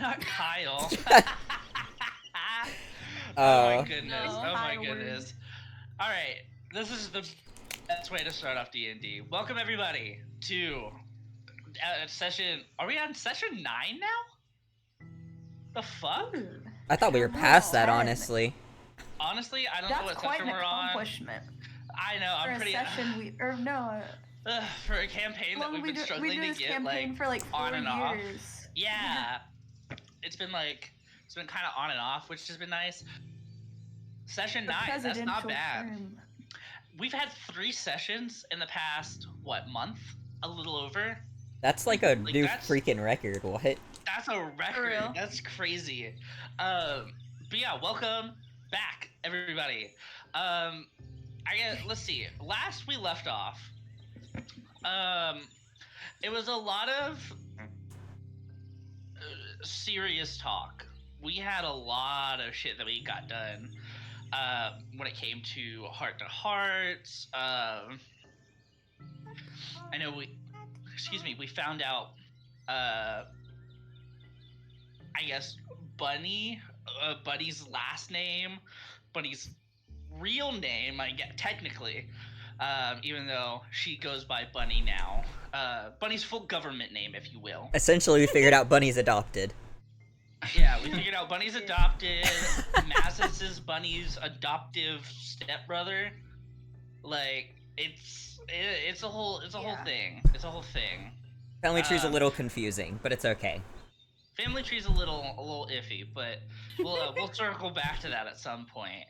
not Kyle. Oh my Oh. goodness. No. Oh my Kyle goodness. All right. This is the best way to start off D&D. Welcome everybody to session. Are we on session 9 now? The fuck? Ooh, I thought we were no, past that, 10. honestly. Honestly, I don't know That's what quite section an we're on. accomplishment. I know. For I'm a pretty. session For a campaign that we've been struggling to get campaign for like 4 on and years. off. Yeah. It's been kind of on and off, which has been nice. Session 9, that's not bad. Term. We've had 3 sessions in the past, month? A little over? That's like a new freaking record, what? That's a record. That's crazy. But yeah, welcome back, everybody. Let's see. Last we left off, it was a lot of serious talk. We had a lot of shit that we got done when it came to heart to hearts. I know we found out I guess Bunny's last name, Bunny's real name, I guess technically, even though she goes by Bunny now. Bunny's full government name, if you will. Essentially, we figured out Bunny's adopted. Yeah, we figured out Bunny's adopted. Mazis is Bunny's adoptive stepbrother. Like it's a whole thing. It's a whole thing. Family tree's a little confusing, but it's okay. Family tree's a little iffy, but we'll circle back to that at some point.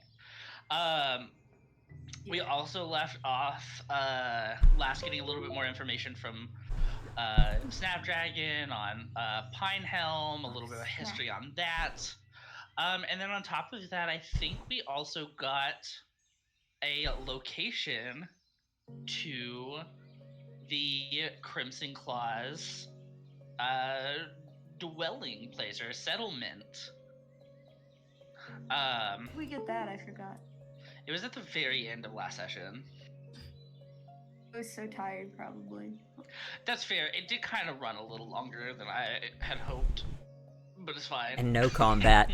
We also left off last getting a little bit more information from Snapdragon on Pinehelm, a little bit of history on that. And then on top of that, I think we also got a location to the Crimson Claws dwelling place or settlement. We get that, I forgot. It was at the very end of last session. I was so tired, probably. That's fair. It did kind of run a little longer than I had hoped, but it's fine. And no combat.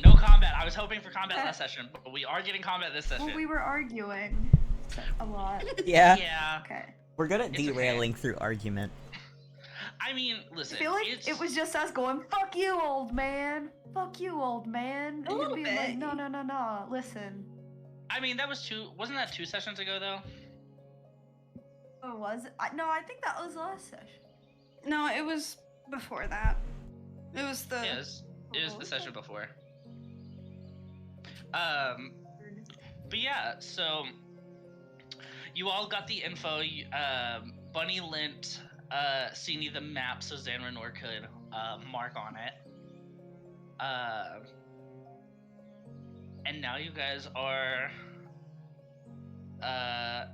No combat. I was hoping for combat last session, but we are getting combat this session. Well, we were arguing a lot. Yeah. Yeah. Okay. We're good at derailing through argument. I mean, listen. I feel like it was just us going, "Fuck you, old man! Fuck you, old man!" And you'd be like, "No, listen." I mean, wasn't that 2 sessions ago though? Oh, was it? No, I think that was last session. No, it was before that. It was the. It was the session before. But yeah, so you all got the info. Bunny lent Sini the map so Zanranor could mark on it. And now you guys are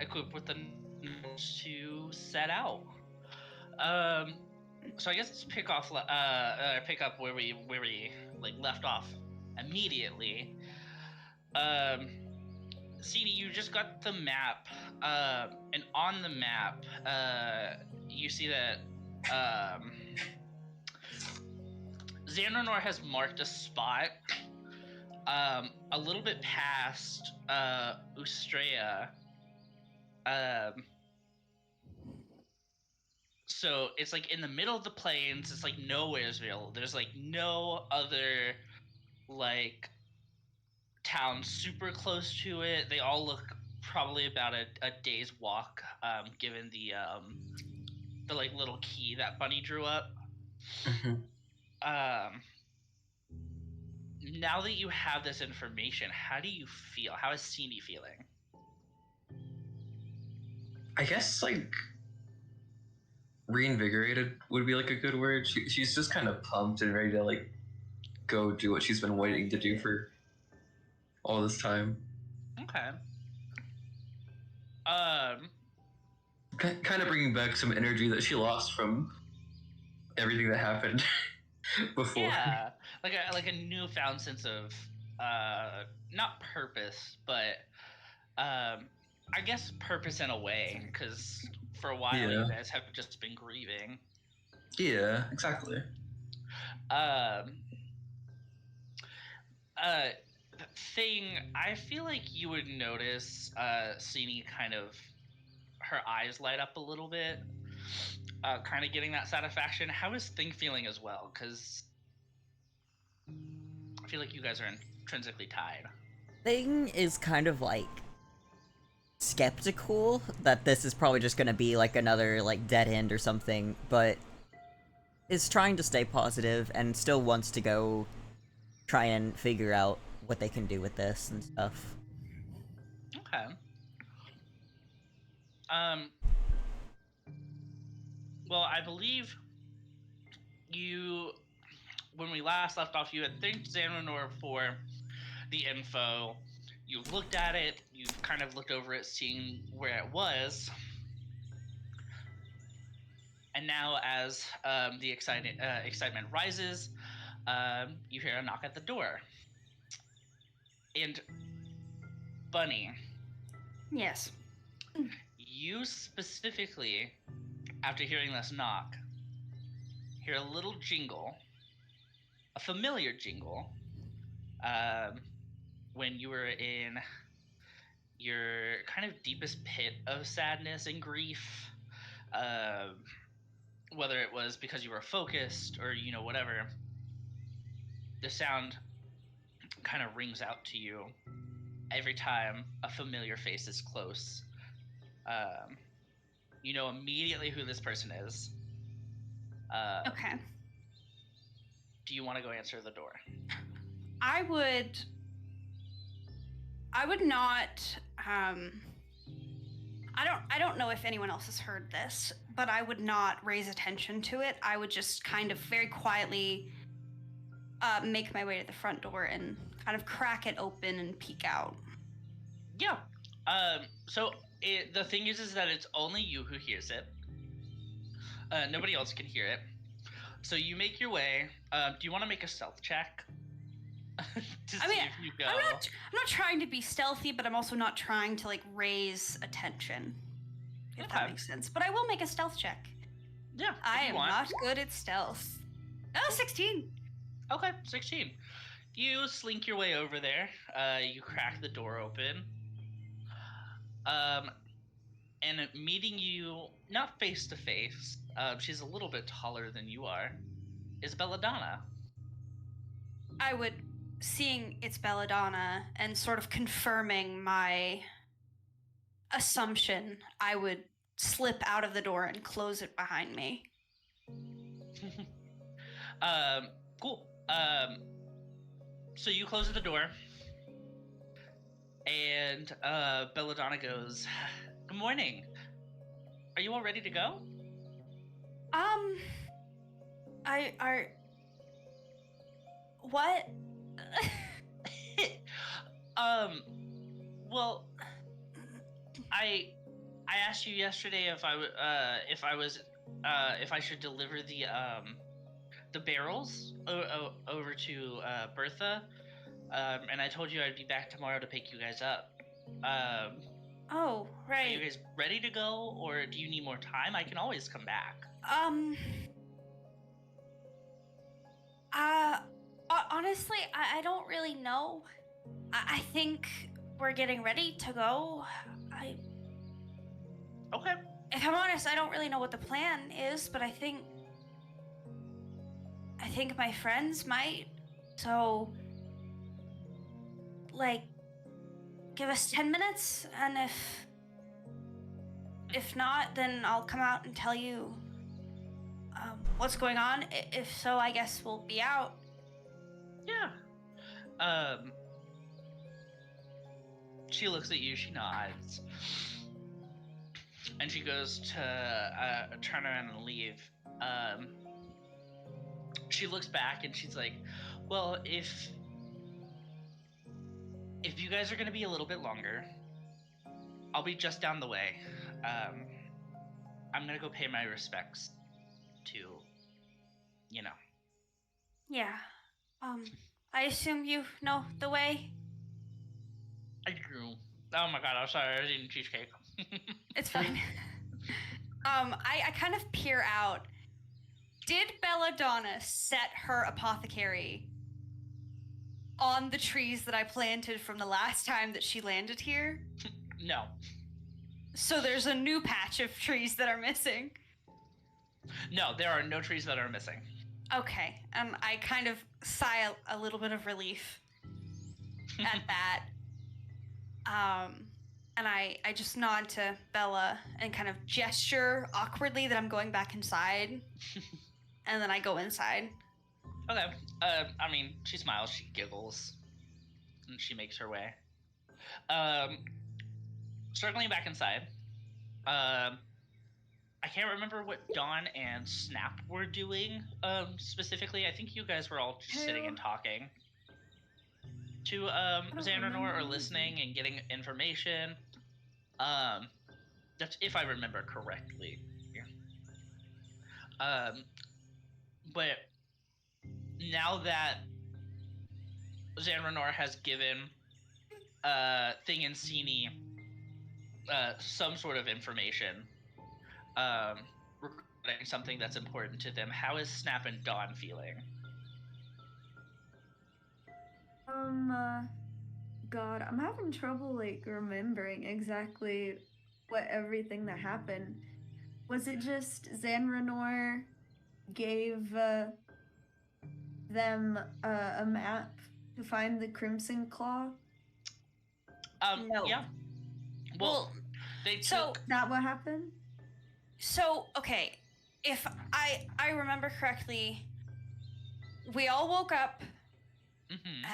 equipped with the notes to set out. So I guess let's pick up where we left off immediately. CD, you just got the map, and on the map, you see that Xandronor has marked a spot a little bit past Ustrea. So it's like in the middle of the plains. It's like Nowheresville. There's like no other like town super close to it. They all look probably about a day's walk, given the like little key that Bunny drew up. Now that you have this information, how do you feel? How is Sini feeling? I guess like reinvigorated would be like a good word. She's just kind of pumped and ready to like go do what she's been waiting to do for all this time. Okay. Kind of bringing back some energy that she lost from everything that happened before. Yeah, like a newfound sense of not purpose, but I guess purpose in a way, because for a while you guys have just been grieving. Yeah, exactly. Um, uh, thing, I feel like you would notice, Sini kind of, her eyes light up a little bit, kind of getting that satisfaction. How is Thing feeling as well? Because I feel like you guys are intrinsically tied. Thing is kind of like skeptical that this is probably just gonna be like another like dead end or something, but is trying to stay positive and still wants to go try and figure out what they can do with this and stuff. Okay. Um. Well, I believe you, when we last left off, you had thanked Xanonor for the info. You've looked at it. You've kind of looked over it, seeing where it was. And now, as the excitement rises, you hear a knock at the door. And Bunny, Yes. you specifically, after hearing this knock, hear a little jingle, a familiar jingle, when you were in your kind of deepest pit of sadness and grief. Whether it was because you were focused or, whatever, the sound kind of rings out to you every time a familiar face is close. You know immediately who this person is. Okay. Do you want to go answer the door? I would not I don't know if anyone else has heard this, but I would not raise attention to it. I would just kind of very quietly make my way to the front door and kind of crack it open and peek out. Yeah. So the thing is that it's only you who hears it. Nobody else can hear it. So you make your way. Do you want to make a stealth check? See if you go. I'm not trying to be stealthy, but I'm also not trying to like raise attention. If that makes sense. But I will make a stealth check. Yeah. I am not good at stealth. Oh, 16. Okay, 16. You slink your way over there. You crack the door open. And meeting you, not face to face, she's a little bit taller than you are, is Belladonna. I would, seeing it's Belladonna and sort of confirming my assumption, I would slip out of the door and close it behind me. Cool. So you close the door, and Belladonna goes, "Good morning. Are you all ready to go?" What? Well, I asked you yesterday if I should deliver the barrels over to Bertha, and I told you I'd be back tomorrow to pick you guys up. Oh, right. Are you guys ready to go, or do you need more time? I can always come back. Honestly, I don't really know. I think we're getting ready to go. Okay. If I'm honest, I don't really know what the plan is, but I think my friends might. So, like, give us 10 minutes, and if not, then I'll come out and tell you what's going on. If so, I guess we'll be out. Yeah. She looks at you, she nods, and she goes to turn around and leave. She looks back and she's like, "Well, if you guys are gonna be a little bit longer, I'll be just down the way. I'm gonna go pay my respects to, Yeah. I assume you know the way? I do. Oh my god, I'm sorry, I was eating cheesecake. It's fine. I kind of peer out Did Belladonna set her apothecary on the trees that I planted from the last time that she landed here? No. So there's a new patch of trees that are missing. No, there are no trees that are missing. Okay, I kind of sigh a little bit of relief at that. And I just nod to Bella and kind of gesture awkwardly that I'm going back inside. And then I go inside. Okay. I mean, she smiles, she giggles, and she makes her way. Circling back inside. I can't remember what Dawn and Snap were doing specifically. I think you guys were all just sitting and talking to Xandranor or listening and getting information. That's if I remember correctly. But now that Xandranor has given Thing and Sini some sort of information regarding something that's important to them, how is Snap and Dawn feeling? God, I'm having trouble, like, remembering exactly what everything that happened. Was it just Xandranor gave them a map to find the Crimson Claw? No. Yeah. Well, they took... So Is that what happened? So, okay, if I remember correctly, we all woke up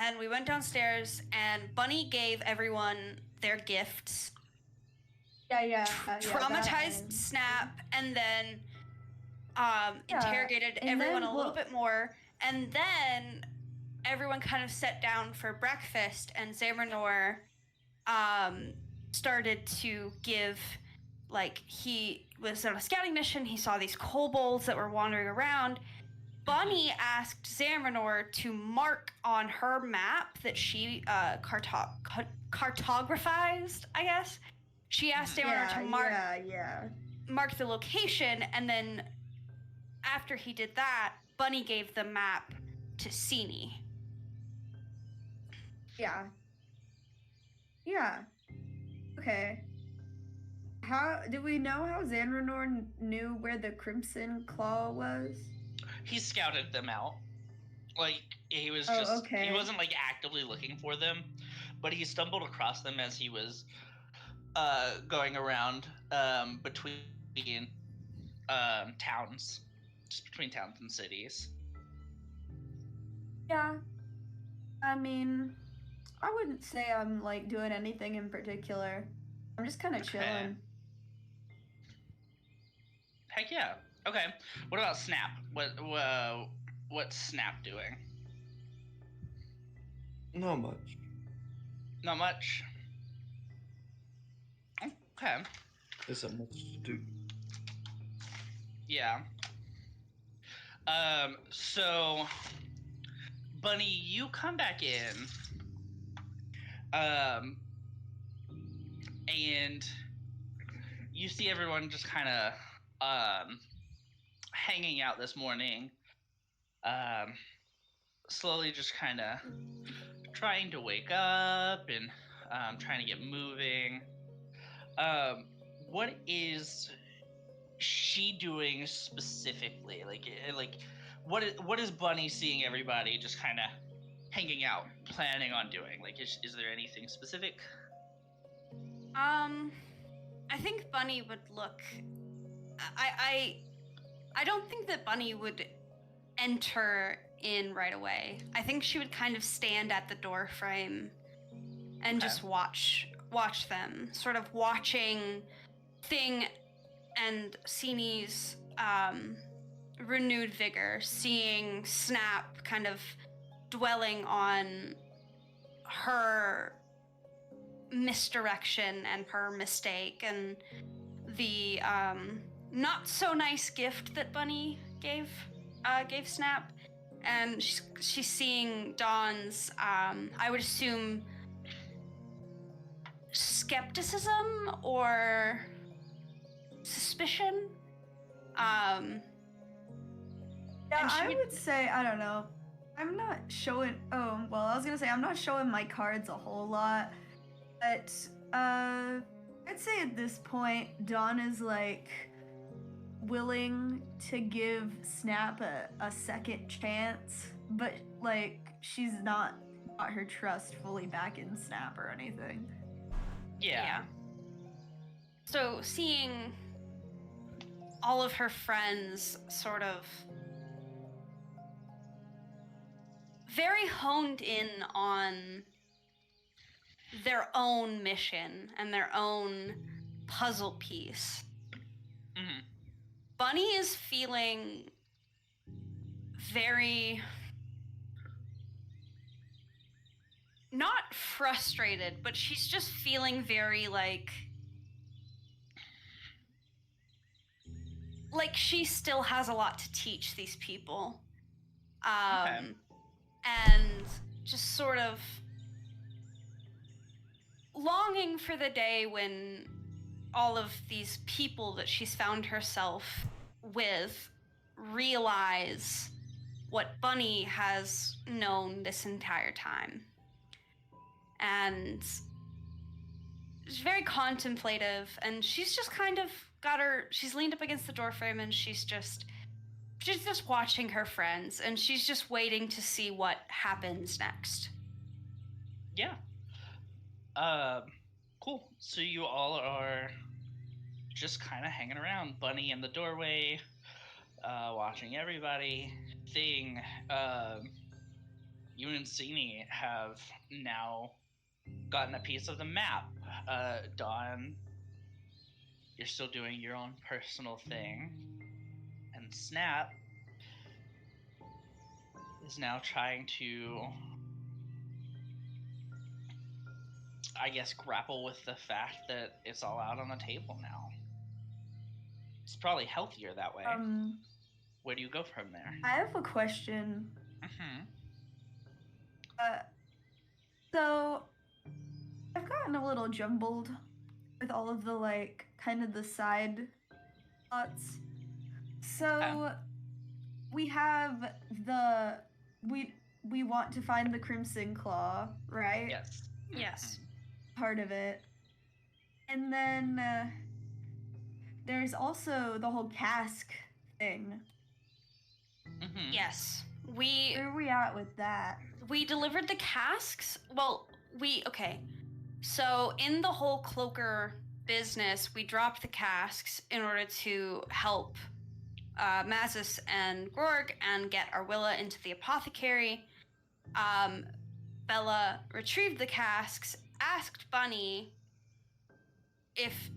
and we went downstairs and Bunny gave everyone their gifts. Yeah. Traumatized Snap and then interrogated and everyone then, a little bit more. And then everyone kind of sat down for breakfast and Xandranor started to give... Like, he was on a scouting mission, he saw these kobolds that were wandering around. Bunny asked Xandranor to mark on her map that she cartographized, I guess. She asked Xandranor to mark the location, and then after he did that, Bunny gave the map to Sini. Yeah. Okay. How do we know how Xandranor knew where the Crimson Claw was? He scouted them out. Like, he was he wasn't like actively looking for them, but he stumbled across them as he was going around between towns, just between towns and cities. Yeah. I mean, I wouldn't say I'm like doing anything in particular. I'm just kind of chilling. Heck yeah. Okay. What about Snap? What's Snap doing? Not much. Not much. Okay. Isn't much to do. Yeah. So Bunny, you come back in. And you see everyone just kind of hanging out this morning, slowly just kind of trying to wake up and trying to get moving. What is she doing specifically? Like what is Bunny seeing everybody just kind of hanging out, planning on doing? Like, is there anything specific? I think Bunny would look... I don't think that Bunny would enter in right away. I think she would kind of stand at the door frame and just watch them, sort of watching Thing and Sini's renewed vigor, seeing Snap kind of dwelling on her misdirection and her mistake and the not so nice gift that Bunny gave Snap, and she's seeing Dawn's I would assume skepticism or suspicion, Yeah, And she I would say, I don't know. I'm not showing. Oh, well, I was gonna say I'm not showing my cards a whole lot, but I'd say at this point, Dawn is like willing to give Snap a second chance, but like she's not got her trust fully back in Snap or anything. Yeah. So seeing all of her friends sort of very honed in on their own mission and their own puzzle piece, Mhm. Bunny is feeling very not frustrated, but she's just feeling very like she still has a lot to teach these people. Okay. And just sort of longing for the day when all of these people that she's found herself with realize what Bunny has known this entire time. And she's very contemplative, and she's just kind of she's leaned up against the doorframe, and she's just watching her friends, and she's just waiting to see what happens next. Yeah. Cool. So you all are just kind of hanging around, Bunny in the doorway, watching everybody. Thing, you and Sini have now gotten a piece of the map. Dawn, you're still doing your own personal thing, and Snap is now trying to, I guess, grapple with the fact that it's all out on the table now. It's probably healthier that way. Where do you go from there? I have a question. Mm-hmm. So I've gotten a little jumbled with all of the like kind of the side plots. So we have the we want to find the Crimson Claw, right? Yes. Yes. Part of it. And then there's also the whole cask thing. Mm-hmm. Yes. Where are we at with that? We delivered the casks. Well, okay. So in the whole cloaker business, we dropped the casks in order to help Mazis and Gorg and get Arwilla into the apothecary. Bella retrieved the casks, asked Bunny if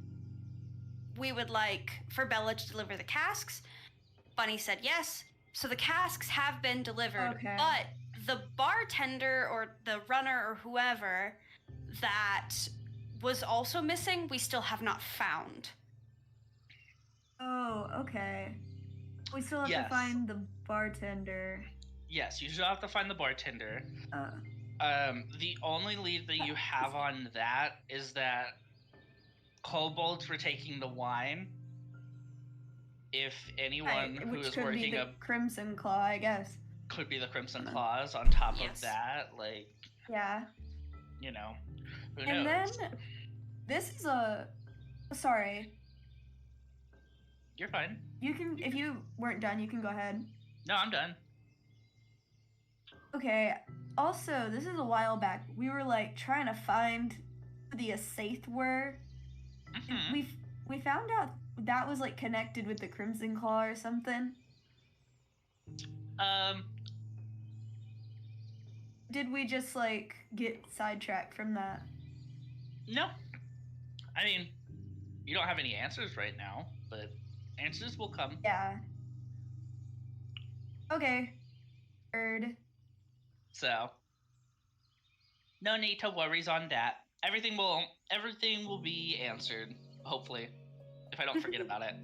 we would like for Bella to deliver the casks. Bunny said yes. So the casks have been delivered, Okay. but the bartender or the runner or whoever that was also missing, we still have not found. Oh, okay. We still have to find the bartender. Yes, you still have to find the bartender. The only lead that you have on that is that kobolds were taking the wine. If anyone who is working the Crimson Claw, I guess. Could be the Crimson Claws on top of that, like, yeah, you know, who and knows? then this is sorry. You're fine. You can, if you weren't done, you can go ahead. No, I'm done. Okay. Also, this is a while back. We were like trying to find who the Aesaith were. Mm-hmm. We found out that was like connected with the Crimson Claw or something. Did we just like get sidetracked from that? No. I mean, you don't have any answers right now, but answers will come. Yeah. Okay. Heard. So, no need to worries on that. Everything will be answered, hopefully, if I don't forget about it.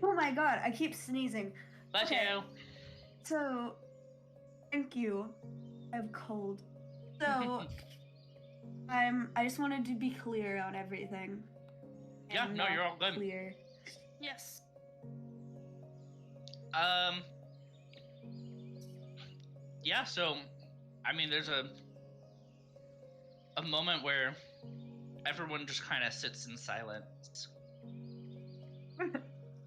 Oh my god, I keep sneezing. Bless you. So, thank you. I have cold. So, I just wanted to be clear on everything. Yeah, no, you're all good. Clear. Yes. Yeah, so I mean, there's a moment where everyone just kind of sits in silence.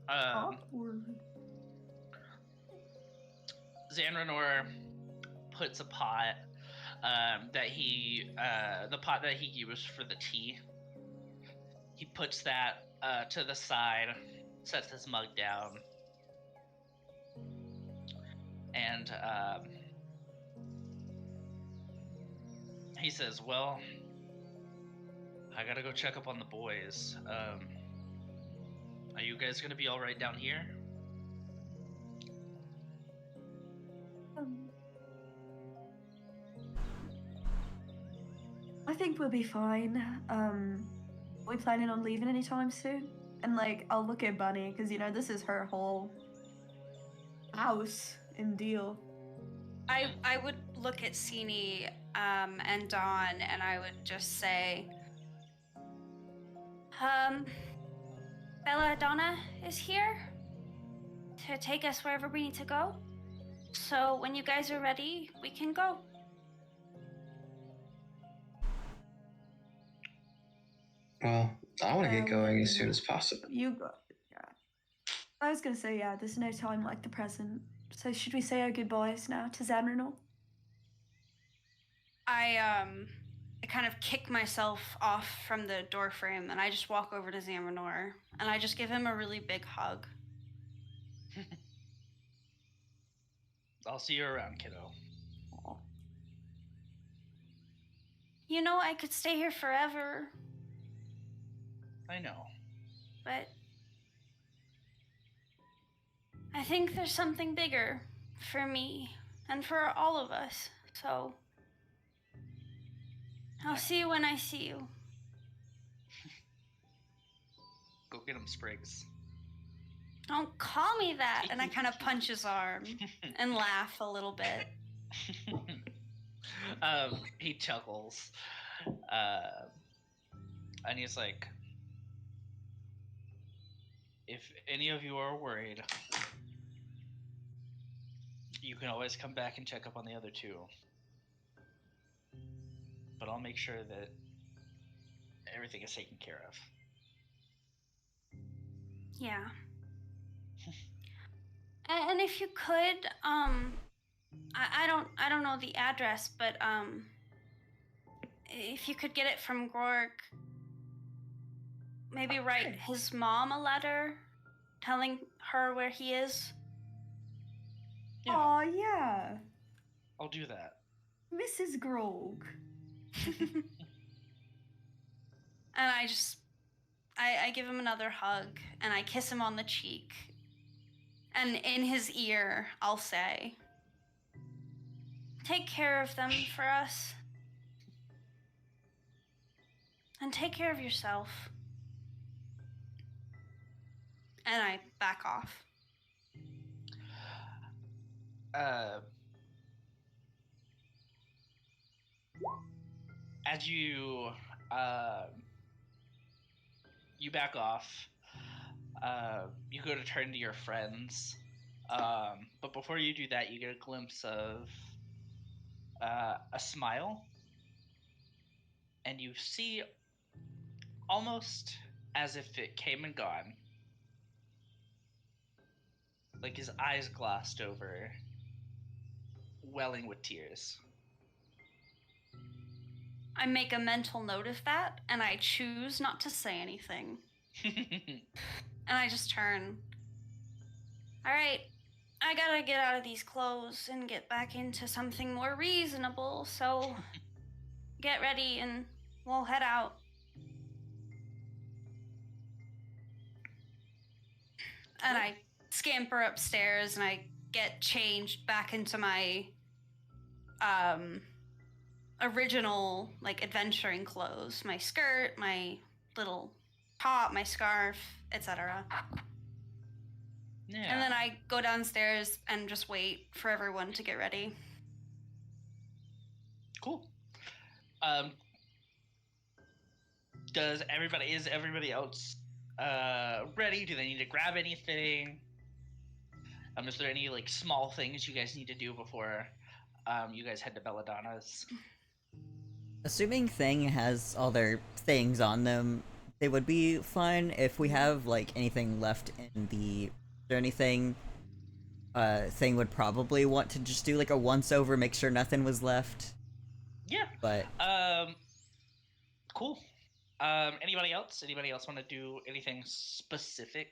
Awkward. Xanranor puts a pot the pot that he used for the tea. He puts that to the side, sets his mug down, and he says, "Well, I gotta go check up on the boys. Are you guys gonna be all right down here?" I think we'll be fine. Are we planning on leaving anytime soon? And like, I'll look at Bunny because you know this is her whole house and deal. I would look at Sini and Dawn, and I would just say, Belladonna is here to take us wherever we need to go. So when you guys are ready, we can go. Well, I want to get going as soon as possible. You go. Yeah. I was gonna say, yeah, there's no time like the present. So should we say our goodbyes now to Xanranor? I kind of kick myself off from the door frame, and I just walk over to Xanranor, and I just give him a really big hug. I'll see you around, kiddo. Aw. You know, I could stay here forever, I know. but I think there's something bigger for me and for all of us. So I'll see you when I see you. Go get him, Sprigs. Don't call me that. And I kind of punch his arm and laugh a little bit. He chuckles. And he's like, if any of you are worried, you can always come back and check up on the other two. But I'll make sure that everything is taken care of. Yeah. And if you could, I don't know the address, but if you could get it from Gorg, maybe write his mom a letter telling her where he is. Yeah. Aw, yeah. I'll do that. Mrs. Grog. And I give him another hug, and I kiss him on the cheek. And in his ear, I'll say, take care of them for us. And take care of yourself. And I back off. As you back off, you go to turn to your friends, but before you do that, you get a glimpse of a smile, and you see, almost as if it came and gone, like his eyes glossed over, welling with tears. I make a mental note of that, and I choose not to say anything. And I just turn. All right, I gotta get out of these clothes and get back into something more reasonable, so get ready and we'll head out. And I scamper upstairs and I get changed back into my original like adventuring clothes, my skirt, my little top, my scarf, etc. Yeah. And then I go downstairs and just wait for everyone to get ready. Cool. Is everybody else ready? Do they need to grab anything? Is there any like small things you guys need to do before you guys head to Belladonna's. Assuming Thing has all their things on them, they would be fine. If we have like anything left in the journey thing, Thing would probably want to just do like a once over, make sure nothing was left. Yeah. But Cool. Anybody else? Anybody else want to do anything specific?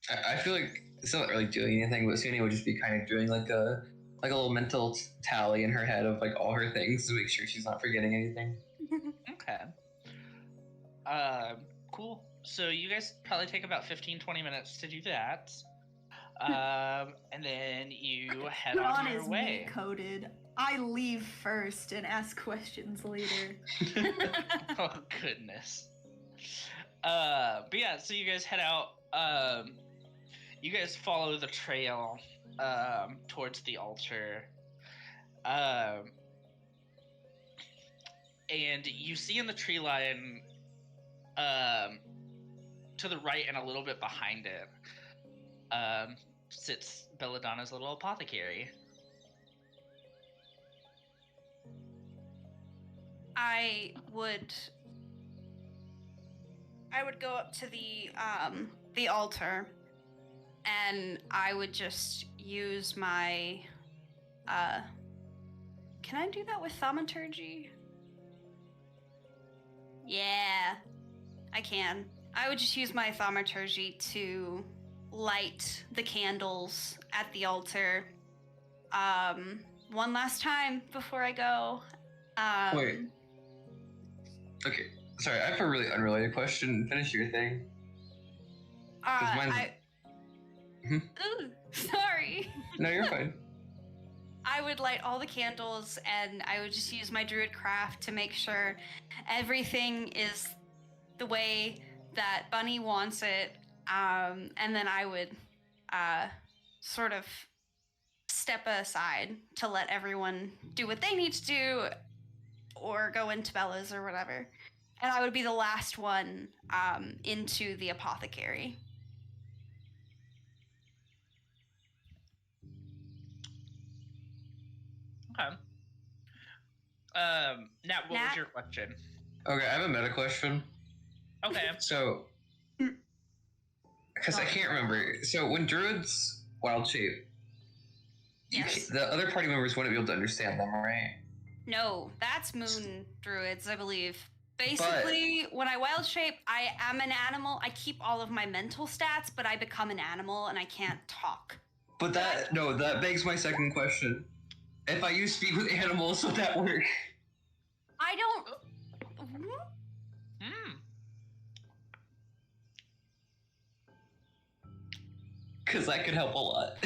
I feel like it's not really doing anything, but Sunny would just be kind of doing like a little mental tally in her head of like all her things to make sure she's not forgetting anything. Okay. Cool. So you guys probably take about 15-20 minutes to do that. And then you head Dawn on your is way. coded. I leave first and ask questions later. Oh goodness. But yeah, so you guys head out. You guys follow the trail towards the altar. And you see in the tree line to the right and a little bit behind it sits Belladonna's little apothecary. I would go up to the altar, and I would just use my can I do that with thaumaturgy? Yeah, I can. I would just use my thaumaturgy to light the candles at the altar one last time before I go. Wait. Okay, sorry, I have a really unrelated question. Finish your thing. 'Cause mine's- Ooh, sorry. No, you're fine. I would light all the candles, and I would just use my druid craft to make sure everything is the way that Bunny wants it. And then I would sort of step aside to let everyone do what they need to do, or go into Bella's or whatever. And I would be the last one into the apothecary. Okay. Nat, what was your question? Okay, I have a meta question. Okay. So, because I can't remember. So when druids wild shape, Yes. the other party members wouldn't be able to understand them, right? No, that's moon druids, I believe. Basically, when I wild shape, I am an animal. I keep all of my mental stats, but I become an animal and I can't talk. But that begs my second question. If I use speak with animals, would that work? I don't. Because that could help a lot.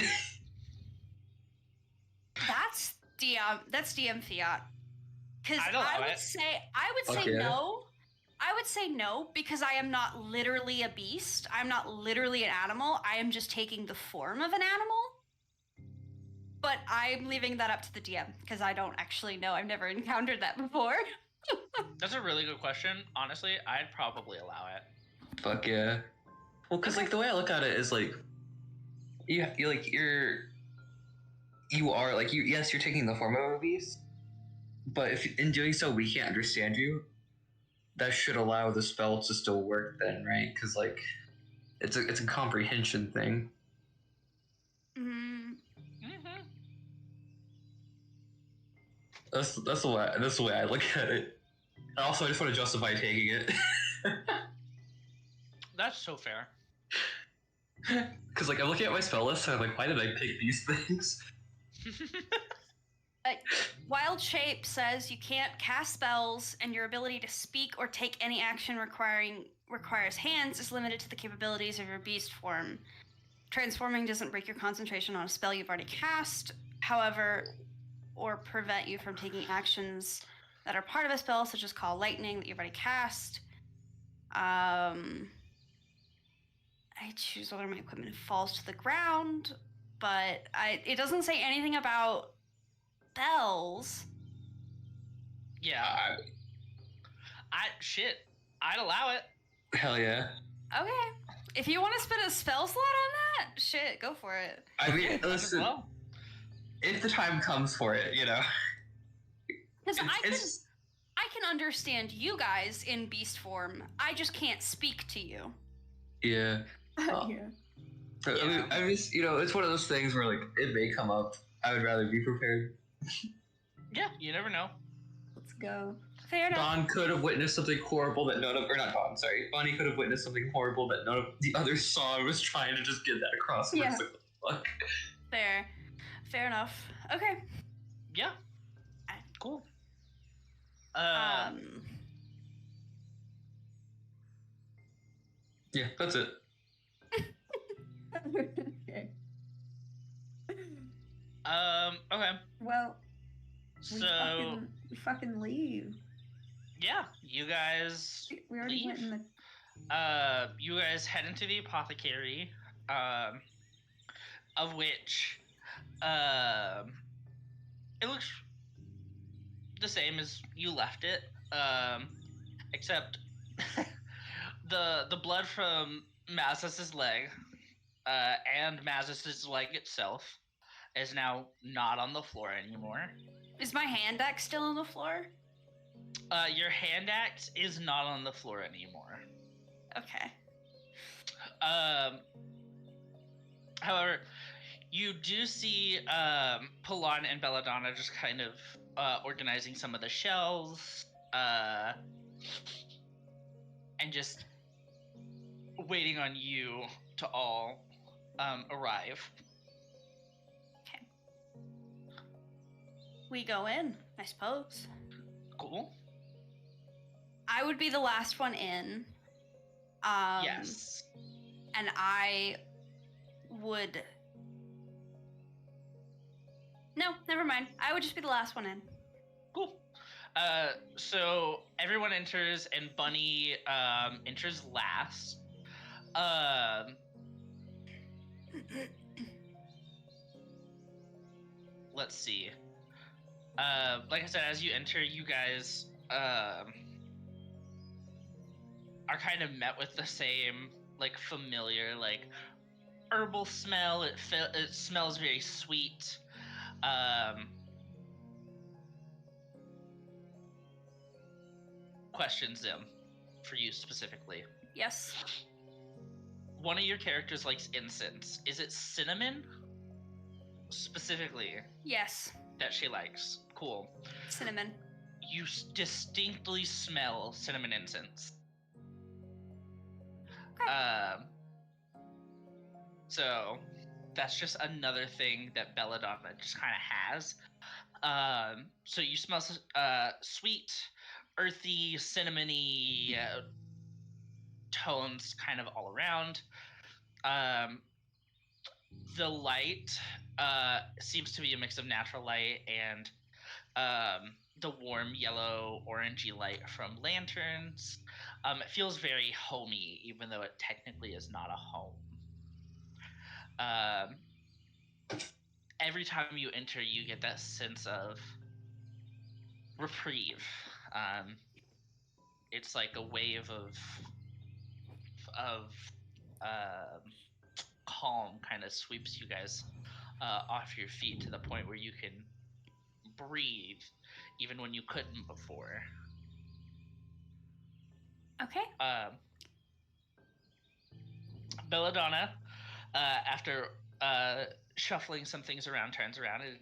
That's DM fiat. Because I'd allow I would it. say Fuck yeah. no. I would say no because I am not literally a beast. I'm not literally an animal. I am just taking the form of an animal. But I'm leaving that up to the DM because I don't actually know. I've never encountered that before. That's a really good question. Honestly, I'd probably allow it. Fuck yeah. Well, because like the way I look at it is like, you are like yes, you're taking the form of a beast, but if in doing so we can't understand you, that should allow the spell to still work then, right? Because like it's a comprehension thing. That's the way I look at it. Also, I just want to justify taking it. That's so fair. Because like I'm looking at my spell list and I'm like, why did I pick these things? Wild Shape says you can't cast spells, and your ability to speak or take any action requires hands is limited to the capabilities of your beast form. Transforming doesn't break your concentration on a spell you've already cast, however, or prevent you from taking actions that are part of a spell, such as Call Lightning that you've already cast. I choose whether my equipment falls to the ground, but it doesn't say anything about spells. Yeah. I'd allow it. Hell yeah. Okay. If you want to spend a spell slot on that, shit, go for it. I mean, listen. Well, if the time comes for it, you know. Because It's I can understand you guys in beast form. I just can't speak to you. yeah. Yeah. So, I mean, it's it's one of those things where like it may come up. I would rather be prepared. Yeah, you never know. Let's go. Fair enough. Dawn could have witnessed something horrible that none of, or not Dawn, sorry. Bonnie could have witnessed something horrible that none of the others saw and was trying to just get that across. And Yeah. it's like, what the fuck? Fair enough. Okay. Yeah. Cool. Yeah, that's it. Okay. Okay. Well, we So fucking leave. yeah, you guys We already leave. went in the. You guys head into the apothecary, of which, it looks the same as you left it, except the blood from Mazus's leg, and Mazus's leg itself is now not on the floor anymore. Is my hand axe still on the floor? Your hand axe is not on the floor anymore. Okay. However, you do see Pilan and Belladonna just kind of organizing some of the shelves, and just waiting on you to all arrive. Okay. We go in, I suppose. Cool. I would be the last one in. Yes. And I would. No, never mind. I would just be the last one in. Cool. So everyone enters, and Bunny enters last. Let's see. Like I said, as you enter, you guys are kind of met with the same like familiar like herbal smell. It smells very sweet. Questions them for you specifically. Yes. One of your characters likes incense. Is it cinnamon specifically Yes. that she likes? Cool. Cinnamon. You distinctly smell cinnamon incense. Okay. So that's just another thing that Belladonna just kind of has. So you smell sweet, earthy, cinnamony tones kind of all around. The light seems to be a mix of natural light and the warm yellow orangey light from lanterns. It feels very homey, even though it technically is not a home. Every time you enter, you get that sense of reprieve. It's like a wave of calm kind of sweeps you guys off your feet to the point where you can breathe even when you couldn't before. Okay. Belladonna, after shuffling some things around, turns around and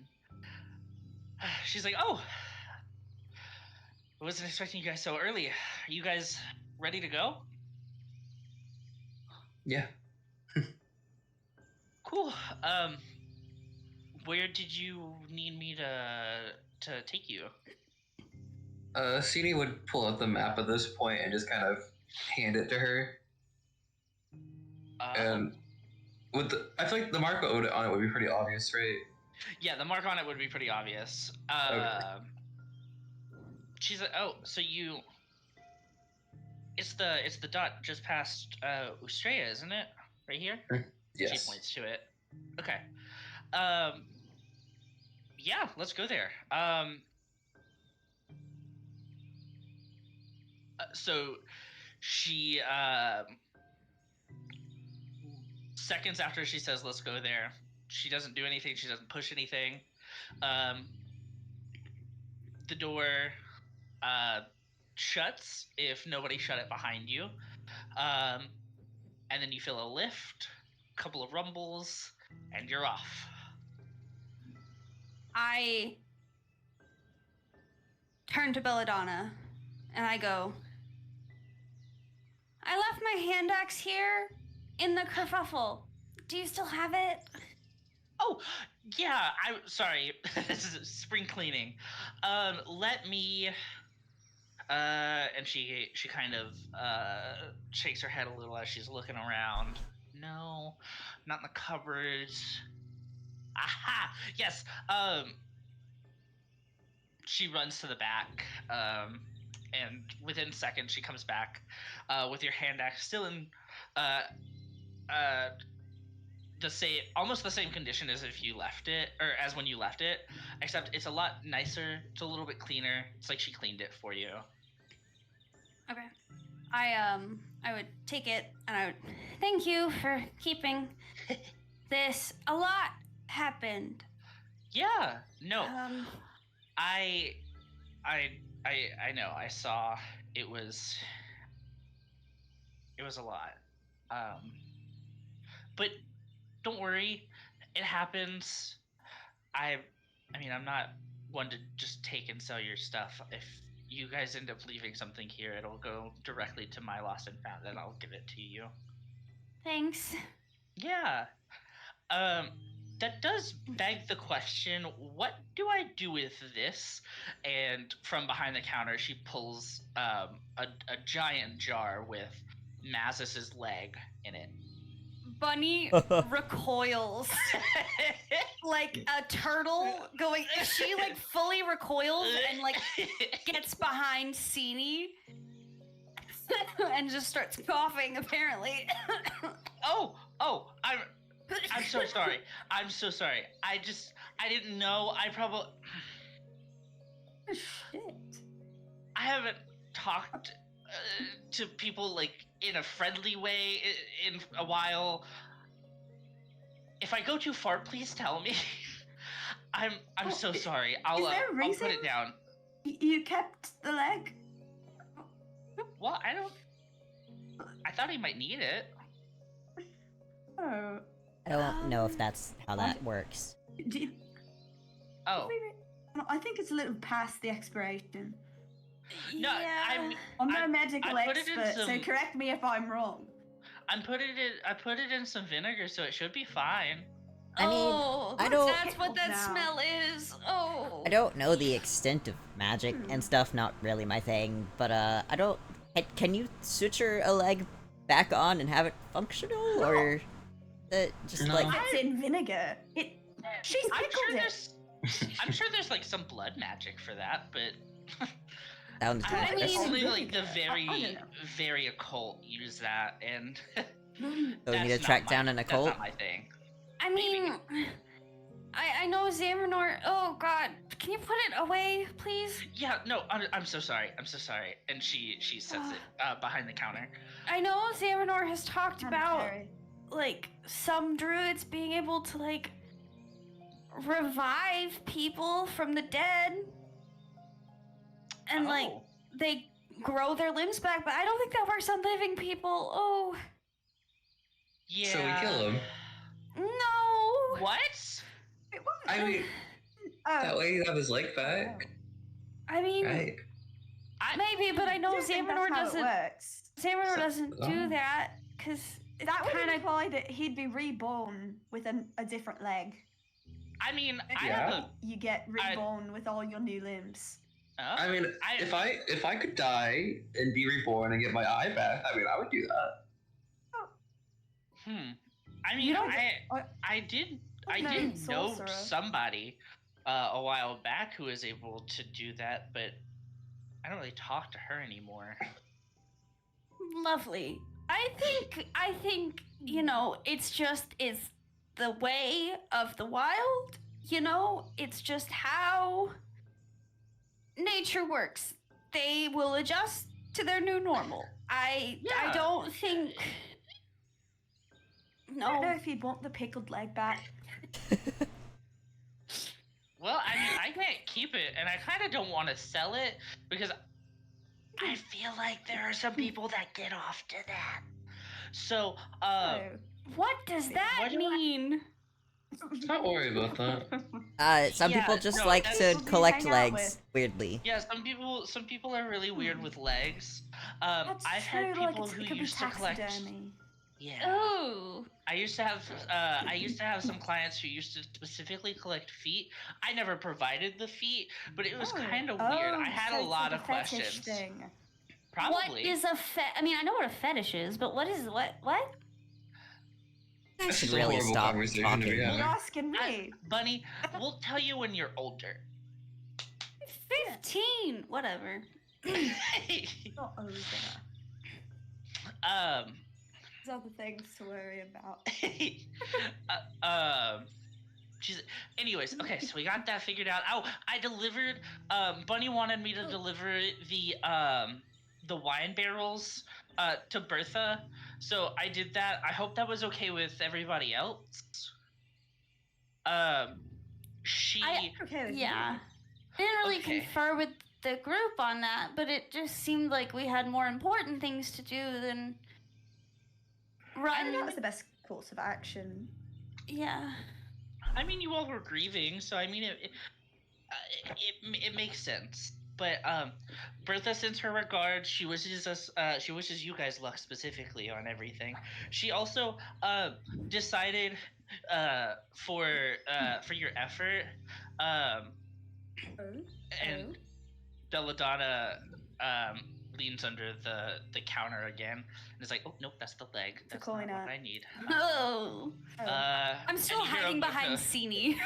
she's like, "Oh, I wasn't expecting you guys so early. Are you guys ready to go?" Yeah. Cool. Where did you need me to take you? Sini would pull out the map at this point and just kind of hand it to her. And with I feel like the mark on it would be pretty obvious, right? Yeah, the mark on it would be pretty obvious. Okay. She's like, "Oh, so you? It's the dot just past Ustrea, isn't it? Right here." Yes. She points to it. Okay. Yeah, let's go there. So she seconds after she says let's go there, she doesn't do anything, she doesn't push anything. Um, the door shuts if nobody shut it behind you. And then you feel a lift, a couple of rumbles, and you're off. I turn to Belladonna and I go, I left my hand axe here in the kerfuffle. Do you still have it? Oh, yeah. I'm sorry. This is spring cleaning. Let me. And she kind of shakes her head a little as she's looking around. No, not in the cupboards. Aha! Yes. She runs to the back. And within seconds she comes back, with your hand axe still in, uh, uh, almost the same condition as if you left it, or as when you left it, except it's a lot nicer. It's a little bit cleaner. It's like she cleaned it for you. Okay. I would take it and I would thank you for keeping this. A lot happened. Yeah. No. Um, I know. I saw it was a lot. But don't worry, it happens. I mean, I'm not one to just take and sell your stuff. If you guys end up leaving something here, it'll go directly to my lost and found, and I'll give it to you. thanks. Yeah. Um, that does beg the question, what do I do with this? And from behind the counter, she pulls a giant jar with Mazis's leg in it. Bunny recoils like a turtle going. She like fully recoils and like gets behind Sini and just starts coughing. Apparently. Oh, I'm so sorry. I'm so sorry. I didn't know. Shit. I haven't talked to people like in a friendly way in a while. If I go too far, please tell me. I'm so sorry. I'll there a I'll reason? put it down. You kept the leg? Well, I thought he might need it. Oh. I don't know if that's how that works. Do you, Oh. I think it's a little past the expiration. No, yeah. I'm no medical I put it in expert, so some- correct me if I'm wrong. I put it in some vinegar, so it should be fine. I mean, oh, I don't- That's what that Now. smell is. Oh. I don't know the extent of magic and stuff, not really my thing, but I don't... Can you suture a leg back on and have it functional, or... just No. like... It's in vinegar. She's pickled I'm sure there's like some blood magic for that, but Sounds I good. mean- only like the I don't know. very occult use that, and So we that's need to not track my- down an That's occult? not my thing. I mean, I know Xaminor. Oh God, can you put it away, please? Yeah, no, I'm so sorry. I'm so sorry. And she sets it behind the counter. I know Xaminor has talked about Harry. like some druids being able to like revive people from the dead, and like Oh. they grow their limbs back. But I don't think that works on living people. Oh Yeah. So we kill him. no! What? Wait, what? I mean, that Oh, way you have his leg back, I mean, right? maybe, but I know don't think Xaminor that's how it doesn't. works. Xaminor So- doesn't do that because That would kind of. imply that he'd be reborn with a different leg. I mean, I Yeah. have a. You get reborn with all your new limbs. I mean, if I could die and be reborn and get my eye back, I mean, I would do that. I mean, You don't- I did No, know sorcerer. somebody a while back who was able to do that, but I don't really talk to her anymore. Lovely. I think, you know, it's the way of the wild, you know? It's just how nature works. They will adjust to their new normal. I Yeah. don't think I don't know no. if he'd want the pickled leg back. Well, I mean, I can't keep it, and I kind of don't want to sell it because I feel like there are some people that get off to that. So, Oh. What does that What do I- mean? Don't worry about that. Some Yeah, people just no, like that's- to People do collect hang out legs, with. weirdly. Yeah, some people are really weird with legs. That's I've true. had Like people it who could be used to collect. taxidermy. Yeah. Ooh. I used to have some clients who used to specifically collect feet. I never provided the feet, but it was kind of weird. I had so a it's lot like of fetish questions. Thing. Probably. What is a I mean, I know what a fetish is, but what is what? I This should is a really horrible stop conversation to be talking. having. You're asking me. Bunny, we'll tell you when you're older. 15. Whatever. Not over. um, There's other things to worry about. she's. Anyways, okay, so we got that figured out. Oh, I delivered. Bunny wanted me to deliver the wine barrels to Bertha, so I did that. I hope that was okay with everybody else. She. Okay with Yeah. me. I didn't really Okay. confer with the group on that, but it just seemed like we had more important things to do than I think that run. was the best course of action. Yeah. I mean, you all were grieving, so I mean, it makes sense. But Bertha sends her regards. She wishes us, she wishes you guys luck specifically on everything. She also decided for your effort, and Belladonna leans under the counter again and is like, "Oh nope, that's the leg. It's a That's not coin what out. I need." Oh. I'm still and you hear hiding a- behind Sini.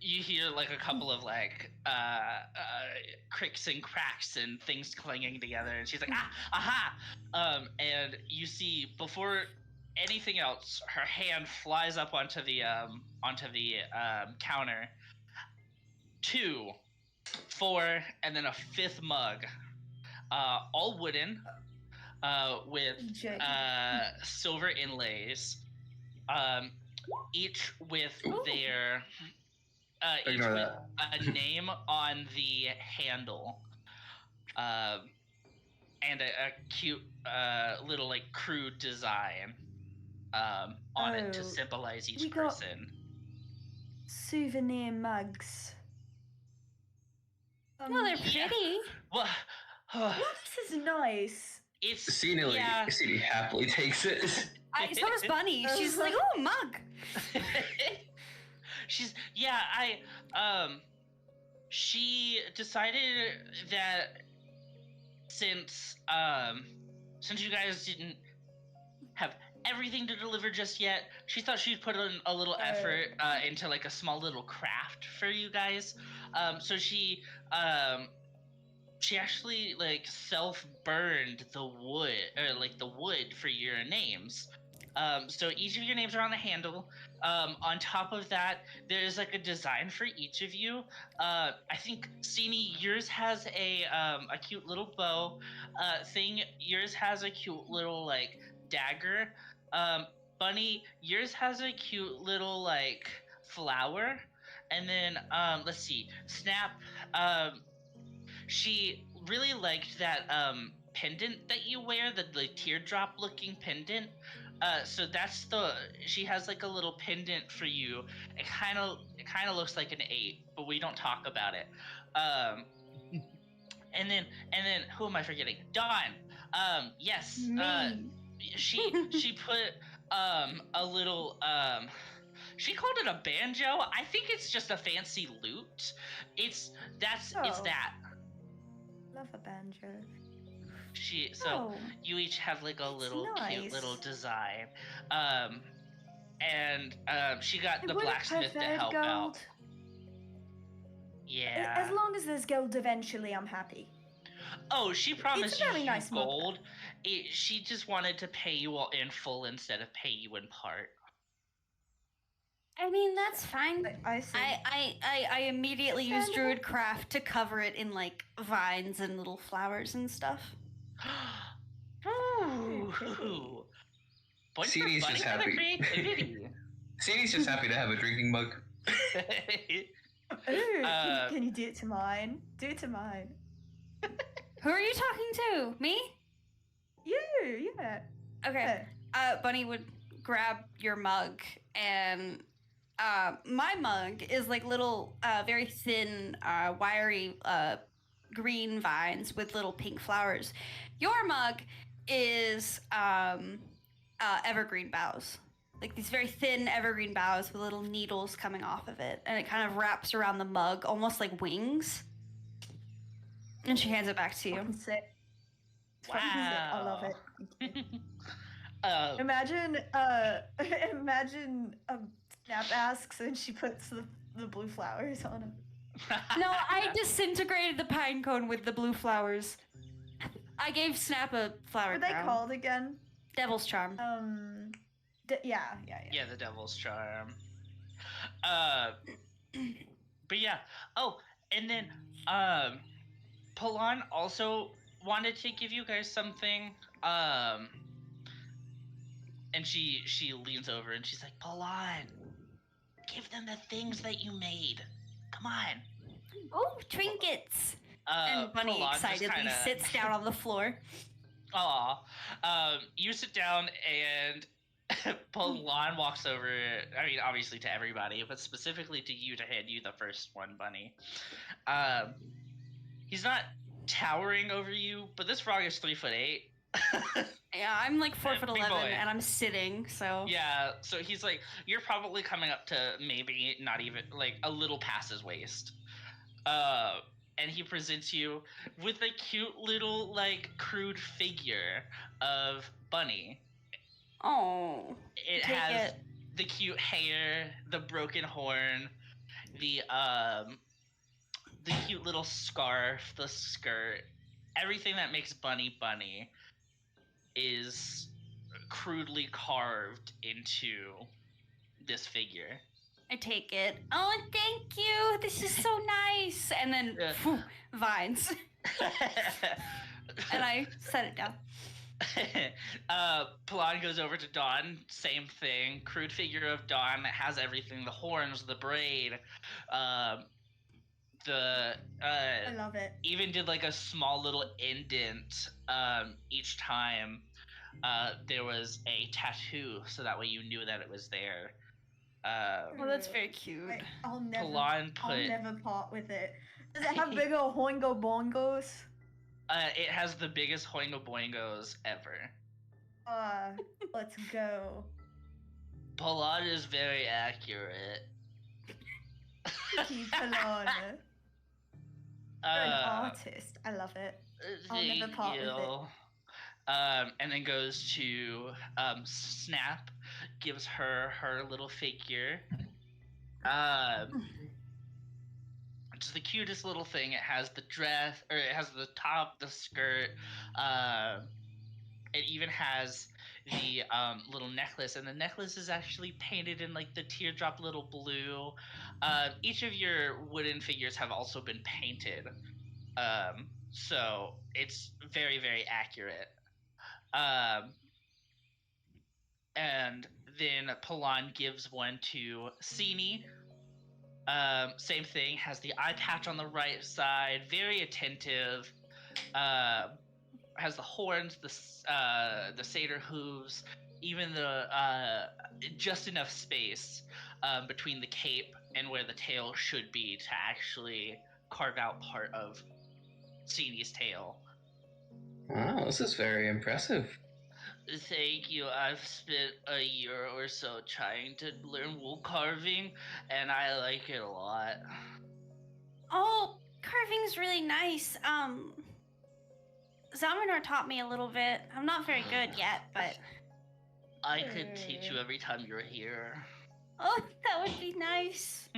You hear like a couple of like cricks and cracks and things clanging together, and she's like, aha! And you see before anything else, her hand flies up onto the counter. 2, 4, and then a 5th mug, all wooden, with silver inlays, each with their each Ignore with that. a name on the handle, and a cute little like crude design on it to symbolize each we got- person. Souvenir mugs. Well, they're Yeah. pretty. Well, Well, this is nice. it's CD happily takes it. So does Bunny. She's like, ooh, mug. She decided that since you guys didn't have everything to deliver just yet, she thought she'd put in a little effort into like a small little craft for you guys. So she actually like self-burned the wood for your names. So each of your names are on the handle. On top of that, there's like a design for each of you. I think Sini, yours has a cute little bow thing. Yours has a cute little like dagger. Bunny, yours has a cute little like flower. And then let's see, Snap. She really liked that pendant that you wear, the teardrop looking pendant. So she has like a little pendant for you. It kind of looks like an 8, but we don't talk about it. And then who am I forgetting? Dawn. Yes. Me. She put a little she called it a banjo. I think it's just a fancy lute. It's that. Love a banjo. You each have like a little cute nice. little design. And she got the I would have blacksmith to preferred help gold. out. Yeah. As long as there's gold eventually, I'm happy. Oh, she promised It's a very you nice mug. gold. She just wanted to pay you all in full instead of pay you in part. I mean, that's fine. I see. I immediately used Druidcraft to cover it in like vines and little flowers and stuff. Ooh. Point for CD's Bunny just for the happy. creativity. CD's just happy to have a drinking mug. Ooh, Uh, can you do it to mine? Do it to mine. Who are you talking to? Me? You, yeah. Okay. Bunny would grab your mug, and my mug is like little, very thin, wiry, green vines with little pink flowers. Your mug is evergreen boughs, like these very thin evergreen boughs with little needles coming off of it, and it kind of wraps around the mug almost like wings. And she hands it back to you. Fucking sick. Fucking sick. I love wow. it. Thank you. Uh, Imagine, imagine Snap asks and she puts the blue flowers on him. No, I disintegrated the pine cone with the blue flowers. I gave Snap a flower What are they crown. called again? Devil's charm. Yeah. Yeah, the Devil's Charm. But yeah. Oh, and then Palan also wanted to give you guys something. And she leans over and she's like, Palan, give them the things that you made. Come on. Oh, trinkets! And Bunny Palan just excitedly kinda- sits down on the floor. Aw. You sit down and Palan walks over, I mean, obviously to everybody, but specifically to you to hand you the first one, Bunny. He's not towering over you, but this frog is 3'8". Yeah, I'm like Big 4'11" boy. and I'm sitting, so. Yeah, so he's like, you're probably coming up to maybe not even, like, a little past his waist. And he presents you with a cute little, like, crude figure of Bunny. Oh. It Take has it. the cute hair, the broken horn, the cute little scarf, the skirt, everything that makes Bunny Bunny is crudely carved into this figure. I take it. Oh, thank you. This is so nice. And then, Yeah. phew, vines. And I set it down. Palan goes over to Dawn, same thing, crude figure of Dawn that has everything, the horns, the braid, I love it. even did like a small little indent each time there was a tattoo, so that way you knew that it was there. Oh, that's very cute. I'll never Palan I'll never part with it. Does it have bigger Hoingo Bongos? It has the biggest Hoingo Boingos ever. Let's go. Palan is very accurate. Keep Palon. You're an artist. I love it. I'll never Thank part with it. you. And then goes to Snap, gives her little figure. It's the cutest little thing. It has the dress, or it has the top, the skirt. It even has the little necklace, and the necklace is actually painted in like the teardrop little blue. Each of your wooden figures have also been painted, so it's very, very accurate. And then Palan gives one to Sini. Same thing, has the eye patch on the right side, very attentive. Has the horns, the satyr hooves, even the just enough space between the cape and where the tail should be to actually carve out part of Sini's tail. Wow, this is very impressive. Thank you. I've spent a year or so trying to learn wool carving, and I like it a lot. Oh, carving's really nice. Zaminar taught me a little bit. I'm not very good yet, but I could teach you every time you're here. oh, that would be nice.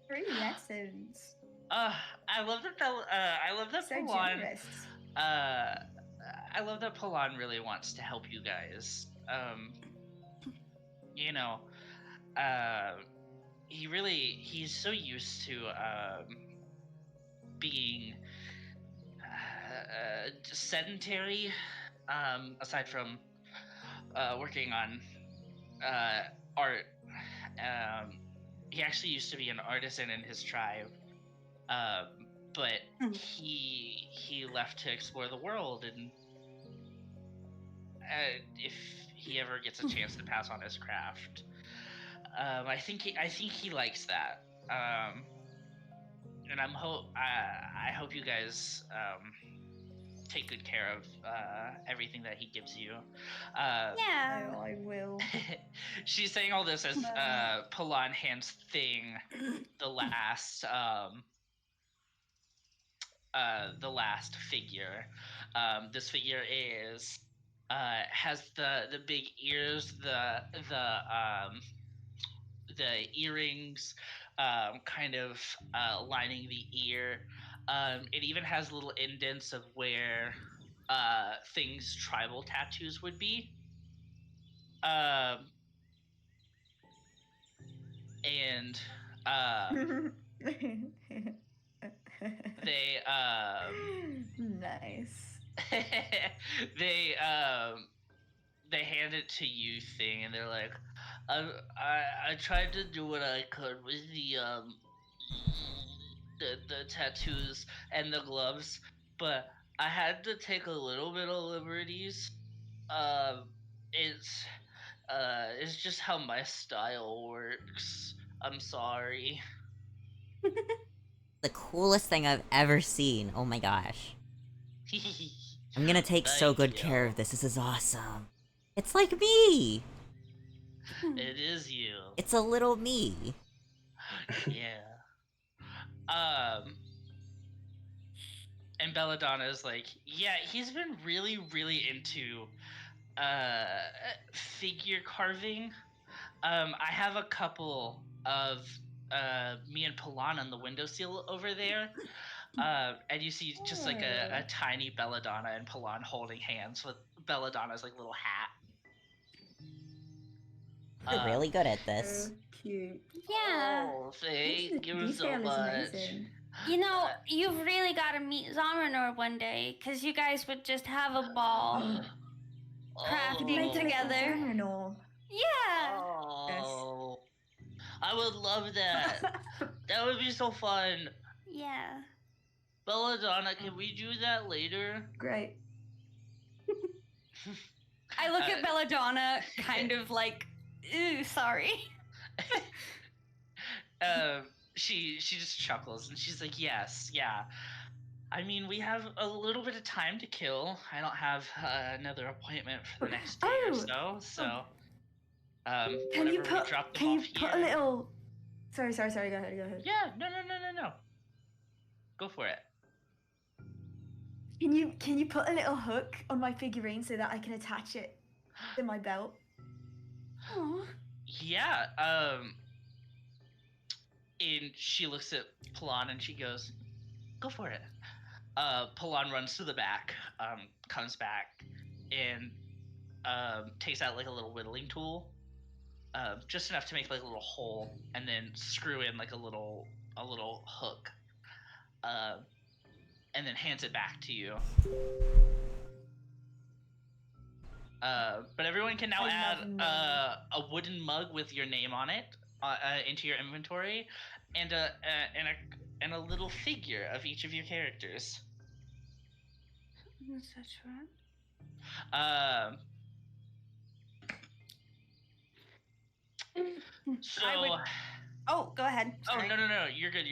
3 lessons. I love that. I love that So Palan. generous. I love that Palan really wants to help you guys. You know, he's so used to being just sedentary, aside from working on art. he actually used to be an artisan in his tribe, but he left to explore the world, and if he ever gets a chance to pass on his craft, I think he likes that. And I hope you guys take good care of everything that he gives you. Yeah. Oh, I will. She's saying all this as Palan hands Thing the last figure. This figure is has the big ears, the earrings, kind of lining the ear. It even has little indents of where things tribal tattoos would be. And they Nice. they they hand it to you, Thing, and they're like, I tried to do what I could with the tattoos and the gloves, but I had to take a little bit of liberties. Um, it's it's just how my style works. I'm sorry. The coolest thing I've ever seen. Oh my gosh. I'm gonna take so Thank good care you. of this. This is awesome. It's like me! It is you. It's a little me. Yeah. And Belladonna is like, yeah, he's been really, really into figure carving. I have a couple of me and Palan on the windowsill over there. And you see just like a tiny Belladonna and Palan holding hands with Belladonna's like little hat. You're really good at this. So cute. Yeah. Oh, This thank you so detail is much. amazing. You know, you've really got to meet Zamarinor one day, because you guys would just have a ball crafting Oh. together. Terminal. Yeah. Oh, I would love that. That would be so fun. Yeah. Belladonna, can we do that later? Great. I look at Belladonna kind of like, ooh, sorry. She just chuckles and she's like, yes, yeah. I mean, we have a little bit of time to kill. I don't have another appointment for the next day or so. Can Whenever you we put? drop them Can you off put here. a little? Sorry. Go ahead. Yeah, no. Go for it. Can you put a little hook on my figurine so that I can attach it to my belt? Aw. Yeah, and she looks at Palan and she goes, go for it. Palan runs to the back, comes back, and takes out like a little whittling tool, just enough to make like a little hole, and then screw in like a little hook, and then hands it back to you. But everyone can now I add love money. a wooden mug with your name on it into your inventory, and a little figure of each of your characters. That's right. So. I would- Oh, go ahead. Oh Sorry. no! You're good.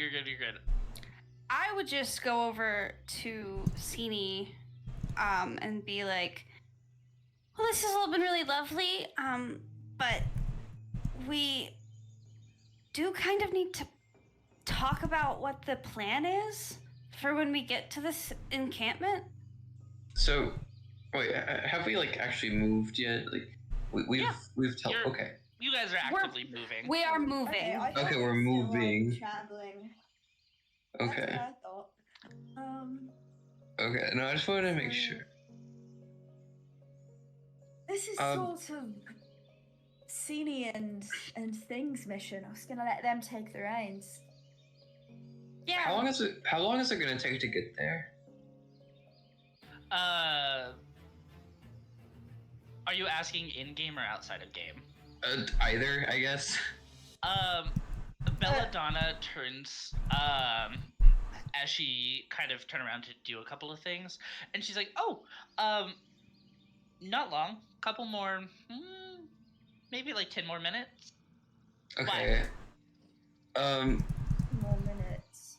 I would just go over to Sini, and be like, well, this has all been really lovely, but we do kind of need to talk about what the plan is for when we get to this encampment. So, wait, have we like actually moved yet? Like, we've You're- okay. You guys are actively moving. We are moving. I thought Okay, we we're were still, moving. traveling. That's Okay, what I thought. okay. No, I just wanted to make so- sure. This is sort of Sini and Thing's mission. I was gonna let them take the reins. Yeah. How long is it gonna take to get there? Are you asking in game or outside of game? Either, I guess. Belladonna turns as she kind of turn around to do a couple of things, and she's like, "Oh, not long. Couple more, maybe like 10 more minutes." Okay. More minutes.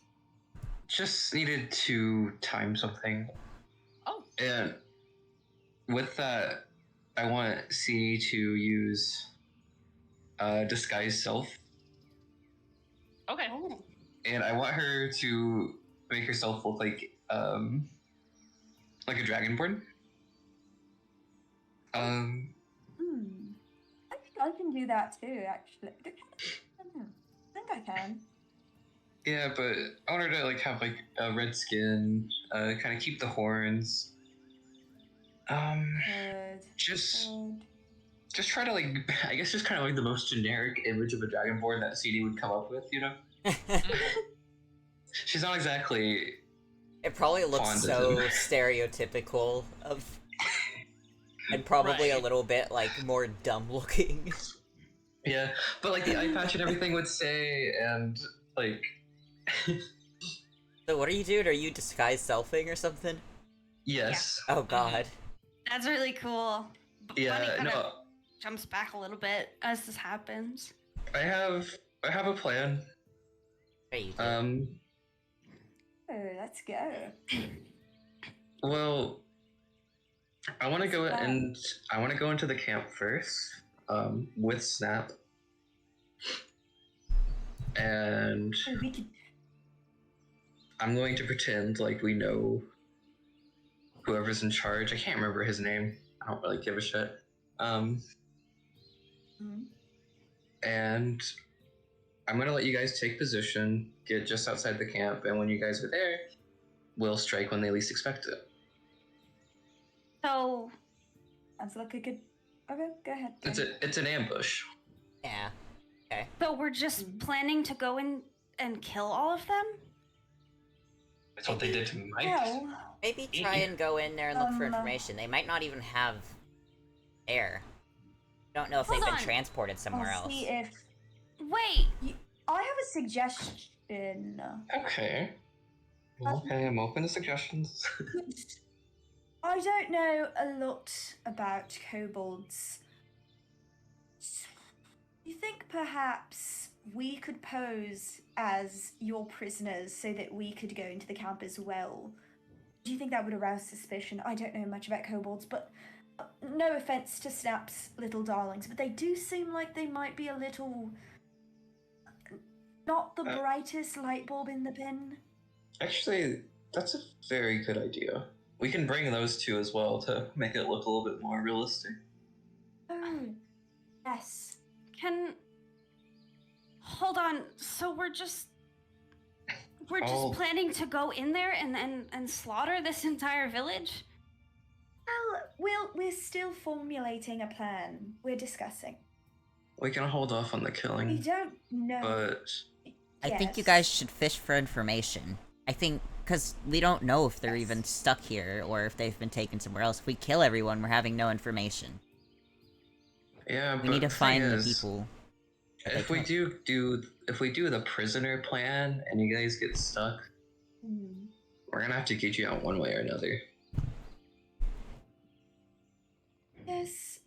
Just needed to time something. Oh, And with that, I want C to use disguise self, okay. Oh. and I want her to make herself look like a dragonborn. Hmm. I think I can do that too, actually. I don't know. I think I can. Yeah, but I want her to like have like a red skin, kind of keep the horns. Good. Just Good. just try to like, I guess just kind of like the most generic image of a dragonborn that CD would come up with, you know? She's not exactly. It probably looks Fond of so him. stereotypical of, and probably a Right. little bit like more dumb looking. Yeah, but like the eye patch and everything would say, and like. So what are you doing? Are you disguise selfing or something? Yes. Oh god. That's really cool. But Bunny Yeah. kind of No. jumps back a little bit as this happens. I have a plan. Hey, you do. Oh, let's go. Well, I want to What's go the plan? into the camp first, with Snap, and Oh, we could. I'm going to pretend like we know whoever's in charge. I can't remember his name. I don't really give a shit. Hmm. And I'm gonna let you guys take position, get just outside the camp, and when you guys are there, we'll strike when they least expect it. So, Sounds like a good. Okay, go ahead. It's an ambush. Yeah. Okay. so we're just planning to go in and kill all of them? That's what they did to Mike. Well, Maybe try and go in there and look for information. They might not even have air. Don't know if Hold they've been on. transported somewhere I'll else. see if Wait, I have a suggestion. Okay. Okay, I'm open to suggestions. I don't know a lot about kobolds. You think perhaps we could pose as your prisoners so that we could go into the camp as well? Do you think that would arouse suspicion? I don't know much about kobolds, but no offense to Snap's little darlings, but they do seem like they might be a little. Not the brightest light bulb in the bin. Actually, that's a very good idea. We can bring those two as well to make it look a little bit more realistic. Oh, yes. hold on. So we're just planning to go in there and slaughter this entire village? Well, we're still formulating a plan. We're discussing. We can hold off on the We killing, don't know. but I think you Yes. guys should fish for information. I think, because we don't know if they're even stuck here or if they've been taken somewhere else. If we kill everyone, we're having no information. yeah, We need to find the people. If we do the prisoner plan and you guys get stuck, we're gonna have to get you out one way or another. Yes.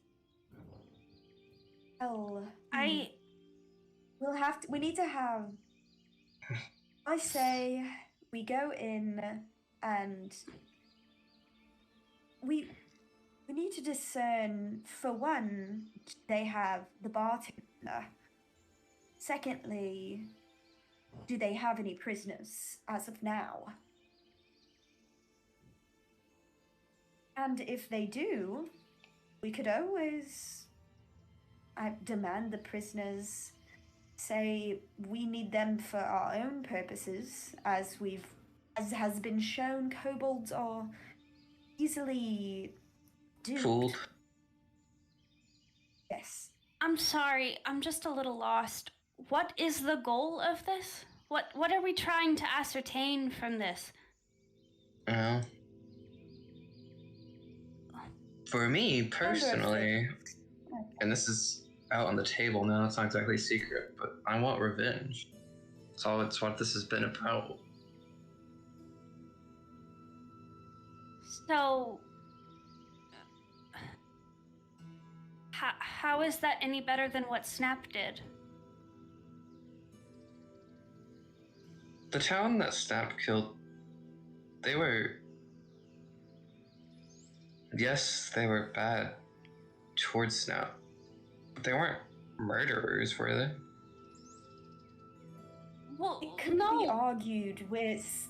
Well, we need to have. I say we go in and we need to discern. For one, they have the bartender. Secondly, do they have any prisoners as of now? And if they do, we could always demand the prisoners say we need them for our own purposes, as has been shown, kobolds are easily duped. Fooled. Yes. I'm sorry, I'm just a little lost. What is the goal of this? What are we trying to ascertain from this? For me personally, and this is out on the table now. It's not exactly a secret, but I want revenge. It's what this has been about. So, how is that any better than what Snap did? The town that Snap killed, they were... Yes, they were bad towards Snap, but they weren't murderers, were they? Well, It could no. be argued with.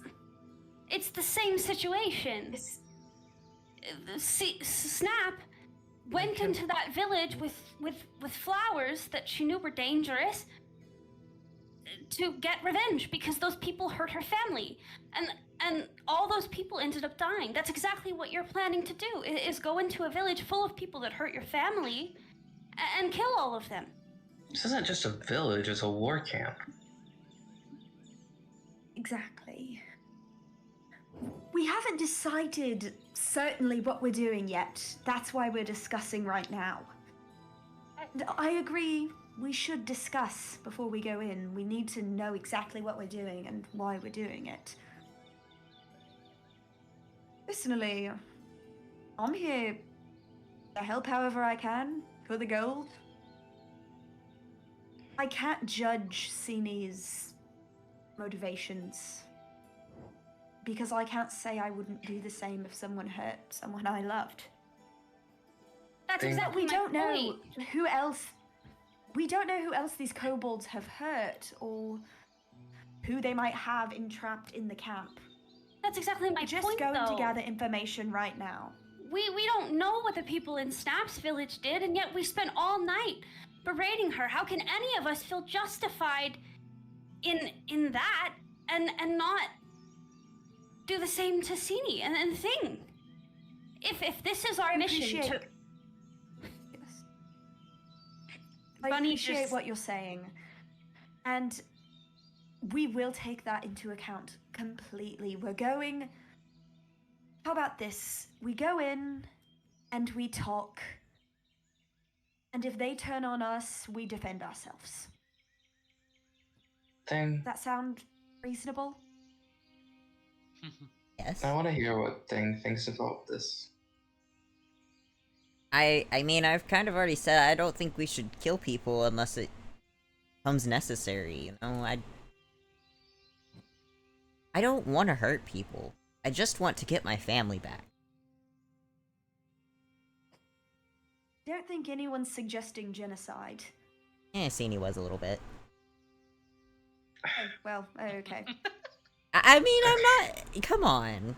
It's the same situation. It's, See, Snap went into that village with flowers that she knew were dangerous to get revenge because those people hurt her family, and all those people ended up dying. That's exactly what you're planning to do: is go into a village full of people that hurt your family and kill all of them. This isn't just a village; it's a war camp. exactly. We haven't decided certainly what we're doing yet. That's why we're discussing right now. And I agree, we should discuss before we go in. We need to know exactly what we're doing and why we're doing it. Personally, I'm here to help however I can for the gold. I can't judge Sini's motivations because I can't say I wouldn't do the same if someone hurt someone I loved. That's Think- exactly We my don't know point. who else. We don't know who else these kobolds have hurt or who they might have entrapped in the camp. That's exactly my We're just point, going though. to gather information right now. We don't know what the people in Snap's village did, and yet we spent all night berating her. How can any of us feel justified in that and not do the same to Sini and Thing? If this is our mission to... Yes. I Bunny appreciate just- what you're saying. And we will take that into account completely. We're going... How about this? We go in and we talk. And if they turn on us, we defend ourselves. Thing, Does that sound reasonable? Yes. I want to hear what Thing thinks about this. I mean, I've kind of already said I don't think we should kill people unless it becomes necessary, you know? I don't want to hurt people. I just want to get my family back. I don't think anyone's suggesting genocide. Sini was a little bit. Oh, well, okay. I mean, I'm not... Come on.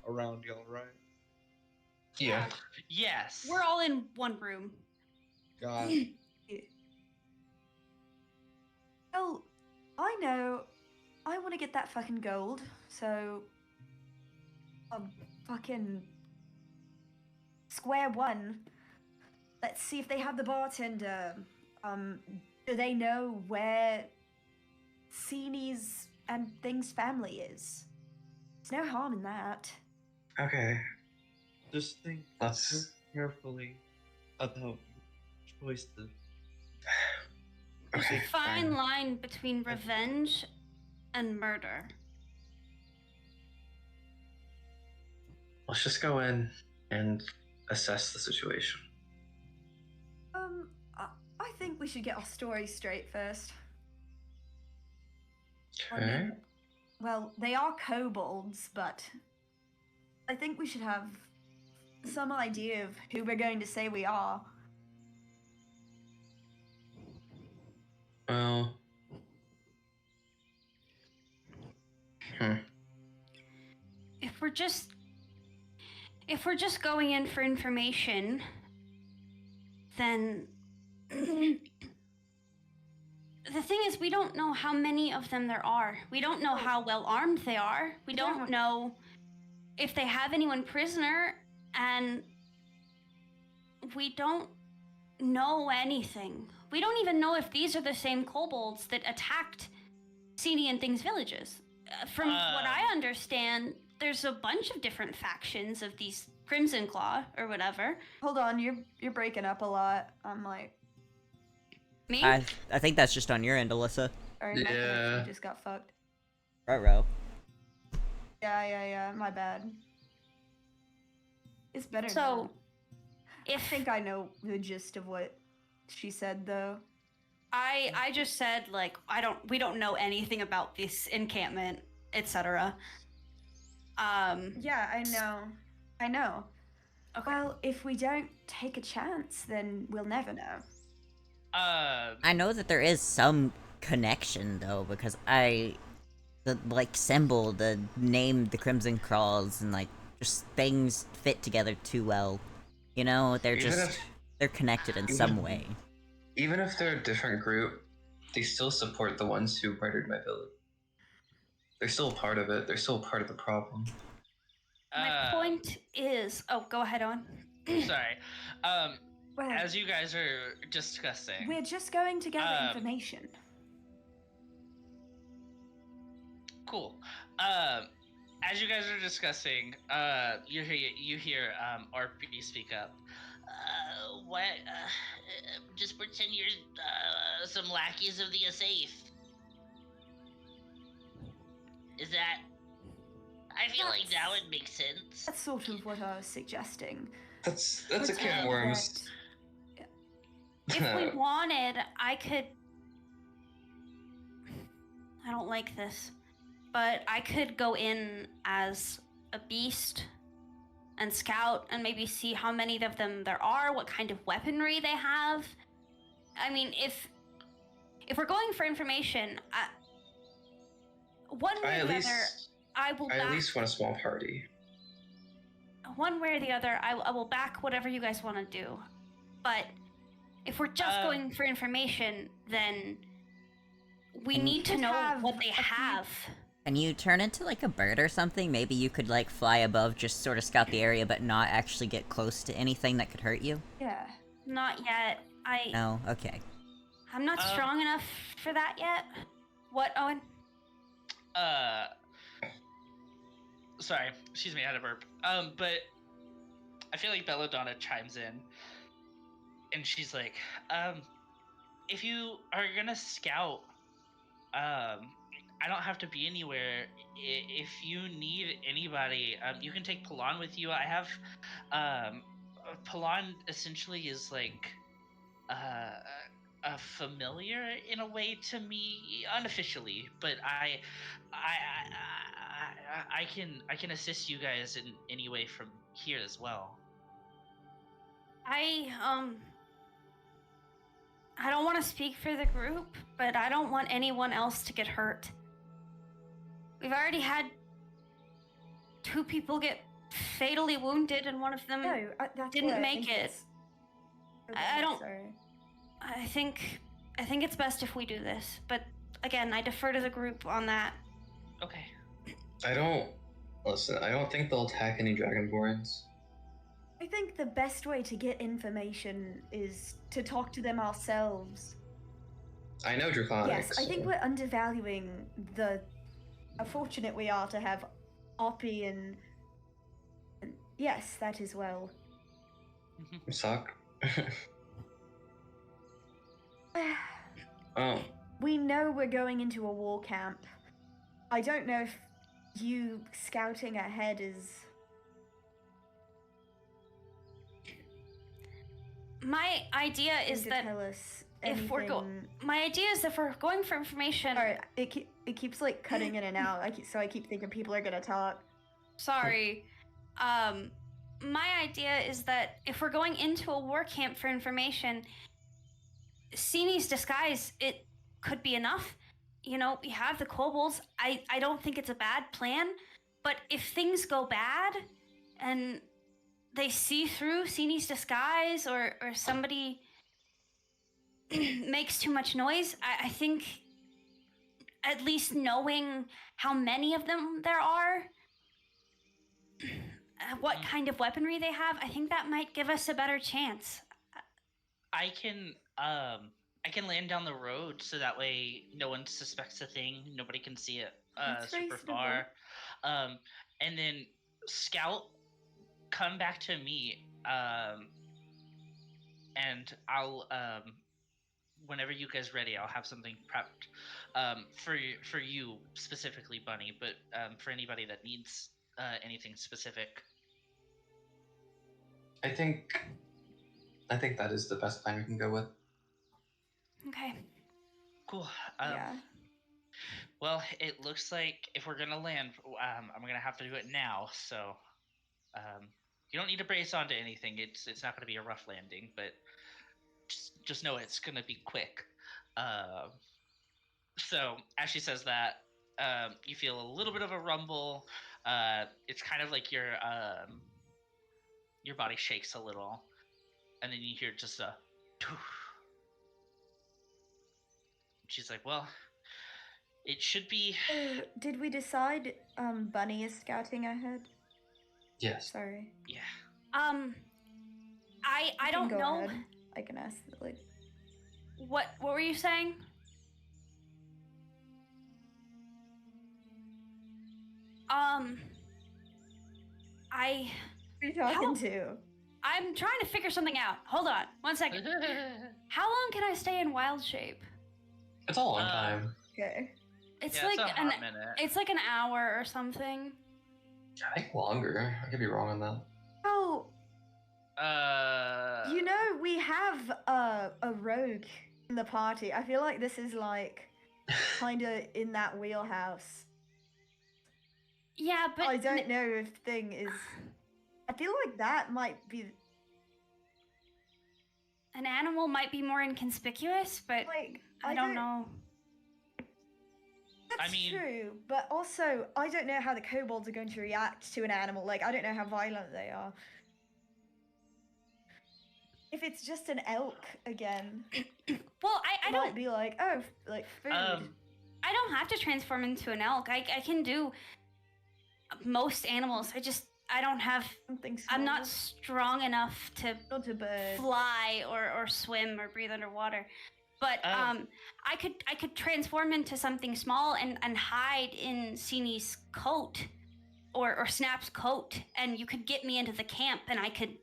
Around y'all, right? Yeah. Yes. We're all in one room. God. Well, I know. I want to get that fucking gold, so... fucking... Square one. Let's see if they have the bartender. Do they know where Sini's and Thing's family is? There's no harm in that. Okay. Just think Let's. carefully about your choices. There's Okay. a fine line between revenge and murder. Let's just go in and assess the situation. I think we should get our story straight first. I Okay. mean, well, they are kobolds, but I think we should have some idea of who we're going to say we are. Well. If we're just going in for information, then the thing is, we don't know how many of them there are. We don't know how well armed they are. We don't know if they have anyone prisoner, and we don't know anything. We don't even know if these are the same kobolds that attacked Sini and Thing's villages. From what I understand, there's a bunch of different factions of these Crimson Claw or whatever. Hold on, you're breaking up a lot. I'm like, Me? I think that's just on your end, Alyssa. sorry, my Yeah. connection just got fucked. Ruh-roh. Yeah, my bad. It's better So, now. I if think I know the gist of what she said, though. I just said like we don't know anything about this encampment, etc. Yeah, I know. Okay. Well, if we don't take a chance, then we'll never know. I know that there is some connection, though, because the, like, symbol, the name, the Crimson Crawls, and, like, just things fit together too well. You know, they're Even just, if- they're connected in even- some way. Even if they're a different group, they still support the ones who murdered my village. They're still a part of it. They're still a part of the problem. My point is, go ahead on. Sorry. Well, As you guys are discussing, we're just going to gather information. cool. As you guys are discussing, you hear RP speak up. What? Just pretend you're some lackeys of the Aesaith. Is that? I feel like that would make sense. That's sort of what I was suggesting. That's a can of Pretend worms. that- If we wanted, I could. I don't like this, but I could go in as a beast and scout and maybe see how many of them there are, what kind of weaponry they have. I mean, if we're going for information, one way or the other, I will I back. at least want a small party. One way or the other, I will back whatever you guys want to do. But if we're just going for information, then we need to could know have what they a few- have. Can you turn into, like, a bird or something? Maybe you could, like, fly above, just sort of scout the area, but not actually get close to anything that could hurt you? Yeah. Not yet. No? Okay. I'm not strong enough for that yet. What, Owen? Sorry, excuse me, I had a burp. But I feel like Belladonna chimes in, and she's like, if you are gonna scout, I don't have to be anywhere. If you need anybody, you can take Palan with you. I have, Palan essentially is like, a familiar in a way to me, unofficially, but I can assist you guys in any way from here as well. I don't want to speak for the group, but I don't want anyone else to get hurt. We've already had 2 people get fatally wounded, and one of them No, that's didn't what I make think it. it's- I don't- Sorry. I think it's best if we do this, but again, I defer to the group on that. Okay. I don't think they'll attack any Dragonborns. I think the best way to get information is to talk to them ourselves. I know Draconics. Yes, I think we're undervaluing how fortunate we are to have Oppie and yes, that as well. Suck. Oh, We know we're going into a war camp. I don't know if you scouting ahead is. My idea is to that tell us if we're anything. my idea is if we're going for information. Sorry, it keeps like cutting in and out. So I keep thinking people are gonna talk. Sorry. My idea is that if we're going into a war camp for information, Sini's disguise, it could be enough. You know, we have the kobolds. I don't think it's a bad plan, but if things go bad and they see through Sini's disguise or somebody makes too much noise, I think at least knowing how many of them there are, what kind of weaponry they have, I think that might give us a better chance. I can land down the road so that way no one suspects a thing, nobody can see it That's super reasonable. far. And then scout come back to me, and I'll whenever you guys ready, I'll have something prepped for you specifically, Bunny, but for anybody that needs anything specific. I think that is the best plan we can go with. Okay. Cool. Yeah. Well, it looks like if we're gonna land, I'm gonna have to do it now. So, you don't need to brace onto anything. It's not gonna be a rough landing, but just know it's gonna be quick. So as she says that, you feel a little bit of a rumble. It's kind of like your body shakes a little, and then you hear just a. She's like, "Well, it should be." Oh, did we decide Bunny is scouting ahead? Yes. Sorry. Yeah. I You can don't go know ahead. I can ask like what were you saying? I who are you talking How- to? I'm trying to figure something out. Hold on, 1 second. How long can I stay in wild shape? It's a long time. Okay. It's Yeah, like it's a hot minute. it's like an hour or something. I think longer. I could be wrong on that. Oh, you know, we have a rogue in the party. I feel like this is like kind of in that wheelhouse. Yeah, but I don't know if thing is. I feel like that might be an animal might be more inconspicuous, but like I don't know. That's I mean- true, but also I don't know how the kobolds are going to react to an animal. Like I don't know how violent they are. If it's just an elk again, Well, I it don't might be like, oh, like food. I don't have to transform into an elk. I can do most animals. I don't have. Something I'm not small. strong enough to Not a bird. fly or swim or breathe underwater. But Oh. I could transform into something small and hide in Sini's coat or Snap's coat, and you could get me into the camp, and I could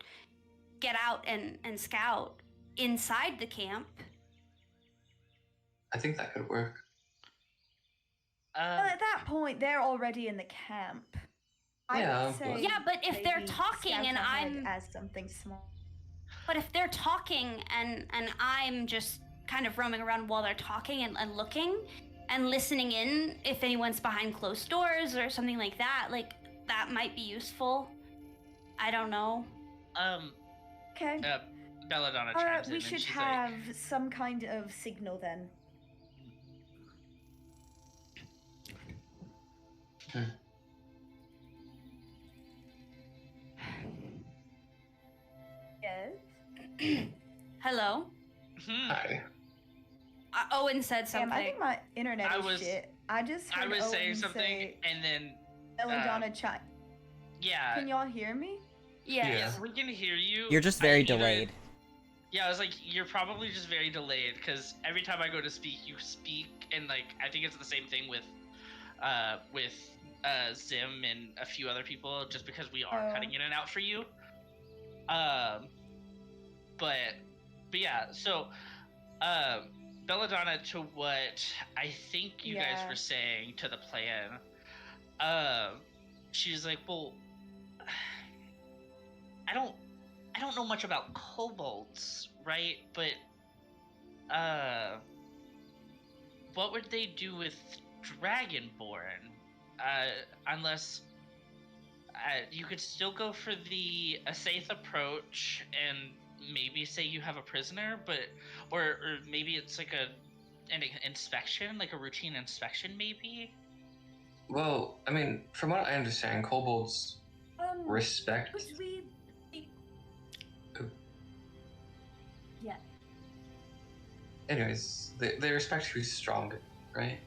get out and scout inside the camp. I think that could work. Well, at that point, they're already in the camp. I Yeah, would say Yeah, but if they're maybe talking scout and ahead I'm as something small. But if they're talking and I'm just kind of roaming around while they're talking and looking and listening in if anyone's behind closed doors or something like that, like that might be useful. I don't know. Okay. Belladonna chimes in We and should she's have some kind of signal then. Yes. Hello? Hi. Owen said Damn, something. I think my internet I is was- shit. I just I heard was saying Owen something, say, and then Belladonna chi- yeah, Can y'all hear me? Yeah. Yeah. yes, we can hear you. You're just I very either- delayed. Yeah, I was like, you're probably just very delayed because every time I go to speak, you speak, and like I think it's the same thing with Zim and a few other people, just because we are Oh. cutting in and out for you. But yeah, so Belladonna, to what I think you guys Yeah. were saying to the plan, she's like, well, I don't know much about kobolds, right? But what would they do with Dragonborn? Unless you could still go for the Aesaith approach and maybe say you have a prisoner, but or maybe it's like an inspection, like a routine inspection, maybe. Well, I mean, from what I understand, kobolds respect. Could we? Yeah. Anyways, they respect who's strong, right?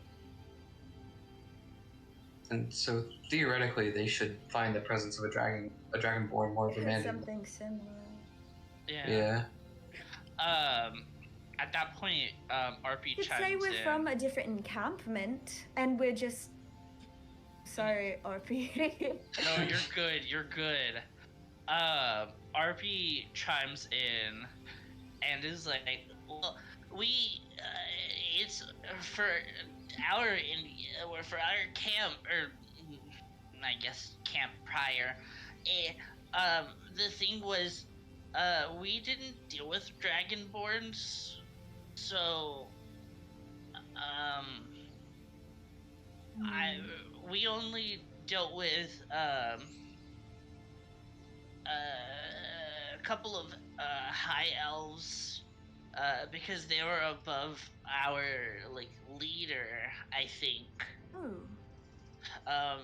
And so theoretically, they should find the presence of a dragonborn more demanding. Something similar. Yeah. At that point, RP You could chimes say we're in. from a different encampment, and we're just. Sorry, RP. No, you're good. You're good. RP chimes in and is like, well, we it's for for our camp, or I guess camp prior. Eh, the thing was, we didn't deal with dragonborns, so I we only dealt with a couple of high elves, because they were above our like leader, I think. Oh. Um,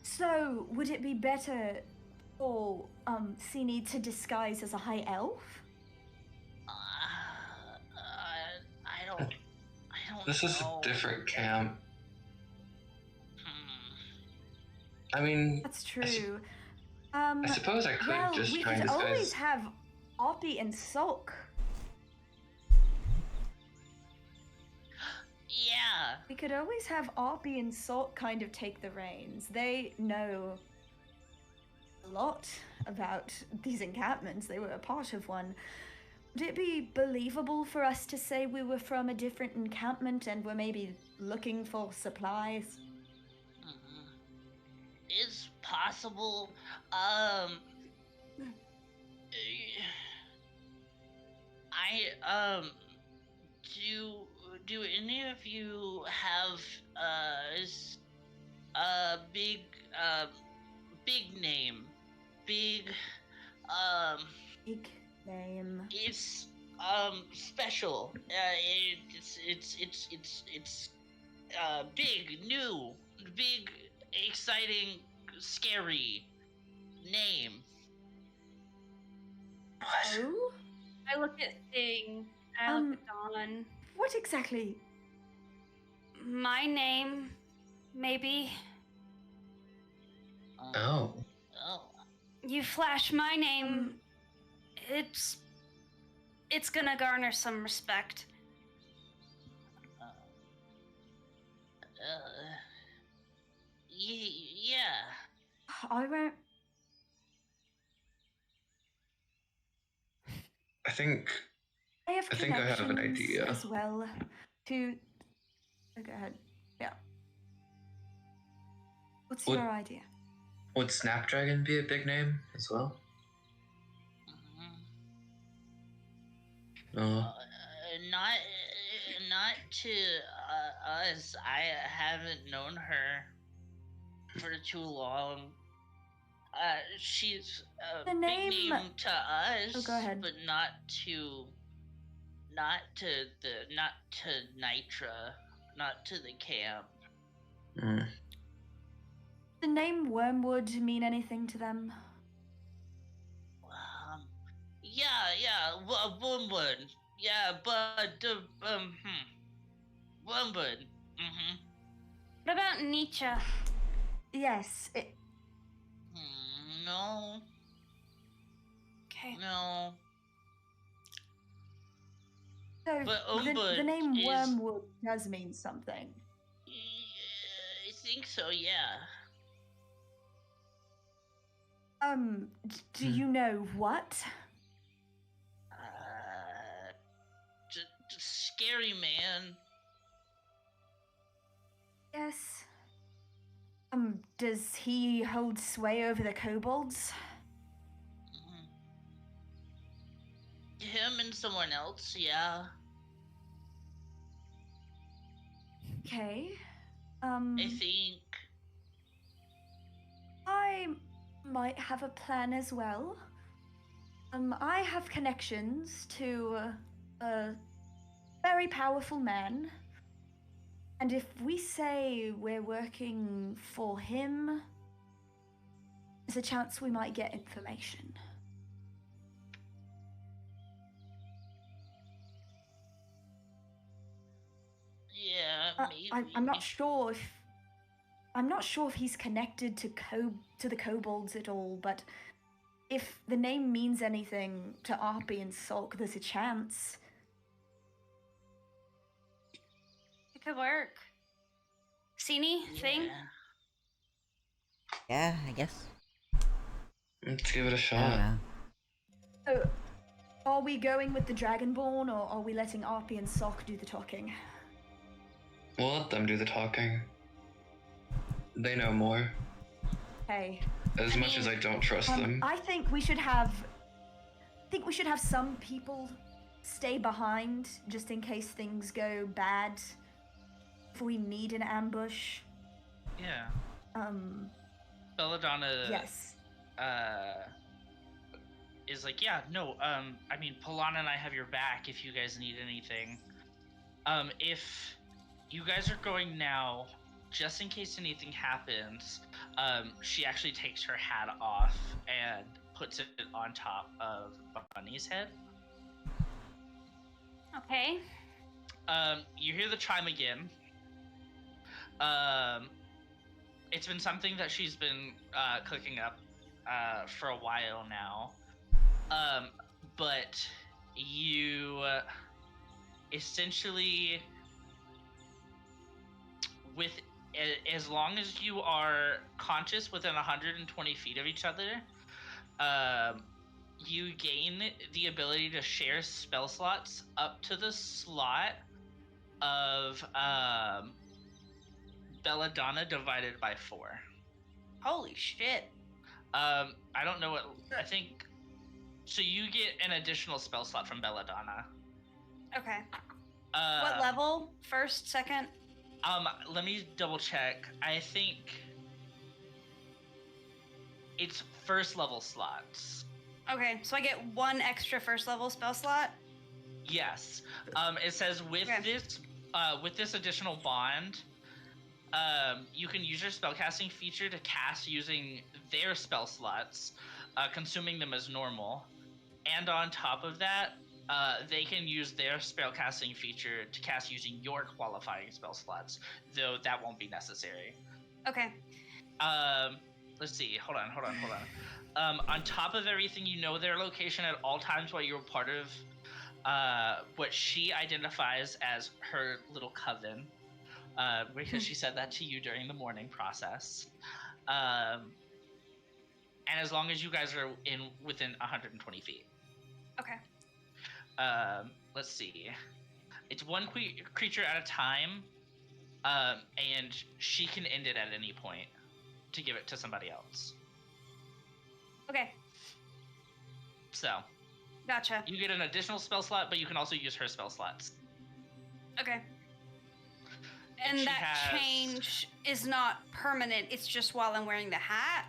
So, would it be better for Sini to disguise as a high elf? I don't This is a know. different camp. Hmm. I mean, That's I su- true. I suppose I could well, just we try and could always disguise. have Oppie and Sulk. Yeah. We could always have Oppie and Sulk kind of take the reins. They know a lot about these encampments. They were a part of one. Would it be believable for us to say we were from a different encampment and were maybe looking for supplies? Mhm. It's possible. I do any of you have a big name, big Big name. it's special. It's big, new, big, exciting, scary name. Oh? I look at Sting. I look at Dawn. What exactly? My name, maybe. Oh. Oh. You flash my name. It's gonna garner some respect. Yeah. I won't. I think I have I think I have an connections idea. as well to. Go ahead. Yeah. What's Would- your idea? Would Snapdragon be a big name as well? Mhm. No. Not to us. I haven't known her for too long. She's a The big name- name to us. Oh, go ahead. But not to Nitra, not to the camp. Mm. The name Wormwood mean anything to them? Yeah, Wormwood. Yeah, but Wormwood. Mhm. What about Nietzsche? Yes. No, Okay. no. So But the Umbud name is- Wormwood does mean something. I think so. Yeah. Do you know what? Scary man. Yes. Does he hold sway over the kobolds? Him and someone else. Yeah. Okay. I think. I might have a plan as well. I have connections to a very powerful man. And if we say we're working for him, there's a chance we might get information. Yeah, maybe. I'm not sure if he's connected to the kobolds at all, but if the name means anything to Arpy and Sulk, there's a chance. It could work. Sini, thing? Yeah. Yeah, I guess. Let's give it a I shot. don't know. So, are we going with the Dragonborn, or are we letting Arpy and Sock do the talking? We'll let them do the talking. They know more. Hey, As much as I don't trust them. I think we should have. Some people stay behind just in case things go bad. If we need an ambush. Yeah. Um. Belladonna. Yes. Is like, yeah, no. I mean, Polana and I have your back if you guys need anything. If you guys are going now, just in case anything happens, she actually takes her hat off and puts it on top of Bunny's head. Okay. You hear the chime again. It's been something that she's been cooking up for a while now. But you essentially, with as long as you are conscious within 120 feet of each other, you gain the ability to share spell slots up to the slot of Belladonna divided by 4. Holy shit. I don't know what I think. So you get an additional spell slot from Belladonna. Okay. What level? First, second? Let me double check. I think it's first level slots. Okay, so I get 1 extra first level spell slot? Yes. It says with Okay. this additional bond, you can use your spellcasting feature to cast using their spell slots, consuming them as normal. And on top of that, they can use their spellcasting feature to cast using your qualifying spell slots, though that won't be necessary. Okay. Let's see. Hold on. On top of everything, you know their location at all times while you're part of what she identifies as her little coven, because she said that to you during the mourning process. And as long as you guys are within 120 feet. Okay. Let's see. It's one creature at a time, and she can end it at any point to give it to somebody else. Okay. So, Gotcha. you get an additional spell slot, but you can also use her spell slots. Okay. And she that has- change is not permanent, it's just while I'm wearing the hat?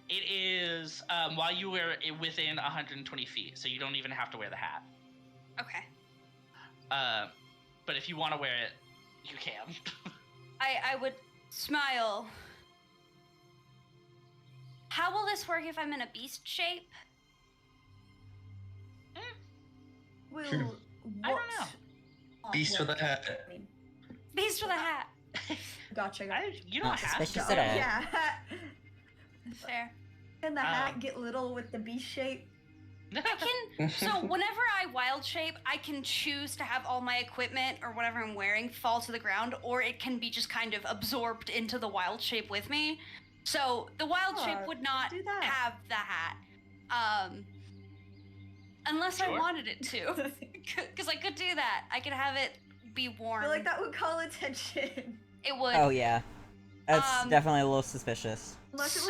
It is while you wear it within 120 feet, so you don't even have to wear the hat. Okay. But if you want to wear it, you can. I would smile. How will this work if I'm in a beast shape? Will I don't know. Beast with a hat. Beast with a hat. Gotcha. You don't have Suspicious to. at all. Yeah. Fair. Can the hat get little with the beast shape? So whenever I wild shape, I can choose to have all my equipment or whatever I'm wearing fall to the ground, or it can be just kind of absorbed into the wild shape with me. So the wild shape would not do that. have the hat. Unless I Sure. wanted it to. Because I could do that. I could have it be I worn. feel like that would call attention. It would. Oh yeah, that's definitely a little suspicious. Unless it was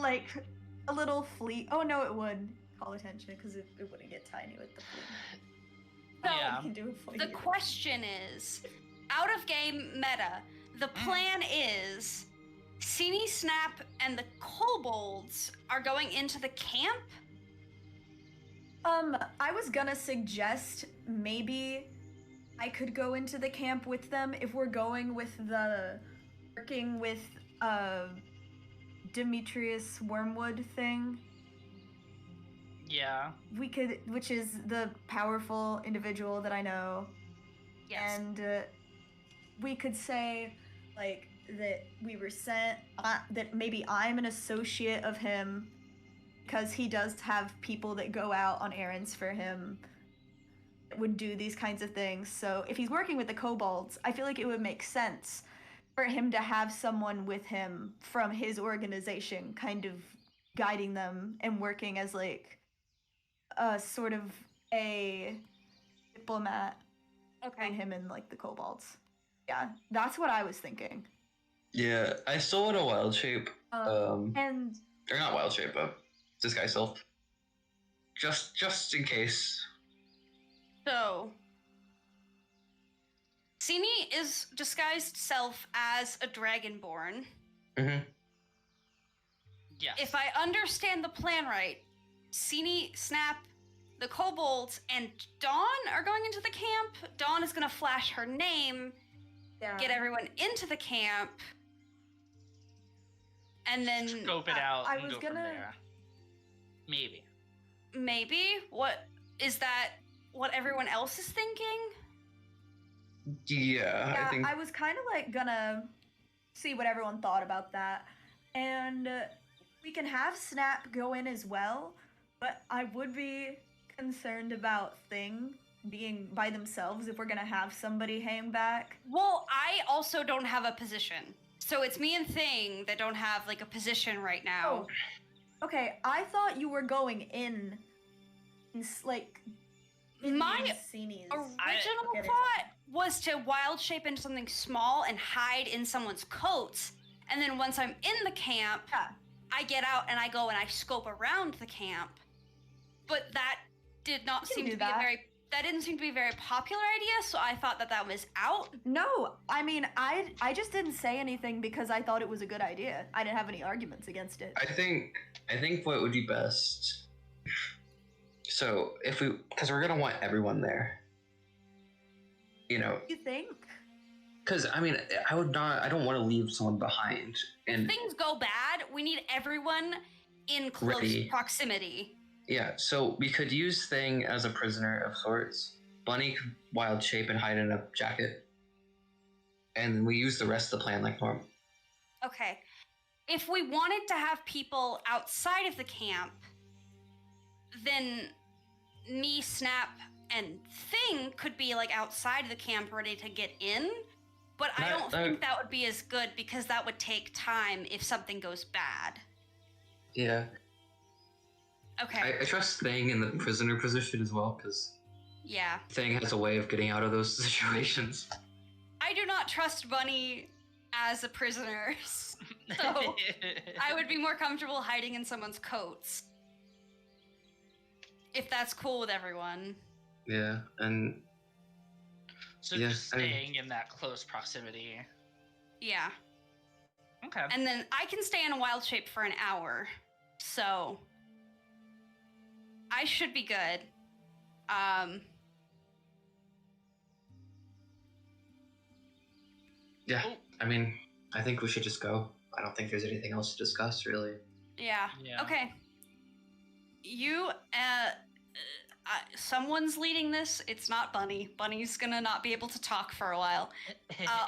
like a little fleet. Oh no, it would call attention because it wouldn't get tiny with the fleet. So, Yeah. You can do a fleet. the question is, out of game meta, the plan is Sini Snap and the kobolds are going into the camp? I was gonna suggest maybe I could go into the camp with them if we're going with the working with Demetrius Wormwood thing. Yeah. We could, which is the powerful individual that I know. Yes. And we could say, like, that we were sent, that maybe I'm an associate of him, because he does have people that go out on errands for him that would do these kinds of things. So if he's working with the kobolds, I feel like it would make sense for him to have someone with him from his organization kind of guiding them and working as like a sort of a diplomat between Okay. him and like the kobolds. Yeah, that's what I was thinking. Yeah, I still want a wild shape. And Or not wild shape, but disguise self. Just in case. So, Sini is disguised self as a dragonborn. Mm-hmm. Yes. If I understand the plan right, Sini, Snap, the kobolds, and Dawn are going into the camp. Dawn is going to flash her name, get everyone into the camp, and then Scope it out I and was go from gonna- there. Maybe. maybe what is that? What everyone else is thinking? Yeah, yeah, I think. I was kind of like gonna see what everyone thought about that, and we can have Snap go in as well, but I would be concerned about Thing being by themselves if we're gonna have somebody hang back. Well, I also don't have a position, so it's me and Thing that don't have like a position right now. Oh, okay. I thought you were going in like in My Sini's. original Okay, thought was to wild shape into something small and hide in someone's coats, and then once I'm in the camp, Yeah. I get out and I go and I scope around the camp. But that did not You can seem do to be that didn't seem to be a very popular idea, so I thought that was out. No, I mean I just didn't say anything because I thought it was a good idea. I didn't have any arguments against it. I think what would be best. So if we, because we're gonna want everyone there. You know, You think? because I mean, I don't want to leave someone behind. And Things go bad, we need everyone in close Ready. proximity. yeah, so we could use Thing as a prisoner of sorts. Bunny could wild shape and hide in a jacket. And then we use the rest of the plan like normal. Okay. If we wanted to have people outside of the camp, then me, Snap, and Thing could be like outside of the camp ready to get in. But I don't think that would be as good because that would take time if something goes bad. Yeah. Okay. I trust Thing in the prisoner position as well, because Yeah. Thing has a way of getting out of those situations. I do not trust Bunny as a prisoner, so I would be more comfortable hiding in someone's coats. If that's cool with everyone. Yeah, and So Yeah, just I mean- staying in that close proximity. Yeah. Okay. And then I can stay in a wild shape for an hour. So I should be good. yeah, Oh. I mean, I think we should just go. I don't think there's anything else to discuss, really. Yeah. Yeah. Okay. You, someone's leading this. It's not Bunny. Bunny's gonna not be able to talk for a while.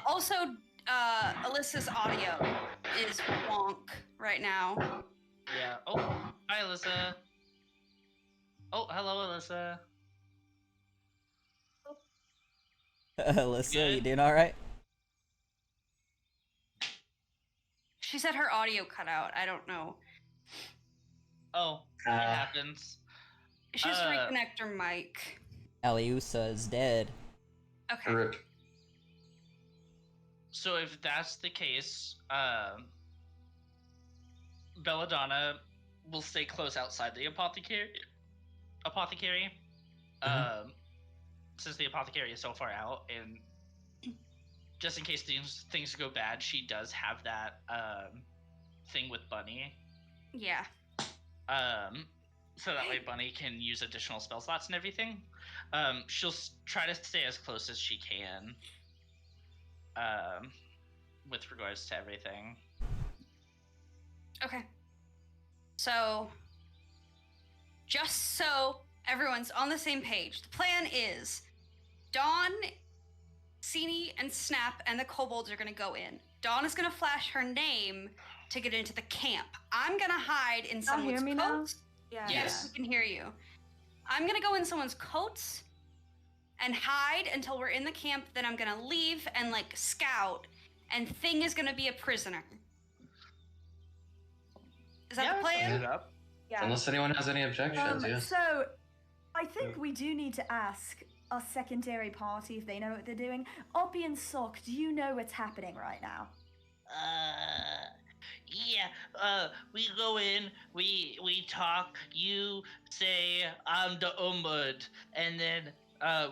Also, Alyssa's audio is wonk right now. Yeah. Oh, hi, Alyssa. Oh, hello, Alyssa. Alyssa, you Good. doing alright? She said her audio cut out. I don't know. Oh, it happens. She has to Uh, reconnect her mic. Aliusa is dead. Okay. Rip. So if that's the case, Belladonna will stay close outside the apothecary. Since the apothecary is so far out, and just in case things go bad, she does have that thing with Bunny. Yeah. So that way Bunny can use additional spell slots and everything. She'll try to stay as close as she can. With regards to everything. Okay. So, just so everyone's on the same page, the plan is Dawn, Sini, and Snap and the kobolds are gonna go in. Dawn is gonna flash her name to get into the camp. I'm gonna hide in Y'all hear someone's me now? coats. Yeah. Yes, we can hear you. I'm gonna go in someone's coats and hide until we're in the camp. Then I'm gonna leave and like scout. And Thing is gonna be a prisoner. Is that Yeah, the let's plan? split it up. Yeah. Unless anyone has any objections, yes. So, I think we do need to ask our secondary party if they know what they're doing. Oppie and Sock, do you know what's happening right now? Yeah, we go in, we talk, you say, I'm the Umbud, and then,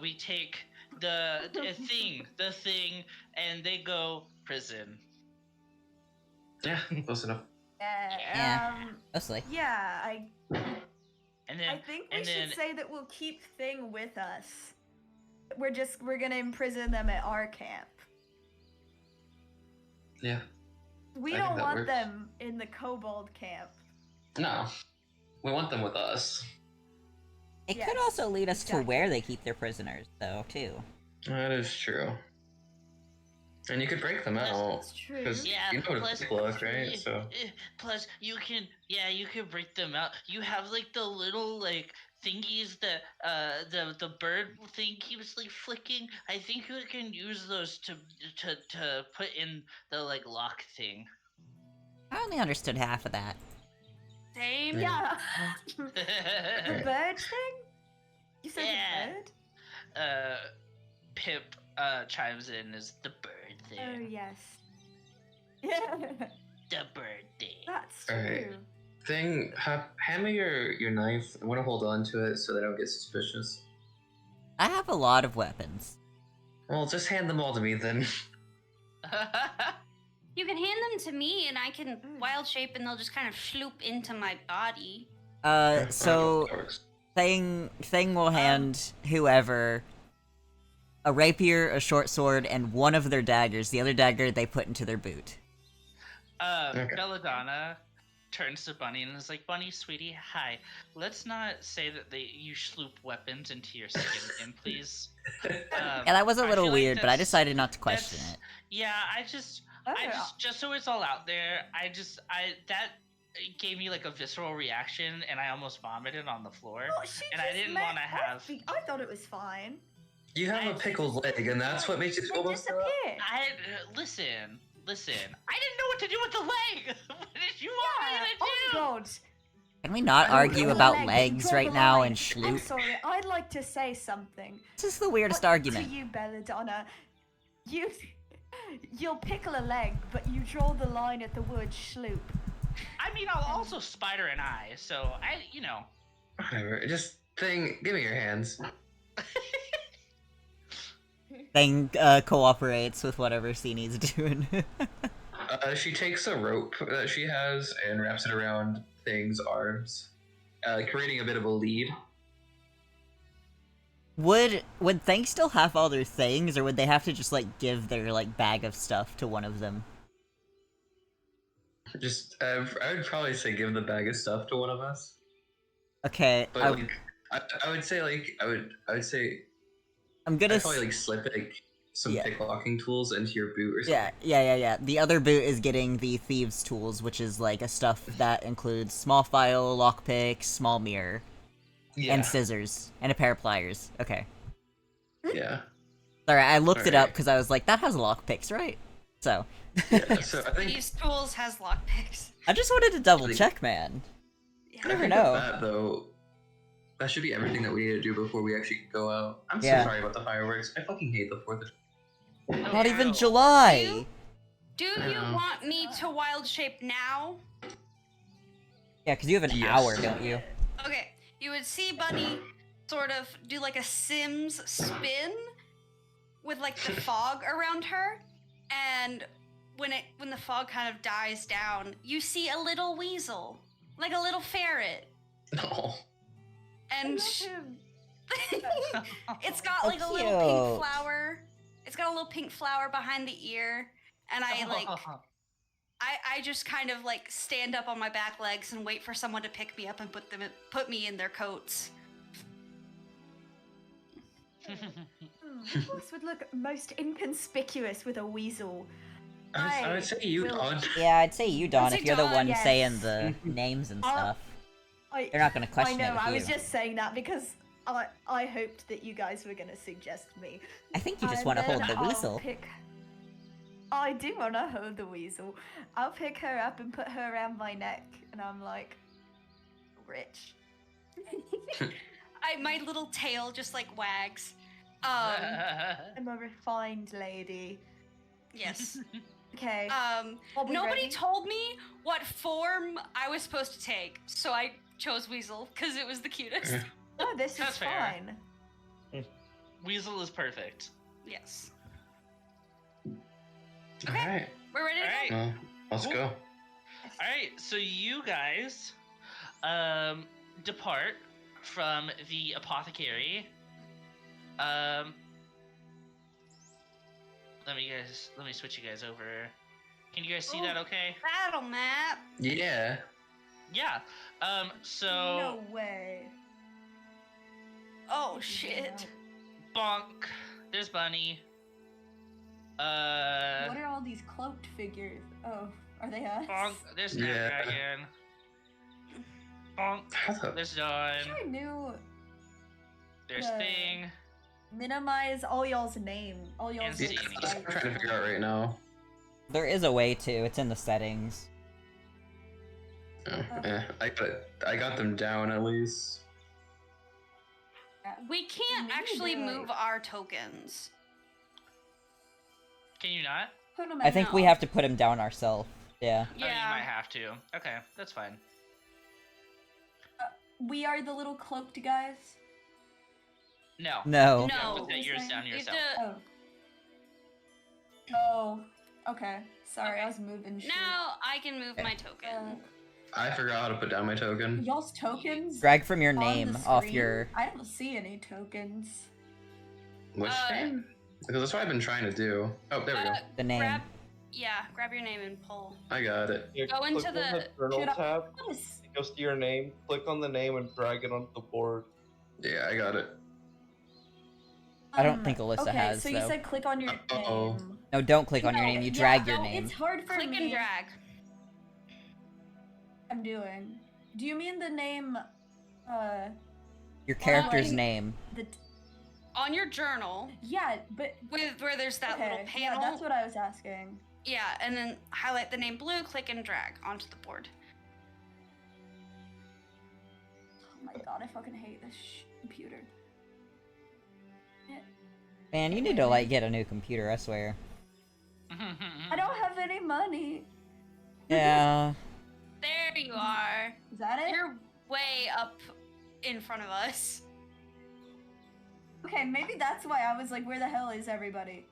we take the thing, and they go prison. Yeah, close enough. Yeah. Mostly. Yeah, And then, I think we and should then, say that we'll keep Thing with us. We're gonna imprison them at our camp. Yeah. We I think don't that want works. them in the kobold camp. No. We want them with us. It Yes, could also lead us exactly. to where they keep their prisoners, though, too. That is true. And you could break them out. That's true. Because yeah, you know what plus, it's like, right? So. plus you can break them out. You have like the little like thingies that the bird thing keeps like flicking. I think you can use those to put in the like lock thing. I only understood half of that. Same. Yeah. the Yeah. bird thing? You said Yeah. the bird? Pip chimes in as the bird thing. Oh yes. Yeah. The bird thing. That's Alright. true. Thing, hand me your knife. I want to hold on to it so they don't get suspicious. I have a lot of weapons. Well, just hand them all to me then. You can hand them to me, and I can wild shape, and they'll just kind of sloop into my body. So That works. Thing will hand whoever a rapier, a short sword, and one of their daggers. The other dagger they put into their boot. Okay. Belladonna turns to Bunny and is like, Bunny, sweetie, hi. Let's not say that you sloop weapons into your skin again, please. Yeah, that was a I little feel like weird, but I that's- decided not to question that's- it. Yeah, I just so it's all out there, that gave me like a visceral reaction, and I almost vomited on the floor. Well, she And I just didn't met wanna have- Oppie. I thought it was fine. You have a pickled leg, and that's what makes you They feel most of disappeared. Listen. I didn't know what to do with the leg. What did you want Yeah. me to Oh do? God. Can we not I don't argue know. about Leg, legs draw right the now line. and I'm schloop? sorry. I'd like to say something. This is the weirdest But argument. To you, Belladonna, you'll pickle a leg, but you draw the line at the word sloop. I mean, I'll also spider an eye, so Whatever. Just give me your hands. Thing cooperates with whatever Sini's doing. She takes a rope that she has and wraps it around Thing's arms, creating a bit of a lead. Would Thing still have all their things, or would they have to just like give their like bag of stuff to one of them? Just, I would probably say give the bag of stuff to one of us. Okay, But like, I would say like I would say I'm gonna. I'd probably like slip like some Yeah. picklocking tools into your boot or something. Yeah. The other boot is getting the thieves' tools, which is like a stuff that includes small file, lockpick, small mirror, Yeah. and scissors, and a pair of pliers. Okay. Yeah. Sorry, I looked it up Alright. because I was like, that has lockpicks, right? So, Yeah. So I think These tools has lockpicks. I just wanted to double Like- check, man. Yeah. I never think know. with that though, that should be everything that we need to do before we actually go out. I'm Yeah. so sorry about the fireworks. I fucking hate the 4th of Not even no. July. Do you Yeah. want me to wild shape now? Yeah, because you have an Yes. hour, don't you? Okay, you would see Bunny sort of do like a Sims spin with like the fog around her, and when the fog kind of dies down, you see a little weasel, like a little ferret, No. and it's got Oh, like a little pink cute. flower. It's got a little pink flower behind the ear, and I just kind of like stand up on my back legs and wait for someone to pick me up and put me in their coats. Of course, would look most inconspicuous with a weasel. I would say you, will- Don. Yeah, I'd say you, Dawn, I'd if say you're the Dawn, one yes. saying the names and stuff. They're not gonna question I know. it with I was you. just saying that because I hoped that you guys were gonna suggest me. I think you just And want to then hold the I'll weasel. pick- I do want to hold the weasel. I'll pick her up and put her around my neck, and I'm like, rich. My little tail just like wags. I'm a refined lady. Yes. Okay. Um, we nobody ready? told me what form I was supposed to take, so I chose Weasel because it was the cutest. Oh, this That's is fair. fine. Weasel is perfect. Yes. All right. We're ready to All right. go. Well, let's Cool. go. All right, so you guys depart from the apothecary. Let me switch you guys over. Can you guys see that okay? Battle map. Yeah. Yeah. So No way. Oh This is shit. out. bonk. There's Bunny. What are all these cloaked figures? Oh, are they us? Bonk. There's Yeah. Snapdragon. Bonk. How the- There's I Dawn. wish I knew There's the- Thing. minimize all y'all's name. All y'all's And Yeah, Zany. that's what I'm trying to figure out right now. There is a way to. It's in the settings. Oh, I got them down at least. We can't Maybe actually they're, move like- our tokens. Can you not? Put 'em I in. think we No. have to put him down ourselves. Yeah. Oh, you might have to. Okay, that's fine. We are the little cloaked guys. No. No. You have to No. put yours down You have yourself. to- Oh. Oh. Okay. Sorry, Okay. I was moving shit. Now I can move my token. I forgot how to put down my token. Y'all's tokens. Drag from your on name the off screen? your. I don't see any tokens. Which Uh, name? Because that's what I've been trying to do. Oh, there we go. The name. Grab your name and pull. I got it. Yeah, Go into click on the- journal Should I- tab. Yes. It goes to your name. Click on the name and drag it onto the board. Yeah, I got it. I don't think Alyssa okay, has, so you though. said click on your Uh-oh. name. No, don't click on your No, name. You yeah, drag your no, name. It's hard for Click me. and drag. I'm doing. Do you mean the name? Your character's like- name. The. On your journal, Yeah, but. with where there's that little Okay, panel. yeah, that's what I was asking. Yeah, and then highlight the name blue, click and drag onto the board. Oh my god, I fucking hate this computer. Man, you need to like get a new computer. I swear. I don't have any money. Yeah. There you are. Is that it? You're way up in front of us. Okay, maybe that's why I was like, where the hell is everybody?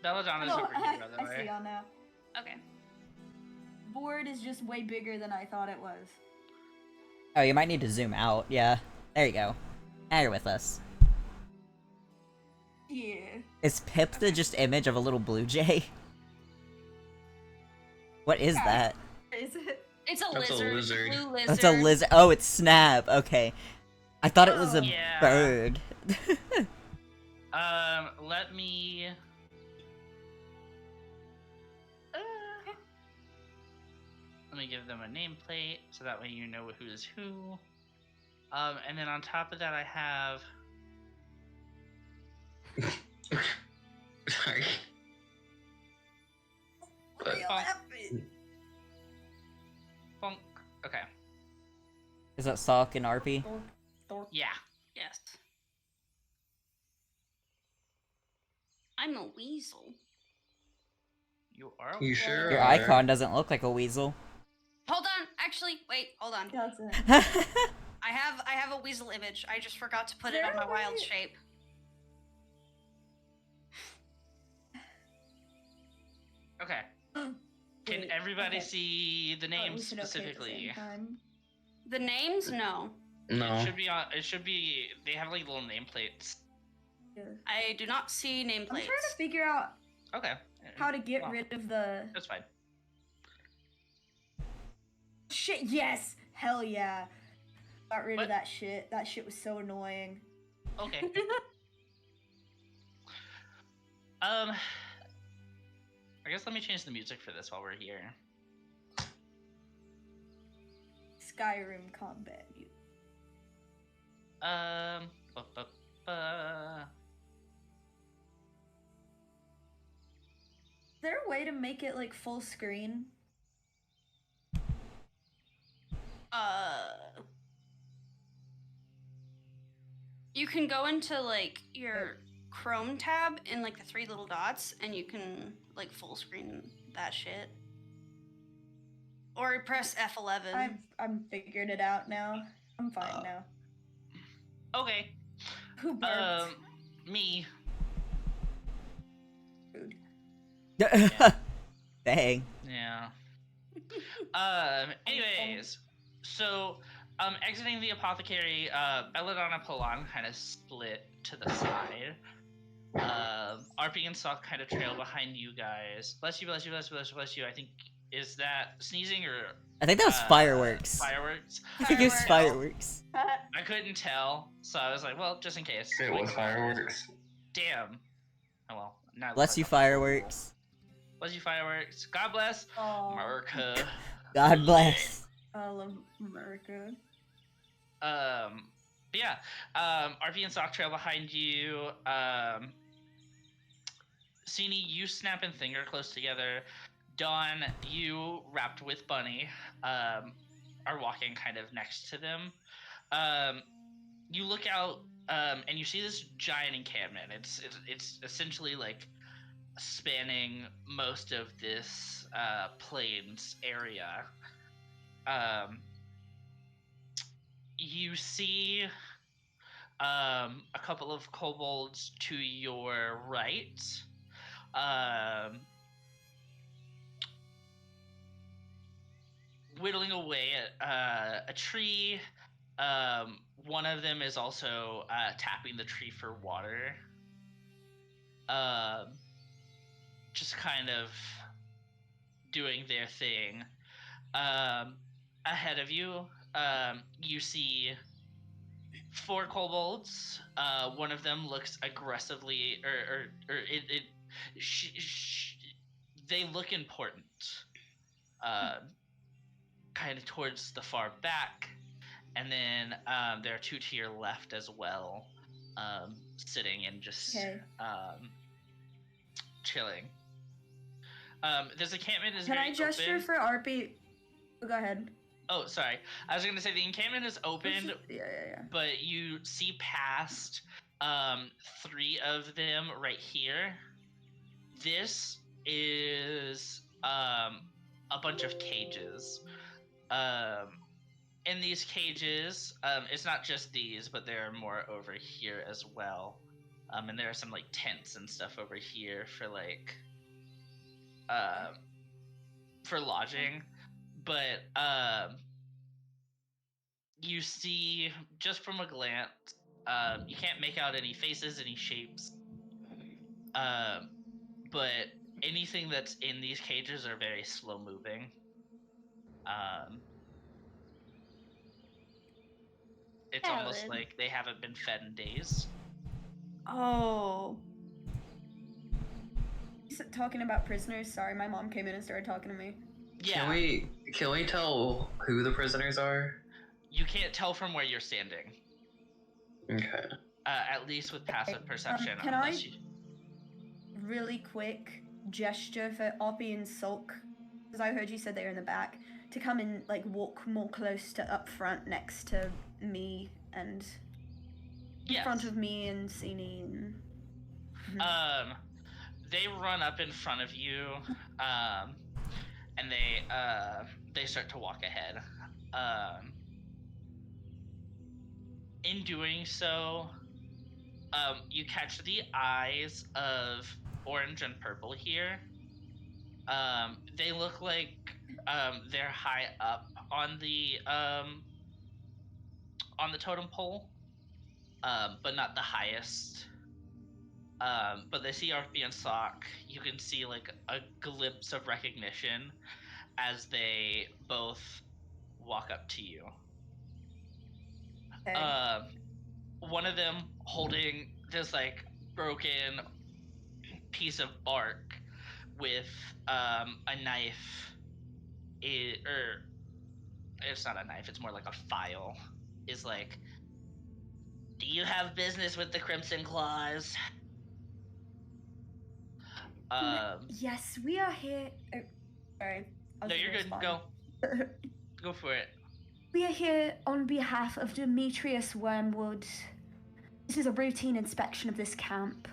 Belladonna's Oh, over here, by the I see way. y'all now. Okay. Board is just way bigger than I thought it was. Oh, you might need to zoom out. Yeah. There you go. Now you're with us. Yeah. Is Pip the just image of a little blue jay? What is that? Is it? It's a That's a lizard. lizard. Blue lizard. That's a lizard. Oh, it's Snap. Okay. I thought it was a Oh. Yeah. bird. Let me. Let me give them a nameplate so that way you know who is who. And then on top of that, I have. Sorry. What are y'all Bonk. laughing? Bonk. Okay. Is that Sock and Arpy? Yeah. Yes. I'm a weasel. You are. You sure? Your are. icon doesn't look like a weasel. Hold on. Actually, wait. Hold on. That's it. I have a weasel image. I just forgot to put it on my wild shape. Okay. Can Wait, everybody okay. see the Oh, names we should okay at the specifically? same time. The names? No. No. It should be on. It should be. They have like little nameplates. Yeah. I do not see I'm nameplates. trying to figure out Okay. how to get Well, rid of the That's fine. shit. Yes, hell yeah. Got rid What? of that shit. That shit was so annoying. Okay. I guess let me change the music for this while we're here. Skyrim combat. Ba, ba, ba. there a way to make it like full screen? You can go into like your Chrome tab in like the 3 little dots, and you can like full screen that shit. Or press F11. I'm figuring it out now. I'm fine now. Okay. Who burped? Me. Food. Dang. Yeah. Anyways, so exiting the apothecary, Belladonna and Polan kind of split to the side. RP and Sock kind of trail behind you guys. Bless you, bless you, bless you, bless you, bless you. I think, is that sneezing or I think that was fireworks. Fireworks. I think it was fireworks. I couldn't tell, so I was like, well, just in case. It was fireworks. Damn. Oh well. Now it Bless looks you, like fireworks. Bless you, fireworks. God bless America. God bless. I love America. But yeah, RP and Sock trail behind you. Sini, you, Snap, and Finger close together. Dawn, you, wrapped with Bunny, are walking kind of next to them. You look out, and you see this giant encampment. It's essentially like spanning most of this plains area. You see a couple of kobolds to your right. Whittling away at a tree. One of them is also tapping the tree for water. Just kind of doing their thing. Ahead of you, you see 4 kobolds. One of them looks aggressively, they look important. Kind of towards the far back, and then there are 2 to your left as well, sitting and just chilling. This encampment is Can very I gesture open. for RP? Oh, go ahead. Oh, sorry. I was going to say the encampment is open, Yeah. but you see past 3 of them right here. This is a bunch of cages. In these cages, it's not just these, but there are more over here as well. And there are some like tents and stuff over here for like for lodging. But you see just from a glance, you can't make out any faces, any shapes. But anything that's in these cages are very slow moving. It's almost like they haven't been fed in days. Oh. Talking about prisoners. Sorry, my mom came in and started talking to me. Yeah. Can we tell who the prisoners are? You can't tell from where you're standing. Okay. At least with passive perception. Can I really quick gesture for Oppie and Sulk, because I heard you said they were in the back, to come and like walk more close to up front next to me and in front of me and Sini and... They run up in front of you, and they start to walk ahead. In doing so, you catch the eyes of Orange and Purple here. They look like they're high up on the totem pole, but not the highest. But they see RP and Sock. You can see like a glimpse of recognition as they both walk up to you. Okay. One of them holding this like broken piece of bark with a knife. It's not a knife, it's more like a file. Is like, do you have business with the Crimson Claws? Yes, we are here. Oh, sorry. I was No, you're gonna good. respond. Go. Go for it. We are here on behalf of Demetrius Wormwood. This is a routine inspection of this camp.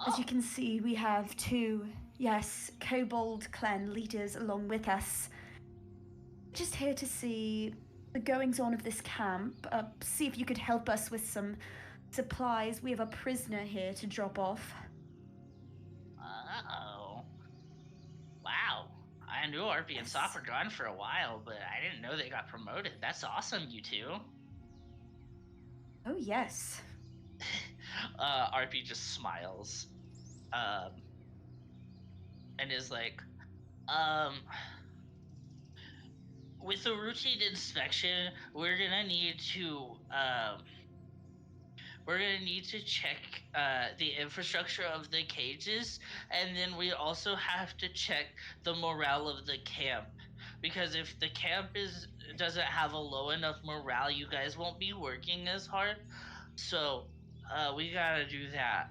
As you can see, we have two, yes, Kobold clan leaders along with us. Just here to see the goings on of this camp, see if you could help us with some supplies. We have a prisoner here to drop off. Oh. Wow. I knew RP and Soft were gone for a while, but I didn't know they got promoted. That's awesome, you two. Oh, yes. RP just smiles. And is like, with a routine inspection, we're gonna need to check the infrastructure of the cages, and then we also have to check the morale of the camp, because if the camp doesn't have a low enough morale, you guys won't be working as hard. So we gotta do that.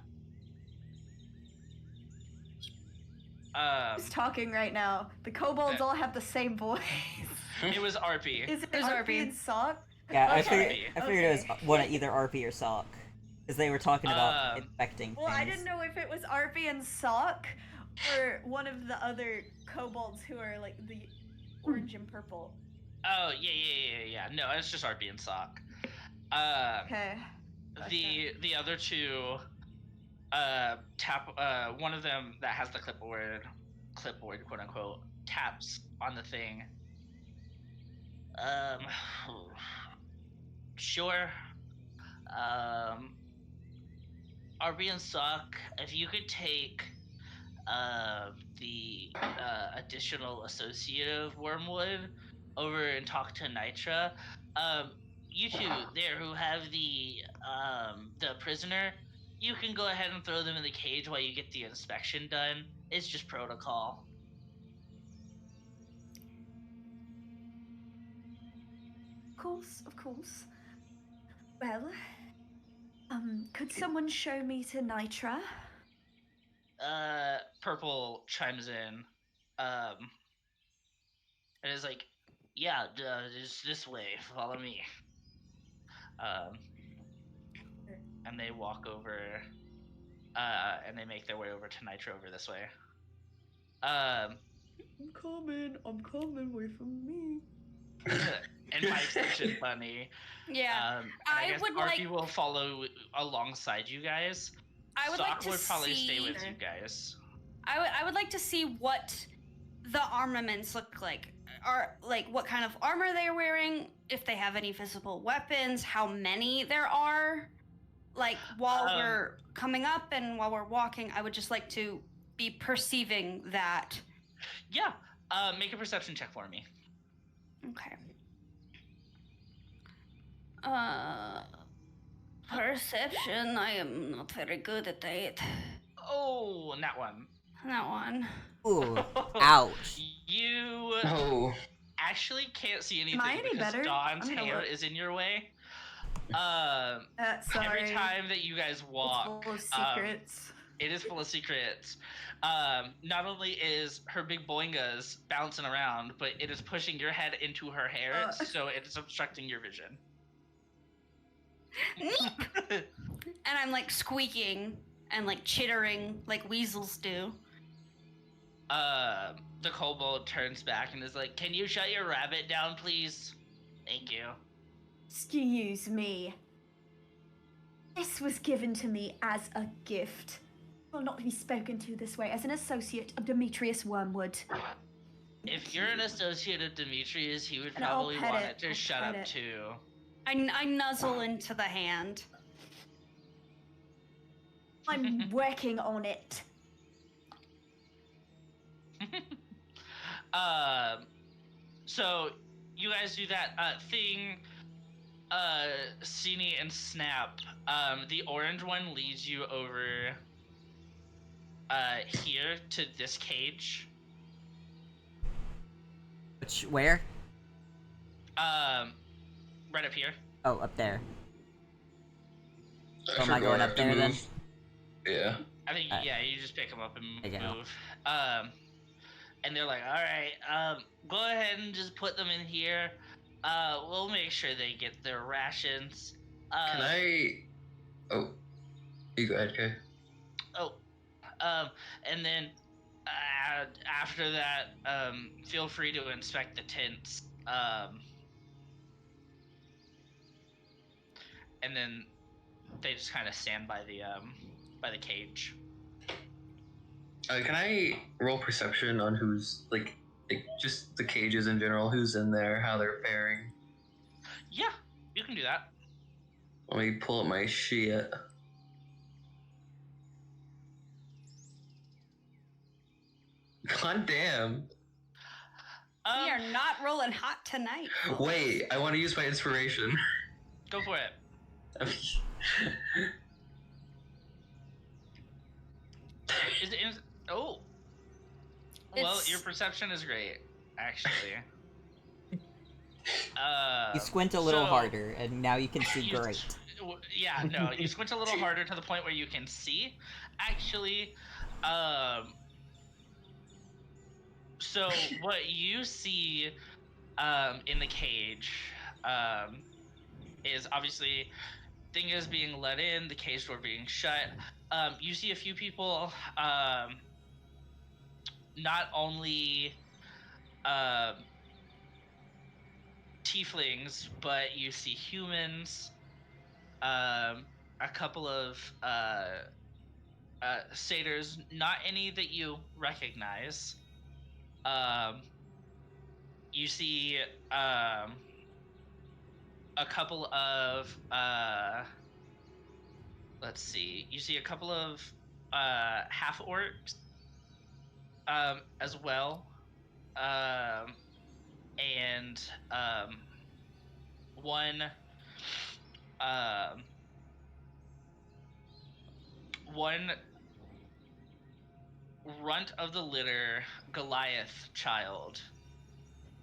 Who's talking right now? The kobolds all have the same voice. It was RP. Is it was RP RP. and Sock? Yeah, I Okay, figured it was one of either RP or Sock, because they were talking about Um, infecting Well, I things. didn't know if it was RP and Sock or one of the other kobolds who are like the orange and purple. Oh yeah. No, it's just RP and Sock. Okay. The other two tap one of them that has the clipboard quote unquote taps on the thing. Sure. RB and Sock, if you could take the additional associate of Wormwood over and talk to Nitra. You two there who have the prisoner, you can go ahead and throw them in the cage while you get the inspection done. It's just protocol. Of course. Well, could someone show me to Nitra? Purple chimes in. It is like, yeah, it's this way. Follow me. And they walk over, and they make their way over to Nitro over this way. I'm coming, wait for me. And by extension, Bunny. Yeah. And I guess would RP like. will follow alongside you guys. I would like Sock to would probably see. stay with you guys. I would like to see what the armaments look like. Are like what kind of armor they're wearing, if they have any visible weapons, how many there are. Like while we're coming up and while we're walking, I would just like to be perceiving that. Yeah. Make a perception check for me. Okay. Perception. I am not very good at that. Oh, and that one. That one. Ooh, ouch. You Oh, actually can't see anything I any because better? Dawn's I'm gonna hair look. is in your way. Sorry. Every time that you guys walk, It's full of secrets. it is full of secrets. Not only is her big boingas bouncing around, but it is pushing your head into her hair, so it is obstructing your vision. And I'm like squeaking and like chittering like weasels do. The kobold turns back and is like, "Can you shut your rabbit down, please? Thank you." Excuse me. This was given to me as a gift. Will not be spoken to this way as an associate of Demetrius Wormwood. If you're an associate of Demetrius, he would And I'll probably pet want it. it to I'll shut pet up it. too. I nuzzle into the hand. I'm working on it. So you guys do that thing. Sini and Snap. The orange one leads you over. Here to this cage. Where? Right up here. Oh, up there. I Oh, am I forgot going I up have to there then? move. Yeah. I think Alright. yeah, you just pick them up and There you go. move. And they're like, all right, go ahead and just put them in here. We'll make sure they get their rations. Can I? Oh, you go ahead, Kay. Oh, and then after that, feel free to inspect the tents. And then they just kind of stand by the cage. Can I roll perception on who's like just the cages in general? Who's in there? How they're faring? Yeah, you can do that. Let me pull up my sheet. God damn. We are not rolling hot tonight. folks. Wait, I want to use my inspiration. Go for it. Is it oh. Well, It's- your perception is great, actually. You squint a little so harder, and now you can see you- great. Yeah, no, you squint a little harder to the point where you can see. Actually, so what you see in the cage is obviously thing is being let in, the cage door being shut. You see a few people, not only tieflings, but you see humans, a couple of satyrs, not any that you recognize. You see a couple of let's see. You see a couple of half orcs as well, and one um, one runt of the litter Goliath child,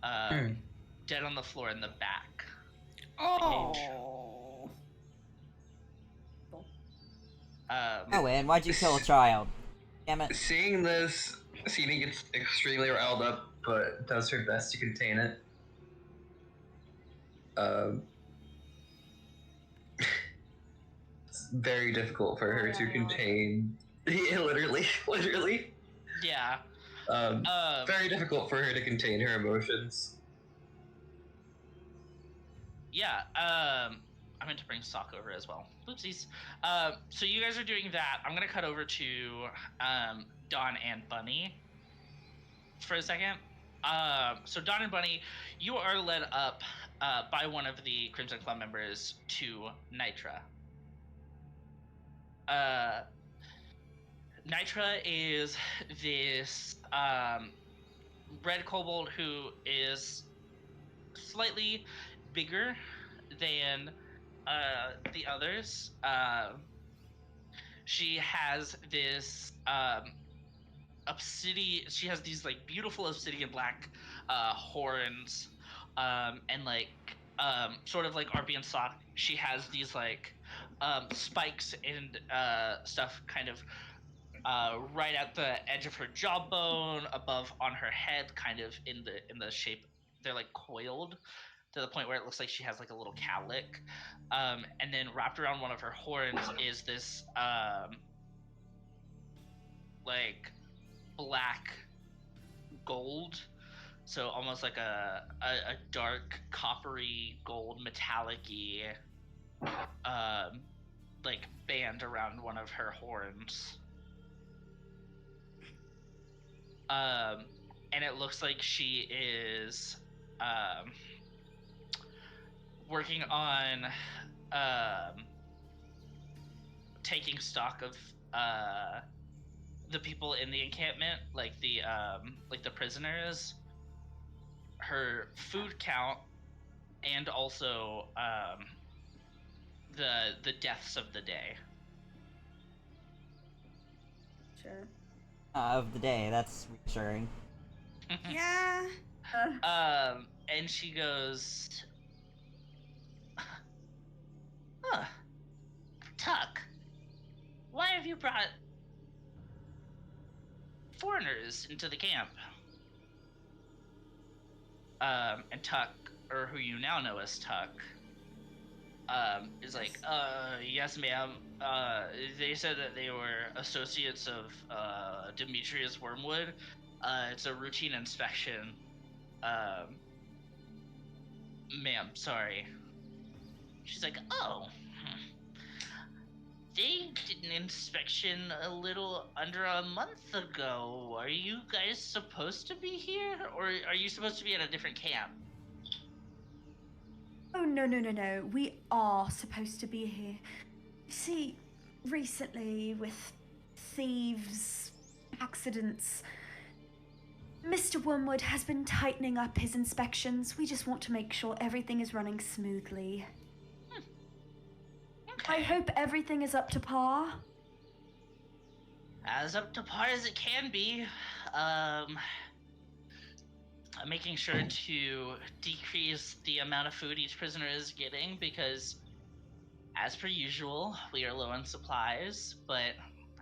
dead on the floor in the back. Oh. Oh, and why'd you kill a child? Damn it. Seeing this, Seenie gets extremely riled up, but does her best to contain it. It's very difficult for her to contain. Yeah, literally. Yeah. Very difficult for her to contain her emotions. Yeah. I meant to bring Sock over as well. Oopsies. So you guys are doing that. I'm gonna cut over to Dawn and Bunny for a second. So Dawn and Bunny, you are led up by one of the Crimson Club members to Nitra. Nitra is this red kobold who is slightly bigger than the others. She has this obsidian. She has these like beautiful obsidian black horns, and like sort of like Arby and Sock. She has these like spikes and stuff kind of right at the edge of her jawbone, above on her head, kind of in the shape. They're like coiled to the point where it looks like she has like a little cowlick. And then wrapped around one of her horns is this like black gold, so almost like a dark coppery gold metallic-y like band around one of her horns. And it looks like she is working on taking stock of the people in the encampment, like the prisoners, her food count, and also the deaths of the day. Sure. Of the day, that's reassuring. Yeah. And she goes, huh, Tuck, why have you brought foreigners into the camp. And Tuck, or who you now know as Tuck, is like, yes, ma'am. They said that they were associates of Demetrius Wormwood. It's a routine inspection. Ma'am, sorry. She's like, oh. They did an inspection a little under a month ago. Are you guys supposed to be here? Or are you supposed to be at a different camp? Oh, no. We are supposed to be here. You see, recently, with thieves, accidents, Mr. Wormwood has been tightening up his inspections. We just want to make sure everything is running smoothly. Okay. I hope everything is up to par. As up to par as it can be. I'm making sure to decrease the amount of food each prisoner is getting because, as per usual, we are low on supplies, but,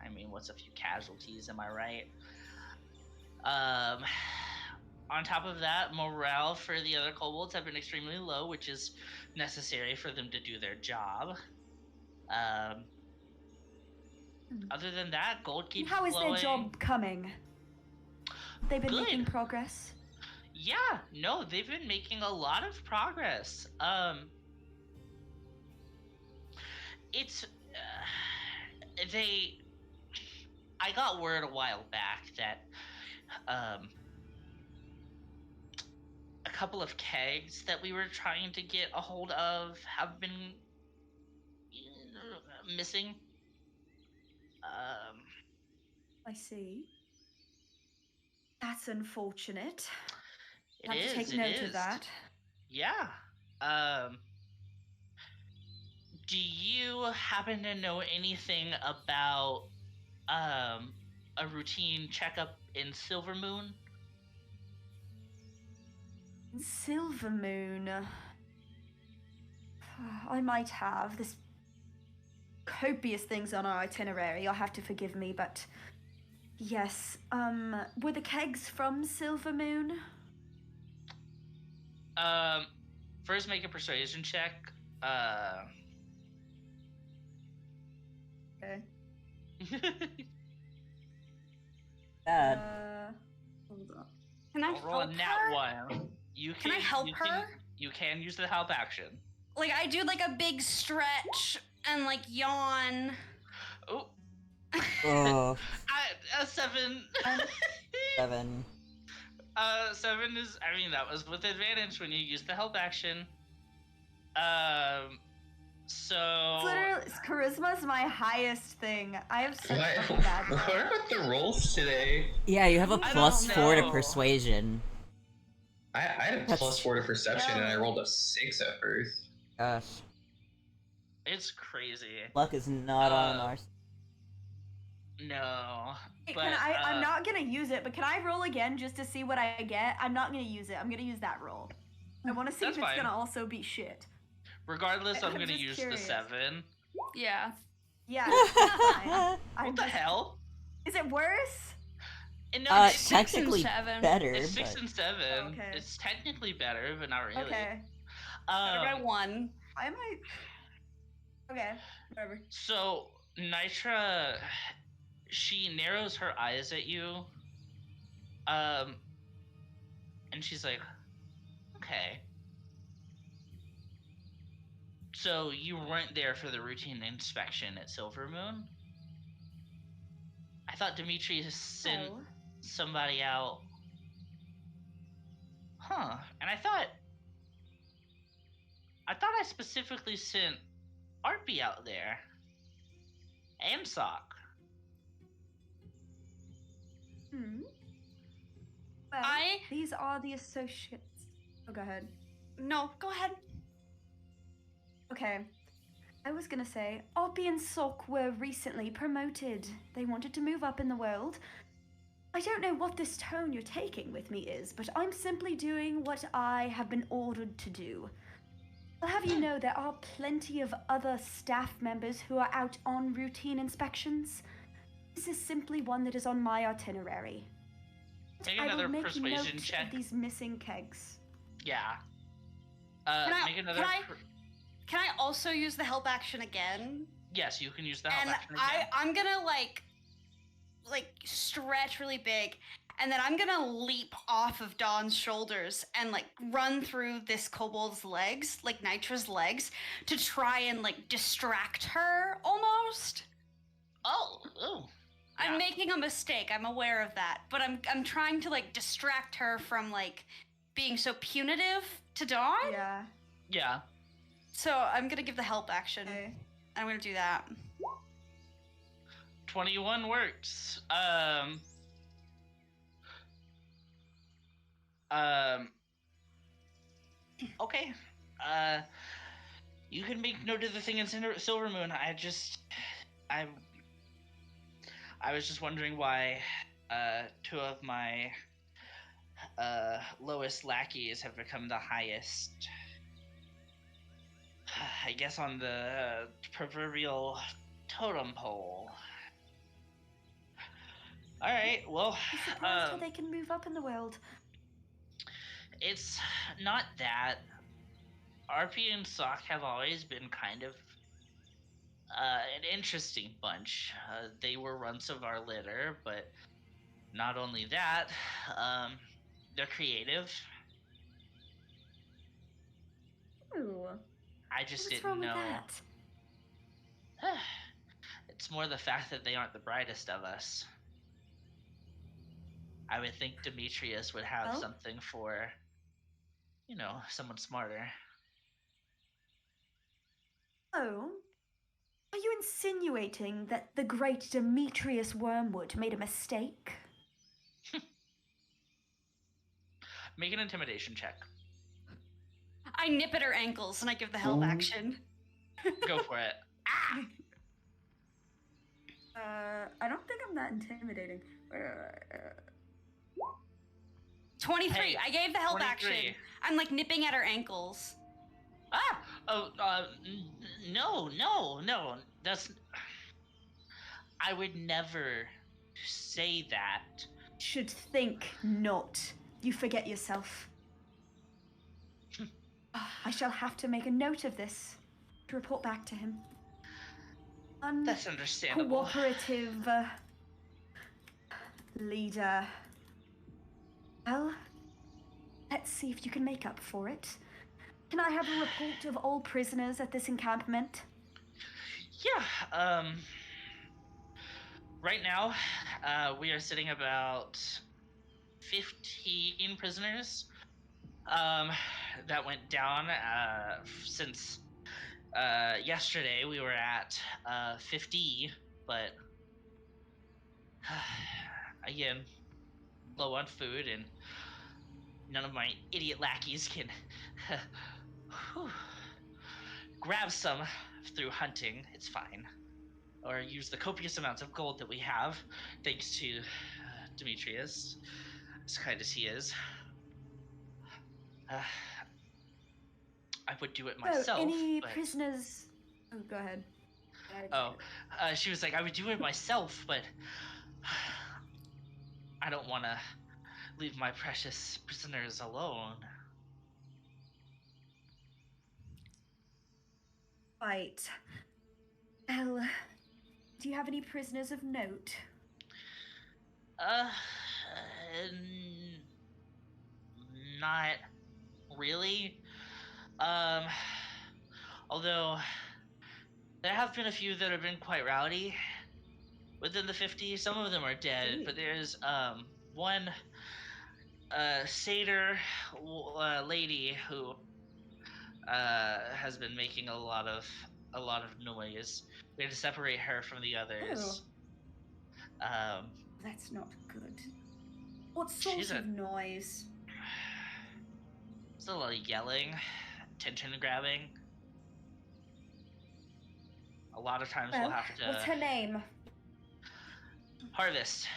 I mean, what's a few casualties, am I right? On top of that, morale for the other kobolds have been extremely low, which is necessary for them to do their job. Other than that, gold keeps How is flowing. their job coming? They've been Good. making progress. Yeah, no, they've been making a lot of progress. It's I got word a while back that a couple of kegs that we were trying to get a hold of have been missing. I see. That's unfortunate. It Have is. to take it note is. of that. Yeah. Do you happen to know anything about a routine checkup in Silvermoon? Silvermoon. I might have. There's copious things on our itinerary. You'll have to forgive me, but yes. Were the kegs from Silvermoon? First make a persuasion check. Okay. Bad. Hold on. Can I Don't roll a help nat her? one. Can I help her? You can use the help action. Like, I do like a big stretch and like yawn. Oh, Oh, a 7. 7. 7 is. I mean, that was with advantage when you used the help action. So. Literally, charisma's my highest thing. I have such What? fucking bad What luck. are with the rolls today? Yeah, you have a I plus don't 4 to know. persuasion. I had a That's- plus 4 to perception and I rolled a 6 at first. Gosh, It's crazy. luck is not on our. No. Hey, But, can I'm not gonna use it, but can I roll again just to see what I get? I'm not gonna use it. I'm gonna use that roll. I want to see That's if it's fine. gonna also be shit. Regardless, I'm I'm gonna just use curious. the 7. Yeah. Yeah. That's fine. What the hell? Is it worse? And no, it's, six and Technically 7. better, it's 6 but and 7. Okay. It's technically better, but not really. Okay. Better by 1. I might. Okay. Whatever. So Nitra, she narrows her eyes at you, and she's like, "Okay. So you weren't there for the routine inspection at Silvermoon? I thought Demetrius sent Oh. somebody out. Huh? And I thought I specifically sent Arpy out there. And Sock. Hmm. Well, I- these are the associates. Oh, go ahead. No, go ahead. Okay. I was gonna say, Oppie and Sok were recently promoted. They wanted to move up in the world. I don't know what this tone you're taking with me is, but I'm simply doing what I have been ordered to do. I'll have you know there are plenty of other staff members who are out on routine inspections. This is simply one that is on my itinerary. Make I another will make persuasion note check. of these missing kegs. Yeah. Can Make another. Can I also use the help action again? Yes, you can use the help And action again. I'm gonna like stretch really big, and then I'm gonna leap off of Dawn's shoulders and like run through this kobold's legs, like Nitra's legs, to try and like distract her almost. Oh. I'm Yeah. making a mistake. I'm aware of that, but I'm trying to like distract her from like being so punitive to Dawn. Yeah. Yeah. So I'm gonna give the help action. Okay. I'm gonna do that. 21 works. Okay. You can make note of the thing in Silver Moon. I was just wondering why, two of my, lowest lackeys have become the highest. I guess on the proverbial totem pole. Alright, well, I'm surprised how they can move up in the world. it's not that. RP and Sock have always been kind of an interesting bunch. They were runts of our litter, but not only that, they're creative. Ooh. I just What's didn't wrong with know. that? It's more the fact that they aren't the brightest of us. I would think Demetrius would have Well? something for, someone smarter. Oh? Are you insinuating that the great Demetrius Wormwood made a mistake? Make an intimidation check. I nip at her ankles and I give the help action. Go for it. Ah! I don't think I'm that intimidating. 23. Hey, I gave the help 23. action. I'm like nipping at her ankles. Ah! Oh, no. That's. I would never say that. Should think not. You forget yourself. I shall have to make a note of this to report back to him. That's understandable. Cooperative leader. Well, let's see if you can make up for it. Can I have a report of all prisoners at this encampment? Yeah, right now, we are sitting about 15 prisoners, that went down, since, yesterday we were at, 50, but, again, low on food, and none of my idiot lackeys can grab some through hunting. It's fine. Or use the copious amounts of gold that we have, thanks to Demetrius, as kind as he is. I would do it myself. Any but... prisoners? Oh, go ahead. She was like, I would do it myself, but I don't want to leave my precious prisoners alone. Right. Well, do you have any prisoners of note? Not really. Although there have been a few that have been quite rowdy within the 50. Some of them are dead, but there's one satyr lady who has been making a lot of noise. We had to separate her from the others. That's not good. What sort of noise? It's a lot of yelling, attention grabbing. A lot of times we'll have to. What's her name? Harvest.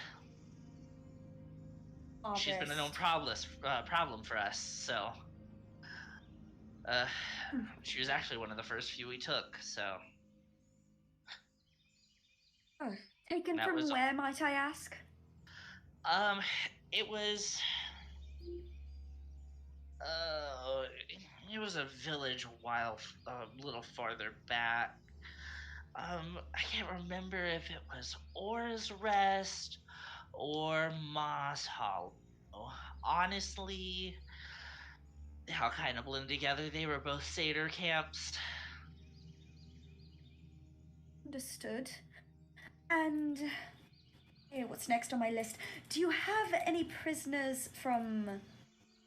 She's been a known problem for us, so. She was actually one of the first few we took, so. Oh, Taken That from was- where, might I ask? It was. It was a village a little farther back. I can't remember if it was Or's Rest or Moss Hollow. Honestly, they all kind of blend together. They were both satyr camps. Understood. And okay, what's next on my list? Do you have any prisoners from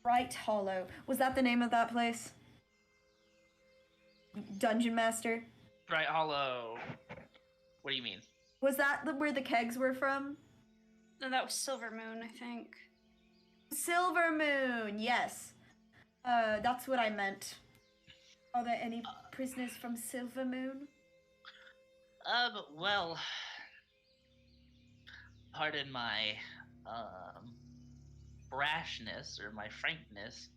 Bright Hollow? Was that the name of that place? Dungeon Master? Bright Hollow. What do you mean? Was that where the kegs were from? No, that was Silver Moon, I think. Silver Moon, yes. That's what I meant. Are there any prisoners from Silver Moon? Well, pardon my, brashness or my frankness,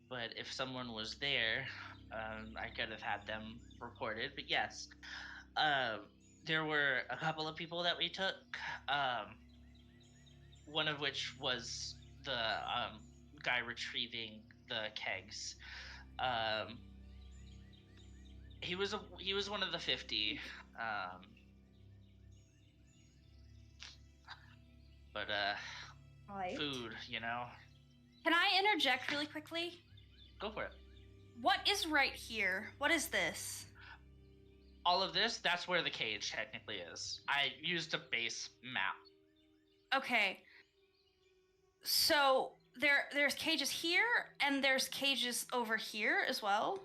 but if someone was there, I could have had them reported. But yes, there were a couple of people that we took, one of which was the, guy retrieving the kegs. He was one of the 50. But Right. food, you know. Can I interject really quickly? Go for it. What is right here? What is this? All of this, that's where the cage technically is. I used a base map. Okay. So there's cages here and there's cages over here as well.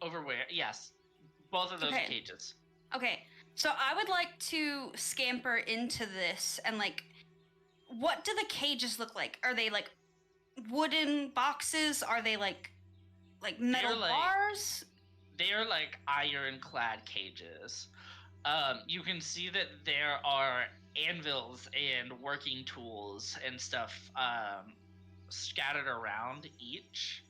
Over where? Yes. Both of those Okay. cages. Okay. So I would like to scamper into this and like what do the cages look like? Are they like wooden boxes? Are they like metal like- bars? They are like ironclad cages. You can see that there are anvils and working tools and stuff scattered around each.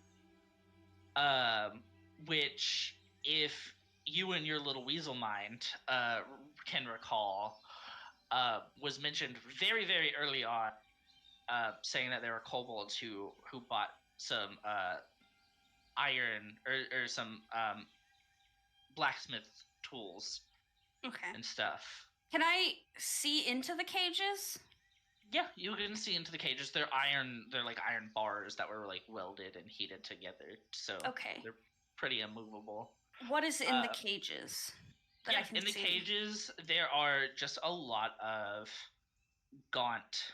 Which, if you and your little weasel mind can recall, was mentioned very, very early on, saying that there were kobolds who bought some iron or some blacksmith tools Okay. and stuff. Can I see into the cages? Yeah, you can see into the cages. They're like iron bars that were like welded and heated together. So Okay. they're pretty immovable. What is in the Uh, cages that I Yeah, can in the see? cages there are just a lot of gaunt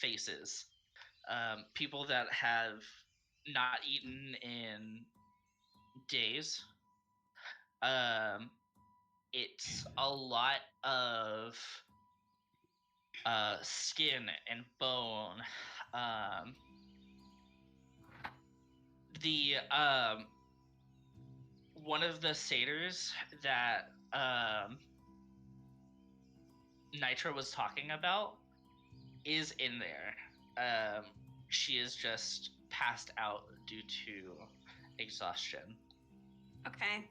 faces. People that have not eaten in days. It's a lot of skin and bone. The one of the satyrs that Nitra was talking about is in there. She is just passed out due to exhaustion. Okay.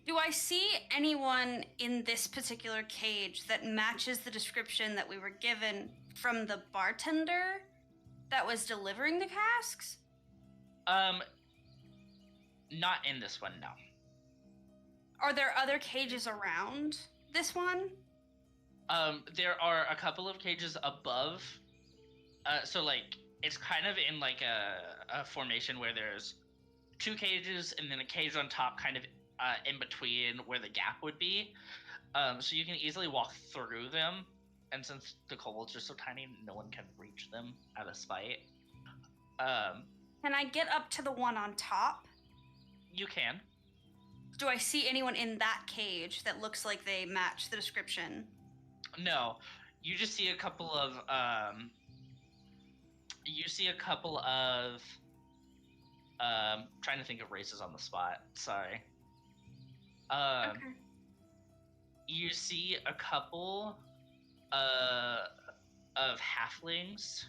Do I see anyone in this particular cage that matches the description that we were given from the bartender that was delivering the casks? Not in this one, no. Are there other cages around this one? There are a couple of cages above. So like it's kind of in like a formation where there's two cages and then a cage on top, kind of in between where the gap would be. So you can easily walk through them. And since the kobolds are so tiny, no one can reach them out of spite. Can I get up to the one on top? You can. Do I see anyone in that cage that looks like they match the description? No, you just see a couple of trying to think of races on the spot. Sorry. Okay. You see a couple of halflings.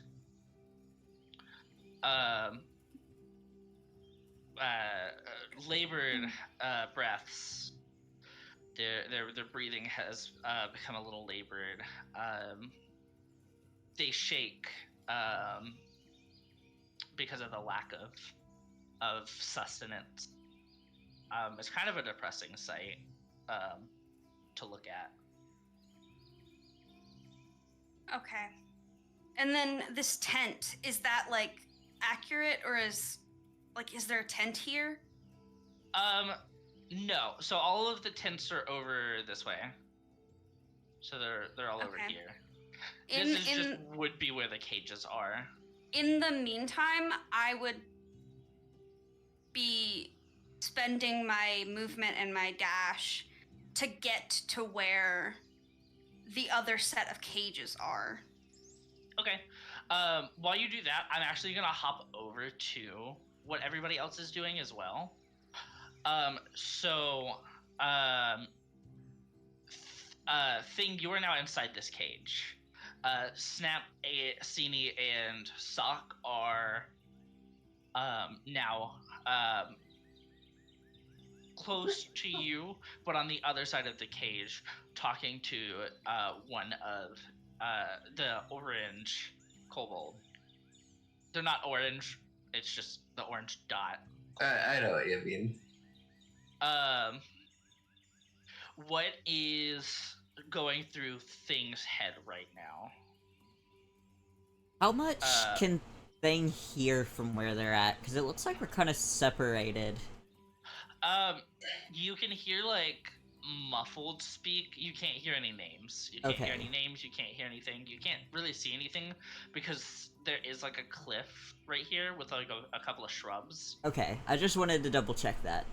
Labored breaths. their breathing has become a little labored. They shake because of the lack of sustenance. It's kind of a depressing sight to look at. Okay. And then this tent, is that like accurate, or is there a tent here? No. So all of the tents are over this way. So they're all over Okay. here. In This is just in would be where the cages are. in the meantime, I would be spending my movement and my dash to get to where the other set of cages are. Okay. While you do that, I'm actually gonna hop over to what everybody else is doing as well. Thing, you are now inside this cage. Snap, Sini, and Sock are now close to you, but on the other side of the cage, talking to one of the orange kobold. They're not orange. It's just the orange dot. I know what you mean. What is going through Thing's head right now? How much can Thing hear from where they're at? Because it looks like we're kind of separated. You can hear like muffled speak. You can't hear any names. You can't hear any names. You can't hear anything. You can't really see anything because there is like a cliff right here with like a couple of shrubs. Okay, I just wanted to double check that.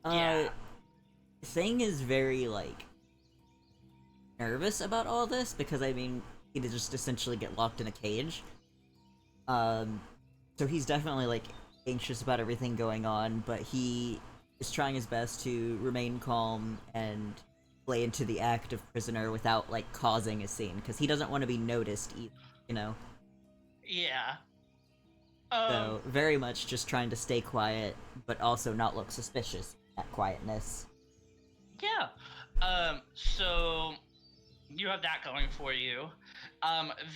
Yeah. Thing is very, like, nervous about all this because, I mean, he'd just essentially get locked in a cage. So he's definitely, like, anxious about everything going on, but he is trying his best to remain calm and play into the act of prisoner without, like, causing a scene, because he doesn't want to be noticed either, you know? Yeah. So, very much just trying to stay quiet, but also not look suspicious in that quietness. Yeah. So you have that going for you.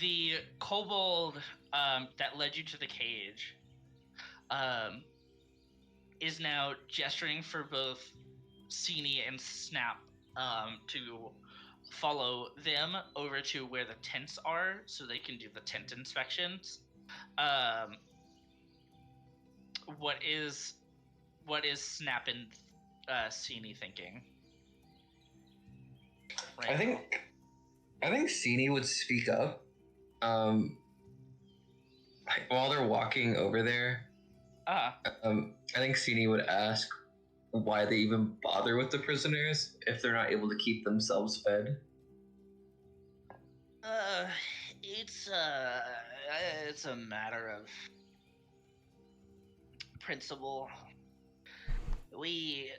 The kobold that led you to the cage is now gesturing for both Sini and Snap to follow them over to where the tents are so they can do the tent inspections. What is Snap and Sini thinking? Right. I think Sini would speak up. While they're walking over there, I think Sini would ask why they even bother with the prisoners if they're not able to keep themselves fed. It's a matter of principle. We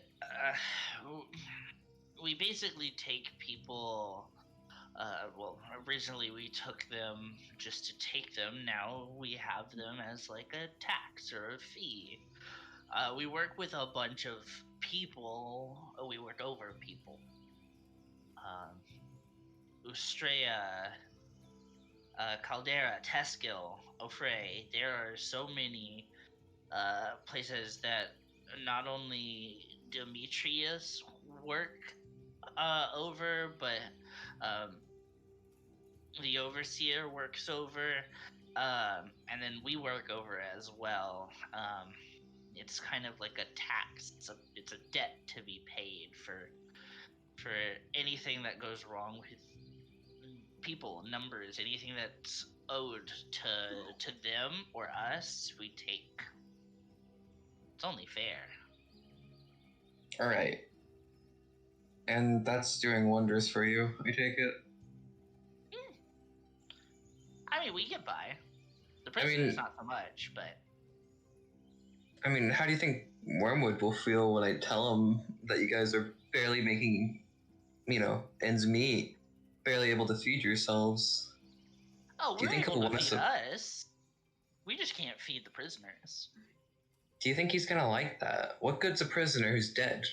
basically take people. Well, originally we took them just to take them. Now we have them as like a tax or a fee. We work with a bunch of people. We work over people. Ustrea, Caldera, Teskil, Ofrey. There are so many places that not only Demetrius work over, but the overseer works over, and then we work over as well. It's kind of like a tax. It's a debt to be paid for anything that goes wrong with people, numbers, anything that's owed to them or us, we take. It's only fair. All right. And that's doing wonders for you, I take it? I mean, we get by. The prisoners not so much, but... I mean, how do you think Wormwood will feel when I tell him that you guys are barely making, ends meet, barely able to feed yourselves? Oh, we're able to feed us. We just can't feed the prisoners. Do you think he's gonna like that? What good's a prisoner who's dead?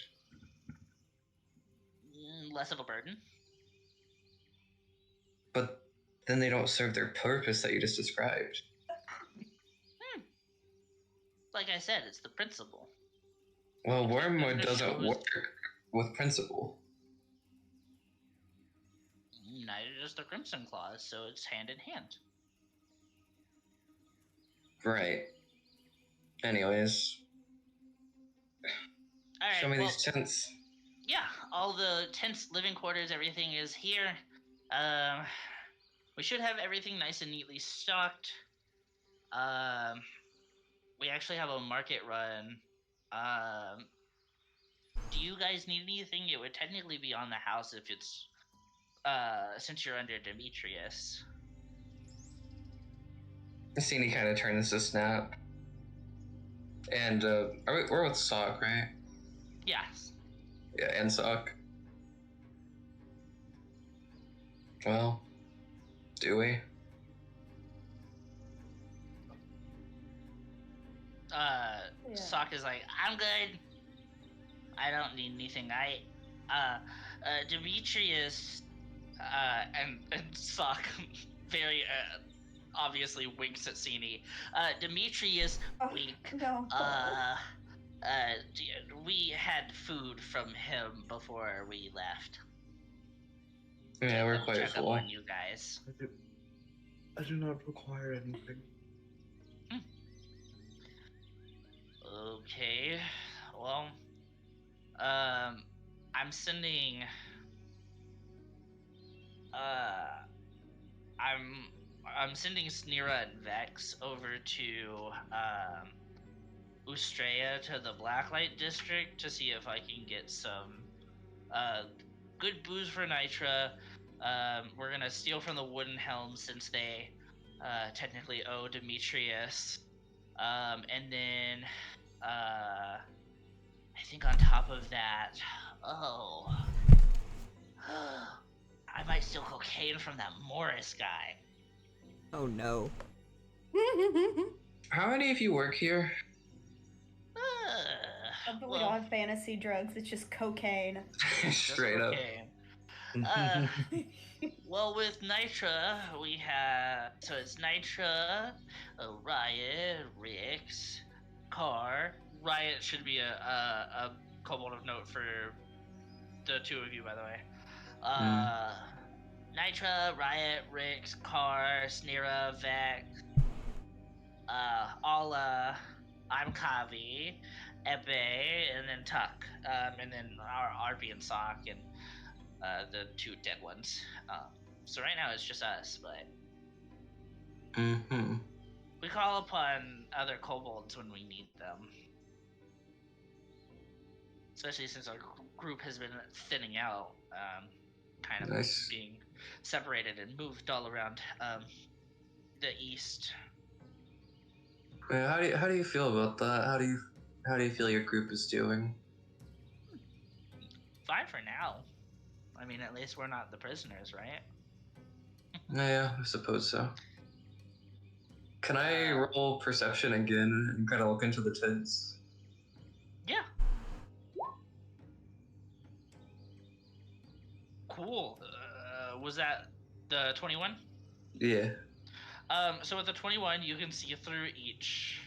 less of a burden. But then they don't serve their purpose that you just described. Like I said, it's the principle. Well, Keep them Wormwood to doesn't shows- work with principle. Neither does the Crimson Claws, so it's hand in hand. Right. Anyways, All right. show me well, these tents. Yeah, all the tents, living quarters, everything is here. We should have everything nice and neatly stocked. We actually have a market run. Do you guys need anything? It would technically be on the house if it's since you're under Demetrius. Cassini kind of turns to Snap. And we're with Sock, right? Yes. Yeah, and Sock. Well, do we? Sock is like, I'm good. I don't need anything. Demetrius, and Sock very obviously winks at Sini. Demetrius wink. No. We had food from him before we left. Yeah, we're quite Check up full. on you guys. I do not require anything. Okay. Well, I'm sending. I'm sending Snira and Vex over to Ustrea to the Blacklight District to see if I can get some good booze for Nitra. We're gonna steal from the Wooden Helm since they technically owe Demetrius. And then I think on top of that, I might steal cocaine from that Morris guy. Oh no. How many of you work here? But we don't have fantasy drugs, it's just cocaine. Straight up. Well, with Nitra, we have so it's Nitra, Riot, Rix, Car. Riot should be a kobold of note for the two of you, by the way. Nitra, Riot, Rix, Car, Snira, Vex, Alla, I'm Kavi, Ebe, and then Tuck, and then our RP and Sock, and the two dead ones. So right now it's just us, but Mm-hmm. we call upon other kobolds when we need them. Especially since our group has been thinning out, kind of Nice. being separated and moved all around the east. Yeah, how do you feel about that? How do you feel your group is doing? Fine for now. I mean, at least we're not the prisoners, right? Yeah, I suppose so. Can I roll perception again and kind of look into the tents? Yeah. Cool. Was that the 21? Yeah. So with the 21, you can see through each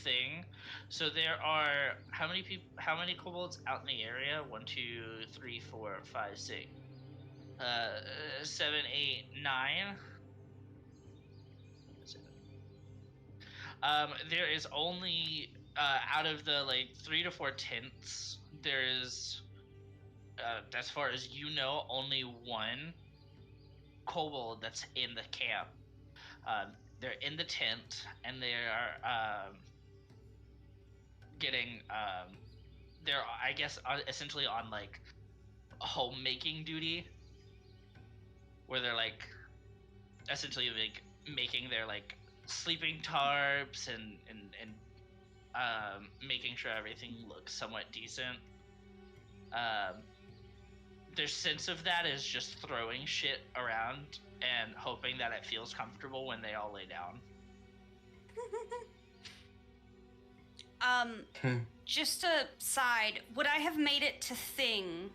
thing. So there are how many kobolds out in the area? 1, 2, 3, 4, 5, 6, 7, 8, 9. There is only out of the like 3 to 4 tents, there is as far as you know, only one kobold that's in the camp. They're in the tent, and they are getting. They're, I guess, essentially on like homemaking duty, where they're like essentially like making their like sleeping tarps and making sure everything looks somewhat decent. Their sense of that is just throwing shit around and hoping that it feels comfortable when they all lay down. Just a side, would I have made it to Thing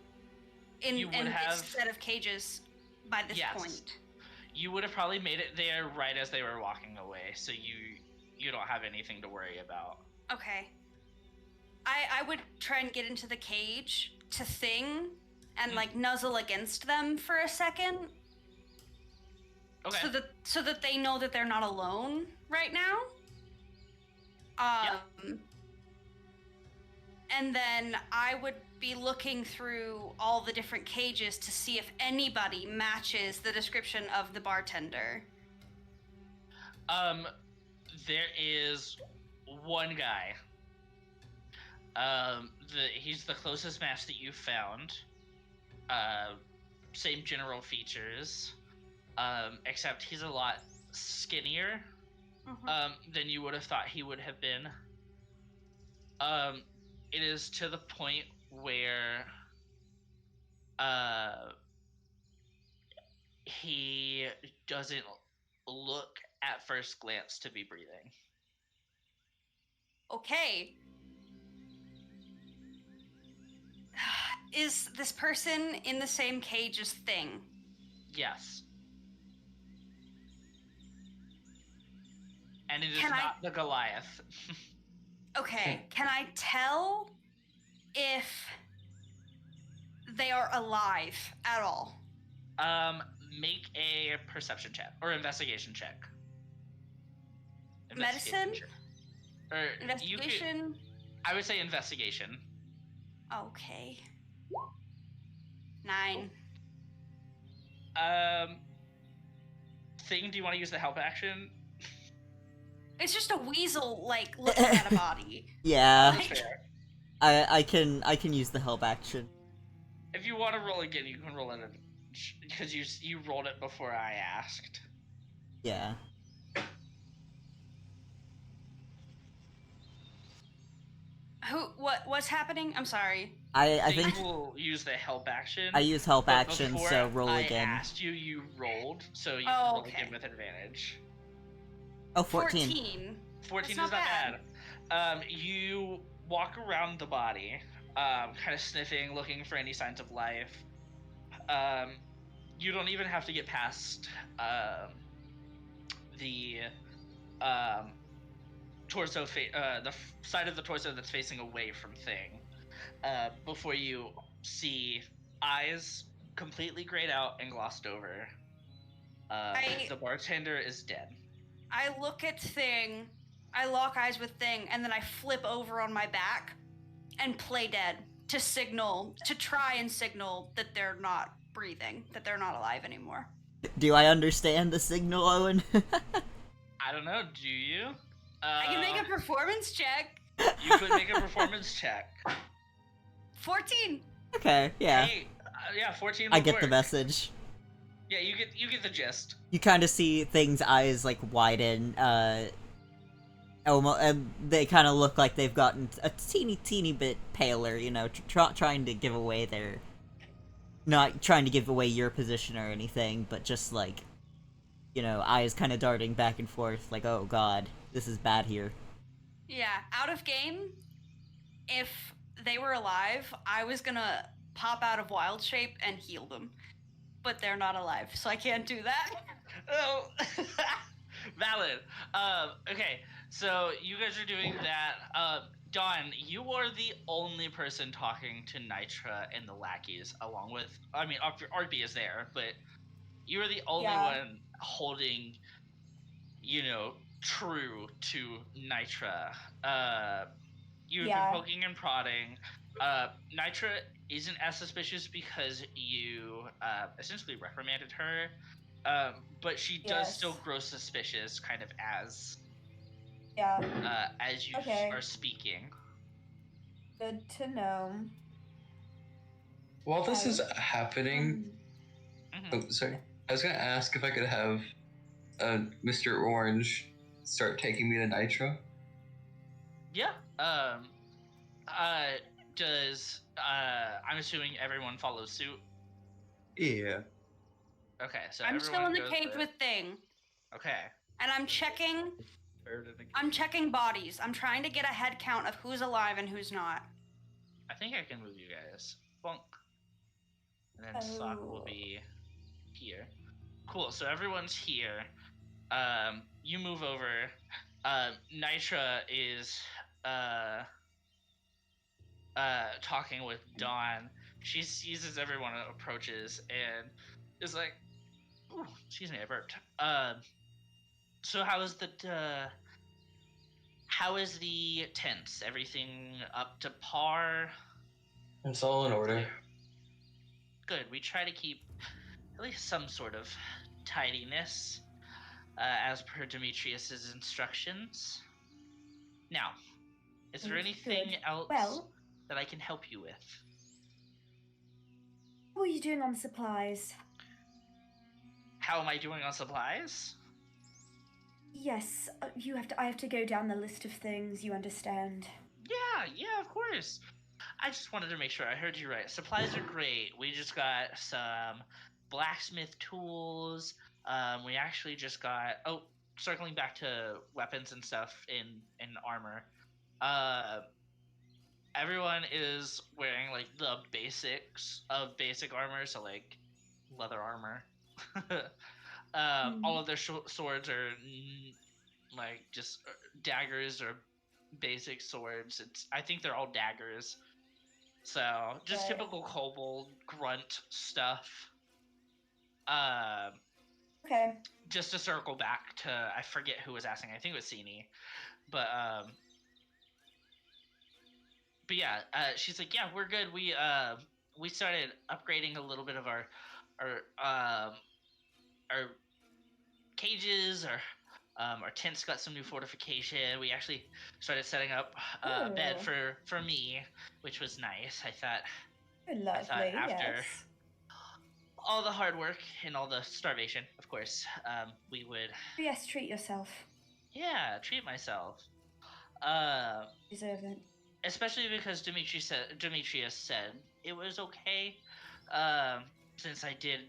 You would have- instead of cages by this Yes. point. You would have probably made it there right as they were walking away, so you don't have anything to worry about. Okay. I would try and get into the cage to Thing and like nuzzle against them for a second. Okay. So that they know that they're not alone right now. And then I would be looking through all the different cages to see if anybody matches the description of the bartender. There is one guy. He's the closest match that you found. Same general features. Except he's a lot skinnier than you would have thought he would have been. It is to the point where he doesn't look at first glance to be breathing. Okay. Is this person in the same cage as Thing? Yes. And it is Can I- not the Goliath. Okay. Can I tell if they are alive at all? Make a perception check or investigation check. Medicine? check. Or you could, Investigation? I would say investigation. Okay. 9. Thing, do you want to use the help action? It's just a weasel, like, looking at a body. Yeah, Like, Fair. I can use the help action. If you want to roll again, you can roll it because you rolled it before I asked. Yeah. what's happening? I'm sorry. I think we'll use the help action. I use help but action, before so roll I again. asked you, you rolled, so you Oh, can roll okay. again with advantage. Oh, 14. 14. 14 That's is not not bad. You walk around the body, kind of sniffing, looking for any signs of life. You don't even have to get past the torso, the side of the torso that's facing away from Thing, before you see eyes completely grayed out and glossed over. The bartender is dead. I look at Thing, I lock eyes with Thing, and then I flip over on my back and play dead to try and signal that they're not breathing, that they're not alive anymore. Do I understand the signal, Owen? I don't know, do you? I can make a performance check. You could make a performance check. 14. Okay, yeah. Hey, yeah, 14 I would get work. the message. Yeah, you get the gist. You kind of see Thing's eyes like widen, almost, and they kind of look like they've gotten a teeny bit paler, you know, trying to give away their, not trying to give away your position or anything, but just like, you know, eyes kind of darting back and forth, like, oh god, this is bad here. Yeah, out of game, if they were alive, I was gonna pop out of wild shape and heal them. But they're not alive, so I can't do that. Oh, valid. Okay, so you guys are doing that. Dawn, you are the only person talking to Nitra and the lackeys, along with, I mean, Arby is there, but you are the only one holding, you know, true to Nitra. You've been poking and prodding. Nitra isn't as suspicious because you essentially reprimanded her, but she does still grow suspicious, kind of as you are speaking. Good to know. While this is happening, Mhm. oh, sorry. I was gonna ask if I could have Mr. Orange start taking me to Nitro. Yeah. Does I'm assuming everyone follows suit. Yeah. Okay, so I'm still in the goes cage with Thing, Okay. and I'm checking bodies. I'm trying to get a head count of who's alive and who's not. I think I can move you guys. Bonk. and then Sock will Oh. be here. Cool. So everyone's here. You move over. Nitra is talking with Dawn. She sees as everyone approaches and is like, "Ooh, excuse me, I burped." So how is the tents? Everything up to par? It's all in order. Good. We try to keep at least some sort of tidiness, as per Demetrius's instructions. Now, is there Good, anything good. else Well, that I can help you with? how are you doing on supplies? How am I doing on supplies? Yes, I have to go down the list of things, you understand. Yeah, of course. I just wanted to make sure I heard you right. Supplies are great. We just got some blacksmith tools. We actually just got circling back to weapons and stuff in armor. Everyone is wearing like the basics of basic armor, so like leather armor. All of their swords are like just daggers or basic swords. I think they're all daggers. So just Right. typical kobold grunt stuff. Okay. Just to circle back to, I forget who was asking. I think it was Sini, but yeah, she's like, yeah, we're good. We started upgrading a little bit of our cages. Our tents got some new fortification. We actually started setting up a bed Oh. for me, which was nice. I thought Lovely, after yes. all the hard work and all the starvation, of course, we would Yes, treat yourself. treat myself. Deserve it. Especially because Demetrius said it was okay. Since I did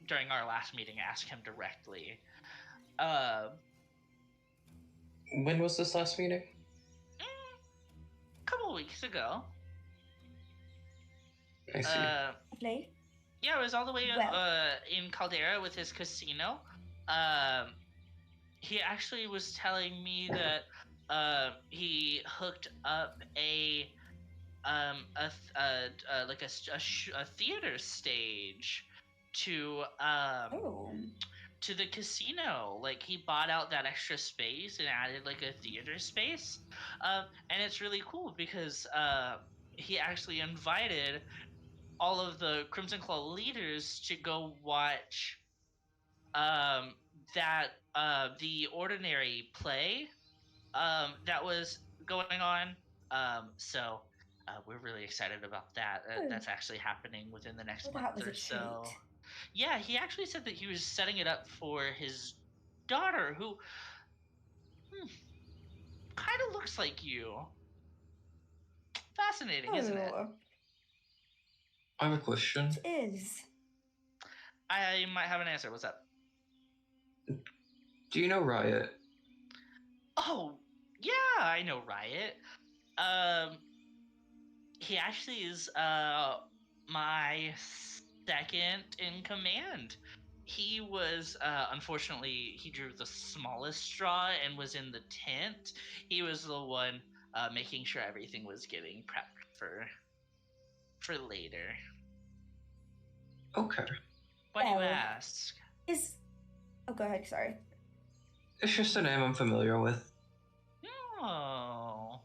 during our last meeting ask him directly. When was this last meeting? A couple weeks ago. I see. Lovely. Yeah, it was all the way Well. in Caldera with his casino. He actually was telling me that he hooked up a theater stage to to the casino. Like he bought out that extra space and added like a theater space, and it's really cool because he actually invited all of the Crimson Claw leaders to go watch the ordinary play that was going on. So we're really excited about that. That's actually happening within the next month That was or a so. treat. Yeah, he actually said that he was setting it up for his daughter, who kind of looks like you. Fascinating, isn't it? I have a question. It is. I might have an answer. What's up? Do you know Riot? Oh, yeah, I know Riot. He actually is my second in command. He was unfortunately he drew the smallest straw and was in the tent. He was the one making sure everything was getting prepped for later. Okay. Why do you ask? Oh, go ahead. Sorry. It's just a name I'm familiar with. Oh.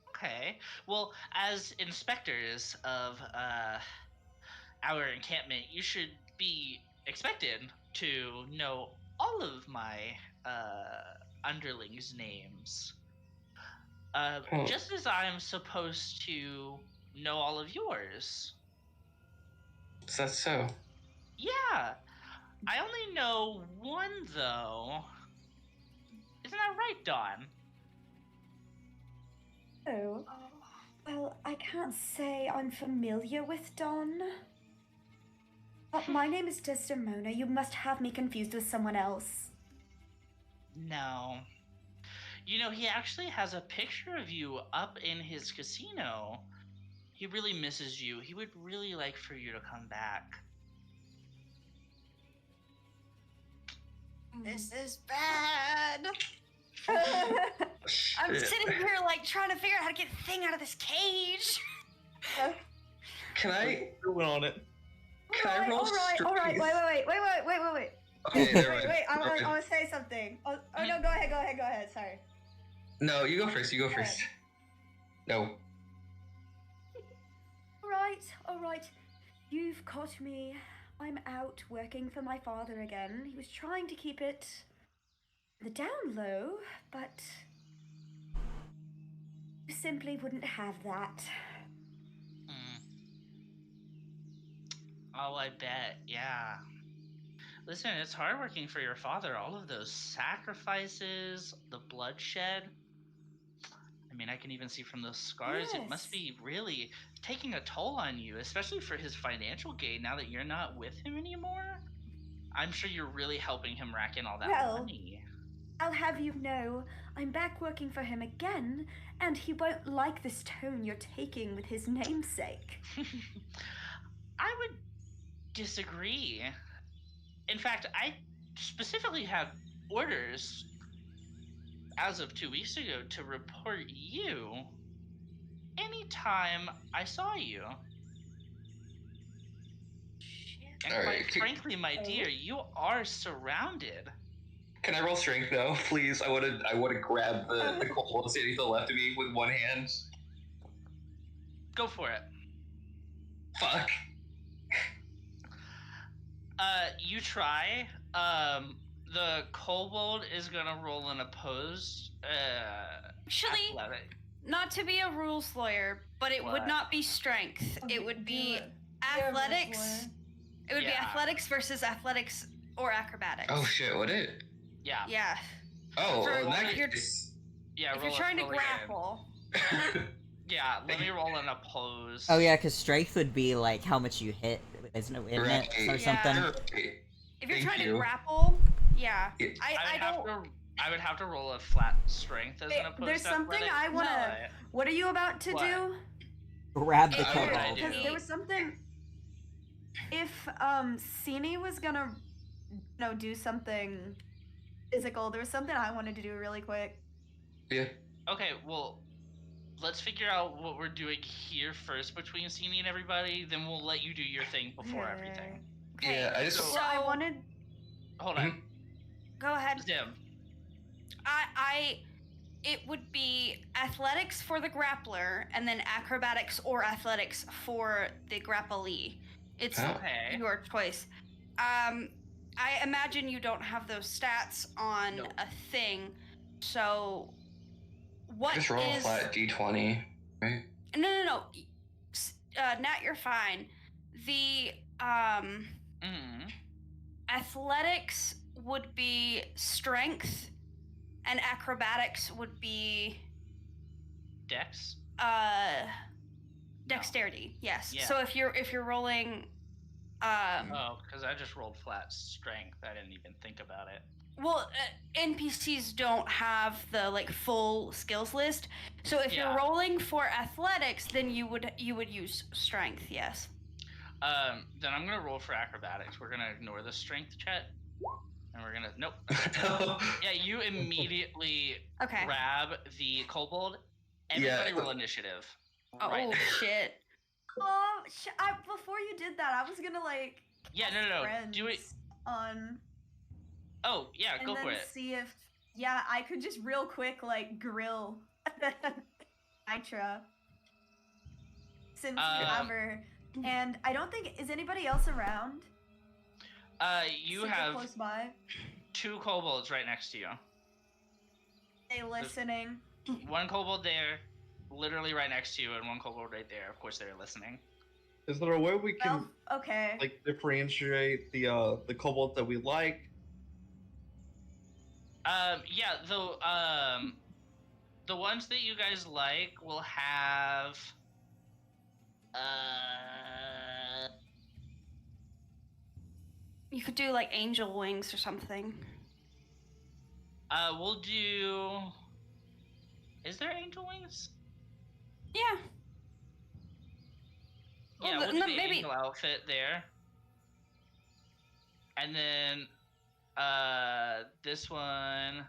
Okay. Well, as inspectors of our encampment, you should be expected to know all of my underlings' names. Just as I'm supposed to know all of yours. Is that so? Yeah. I only know one, though. Isn't that right, Dawn? Oh. Well, I can't say I'm familiar with Don. My name is Desdemona. You must have me confused with someone else. No. You know, he actually has a picture of you up in his casino. He really misses you. He would really like for you to come back. This is bad. I'm Shit. sitting here like trying to figure out how to get the thing out of this cage. Can I Doing on it. can I roll strength? Alright, wait. Okay, never Wait, mind. I Never mind. want to say something. Oh, no, go ahead, sorry. No, you go first. You go first. No. Alright. You've caught me. I'm out working for my father again. He was trying to keep it the down low, but you simply wouldn't have that. Oh, I bet. Yeah. Listen, it's hard working for your father. All of those sacrifices, the bloodshed. I mean, I can even see from those scars, it must Yes. be really taking a toll on you, especially for his financial gain now that you're not with him anymore. I'm sure you're really helping him rack in all that Well, money. I'll have you know, I'm back working for him again, and he won't like this tone you're taking with his namesake. I would disagree. In fact, I specifically had orders as of 2 weeks ago to report you anytime I saw you. And All quite right, frankly, my dear, you are surrounded. Can I roll strength though, please? I wanna grab the cold standing to the left of me with one hand. Go for it. Fuck. You try. The kobold is gonna roll an opposed Actually, athletic. not to be a rules lawyer, but it would What? not be strength. It would be athletics. It would be Yeah. athletics versus athletics or acrobatics. Oh shit, would it? Yeah. Yeah. Oh, For- well, in that you're- case. Yeah. If you're trying to grapple, Yeah. Let me roll an opposed. Oh yeah, because strength would be like how much you hit, isn't it? Or Yeah. something. Right. if you're Thank trying you. to grapple, yeah. Yeah. I would have to roll a flat strength as Wait, an opposed. there's something athletic. I wanna- But- What are you about to What? do? Grab the It- What would I kobold. do? Because there was something. If Sini was gonna, do something physical, there was something I wanted to do really quick. Yeah. Okay, well, let's figure out what we're doing here first between Sini and everybody. Then we'll let you do your thing before Okay. everything. Yeah, I just. So- Well, I wanted. Hold on, Go ahead. Zim. It would be athletics for the grappler and then acrobatics or athletics for the grapplee. It's Oh. Okay. your choice. I imagine you don't have those stats on Nope. a thing, so what Just roll a is? flat d20, right? No. Nat, you're fine. The athletics would be strength, and acrobatics would be Dex. dexterity. Yes. Yeah. So if you're rolling, Oh, because I just rolled flat strength. I didn't even think about it. well, NPCs don't have the like full skills list. So if Yeah. you're rolling for athletics, then you would use strength. Yes. Then I'm gonna roll for acrobatics. We're gonna ignore the strength check, and we're gonna nope. Yeah, you immediately Okay. grab the kobold. Everybody Yeah. roll initiative. Oh Right there. shit. Oh, before you did that, I was gonna like. Yeah, cast no. friends Do it. On. Oh, yeah, And go then for it. see if, I could just real quick like grill Nitra. Since we have her, and I don't think is anybody else around. You Super have close by. 2 kobolds right next to you. They listening. One kobold there, literally right next to you, and one kobold right there. Of course, they're listening. Is there a way we can Well, okay. like differentiate the kobolds that we like? Yeah, the ones that you guys like will have, You could do like angel wings or something. we'll do. Is there angel wings? Yeah. Yeah, Well, we'll do no, the maybe- angel outfit there. And then this one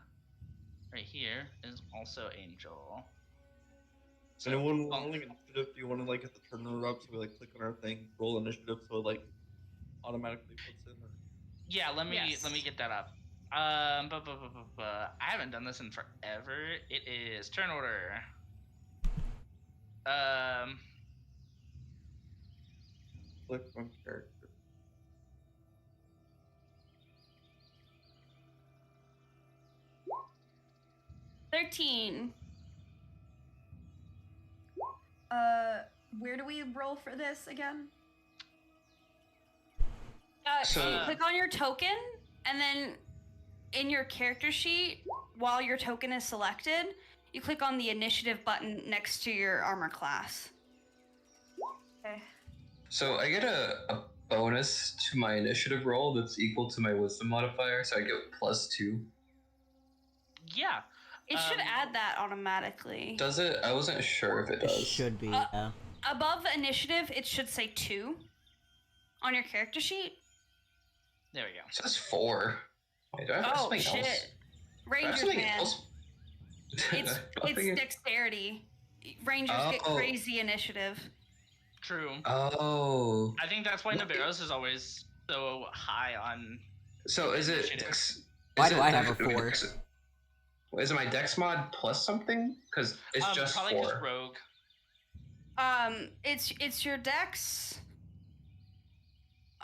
right here is also angel. So Anyone well, rolling initiative? Do you want to like get the turner up so we like click on our thing, roll initiative, so it like automatically puts in? Or... yeah, let me Yes. get that up. I haven't done this in forever. It is turn order. Click on character. $13. Where do we roll for this again? So you So- click on your token, and then in your character sheet, while your token is selected, you click on the initiative button next to your armor class. Okay. So I get a bonus to my initiative roll that's equal to my wisdom modifier, so I get +2. Yeah. It should Um, add that automatically. Does it? I wasn't sure if it It does. should be, Uh, yeah. Above initiative, it should say 2 on your character sheet. There we go. It says 4. Wait, do I have Oh something shit! else? Do I have Rangers, something man. else? It's Nothing- dexterity. Rangers get Oh. crazy initiative. True. Oh. I think that's why What? Navarro's is always so high on. So is it? Initiative. Why is do it I have dex- a 4? Is it my dex mod plus something? Because it's just probably 4. just rogue. It's your dex.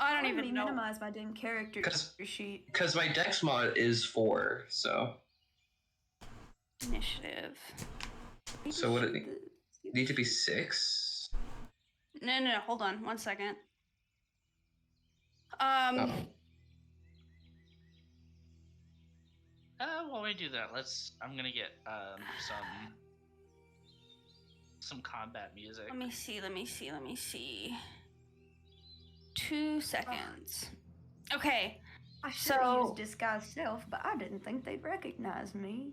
I don't Let me even know. minimize my damn character 'Cause- sheet. Because my dex mod is 4, so Initiative. So would it need to be 6? No. Hold on, 1 second. Oh. While we do that, I'm gonna get some combat music. Let me see. 2 seconds. Okay. I should have So- used disguise self, but I didn't think they'd recognize me.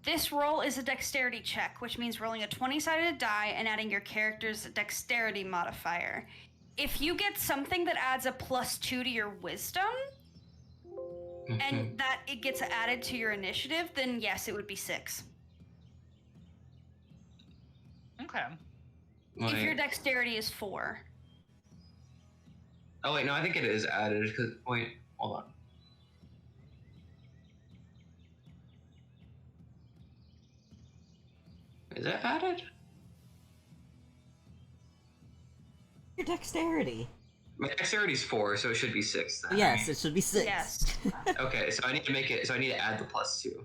This roll is a dexterity check, which means rolling a 20-sided die and adding your character's dexterity modifier. If you get something that adds a +2 to your wisdom, and that it gets added to your initiative, then yes, it would be 6. Okay. If your Wait. dexterity is 4. Oh wait, no, I think it is added. Because wait, hold on. Is it added? Your dexterity. My dexterity is 4, so it should be 6 then. Yes, it should be 6. Yes. Okay, so I need to make it. So I need to add the +2.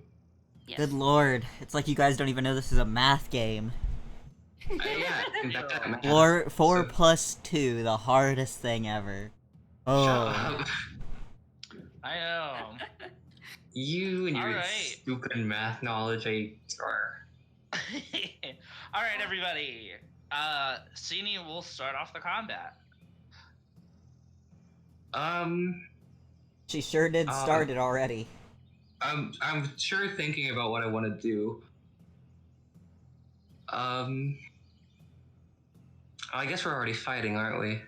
Yes. Good lord. It's like you guys don't even know this is a math game. Yeah, and that math. 4 So- plus 2, the hardest thing ever. Oh. Shut up. I know. You and your Alright. stupid math knowledge, All right, everybody. Sini will start off the combat. She sure did start it already. I'm sure thinking about what I want to do. I guess we're already fighting, aren't we?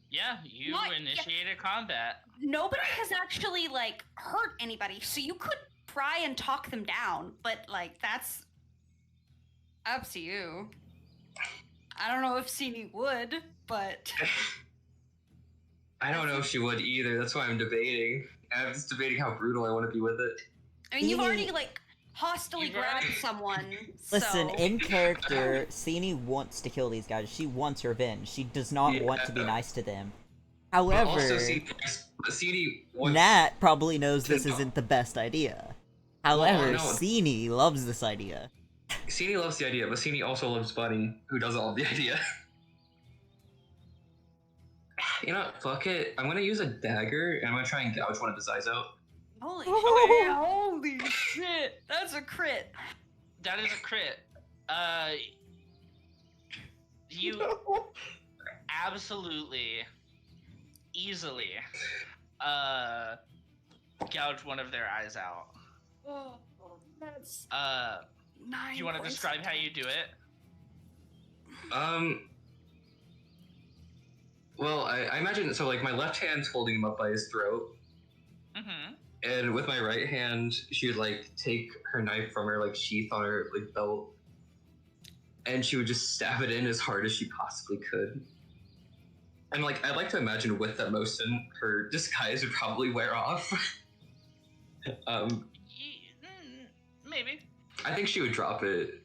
Yeah, you What? initiated combat. Nobody has actually, like, hurt anybody, so you could try and talk them down, but, like, that's up to you. I don't know if Sini would, but... I don't know if she would either. That's why I'm debating. I'm just debating how brutal I want to be with it. I mean, you've Sini- already, like, hostily You've already- grabbed someone, Listen, so... in character, Sini wants to kill these guys. She wants revenge. She does not want to be Yeah. nice to them. But However, also, CD wants. Nat probably knows this to know. isn't the best idea. However, no. Sini loves this idea. CD loves the idea, but CD also loves Bunny, who doesn't love the idea. You know what? Fuck it. I'm gonna use a dagger, and I'm gonna try and gouge one of his eyes out. Holy shit! Holy shit! That's a crit. That is a crit. You No. absolutely, easily, gouge one of their eyes out. Oh, that's Do 9 you want to points describe of how you do it? Well, I imagine so. Like my left hand's holding him up by his throat, Mm-hmm. and with my right hand, she would like take her knife from her like sheath on her like belt, and she would just stab it in as hard as she possibly could. And like I'd like to imagine with that motion, her disguise would probably wear off. um, Maybe. I think she would drop it.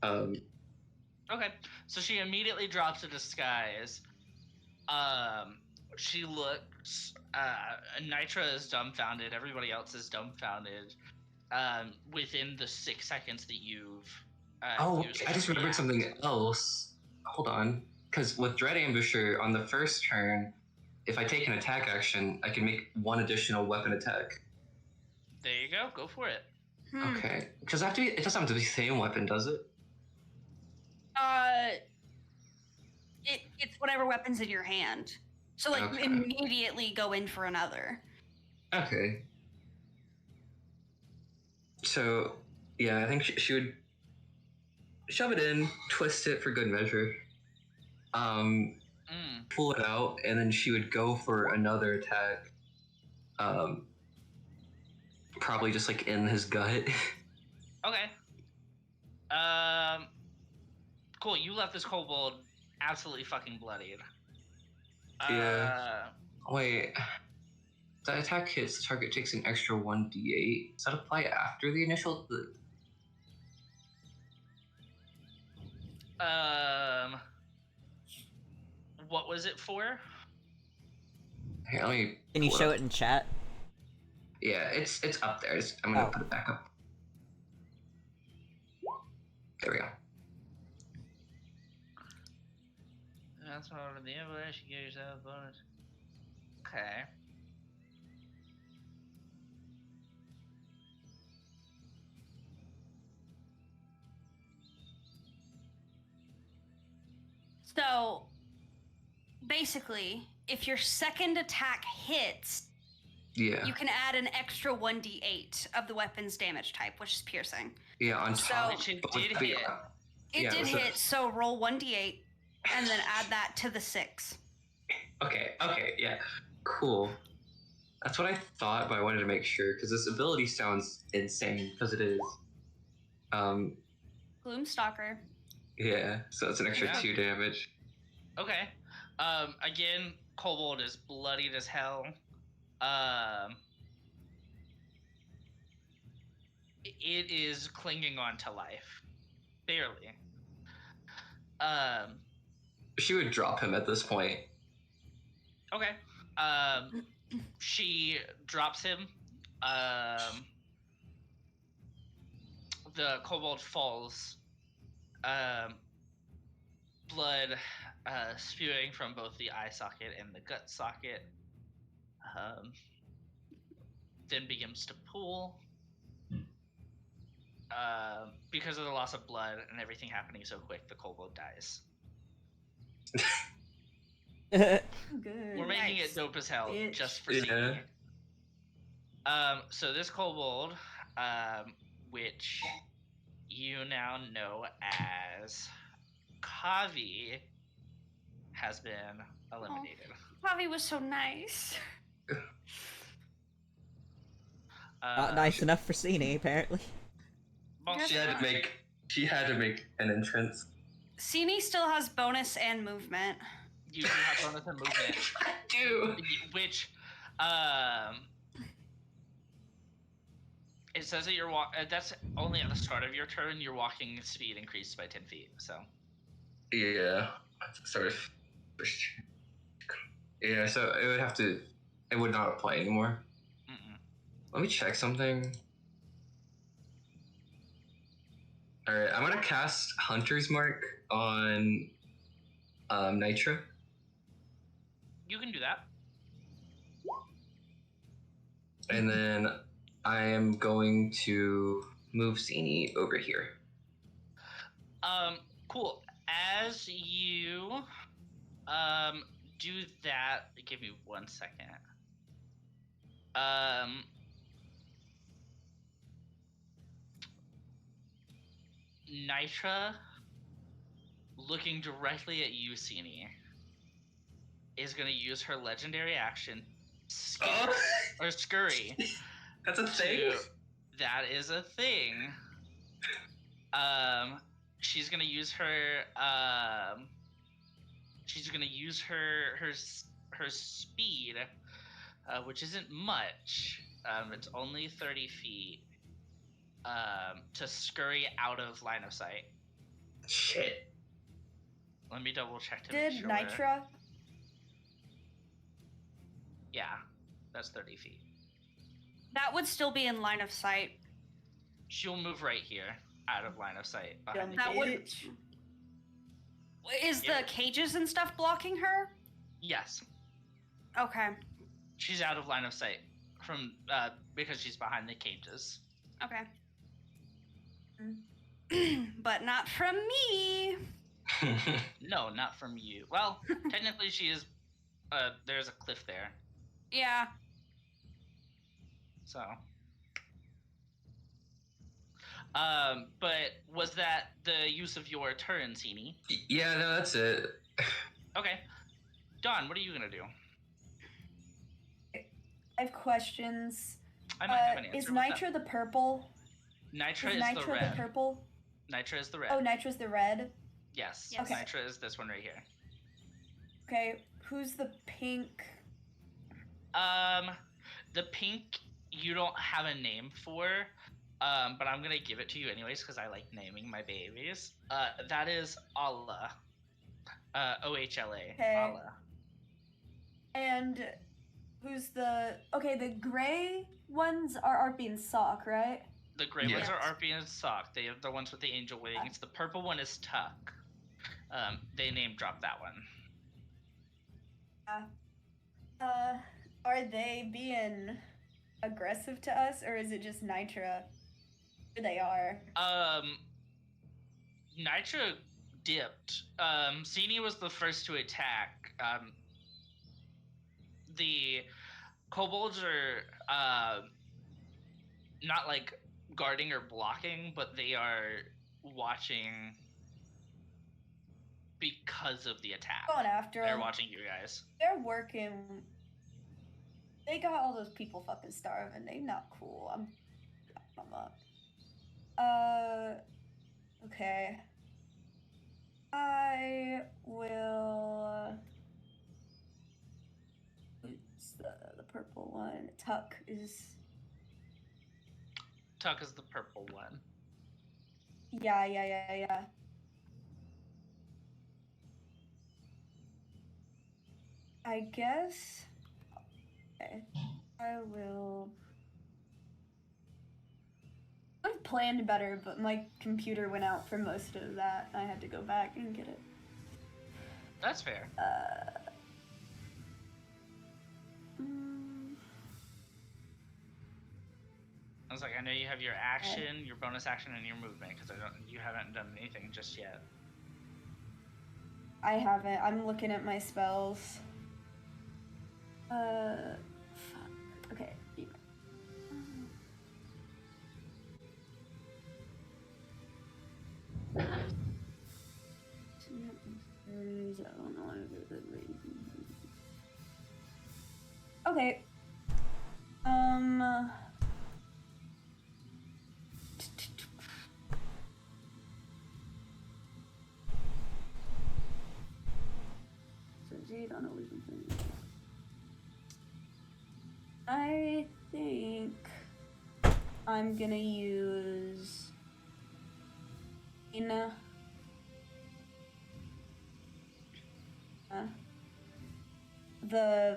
Okay. So she immediately drops a disguise. She looks. Nitra is dumbfounded. Everybody else is dumbfounded. Within the 6 seconds that you've. Used I to just remembered react. something else. Hold on, because with Dread Ambusher on the first turn, if I take an attack action, I can make one additional weapon attack. There you go. Go for it. Okay, because it doesn't have to be the same weapon, does it? It's whatever weapon's in your hand. So like Okay. immediately go in for another. Okay. So, yeah, I think she would shove it in, twist it for good measure, pull it out, and then she would go for another attack. Probably just like in his gut. Okay. Cool. You left this kobold absolutely fucking bloodied. Yeah. Wait. The attack hits, the target takes an extra 1d8. Does that apply after the initial? What was it for? Here, let me. Can you pull show up. it in chat? Yeah, it's up there. I'm gonna Oh. put it back up. There we go. That's all of the English. You get yourself a bonus. Okay. So basically, if your second attack hits, Yeah. you can add an extra 1d8 of the weapon's damage type, which is piercing. Yeah, on top. Which it but did with- hit. It Yeah, did so- hit, so roll 1d8 and then add that to the 6. Okay, yeah. Cool. That's what I thought, but I wanted to make sure, because this ability sounds insane, because it is. Gloomstalker. Yeah, so it's an extra Yeah. 2 damage. Okay. Again, Kobold is bloodied as hell. It is clinging on to life. Barely. She would drop him at this point. Okay. She drops him. The kobold falls. Blood spewing from both the eye socket and the gut socket. Then begins to pool. Because of the loss of blood and everything happening so quick, the kobold dies. Good. We're making Nice. it dope as hell Bitch. just for Yeah. seeing. So this kobold, which you now know as Kavi, has been eliminated. Javi was so nice. Not nice enough for Cine, apparently. Well, She had to make an entrance. Sini still has bonus and movement. you do have bonus and movement, I do. which, it says that you're that's only at the start of your turn. Your walking speed increased by 10 feet. So. Yeah. Sort of. Yeah, so it would not apply anymore. Mm-mm. Let me check something. Alright, I'm gonna cast Hunter's Mark on Nitra. You can do that. And then I am going to move Zini over here. Cool. As you do that, give me 1 second. Nitra, looking directly at you, Sini, is gonna use her legendary action, skip Oh, or scurry. that's a thing. That is a thing. She's gonna use her. She's gonna use her speed, which isn't much. It's only 30 feet. To scurry out of line of sight. Shit. Let me double check to Did make sure. Nitra? Yeah, that's 30 feet. That would still be in line of sight. She'll move right here, out of line of sight. Behind Dumb the That would- bitch. Is Yeah. the cages and stuff blocking her? Yes, Okay. she's out of line of sight from because she's behind the cages. Okay. But not from me. No, not from you. Well, technically she is. There's a cliff there, Yeah. so. But was that the use of your turn, Sini? Yeah, no, that's it. Okay. Dawn, what are you gonna do? I have questions. I might have an answer. Is What's Nitra the purple? that? Nitra Is is Nitra the red. purple? Nitra is the red. Oh, Nitra's the red. Yes. Yes. Okay. Nitra is this one right here. Okay, who's the pink? The pink you don't have a name for, but I'm gonna give it to you anyways because I like naming my babies. That is Allah. OHLA. Okay. Allah. And who's the? Okay, the gray ones are Arpy and Sock, right? The gray Yeah. ones are Arpy and Sock. They are the ones with the angel wings. The purple one is Tuck. They name dropped that one. Are they being aggressive to us, or is it just Nitra? They are. Nitra dipped. Sini was the first to attack. The kobolds are not like guarding or blocking, but they are watching because of the attack. Going after They're them. watching you guys. They're working. They got all those people fucking starving. They not cool. I'm up. Okay. I will. Who's the purple one? Tuck is. Tuck is the purple one. Yeah. I guess. Okay. I will. I've planned better, but my computer went out for most of that. I had to go back and get it. That's fair. Mm, I was like, I know you have your action, your bonus action, and your movement because you haven't done anything just yet. I haven't. I'm looking at my spells. Fuck. Okay. Okay. I think I'm gonna use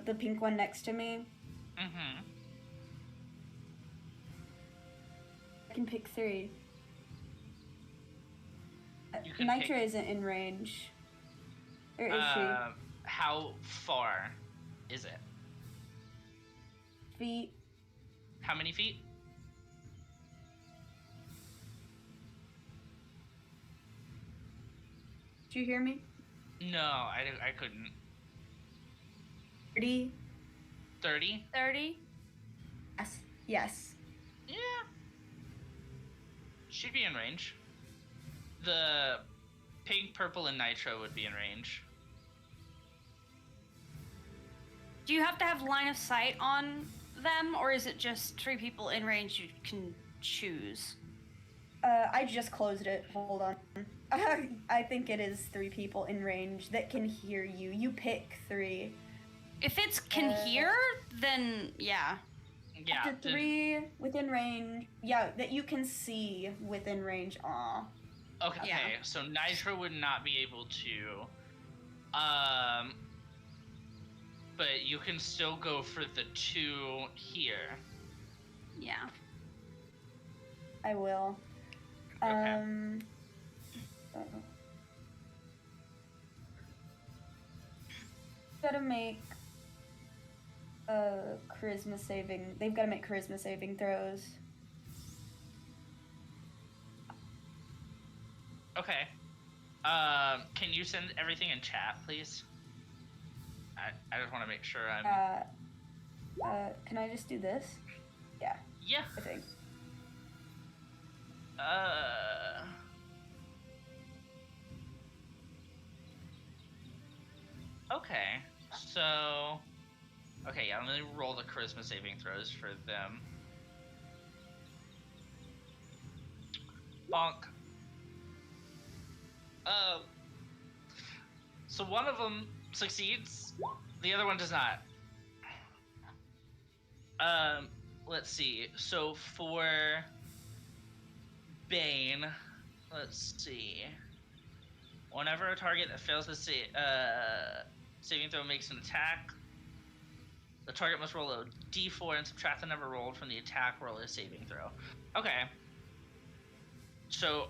the pink one next to me. Mm-hmm. I can pick 3. You can Nitra pick- isn't in range. Or is she? How far is it? Feet. How many feet? Did you hear me? No, I couldn't. 30. 30? 30? Yes. Yes. Yeah. She'd be in range. The pink, purple, and nitro would be in range. Do you have to have line of sight on them, or is it just 3 people in range you can choose? I just closed it. Hold on. I think it is 3 people in range that can hear you. You pick 3. If it's can hear, then yeah. Yeah. Up to 3 within range. Yeah, that you can see within range. Aw. Okay, Yeah. so Nitro would not be able to. But you can still go for the 2 here. Yeah. I will. Okay. Gotta make charisma saving. They've got to make charisma saving throws. Okay. Can you send everything in chat, please? I just want to make sure I'm. Can I just do this? Yeah, Yeah. I think. Okay. So. Okay, yeah, let me roll the charisma saving throws for them. Bonk. So one of them succeeds, the other one does not. Let's see. So for Bane, let's see. Whenever a target that fails the saving throw makes an attack, the target must roll a d4 and subtract the number rolled from the attack roll as saving throw. Okay. So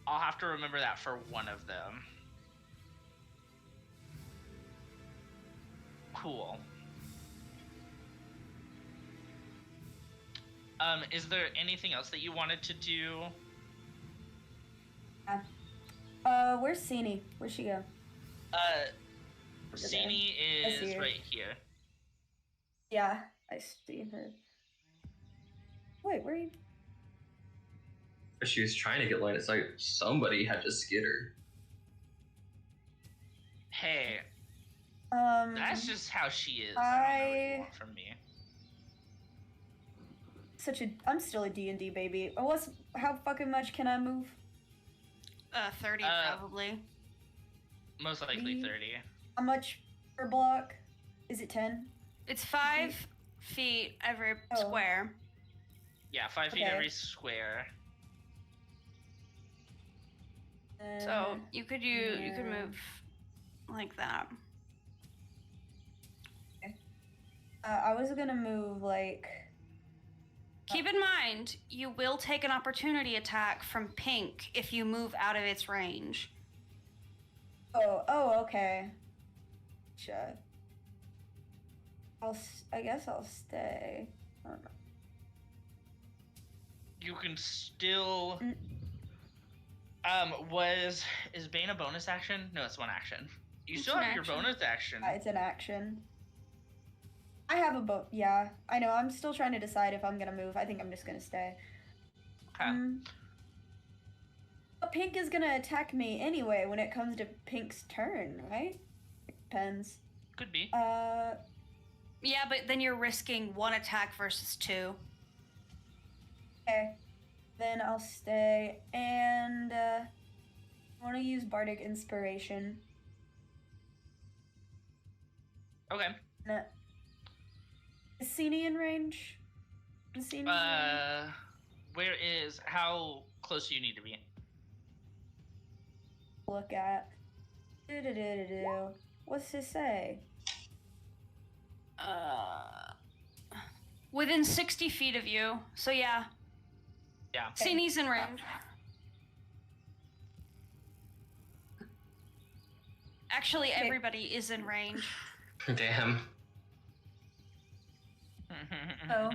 I'll have to remember that for one of them. Cool. Is there anything else that you wanted to do? Where's Sini? Where'd she go? Sini I see is her. right here. Yeah, I see her. Wait, where are you? She was trying to get line of sight. Somebody had to skid her. Hey, that's just how she is. I don't know what you want from me. I'm still a D&D baby. How fucking much can I move? 30 probably. Most likely 30. How much per block? Is it 10? It's 5 feet every square. Yeah, 5 feet Okay. every square. So you could move like that. I was gonna move like. Keep in mind, you will take an opportunity attack from Pink if you move out of its range. Oh, okay. Sure. I guess I'll stay. I don't know. You can still. Is Bane a bonus action? No, it's one action. You It's still an have your action. bonus action. It's an action. I have a boat. Yeah, I know. I'm still trying to decide if I'm gonna move. I think I'm just gonna stay. Okay. But Pink is gonna attack me anyway when it comes to Pink's turn, right? Depends. Could be. Yeah, but then you're risking 1 attack versus 2. Okay. Then I'll stay and I want to use Bardic Inspiration. Okay. Is Sini in range? Is Sini in range? Where is? How close do you need to be? Look at. What's this say? Within 60 feet of you. So yeah. Yeah. Sini's in range. Actually, Okay. everybody is in range. Damn. Oh.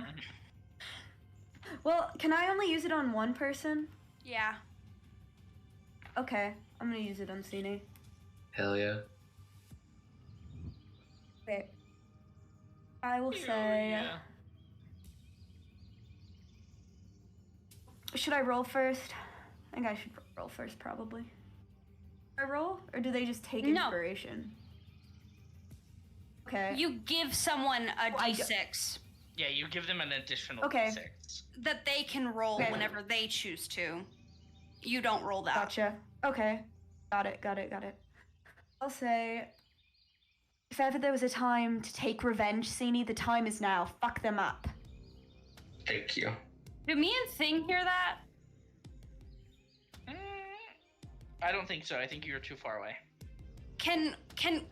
Well, can I only use it on one person? Yeah. Okay, I'm gonna use it on Sini. Hell yeah. Okay. I will Hell say. yeah. Should I roll first? I think I should roll first, probably. I roll, or do they just take No. inspiration? Okay. You give someone a Oh, I d- d6 Yeah, you give them an additional Okay. d6. that they can roll Okay. whenever they choose to. You don't roll that. Gotcha. Okay. Got it. I'll say, if ever there was a time to take revenge, Sini, the time is now. Fuck them up. Thank you. Do me and Thing hear that? I don't think so. I think you're too far away.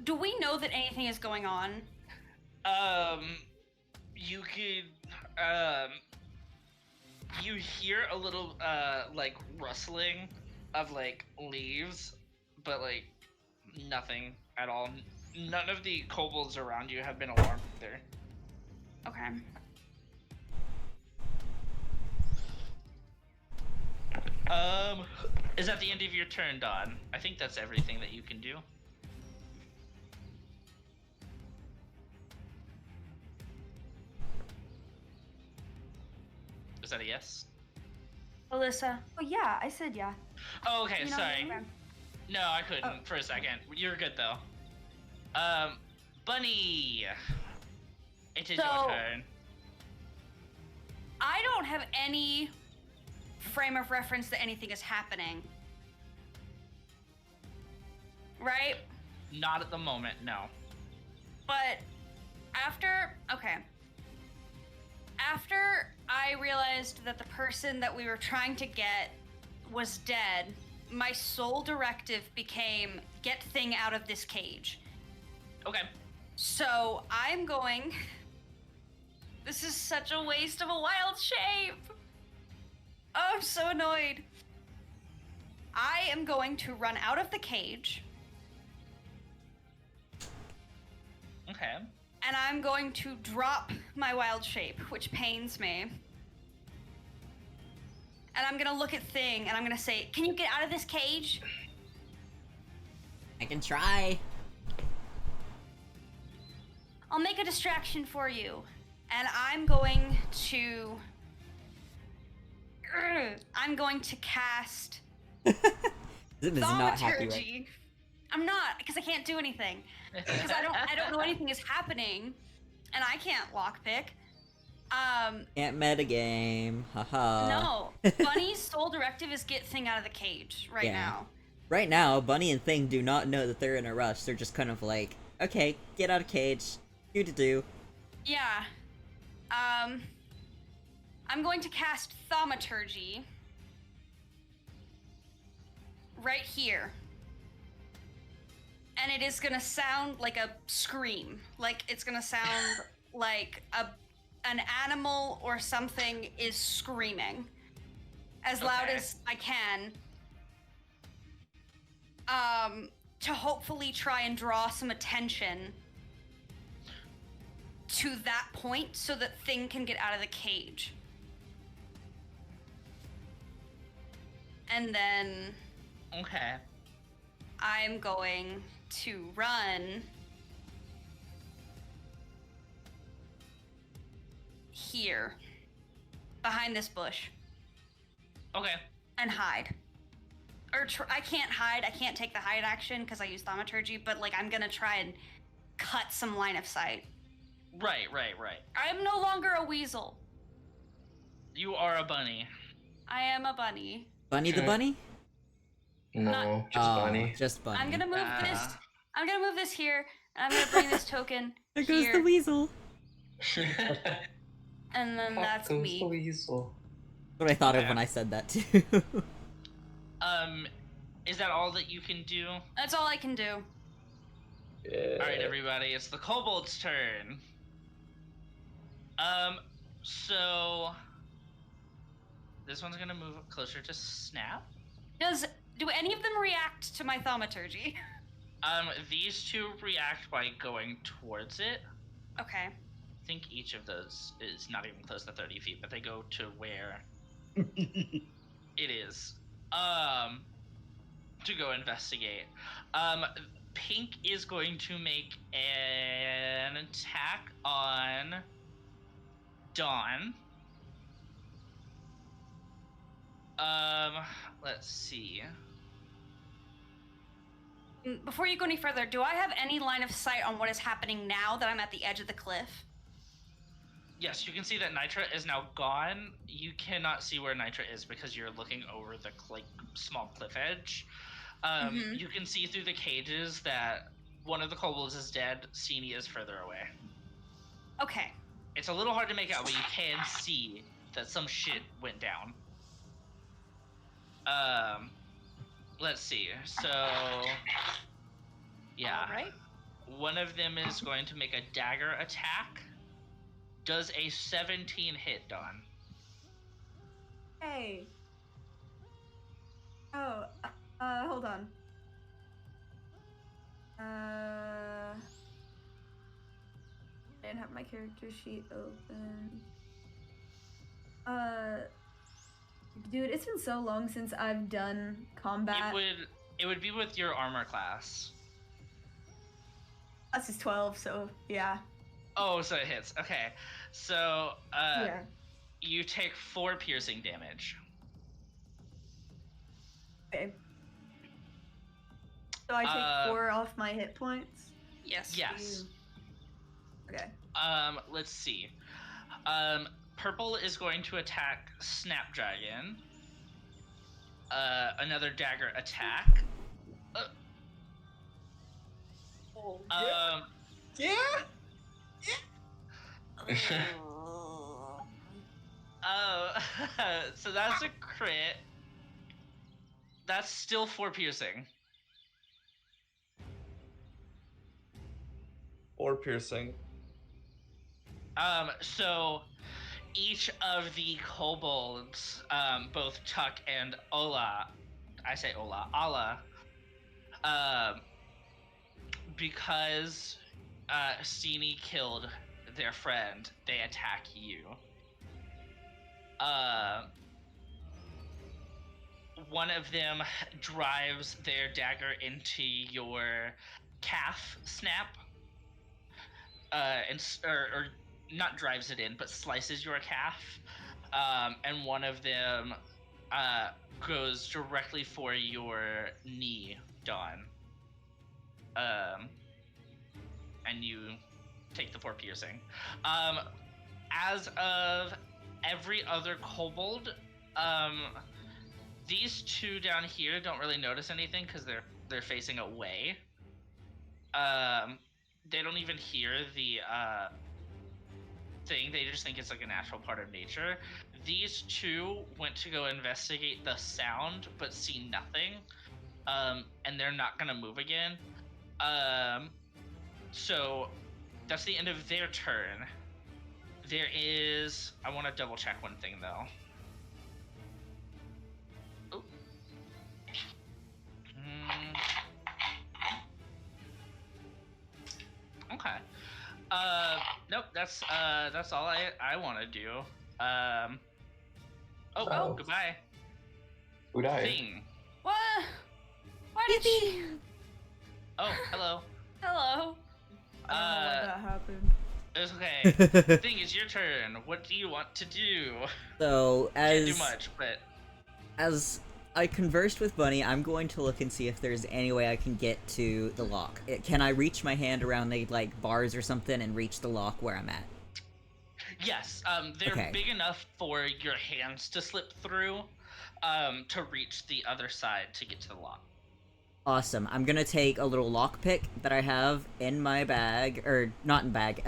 Do we know that anything is going on? You could, you hear a little, like, rustling of, like, leaves, but, like, nothing at all. None of the kobolds around you have been alarmed either. Okay. Is that the end of your turn, Don? I think that's everything that you can do. Is that a yes? Alyssa. Oh yeah, I said yeah. Oh, okay, You know, sorry. okay. No, I couldn't Oh. for a second. You're good though. Bunny, it is So- your turn. I don't have any frame of reference that anything is happening. Right? Not at the moment, no. But after I realized that the person that we were trying to get was dead, my sole directive became get Thing out of this cage. Okay. So I'm going. This is such a waste of a wild shape. Oh, I'm so annoyed. I am going to run out of the cage. Okay. And I'm going to drop my wild shape, which pains me. And I'm gonna look at Thing and I'm gonna say, can you get out of this cage? I can try. I'll make a distraction for you. And I'm going to cast Zim is not happy right. Thaumaturgy. I'm not, because I can't do anything. Because I don't know anything is happening, and I can't lockpick. Can't metagame. Haha. No. Bunny's sole directive is get Thing out of the cage right Yeah. now. Right now, Bunny and Thing do not know that they're in a rush. They're just kind of like, okay, get out of cage. Do. Yeah. I'm going to cast Thaumaturgy right here. And it is gonna sound like a scream. Like it's gonna sound like an animal or something is screaming as loud Okay. as I can. To hopefully try and draw some attention to that point so that Thing can get out of the cage. And then Okay. I'm going to run here behind this bush Okay. and hide. Or I can't hide. I can't take the hide action because I use Thaumaturgy, but like I'm gonna try and cut some line of sight. Right. I am no longer a weasel. You are a bunny. I am a bunny. Bunny the Okay. bunny? No, Not- just Oh, Bunny. Just Bunny. I'm gonna move this. Ah. I'm gonna move this here, and I'm gonna bring this token There goes here, the weasel. and then that's The me. weasel. That's what I thought of Okay. when I said that too. Is that all that you can do? That's all I can do. Yeah. All right, everybody, it's the kobold's turn. So this one's gonna move closer to Snap. Do any of them react to my Thaumaturgy? These two react by going towards it. Okay. I think each of those is not even close to 30 feet, but they go to where it is. To go investigate. Pink is going to make an attack on Dawn. Let's see. Before you go any further, do I have any line of sight on what is happening now that I'm at the edge of the cliff? Yes, you can see that Nitra is now gone. You cannot see where Nitra is because you're looking over the small cliff edge. Mhm. You can see through the cages that one of the kobolds is dead. Sini is further away. Okay. It's a little hard to make out, but you can see that some shit went down. Let's see. So, yeah. All right. One of them is going to make a dagger attack. Does a 17 hit, Dawn? Hey. Oh, hold on. I didn't have my character sheet open. Dude, it's been so long since I've done combat. It would be with your armor class. That's just 12, so yeah. Oh, so it hits. Okay. So, Yeah. you take 4 piercing damage. Okay. So I take 4 off my hit points? Yes. Yes. Okay. Let's see. Purple is going to attack Snapdragon. Another dagger attack. Yeah. So that's a crit. That's still 4 piercing. Or piercing. So each of the kobolds, both Tuck and Ola, I say Ola, Allah, because Sini killed their friend, they attack you. One of them drives their dagger into your calf, Snap, or not drives it in, but slices your calf. And one of them goes directly for your knee, Dawn. And you take the 4 piercing. As of every other kobold, these 2 down here don't really notice anything because they're facing away. They don't even hear the thing. They just think it's like a natural part of nature. These 2 went to go investigate the sound but see nothing. And they're not gonna move again. So that's the end of their turn. There is... I want to double check one thing though. Oh. Okay. Nope. That's all I want to do. Oh. Goodbye. Who died? Thing. What? Why did she? Oh, hello. Hello. I don't know why that happened. It's okay. Thing, it's your turn. What do you want to do? So, Can't do much, but as I conversed with Bunny, I'm going to look and see if there's any way I can get to the lock. Can I reach my hand around the, like, bars or something and reach the lock where I'm at? yes, they're Okay. big enough for your hands to slip through, to reach the other side to get to the lock. Awesome. I'm gonna take a little lockpick that I have in my bag, or not in bag,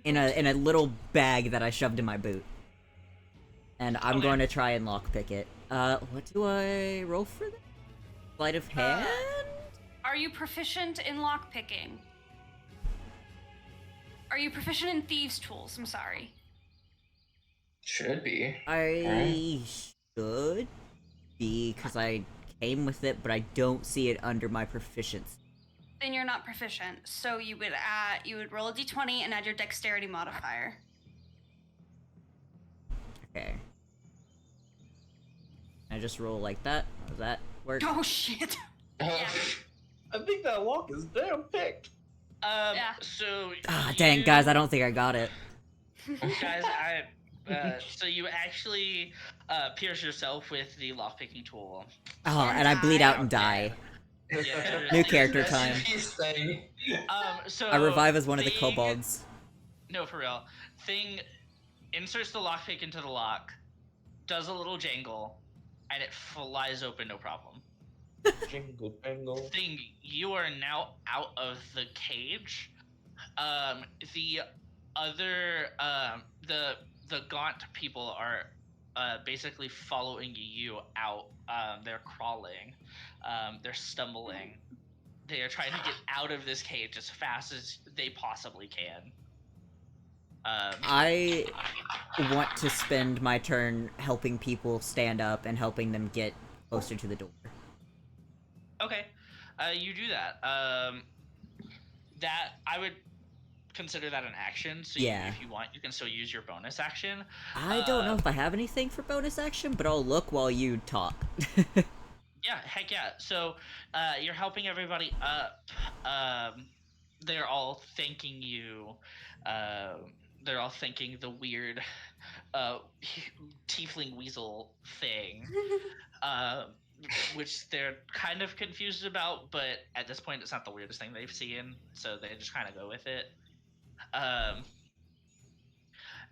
in a little bag that I shoved in my boot. And I'm Okay. going to try and lockpick it. What do I roll for that? Sleight of hand? Are you proficient in lockpicking? Are you proficient in thieves' tools? I'm sorry. Should be. I should be, because I came with it, but I don't see it under my proficiency. Then you're not proficient. So you would roll a d20 and add your dexterity modifier. Okay. I just roll like that? Does that work? Oh shit. I think that lock is damn picked. Yeah. So Dang, guys, I don't think I got it. guys, so you actually pierce yourself with the lockpicking tool. Oh, and I bleed out and die. Yeah, New everything character is time. He's saying. So I revive as one of the Thing- kobolds. No, for real. Thing inserts the lockpick into the lock, does a little jangle, and it flies open, no problem. Jingle jangle. Thing, you are now out of the cage. The other, the gaunt people are basically following you out. They're crawling. They're stumbling. They are trying to get out of this cage as fast as they possibly can. I want to spend my turn helping people stand up and helping them get closer to the door. Okay, you do that. That I would consider that an action. So Yeah. if you want, you can still use your bonus action. I don't know if I have anything for bonus action, but I'll look while you talk. Yeah, heck yeah. So you're helping everybody up. They're all thanking you. They're all thanking the weird tiefling weasel thing. Which they're kind of confused about, but at this point it's not the weirdest thing they've seen, so they just kind of go with it.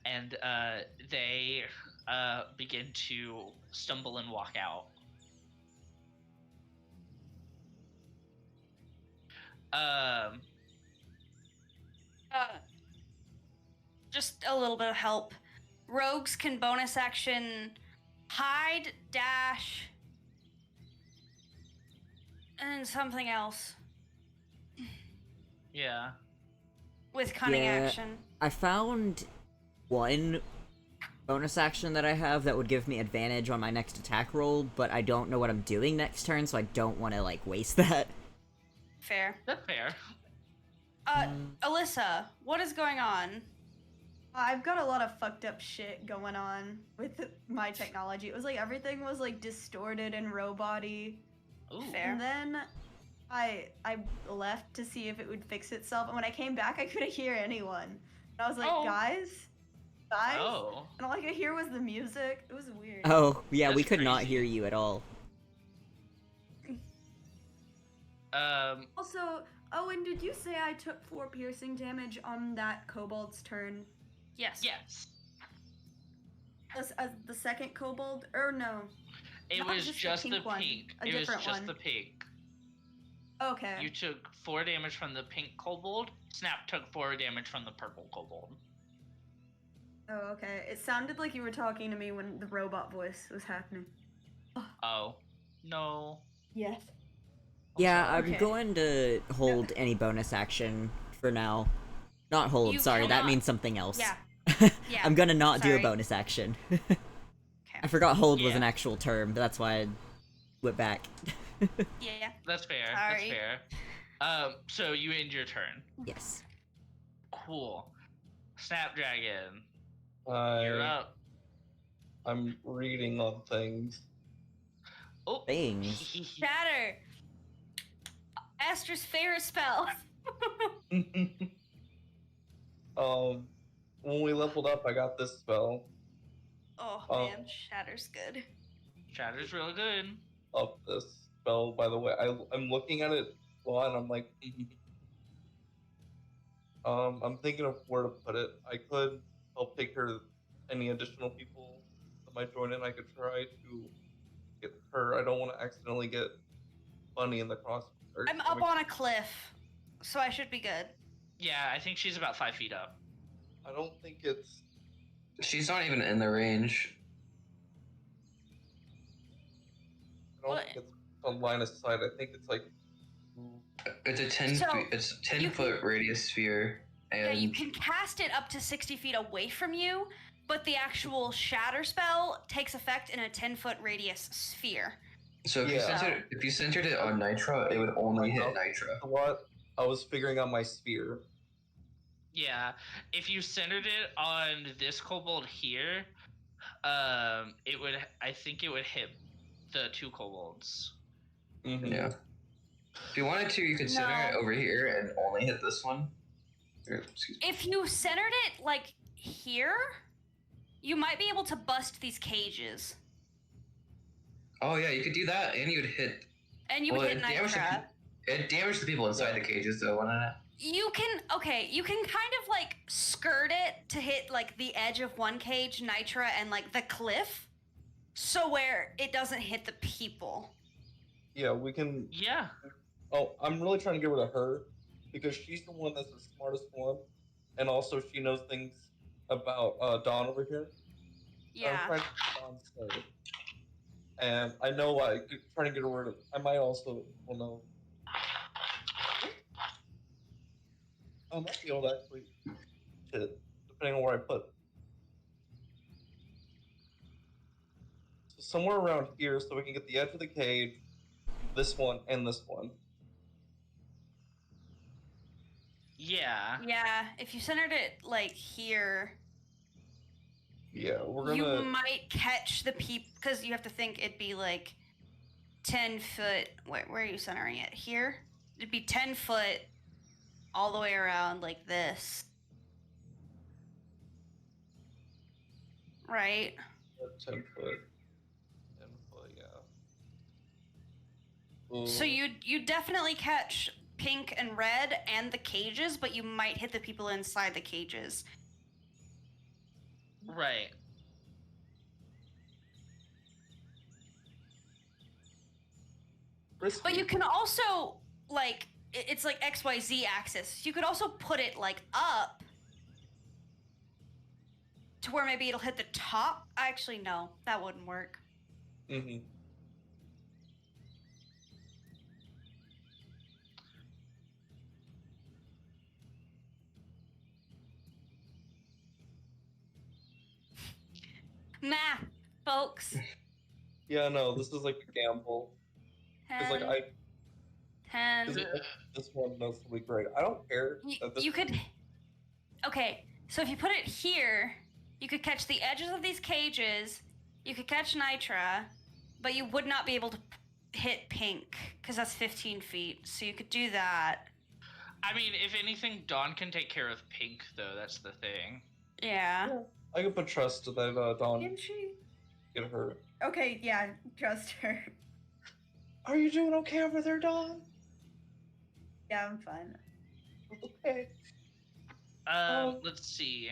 And they begin to stumble and walk out. Just a little bit of help. Rogues can bonus action hide, dash, and something else Yeah. with cunning Yeah. action. I found one bonus action that I have that would give me advantage on my next attack roll, but I don't know what I'm doing next turn, so I don't want to, like, waste that. Fair. That's fair. Alyssa, what is going on? I've got a lot of fucked up shit going on with my technology. It was like everything was like distorted and robot-y. Ooh. Fair. And then I left to see if it would fix itself, and when I came back I couldn't hear anyone. And I was like, Oh. guys? Oh. And all I could hear was the music. It was weird. Oh, yeah, we That's could not crazy. hear you at all. Also, Owen, did you say I took 4 piercing damage on that kobold's turn? Yes. Yes. As the second kobold? Or no? It Not was just the just the pink one, pink. a It was different just one. the pink. Okay. You took 4 damage from the pink kobold. Snap took 4 damage from the purple kobold. Oh, okay. It sounded like you were talking to me when the robot voice was happening. Oh. No. Yes. Yeah, I'm Okay. going to hold any bonus action for now. Not hold, You sorry, that cannot- means something else. Yeah. Yeah. I'm gonna not do a sorry. bonus action. Okay. I forgot hold was Yeah. an actual term, but that's why I went back. Yeah. That's fair. Sorry. That's fair. So you end your turn. Yes. Cool. Snapdragon, you're up. I'm reading on things. Oh. Things. Shatter. Astra's favorite spell. When we leveled up, I got this spell. Oh Oh. man, Shatter's good. Shatter's real good. Of this spell, by the way. I'm looking at it and I'm like, I'm thinking of where to put it. I could help take care of any additional people that might join in. I could try to get her. I don't want to accidentally get Bunny in the cross. I'm up on a cliff, so I should be good. Yeah, I think she's about 5 feet up. I don't think it's. She's not even in the range. I don't What? think it's on line of sight. I think it's like. It's a 10 So, it's a 10 you foot radius sphere, and Yeah, you can cast it up to 60 feet away from you, but the actual shatter spell takes effect in a 10-foot radius sphere. so if Yeah. you centered it on Nitra, it would only hit Nitra. What? I was figuring out my sphere. Yeah, if you centered it on this kobold here, it would. I think it would hit the 2 kobolds. Mm-hmm. Yeah. If you wanted to, you could center it No. over here and only hit this one. Or, excuse me. If you centered it, like, here, you might be able to bust these cages. Oh yeah, you could do that, and you'd hit And you would hit Nitra. It damaged the people inside the cages, though, wouldn't it? You can kind of like skirt it to hit like the edge of one cage, Nitra, and like the cliff, so where it doesn't hit the people. Yeah, we can. Yeah. Oh, I'm really trying to get rid of her because she's the one that's the smartest one, and also she knows things about Dawn over here. Yeah. I'm trying to get Dawn safe. And I know trying to get rid of. I might also know. I might be able to actually hit, depending on where I put. So somewhere around here, so we can get the edge of the cage, this one, and this one. Yeah. Yeah, if you centered it like here, Yeah, we're gonna. you might catch the people, because you have to think it'd be like 10 foot. Where are you centering it? Here? It'd be 10 foot all the way around like this. Right? 10 foot. 10 foot, yeah. So you definitely catch pink and red and the cages, but you might hit the people inside the cages. Right. But you can also, like, it's like XYZ axis. You could also put it, like, up to where maybe it'll hit the top. Actually, no, that wouldn't work. Mm-hmm. Math, folks. Yeah, no, this is like a gamble. It's like 10. this one knows to be great. I don't care. You could. Okay, so if you put it here, you could catch the edges of these cages. You could catch Nitra, but you would not be able to hit pink because that's 15 feet. So you could do that. I mean, if anything, Dawn can take care of pink, though. That's the thing. Yeah. I can put trust that Dawn Can she? get her. Okay, yeah, trust her. Are you doing okay over there, Dawn? Yeah, I'm fine. Okay. Let's see.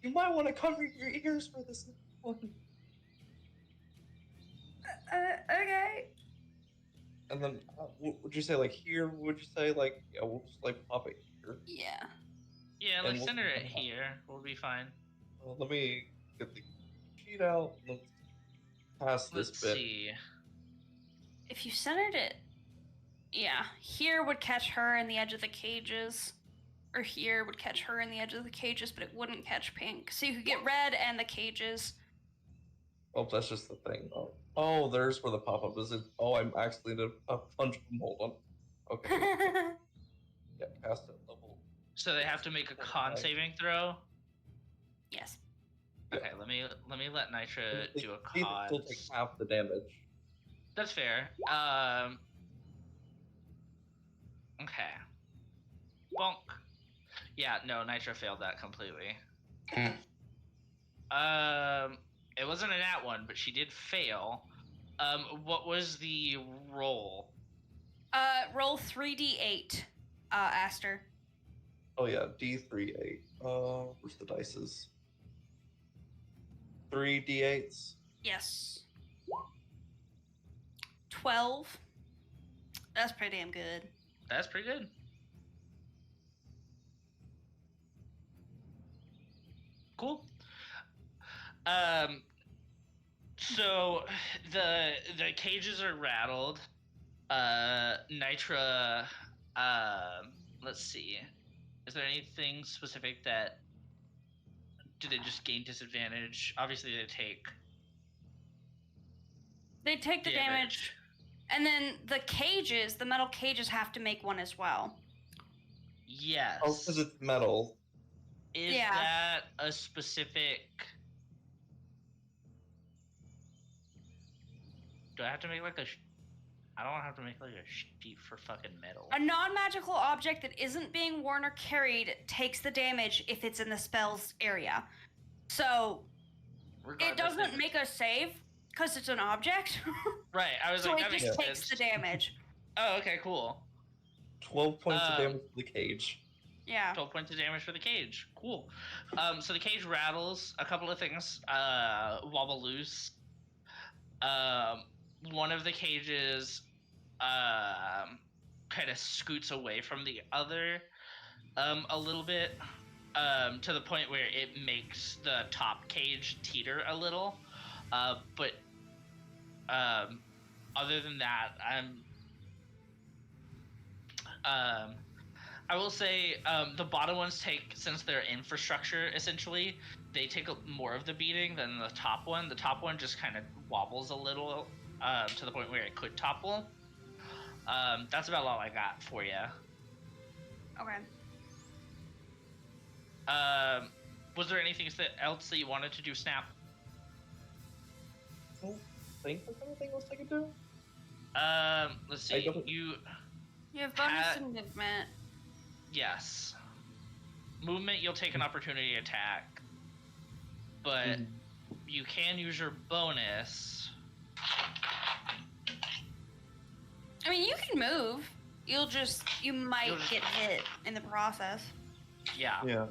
You might want to cover your ears for this one. Okay. And then, would you say like here? Would you say like, yeah, we'll just like pop it here. Yeah. Yeah, And let's we'll- center it here. We'll be fine. Well, let me get the sheet out. Let's pass this Let's bit. see. If you centered it, yeah, here would catch her in the edge of the cages, or here would catch her in the edge of the cages, but it wouldn't catch pink. So you could get red and the cages. Oh, that's just the thing. Oh, there's where the pop-up is. Oh, I'm actually in a bunch of them. Hold on. Okay. Yeah, cast it level. So they have to make a con Right. saving throw. Yes. Okay, let me let Nitra do a They con. still take half the damage. That's fair. Okay. Bonk. Yeah, no, Nitra failed that completely. It wasn't a nat one, but she did fail. What was the roll? Roll 3d8, Aster. Oh yeah, D3-8. Where's the dices? 3 D8s. Yes. 12. That's pretty damn good. That's pretty good. Cool. So the cages are rattled. Nitra. Let's see. Is there anything specific that? Do they just gain disadvantage? Obviously, they take. They take the damage. And then the cages, the metal cages, have to make one as well. Yes. Oh, because it's metal. Is Yeah. that a specific? Do I have to make like a? I don't have to make like a sheet for fucking metal. A non-magical object that isn't being worn or carried takes the damage if it's in the spell's area. So it Regardless doesn't if- make a save. Because it's an object. Right. I was So like, it that makes just sense. takes the damage. Oh, okay, cool. 12 points of Um, damage to the cage. Yeah. 12 points of damage for the cage. Cool. So the cage rattles. A couple of things wobble loose. One of the cages kind of scoots away from the other a little bit, to the point where it makes the top cage teeter a little. But other than that, I will say the bottom ones take, since they're infrastructure essentially, they take more of the beating than the top one. The top one just kind of wobbles a little to the point where it could topple. That's about all I got for you. Okay. Was there anything else that you wanted to do, Snap? I don't think there's anything else I can do. Let's see. don't- You You have bonus Pat- in movement. yes. Movement, you'll take an opportunity attack, but you can use your bonus. I mean, you can move. You might get hit in the process. Yeah. Yeah.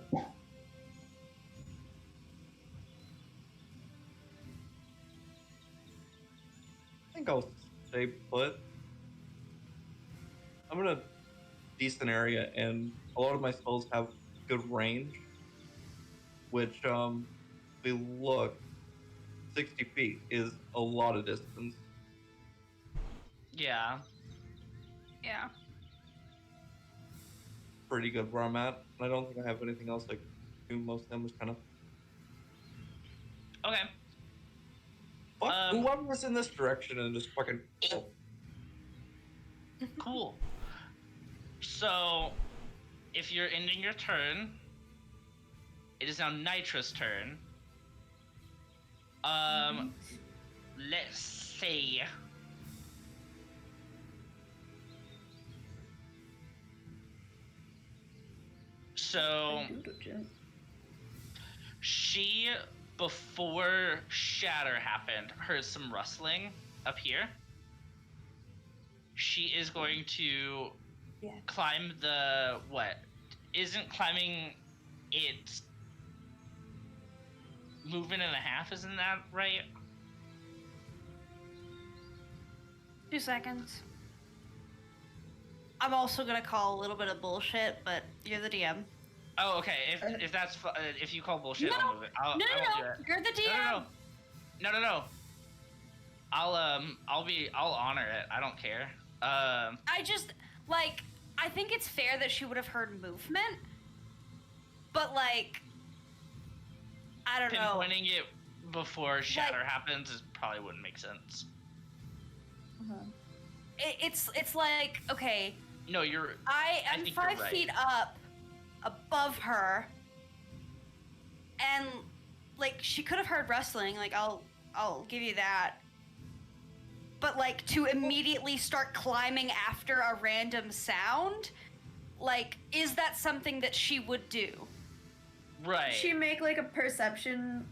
I think I'll stay put. I'm in a decent area, and a lot of my spells have good range. Which, if we look, 60 feet is a lot of distance. Yeah. Yeah. Pretty good where I'm at. And I don't think I have anything else I can do. Most of them was kind of Okay. fuck Um, whoever's in this direction and just fucking. Cool. So, if you're ending your turn, it is now Nitra's turn. Let's see. So, she, before Shatter happened, heard some rustling up here. She is going to climb the what? Isn't climbing its movement and a half, isn't that right? 2 seconds. I'm also gonna call a little bit of bullshit, but you're the DM. Oh, okay. If that's if you call bullshit, No, I'll move it. I won't do it. You're the DM. No. I'll honor it. I don't care. I just I think it's fair that she would have heard movement, but I don't know. Pinpointing it before Shatter happens probably wouldn't make sense. It's like, okay, No, you're. I am think you're 5 right. feet up above her, and she could have heard rustling. I'll give you that. But to immediately start climbing after a random sound, is that something that she would do? Right. She make a perception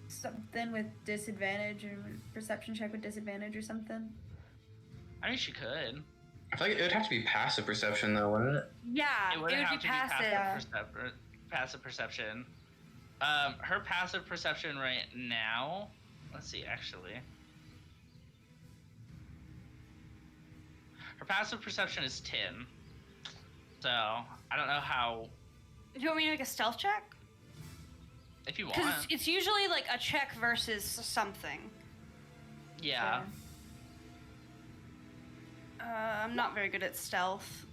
something with disadvantage, or perception check with disadvantage or something. I mean, she could. I feel like it would have to be passive perception, though, wouldn't it? Yeah, It would have be to passive. be passive perception. Her passive perception right now. Let's see, actually. Her passive perception is 10. So I don't know how. Do you want me to make a stealth check? If you Because want. it's usually a check versus something. Yeah. I'm not very good at stealth.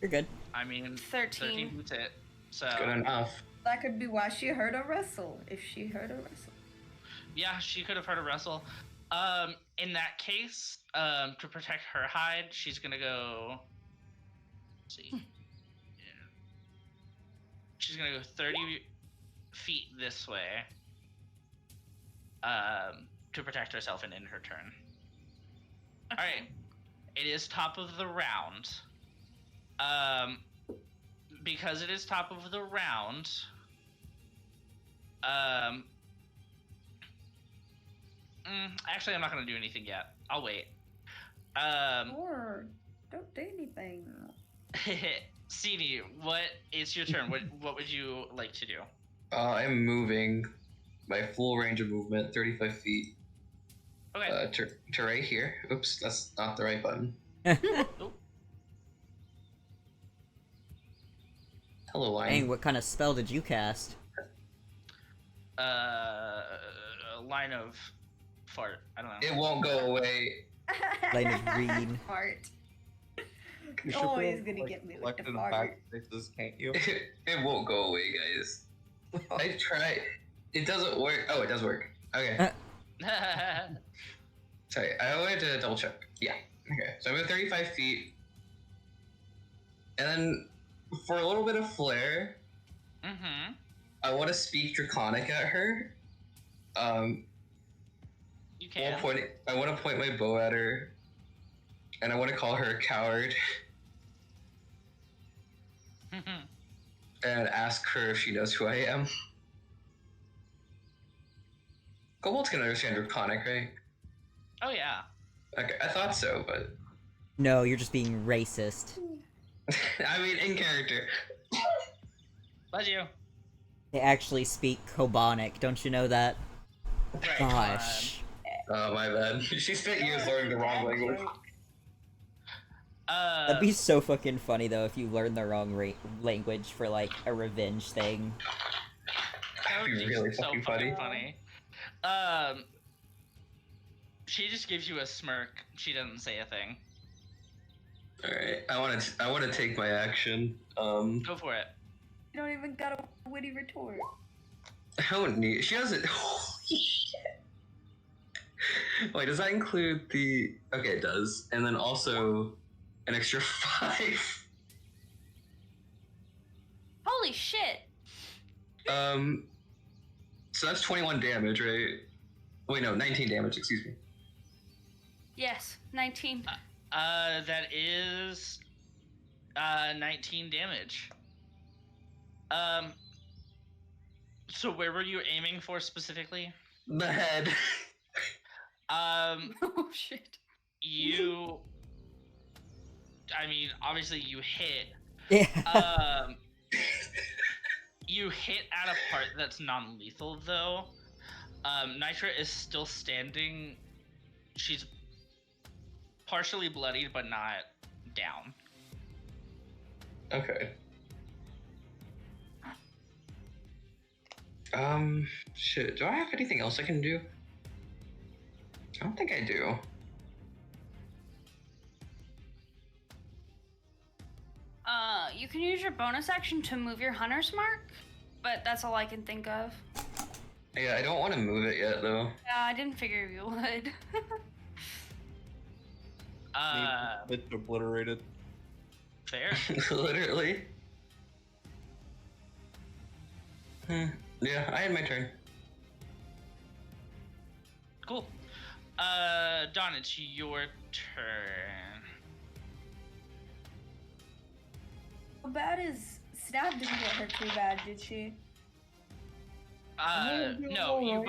You're good. I mean, 13. beats it. So Good enough. That could be why she heard a wrestle. If she heard a wrestle. yeah, she could have heard a wrestle. In that case, to protect her hide, she's gonna go. Let's see. Yeah. She's gonna go 30 feet this way. To protect herself and end her turn. All right. It is top of the round. Because it is top of the round, Actually, I'm not gonna do anything yet. I'll wait. Or don't do anything. Sini, what? It's your turn. What would you like to do? I'm moving my full range of movement, 35 feet, Okay. to right here. Oops, that's not the right button. Oh. Hello, line. Dang, what kind of spell did you cast? A line of fart. I don't know. It won't go away. Line of green. Fart. You should Always put, gonna like, get me with selected the in fart. backspaces, can't you? It won't go away, guys. I tried. It doesn't work. Oh, it does work. Okay. Sorry, I wanted to double check. Yeah. Okay. So I moved 35 feet. And then for a little bit of flair, Mm-hmm. I want to speak Draconic at her. You can. I want to point my bow at her. And I want to call her a coward. And ask her if she knows who I am. Kobolds can understand Draconic, right? Oh yeah. Okay, I thought so, but... No, you're just being racist. I mean, in character. Bless you. They actually speak Kobonic, don't you know that? Right, come on. Gosh. Oh, my bad. She spent years learning the wrong language. That'd be so fucking funny, though, if you learned the wrong language for, like, a revenge thing. That would That'd be be really so fucking funny. She just gives you a smirk. She doesn't say a thing. Alright, I want to take my action. Go for it. You don't even got a witty retort. I don't need... She doesn't... Holy shit. Wait, does that include the... Okay, it does. And then also an extra 5. Holy shit! So that's 21 damage, right? Wait, no, 19 damage, excuse me. Yes, 19. That is 19 damage. So where were you aiming for specifically? The head. Oh shit. You I mean, obviously you hit. Yeah. You hit at a part that's non-lethal though. Nitra is still standing. She's partially bloodied but not down. Okay. Shit, do I have anything else I can do? I don't think I do. You can use your bonus action to move your hunter's mark, but that's all I can think of. Yeah, I don't want to move it yet, though. Yeah, I didn't figure you would. It's obliterated. Fair. Literally. Yeah, I had my turn. Cool. Dawn, it's your turn. How bad is Stab didn't get her too bad, did she? No, you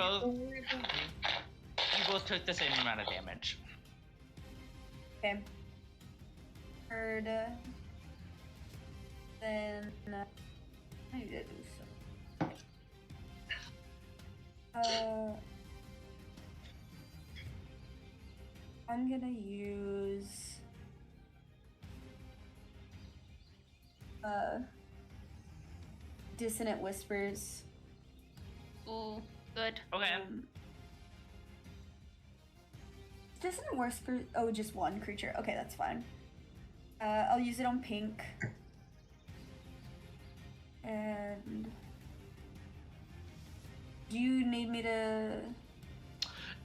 both took the same amount of damage. Okay. Heard. Then I need to do something. I'm gonna use Dissonant Whispers. Ooh, good. Okay. Dissonant Whispers. Oh, just one creature. Okay, that's fine. I'll use it on pink. And do you need me to?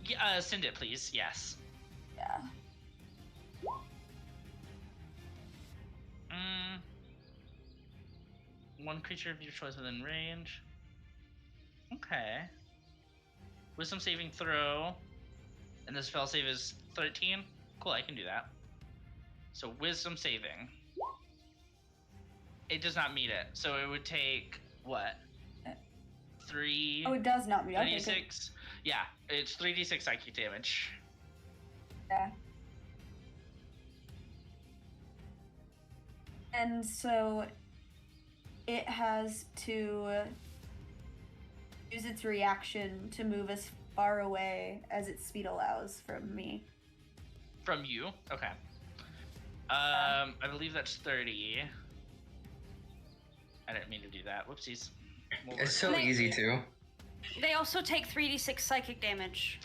Yeah, send it, please. Yes. Yeah. One creature of your choice within range. Okay. Wisdom saving throw. And the spell save is 13. Cool, I can do that. So wisdom saving. It does not meet it. So it would take what? 3. Oh, it does not meet. Okay, good. 36. Yeah, it's 3d6 psychic damage. Yeah. And so it has to use its reaction to move as far away as its speed allows from me. From you? Okay. I believe that's 30. I didn't mean to do that. Whoopsies. It's so easy to. They also take 3d6 psychic damage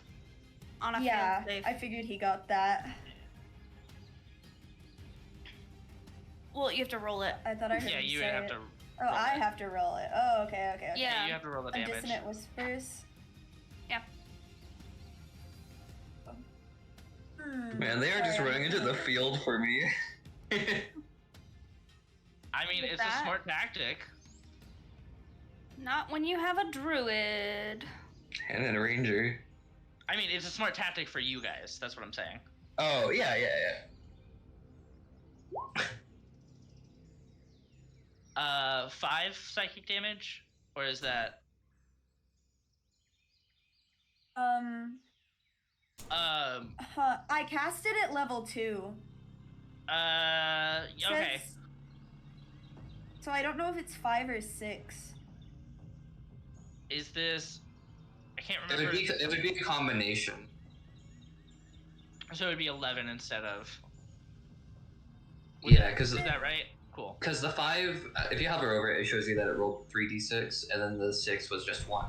on a Yeah, failed save. I figured he got that. Well, you have to roll it. I thought I heard Yeah, him you say have it. to. Oh, roll I it. have to roll it. Oh, okay. Yeah. You have to roll the And damage. dissonant was first. Yeah. Man, they are just Sorry, running into the field for me. I mean, With it's that- a smart tactic. Not when you have a druid. And then a ranger. I mean, it's a smart tactic for you guys. That's what I'm saying. Oh, yeah. 5 psychic damage? Or is that... I cast it at level 2. okay. Says- So I don't know if it's 5 or 6. Is this... I can't It remember. would be a combination. So it would be 11 instead of... Yeah, because Is that right? Cool. the 5, if you hover over it, it shows you that it rolled 3d6, and then the 6 was just 1.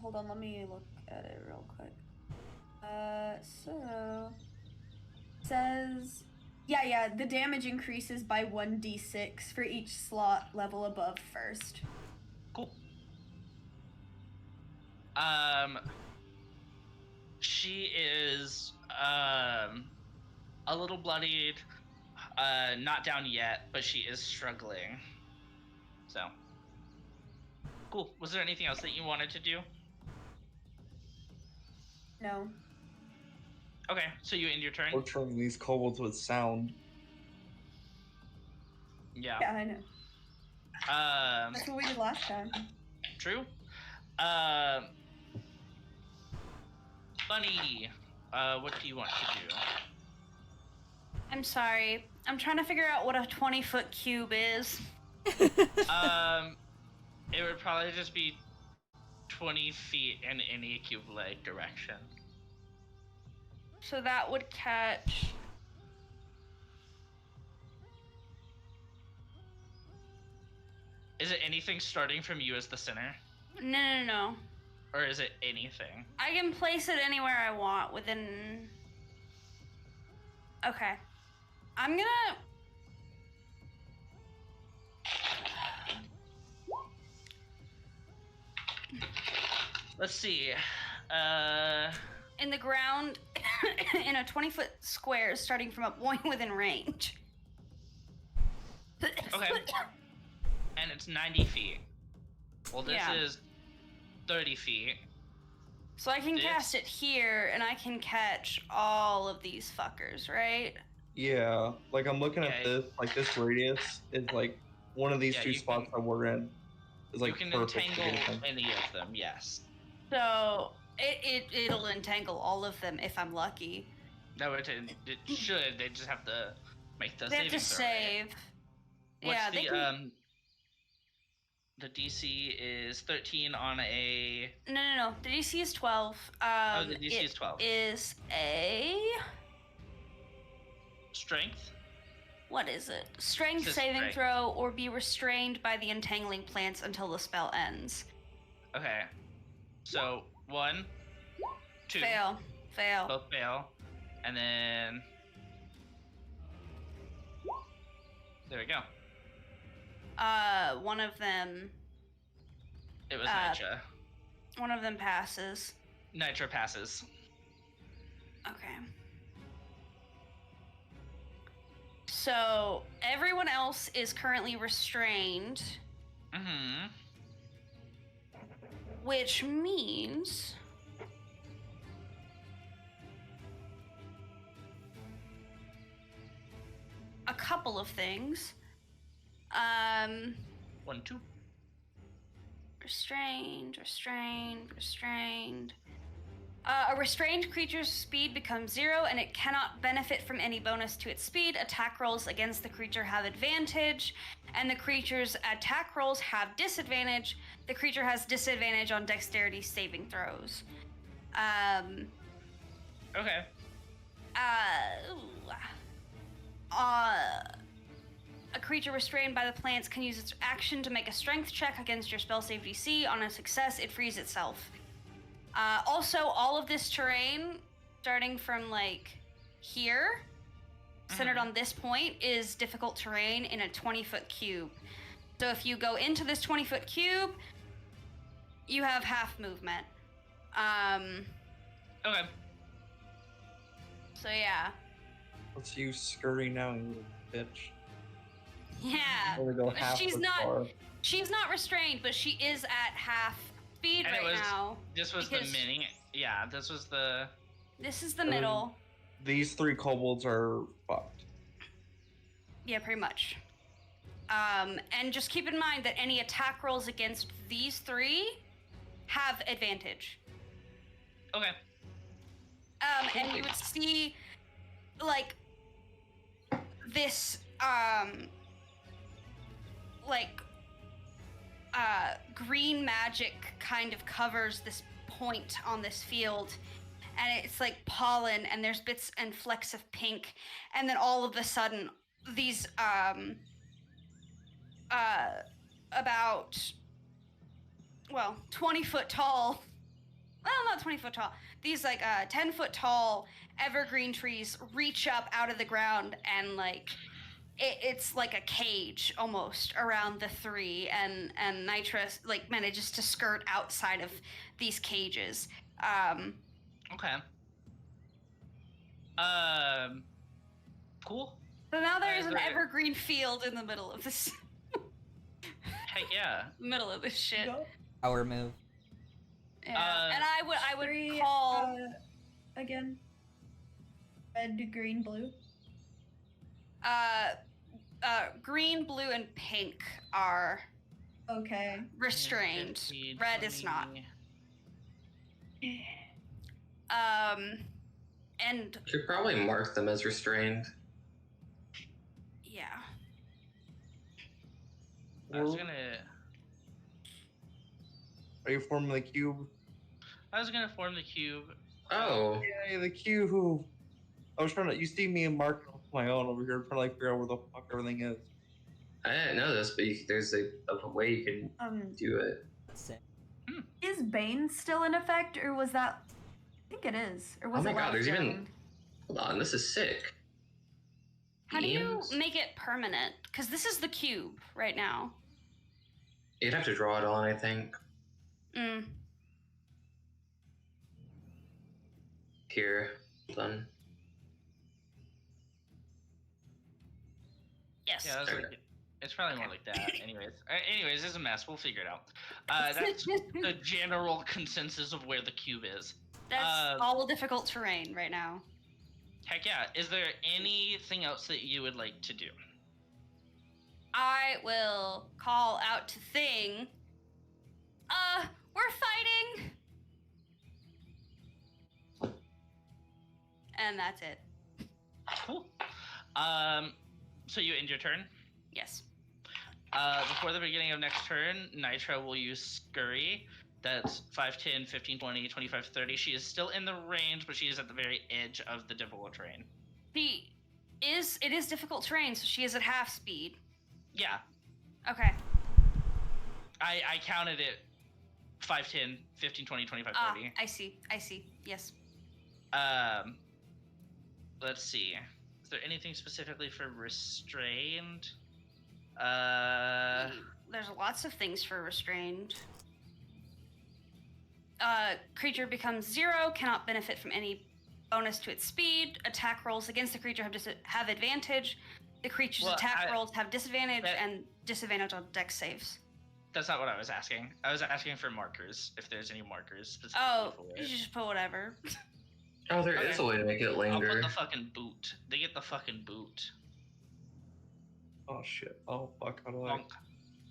Hold on, let me look at it real quick. So says the damage increases by 1d6 for each slot level above first. Cool. She is a little bloodied, not down yet, but she is struggling. So cool. Was there anything else that you wanted to do? No. Okay, so you end your turn. Torturing these kobolds with sound. Yeah. Yeah, I know. That's what we did last time. True. Bunny, what do you want to do? I'm sorry. I'm trying to figure out what a 20-foot cube is. It would probably just be 20 feet in any cube-like direction. So that would catch... Is it anything starting from you as the center? No. Or is it anything? I can place it anywhere I want within... Okay. I'm gonna... Let's see. In the ground, in a 20-foot square, starting from a point within range. Okay. And it's 90 feet. Well, this Yeah. is 30 feet. So I can This- cast it here, and I can catch all of these fuckers, right? Yeah, like I'm looking at Okay. this, like this radius is like one of these Yeah, two you spots can- that we're in is like you can perfect to entangle get them. any of them, yes. So it'll entangle all of them if I'm lucky. No, it should. They just have to make the They have saving to throw, right? save. What's Yeah, the they can... the DC is 13 on a... No. The DC is 12. the DC is 12. Is a... Strength? What is it? Strength Just saving strength. throw or be restrained by the entangling plants until the spell ends. Okay. So, 1, 2. Fail. Both fail. And then... There we go. One of them It was Uh, Nitra. One of them passes. Nitra passes. Okay. So everyone else is currently restrained, Mm-hmm. which means a couple of things. 1, 2. Restrained. A restrained creature's speed becomes 0, and it cannot benefit from any bonus to its speed. Attack rolls against the creature have advantage, and the creature's attack rolls have disadvantage. The creature has disadvantage on dexterity saving throws. Okay. A creature restrained by the plants can use its action to make a strength check against your spell save DC. On a success, it frees itself. Also, all of this terrain, starting from like here, centered on this point, is difficult terrain in a 20-foot cube. So if you go into this 20-foot cube, you have half movement. Okay. So yeah. Let's use scurry now, you little bitch. Yeah. Only go half She's as not far. she's not restrained, but she is at half speed And right now. This was because- the mini. Yeah, this was the. This is the middle. These 3 kobolds are fucked. Yeah, pretty much. And just keep in mind that any attack rolls against these 3 have advantage. Okay. And you would see, like, this, green magic kind of covers this point on this field. And it's like pollen, and there's bits and flecks of pink. And then all of a sudden, these, about, 20-foot tall, well, not 20-foot tall, these, 10-foot tall evergreen trees reach up out of the ground, and, it's like a cage, almost, around the 3, and Nitra, manages to skirt outside of these cages. Okay. Cool. So now there's Is an there- evergreen field in the middle of this, Heck yeah. middle of this shit. Go. Power move. Yeah. And I would Three, call again. Red, green, blue. green, blue, and pink are Okay. restrained. 15, Red is not. 20. And Should probably mark them as restrained. yeah. I was gonna Forming the cube. form the cube. Oh, Yay, the cube! I was trying to. You see me and Mark on my own over here, trying to figure out where the fuck everything is. I didn't know this, but there's a way you can do it. That's it. Is Bane still in effect, or was that? I think it is. Or was Oh my it god, last there's even. round? Hold on, this is sick. How do you Beams? make it permanent? Because this is the cube right now. You'd have to draw it on, I think. Here, hold on. Yes. Yeah, Okay. it's probably more like that. Anyways, it's a mess. We'll figure it out. That's the general consensus of where the cube is. That's all difficult terrain right now. Heck yeah. Is there anything else that you would like to do? I will call out to Thing. We're fighting. And that's it. Cool. So you end your turn. Yes. Before the beginning of next turn, Nitra will use Scurry. That's 5, 10, 15, 20, 25, 30. She is still in the range, but she is at the very edge of the difficult terrain. It is difficult terrain, so she is at half speed. Yeah. Okay. I counted it 5, 10, 15, 20, 25, 30. I see. Yes. Let's see. Is there anything specifically for restrained? There's lots of things for restrained. Creature becomes 0, cannot benefit from any bonus to its speed. Attack rolls against the creature have advantage. The creature's attack rolls have disadvantage and disadvantage on dex saves. That's not what I was asking. I was asking for markers, if there's any markers specifically for You it. just put whatever. Oh, there is Okay. a way to make it I'll linger. put the fucking boot. They get the fucking boot. Oh shit. Oh fuck. How do I? Bonk.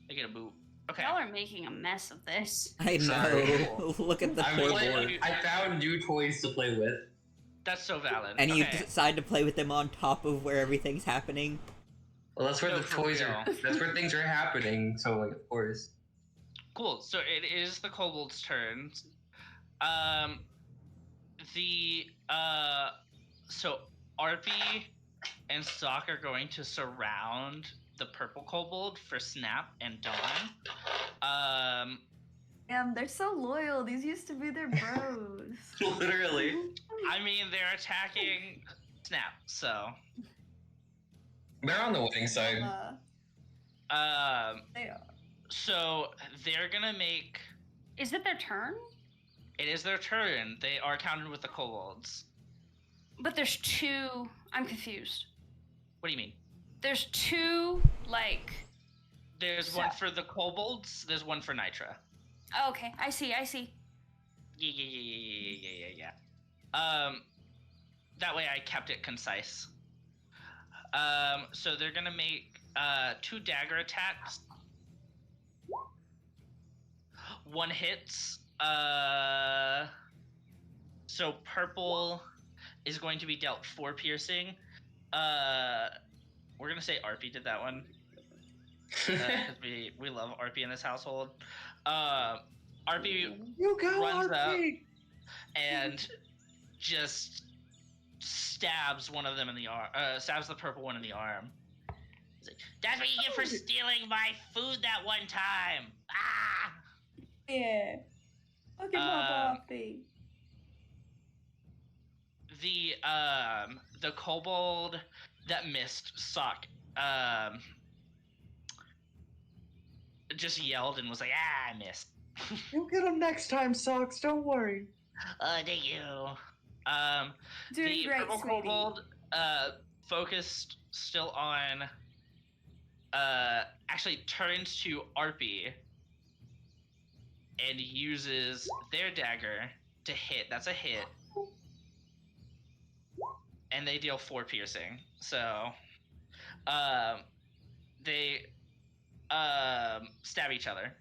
They get a boot. Okay. Y'all are making a mess of this. I Sorry. know. Look at the I'm poor playing- board. I found new toys to play with. That's so valid. And you okay. decide to play with them on top of where everything's happening. Well, that's where No, the for toys are. real. That's where things are happening. So, like, of course. Cool. So it is the kobold's turn. So Arpy and Sock are going to surround the purple kobold for Snap and Dawn. Damn, they're so loyal. These used to be their bros. Literally. I mean, they're attacking Snap, so They're on the winning side. They are. so they're gonna make. Is it their turn? It is their turn. They are counted with the kobolds. But there's two. I'm confused. What do you mean? There's two, like. There's one for the kobolds. There's one for Nitra. Oh, okay, I see. Yeah. That way I kept it concise. So they're gonna make 2 dagger attacks. One hits. So purple is going to be dealt 4 piercing. We're gonna say Arpy did that one. 'Cause we love Arpy in this household. Arpy You go, runs up RP! and just stabs one of them in the arm. Stabs the purple one in the arm. He's like, "That's what you get for stealing my food that one time." Ah! Yeah. Look at my Buffy. The kobold that missed Sock just yelled and was like, "Ah, I missed." You'll get them next time, Socks. Don't worry. Thank you. Doing The great, purple sweetie. kobold focused still on actually turns to Arpy and uses their dagger to hit. That's a hit. And they deal 4 piercing. So they stab each other.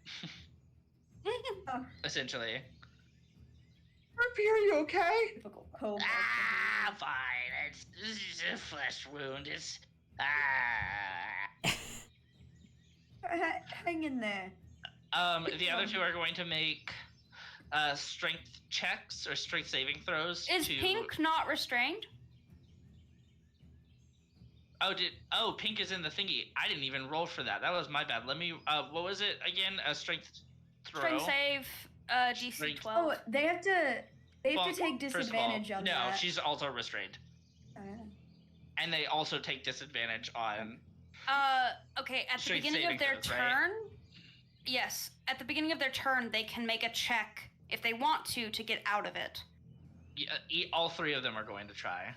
Essentially. RP, are you okay? Typical kobold. Ah, fine. This is a flesh wound. It's Hang in there. The other 2 are going to make strength checks or strength saving throws. Is to... Pink not restrained? Oh, Pink is in the thingy. I didn't even roll for that. That was my bad. Let me. What was it again? A strength throw. Strength save, DC Strength- 12. Oh, they have to take Well, first of all, disadvantage on no, that. she's also restrained, and they also take disadvantage on. Okay, at the Strength beginning saving of their throws, right? turn, yes, at the beginning of their turn, they can make a check if they want to get out of it. Yeah, all 3 of them are going to try.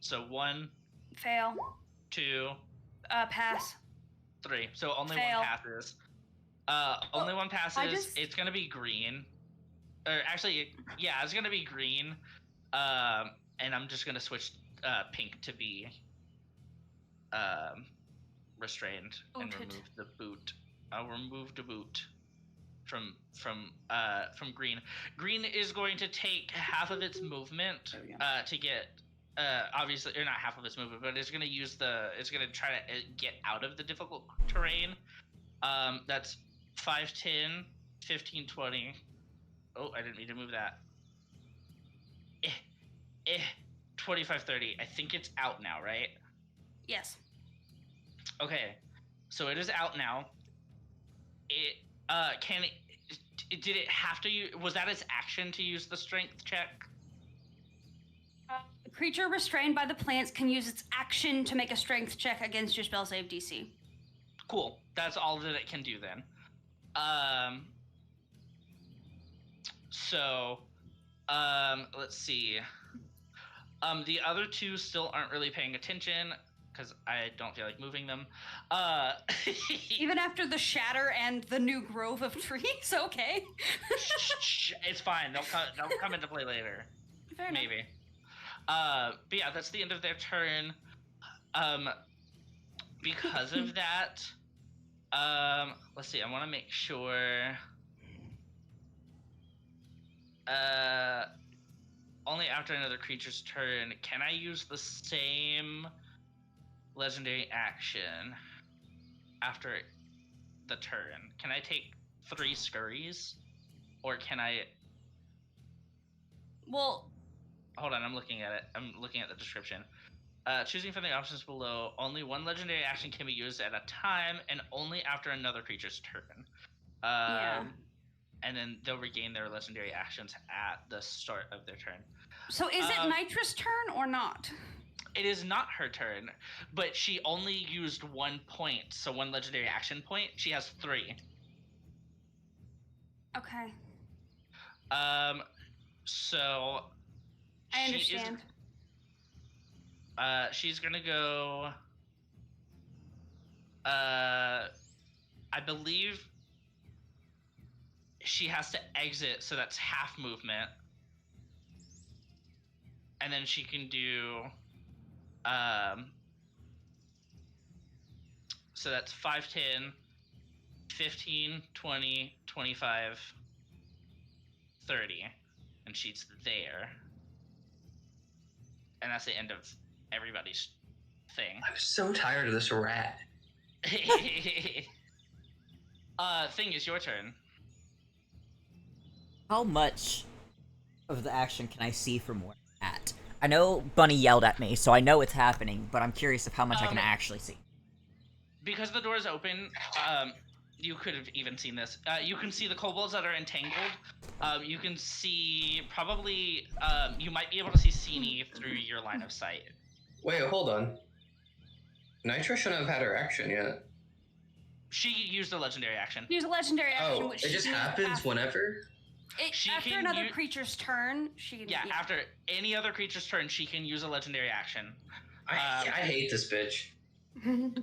So 1, Fail. 2, Pass. 3. So only Fail. one passes. Only one passes. It's gonna be green. Or actually, yeah, it's gonna be green. And I'm just gonna switch Pink to be restrained and Booted. remove the boot. I'll remove the boot from green. Green is going to take half of its movement There we go. to get obviously, or not half of its movement, but it's going to try to get out of the difficult terrain. That's 5, 10, 15, 20. Oh, I didn't mean to move that. 25, 30. I think it's out now, right? Yes. Okay, so it is out now. It did it have to use, was that its action to use the strength check? The creature restrained by the plants can use its action to make a strength check against your spell save DC. Cool. That's all that it can do then. So let's see. The other 2 still aren't really paying attention because I don't feel like moving them. Even after the shatter and the new grove of trees, okay. It's fine. They'll come into play later. Fair enough. Maybe. But yeah, that's the end of their turn. Because of that, Let's see. I want to make sure. Only after another creature's turn can I use the same legendary action after the turn. Can I take 3 scurries, or can I? Well, Hold on, I'm looking at it. I'm looking at the description. Choosing from the options below, only one legendary action can be used at a time, and only after another creature's turn. yeah. And then they'll regain their legendary actions at the start of their turn. So is it Nitra's turn or not? It is not her turn, but she only used 1 point, so 1 legendary action point. She has 3. Okay. So I understand. She's gonna go. I believe she has to exit, so that's half movement, and then she can do. So that's 5, 10, 15, 20, 25, 30, and she's there. And that's the end of everybody's thing. I'm so tired of this rat. Thing is your turn. How much of the action can I see from where I'm at? I know Bunny yelled at me, so I know it's happening, but I'm curious of how much I can actually see. Because the door is open, you could have even seen this. You can see the kobolds that are entangled. You can see probably, you might be able to see Sini through your line of sight. Wait, hold on. Nitra shouldn't have had her action yet. She used a legendary action. Use a legendary action, Oh, which it just she happens after, whenever? after another creature's turn, she can... Yeah, after any other creature's turn, she can use a legendary action. I hate this bitch.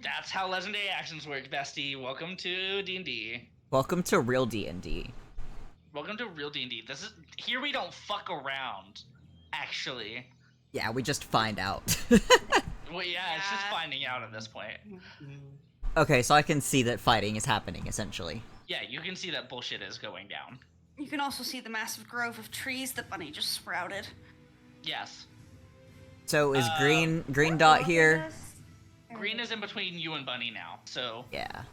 That's how legendary actions work, bestie. Welcome to D&D. Welcome to real D&D. Welcome to real D&D. This is here we don't fuck around, actually. Yeah, we just find out. Well, yeah, it's just finding out at this point. Okay, so I can see that fighting is happening, essentially. Yeah, you can see that bullshit is going down. You can also see the massive grove of trees that Bunny just sprouted. Yes. So is green dot here? Green is in between you and Bunny now, so... Yeah.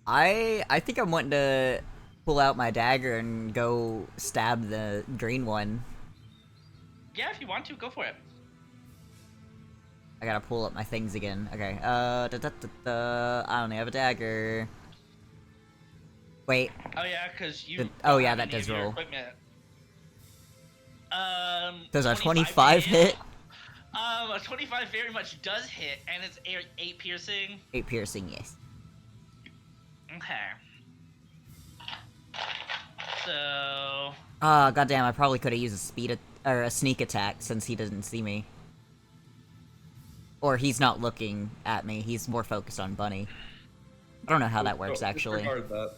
I think I'm wanting to pull out my dagger and go stab the green one. Yeah, if you want to, go for it. I gotta pull up my things again. Okay, I only have a dagger. Wait. Oh yeah, because you... Oh yeah, don't have that any does of your roll. equipment. Does a 25 hit? A 25 very much does hit, and it's 8 piercing. 8 piercing, yes. Okay. So... goddamn, I probably could have used a sneak attack since he doesn't see me. Or he's not looking at me, he's more focused on Bunny. I don't know how that works, actually. Disregard that.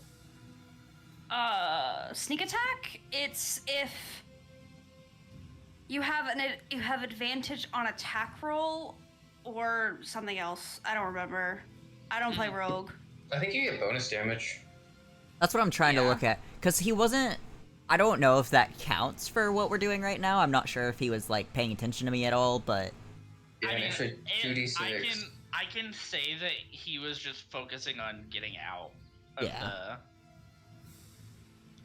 Sneak attack? It's if you have advantage on attack roll or something else. I don't remember. I don't play rogue. I think you get bonus damage. That's what I'm trying to look at. Because he wasn't... I don't know if that counts for what we're doing right now. I'm not sure if he was, like, paying attention to me at all, but... Yeah, I mean, an extra 2d6. I can say that he was just focusing on getting out of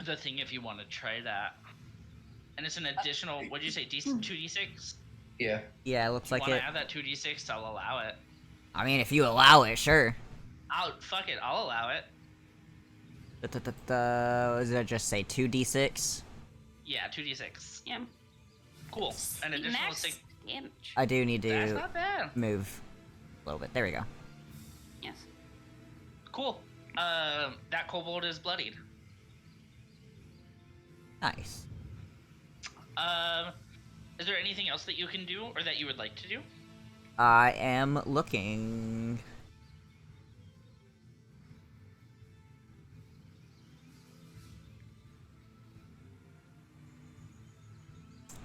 the thing if you want to try that. And it's an additional, what'd you say, 2d6? Yeah. Yeah, it looks like If you it. want to add that 2d6, I'll allow it. I mean, if you allow it, sure. Fuck it, I'll allow it. What did I just say? 2d6? Yeah, 2d6. Yeah. Cool. An additional Max 6. damage. I do need That's to not bad. move a little bit. There we go. Yes. Cool. That kobold is bloodied. Nice. Is there anything else that you can do or that you would like to do? I am looking.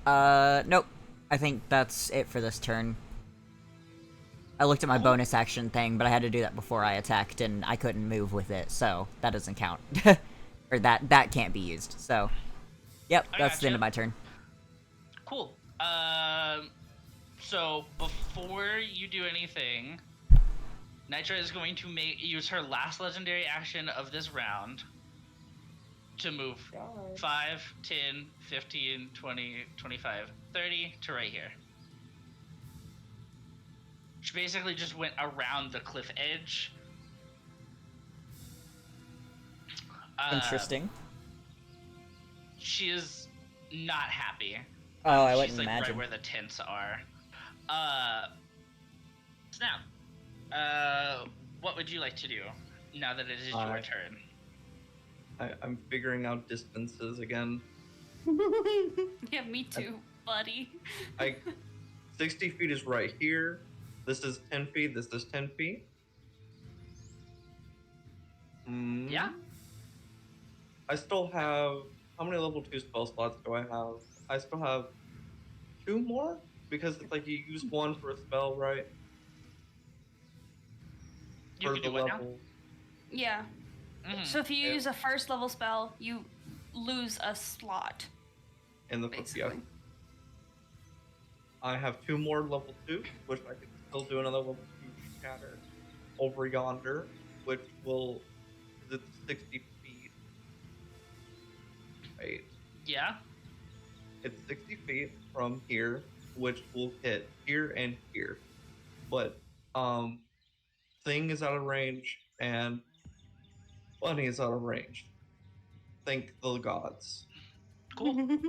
Nope. I think that's it for this turn. I looked at my Cool. bonus action thing, but I had to do that before I attacked, and I couldn't move with it, so that doesn't count. Or that can't be used. So, yep, I that's the end gotcha. of my turn. Cool. So before you do anything, Nitra is going to use her last legendary action of this round to move 5, 10, 15, 20, 25, 30 to right here. She basically just went around the cliff edge. Interesting. She is not happy. Oh, I She's wouldn't like imagine. right where the tents are. Snap. What would you like to do now that it is your turn? I'm figuring out distances again. Yeah, me too, buddy. 60 feet is right here. This is 10 feet. This is 10 feet. Yeah. I still have... How many level 2 spell slots do I have? I still have 2 more? Because it's like you use one for a spell, right? You For can the do what now? level. Yeah. Mhm. So if you Yeah. use a first level spell, you lose a slot. In the Basically. I have 2 more level 2, which I can still do another level 2 shatter over yonder, which will... It's 60 feet. Right. Yeah. It's 60 feet from here, which will hit here and here. But, Thing is out of range, and Bunny is out of range. Thank the gods. Cool. Let's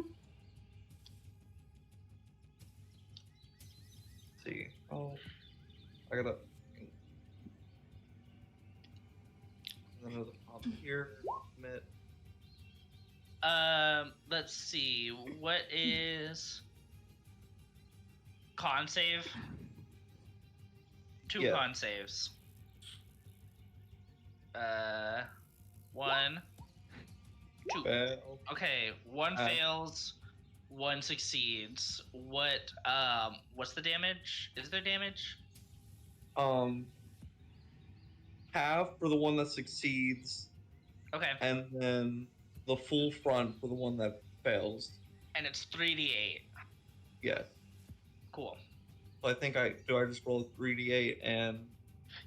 see. Oh, I gotta... And then at the top here, commit. Let's see. What is con save? 2 Yeah. con saves. 1, 2. Fail. Okay, 1 Uh, fails, 1 succeeds. What's the damage? Is there damage? Half for the one that succeeds, Okay, and then the full front for the one that fails. and it's 3d8. Yes. Cool. So I think I just roll 3d8 and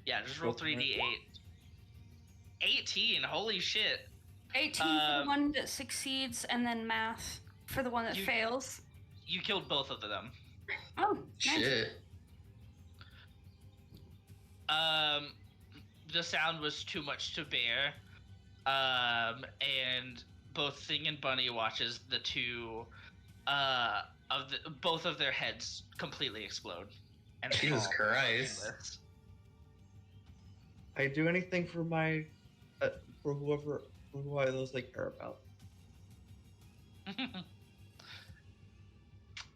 Yeah, just roll 3d8. 18. Holy shit. 18 for the one that succeeds, and then math for the one that fails. You killed both of them. Oh, nice. Shit. The sound was too much to bear. And both Thing and Bunny watches the two both of their heads completely explode. And they Jesus fall Christ. motionless. I do anything for my for who I those I care about.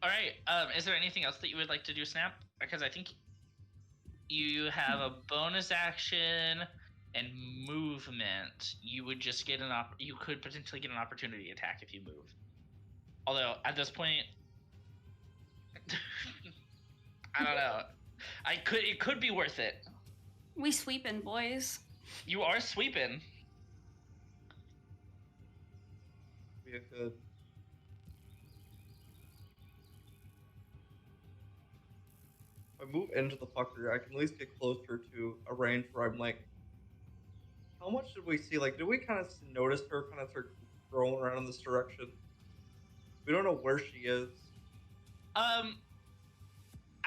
All right. Is there anything else that you would like to do, Snap? Because I think you have a bonus action and movement. You would just get you could potentially get an opportunity attack if you move. Although at this point, I don't know. It could be worth it. We sweeping, boys. You are sweeping. Be a good. If I move into the fucker, I can at least get closer to a range where I'm like, how much did we see? Like, did we kind of notice her kind of start throwing around in this direction? We don't know where she is. I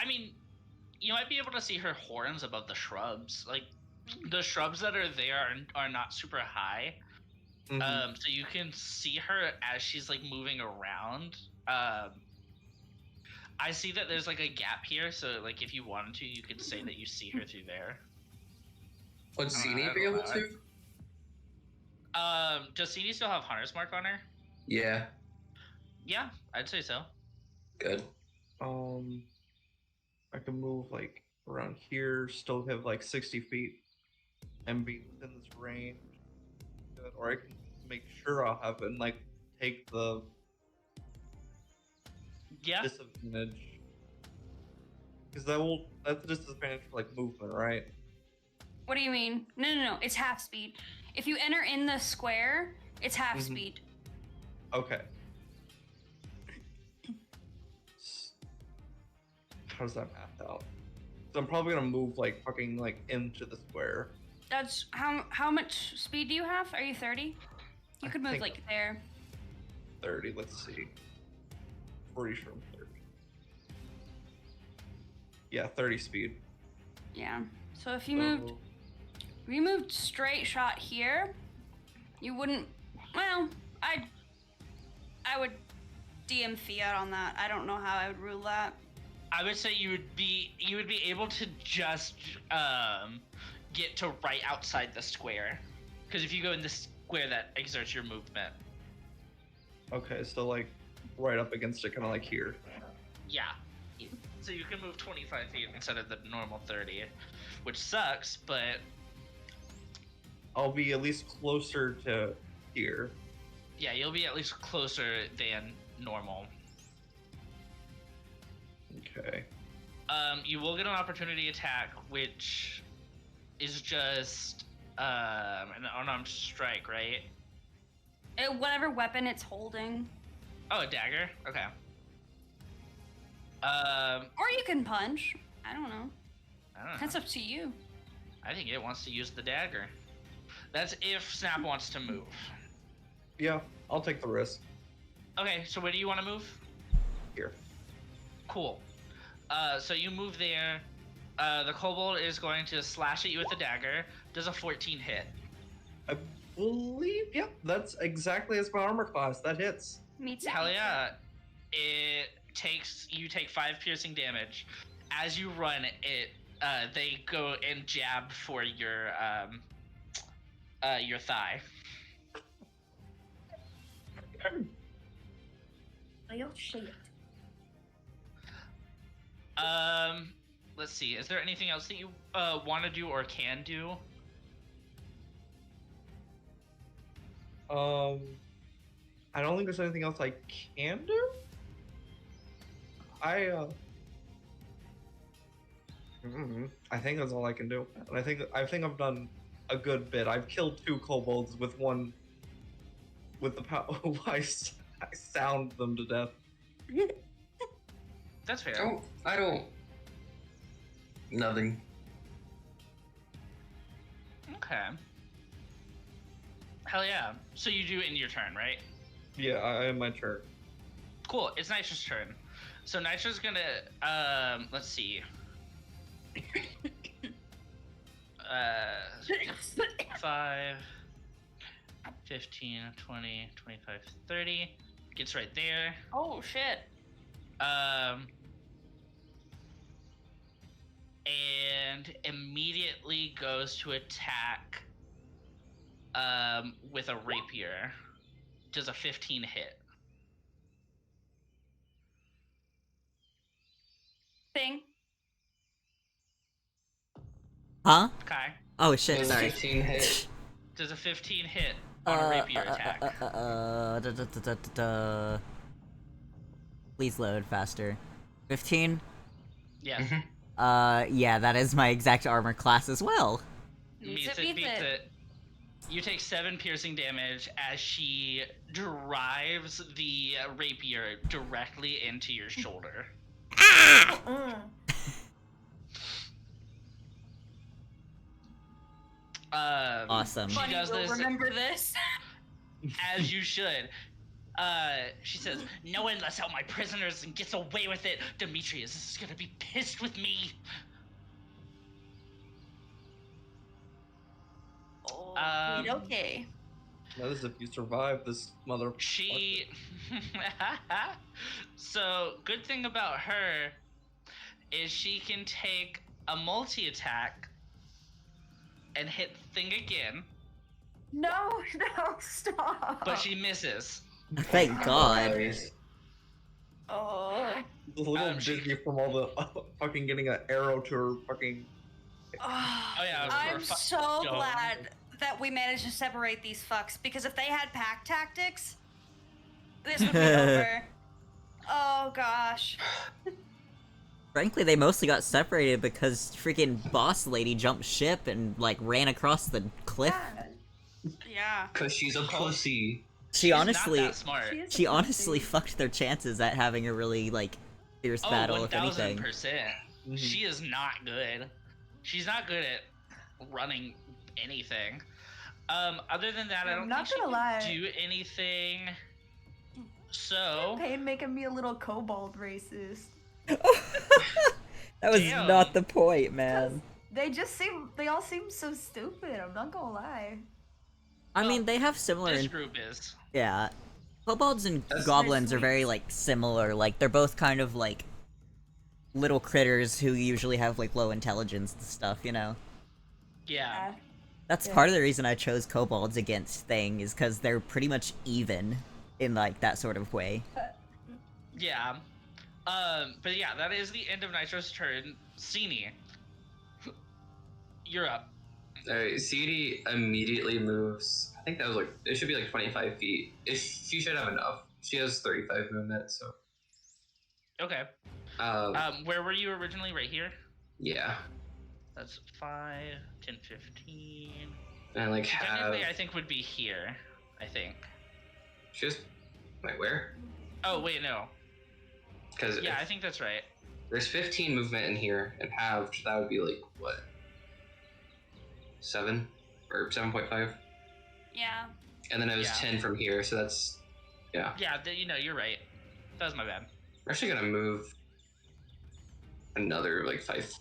mean, you might be able to see her horns above the shrubs. Like, the shrubs that are there are not super high. Mm-hmm. So you can see her as she's like moving around. I see that there's like a gap here, so like if you wanted to, you could say that you see her through there. Would Zini I be don't able know. to? Does Cini still have Hunter's Mark on her? Yeah. Yeah, I'd say so. Good. I can move like around here, still have like 60 feet, and be within this range. Good. Or I can make sure I'll have it and like take the Yeah. disadvantage. Because that's a disadvantage for like movement, right? What do you mean? No. It's half speed. If you enter in the square, it's half speed. Okay. How does that math out? So I'm probably gonna move like fucking like into the square. That's how much speed do you have? Are you 30? You could move think like there. 30. Let's see. Pretty sure I'm 30. Yeah, 30 speed. Yeah. So if you moved straight shot here, you wouldn't. Well, I would DM Fiat on that. I don't know how I would rule that. I would say you would be able to just get to right outside the square, because if you go in the square, that exerts your movement. Okay, so like right up against it, kind of like here. Yeah. So you can move 25 feet instead of the normal 30, which sucks, but I'll be at least closer to here. yeah, you'll be at least closer than normal. Okay. You will get an opportunity attack, which is just an unarmed strike, right? Whatever weapon it's holding. Oh, a dagger? Okay. Or you can punch. I don't know. I don't know. That's up to you. I think it wants to use the dagger. That's if Snap wants to move. Yeah, I'll take the risk. Okay, so where do you want to move? Here. Cool. So you move there. The kobold is going to slash at you with the dagger. Does a 14 hit? I believe, yep, that's exactly as my armor class. That hits. Meets Hell yeah. You take 5 piercing damage. As you run, they go and jab for your thigh. Oh shit. Let's see. Is there anything else that you want to do or can do? I don't think there's anything else I can do. I think that's all I can do. And I think I've done a good bit. I've killed 2 kobolds with one with the power. I sound them to death. That's fair. I don't. Nothing. Okay. Hell yeah. So you do in your turn, right? Yeah, I have my turn. Cool. It's Nitra's turn. So Nitra's gonna let's see. 5, 15, 20, 25, 30. Gets right there. Oh shit. And immediately goes to attack with a rapier. Does a 15 hit? Thing. Huh? Okay. Oh shit, Does sorry. 15 hit? Does a 15 hit on a rapier attack? Please load faster. 15? Yes. Yeah, that is my exact armor class as well. Beats it. You take 7 piercing damage as she drives the rapier directly into your shoulder. Awesome. She does this Remember this? as you should. She says, "No one lets out my prisoners and gets away with it. Demetrius, this is gonna be pissed with me." Okay. That is if you survive this mother. She. So, good thing about her is she can take a multi-attack and hit thing again, No, stop. but she misses. Thank God. Nice. Oh. A little dizzy from all the fucking getting an arrow to her fucking. Oh yeah, I'm for so dome. glad that we managed to separate these fucks, because if they had pack tactics, this would be over. Oh gosh. Frankly, they mostly got separated because freaking boss lady jumped ship and like ran across the cliff. Yeah, Yeah. Cause she's a pussy. She She's honestly, not that smart. she is. she a honestly pussy. fucked their chances at having a really like fierce Oh, battle, if anything. 1000%. Mhm. She is not good. She's not good at running anything. Other than that, I I'm don't not think she gonna lie. can do anything. So, Pain making me a little kobold racist. That was Damn. not the point, Because man. they all seem so stupid. I'm not gonna lie. I Well, mean, they have similar. this group is. Yeah, kobolds and That's- goblins are They're very sweet. like similar. Like they're both kind of like little critters who usually have like low intelligence and stuff. You know. Yeah. That's Yeah. part of the reason I chose kobolds against Thing, is because they're pretty much even in like that sort of way. Yeah. But yeah, that is the end of Nitro's turn. Sini, you're up. Alright, CD immediately moves. I think that was like, it should be like 25 feet. She should have enough. She has 35 movement, so. Okay. Where were you originally? Right here? Yeah. That's 5, 10, 15. And like have. Technically, I think would be here. I think. Just. Wait, where? Oh, wait, no. Because Yeah, I think that's right. there's 15 movement in here, and halved, that would be like, what? 7? Or 7.5? Yeah. And then it was Yeah. 10 from here, so that's. Yeah. Yeah, you're right. That was my bad. We're actually gonna move another like 5,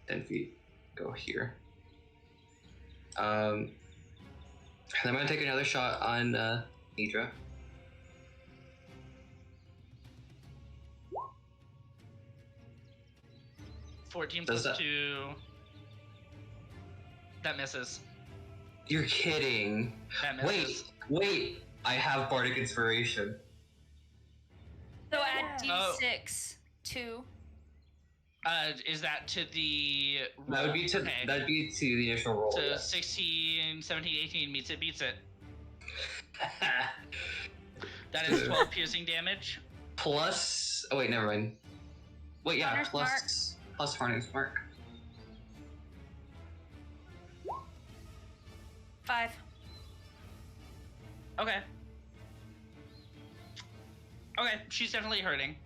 10 feet. Go here. And I'm gonna take another shot on Nidra. Fourteen Does plus that- 2. That misses. You're kidding. That misses. Wait. I have Bardic Inspiration. So add Oh. D6 to. Is that to the roll? That would be to Okay. that'd be to the initial roll. So yeah. 16, 17, 18 meets it, beats it. That is 12 piercing damage. Plus. Oh wait, never mind. Wait, yeah, Hunter's plus Harness Mark. 5. Okay. Okay, she's definitely hurting.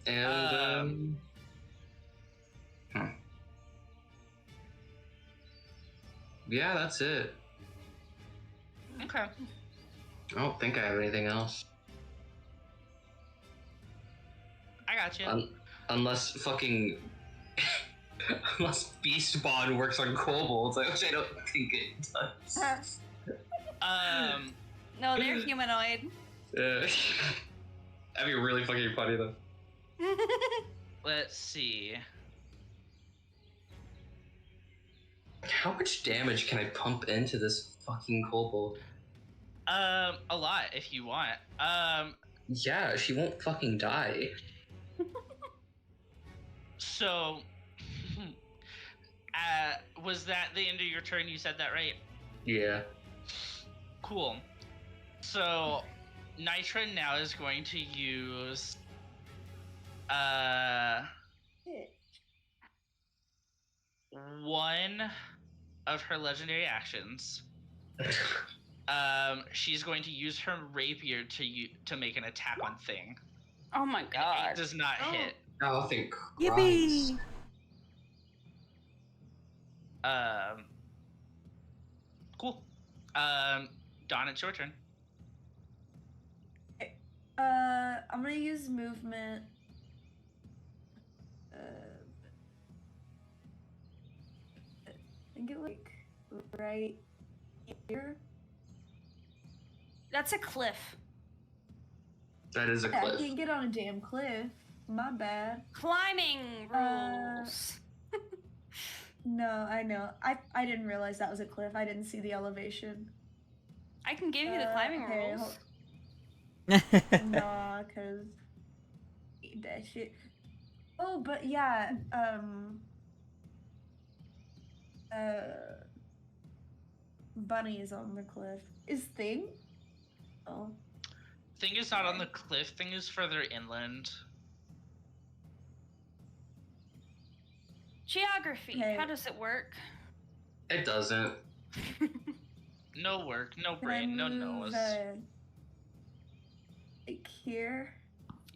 And yeah, that's it. Okay. I don't think I have anything else. I got you. Unless fucking unless Beast Bond works on kobolds, which I don't think it does. No, they're humanoid. That'd be really fucking funny though. Let's see. How much damage can I pump into this fucking kobold? A lot if you want. Yeah, she won't fucking die. So, was that the end of your turn? You said that, right? Yeah. Cool. So, Nitra now is going to use, one of her legendary actions. She's going to use her rapier to make an attack on Thing. Oh my It god. does not Oh. hit. Oh, thank Christ. Yippee! Cool. Dawn, it's your turn. I'm gonna use movement. I think it like right here. That's a cliff. That is a Yeah, I cliff. can't get on a damn cliff. My bad. Climbing rules. No, I know. I didn't realize that was a cliff. I didn't see the elevation. I can give you the climbing okay, rules. Nah, cause that shit. Oh, but yeah. Bunny is on the cliff. Is Thing? Oh. Thing is not on the cliff. Thing is further inland. Geography. Okay. How does it work? It doesn't. No work, no Can I brain, no move, nose. like here?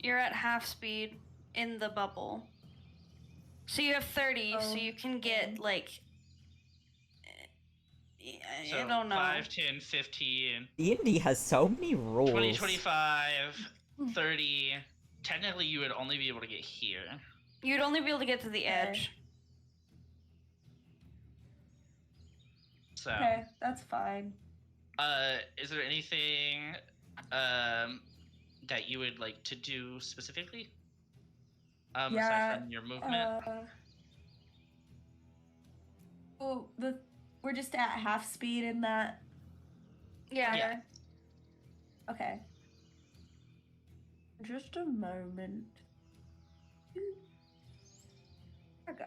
You're at half speed in the bubble. So you have 30, so you can get, like... So I don't know. 5, 10, 15, D&D has so many rules. 20, 25, 30. Technically, you would only be able to get here. You'd only be able to get to the edge. So, Okay, that's fine. is there anything that you would like to do specifically? Yeah, Aside from your movement? Oh, we're just at half speed in that. Yeah. area? Okay. Just a moment. Okay.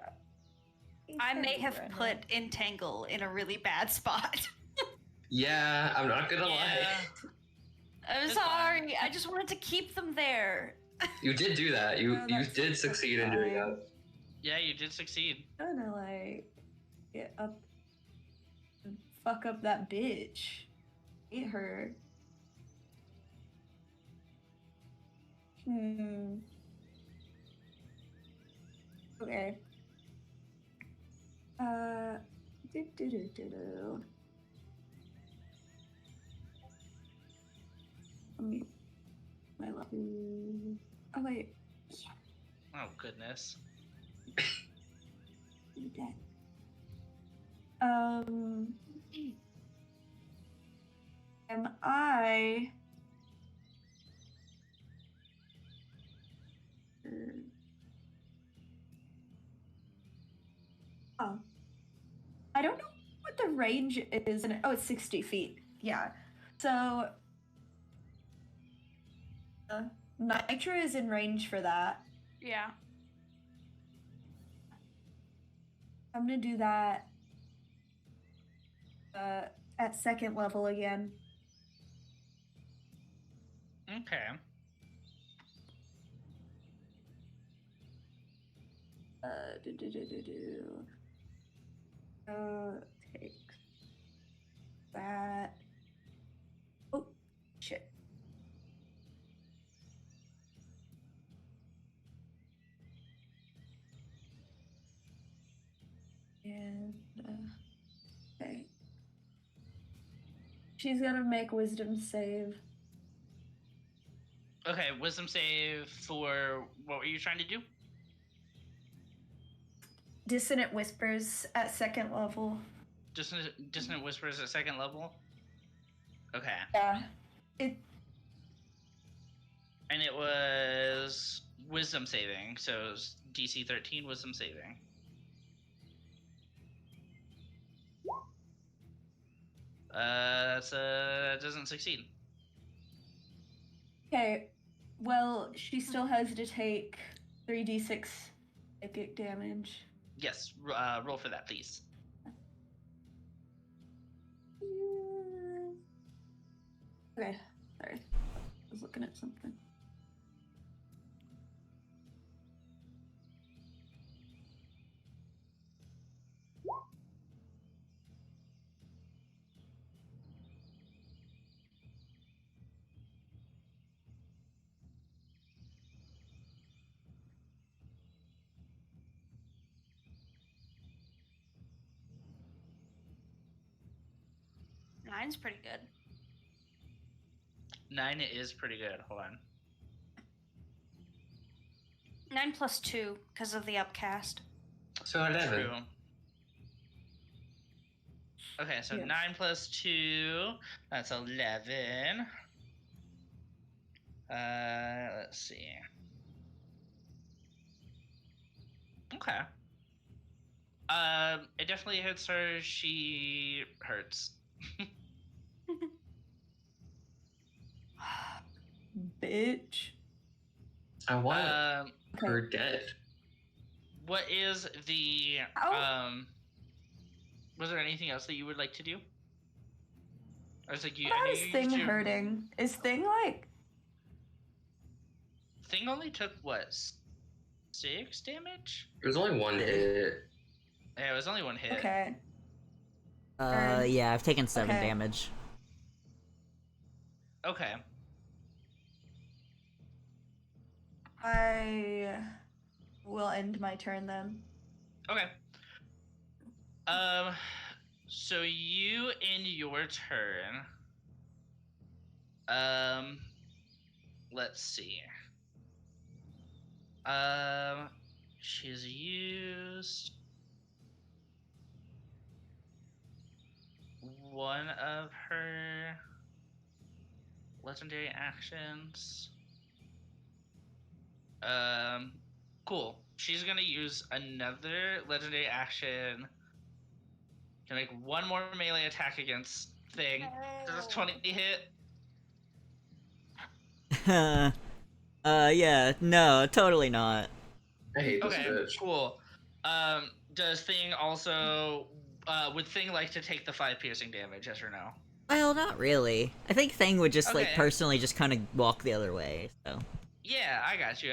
I may have put Entangle in a really bad spot. Yeah, I'm not gonna lie. Yeah. I'm It's sorry. fine. I just wanted to keep them there. You did do that. You No, you that's- did succeed in doing fine. that. Yeah, you did succeed. Gonna like get up and fuck up that bitch. Hate her. Okay. Do. Let me. My love. Oh wait. Oh, goodness. You dead. Am I? Oh. I don't know what the range is. Oh, it's 60 feet. Yeah. So. Nitro is in range for that. Yeah. I'm gonna do that at second level again. Okay. Take that. Oh, shit. And, okay. She's gonna make wisdom save. Okay, wisdom save for what were you trying to do? Dissonant whispers at second level. Dissonant whispers at second level? Okay. Yeah. And it was wisdom saving, so it was DC 13 wisdom saving. Doesn't succeed. Okay. Well, she still has to take 3d6 psychic damage. Yes, roll for that, please. Okay. Sorry. I was looking at something. Nine's pretty good. 9 is pretty good. Hold on. 9 plus 2 because of the upcast. So 11. True. Okay, so Yeah. 9 plus 2, that's 11. Let's see. Okay. It definitely hits her. She hurts. Bitch. I want Okay. her dead. What is the Ow. Was there anything else that you would like to do? Or is like you? What about his thing hurting? Is thing like Thing only took what, 6 damage? There's only one hit. Yeah, it was only 1 hit. Okay. Burn. Yeah, I've taken 7 Okay. damage. Okay. I will end my turn then. Okay. So you in your turn. Let's see. She's used one of her legendary actions. Cool. She's gonna use another legendary action to make one more melee attack against Thing. Does this 20 hit? Yeah, no, totally not. I hate this Okay, bitch. cool. Does Thing also would Thing like to take the 5 piercing damage, yes or no? Well, not really. I think Thing would just, like, Okay. personally just kind of walk the other way, so. Yeah, I got you.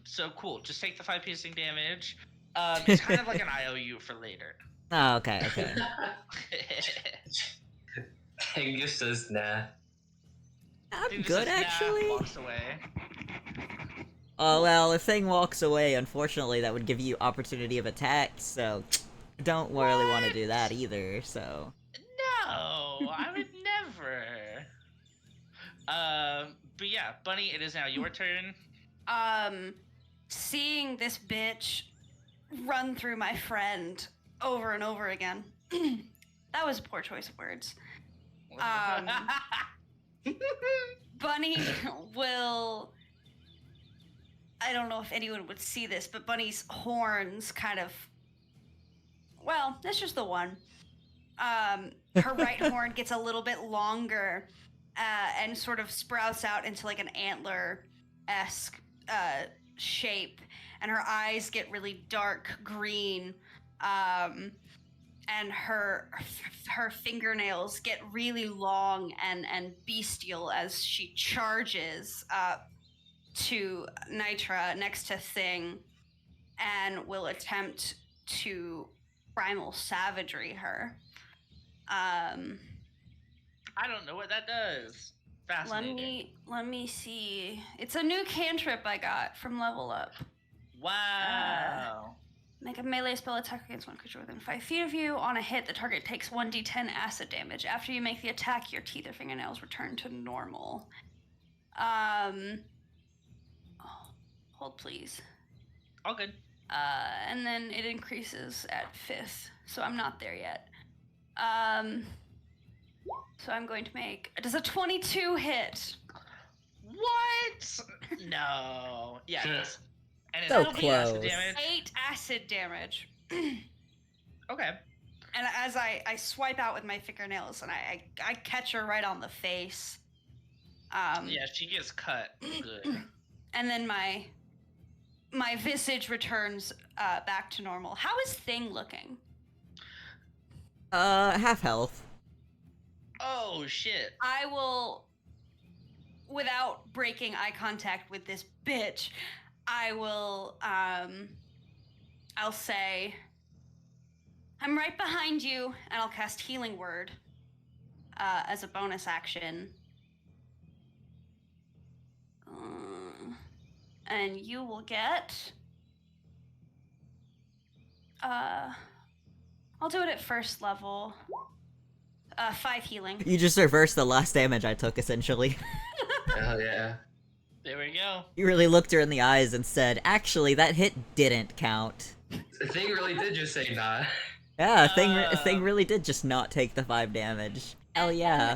So cool. Just take the 5 piercing damage. It's kind of like an IOU for later. Oh, okay, okay. Thing just says nah. I'm Thing just good, says, "Nah," actually. walks away. Oh, well, if Thing walks away, unfortunately, that would give you opportunity of attack, so don't really want to do that either, so. No, I would never. But yeah, Bunny, it is now your turn. Seeing this bitch run through my friend over and over again. That was a poor choice of words. Bunny will. I don't know if anyone would see this, but Bunny's horns kind of. Well, that's just the one. Her right horn gets a little bit longer and sort of sprouts out into like an antler-esque shape, and her eyes get really dark green, and her fingernails get really long and bestial as she charges to Nitra next to Thing, and will attempt to primal savagery her. I don't know what that does. Fascinating. Let me see. It's a new cantrip I got from Level Up. Wow. Make a melee spell attack against one creature within 5 feet of you. On a hit, the target takes 1d10 acid damage. After you make the attack, your teeth or fingernails return to normal. Hold please. All good. And then it increases at 5th, so I'm not there yet. So I'm going to make. Does a 22 hit? What? No. Yeah. It does. And it's So still 8 acid close. damage. 8 acid damage. Okay. And as I swipe out with my fingernails, and I catch her right on the face. Yeah, she gets cut good. And then my visage returns back to normal. How is Thing looking? Half health. Oh shit. I will, without breaking eye contact with this bitch, I will, I'll say, I'm right behind you, and I'll cast Healing Word as a bonus action. And you will get, I'll do it at first level. 5 healing. You just reversed the last damage I took, essentially. Hell yeah. There we go. You really looked her in the eyes and said, actually, that hit didn't count. The thing really did just say nah. Yeah, Thing really did just not take the 5 damage. Hell yeah.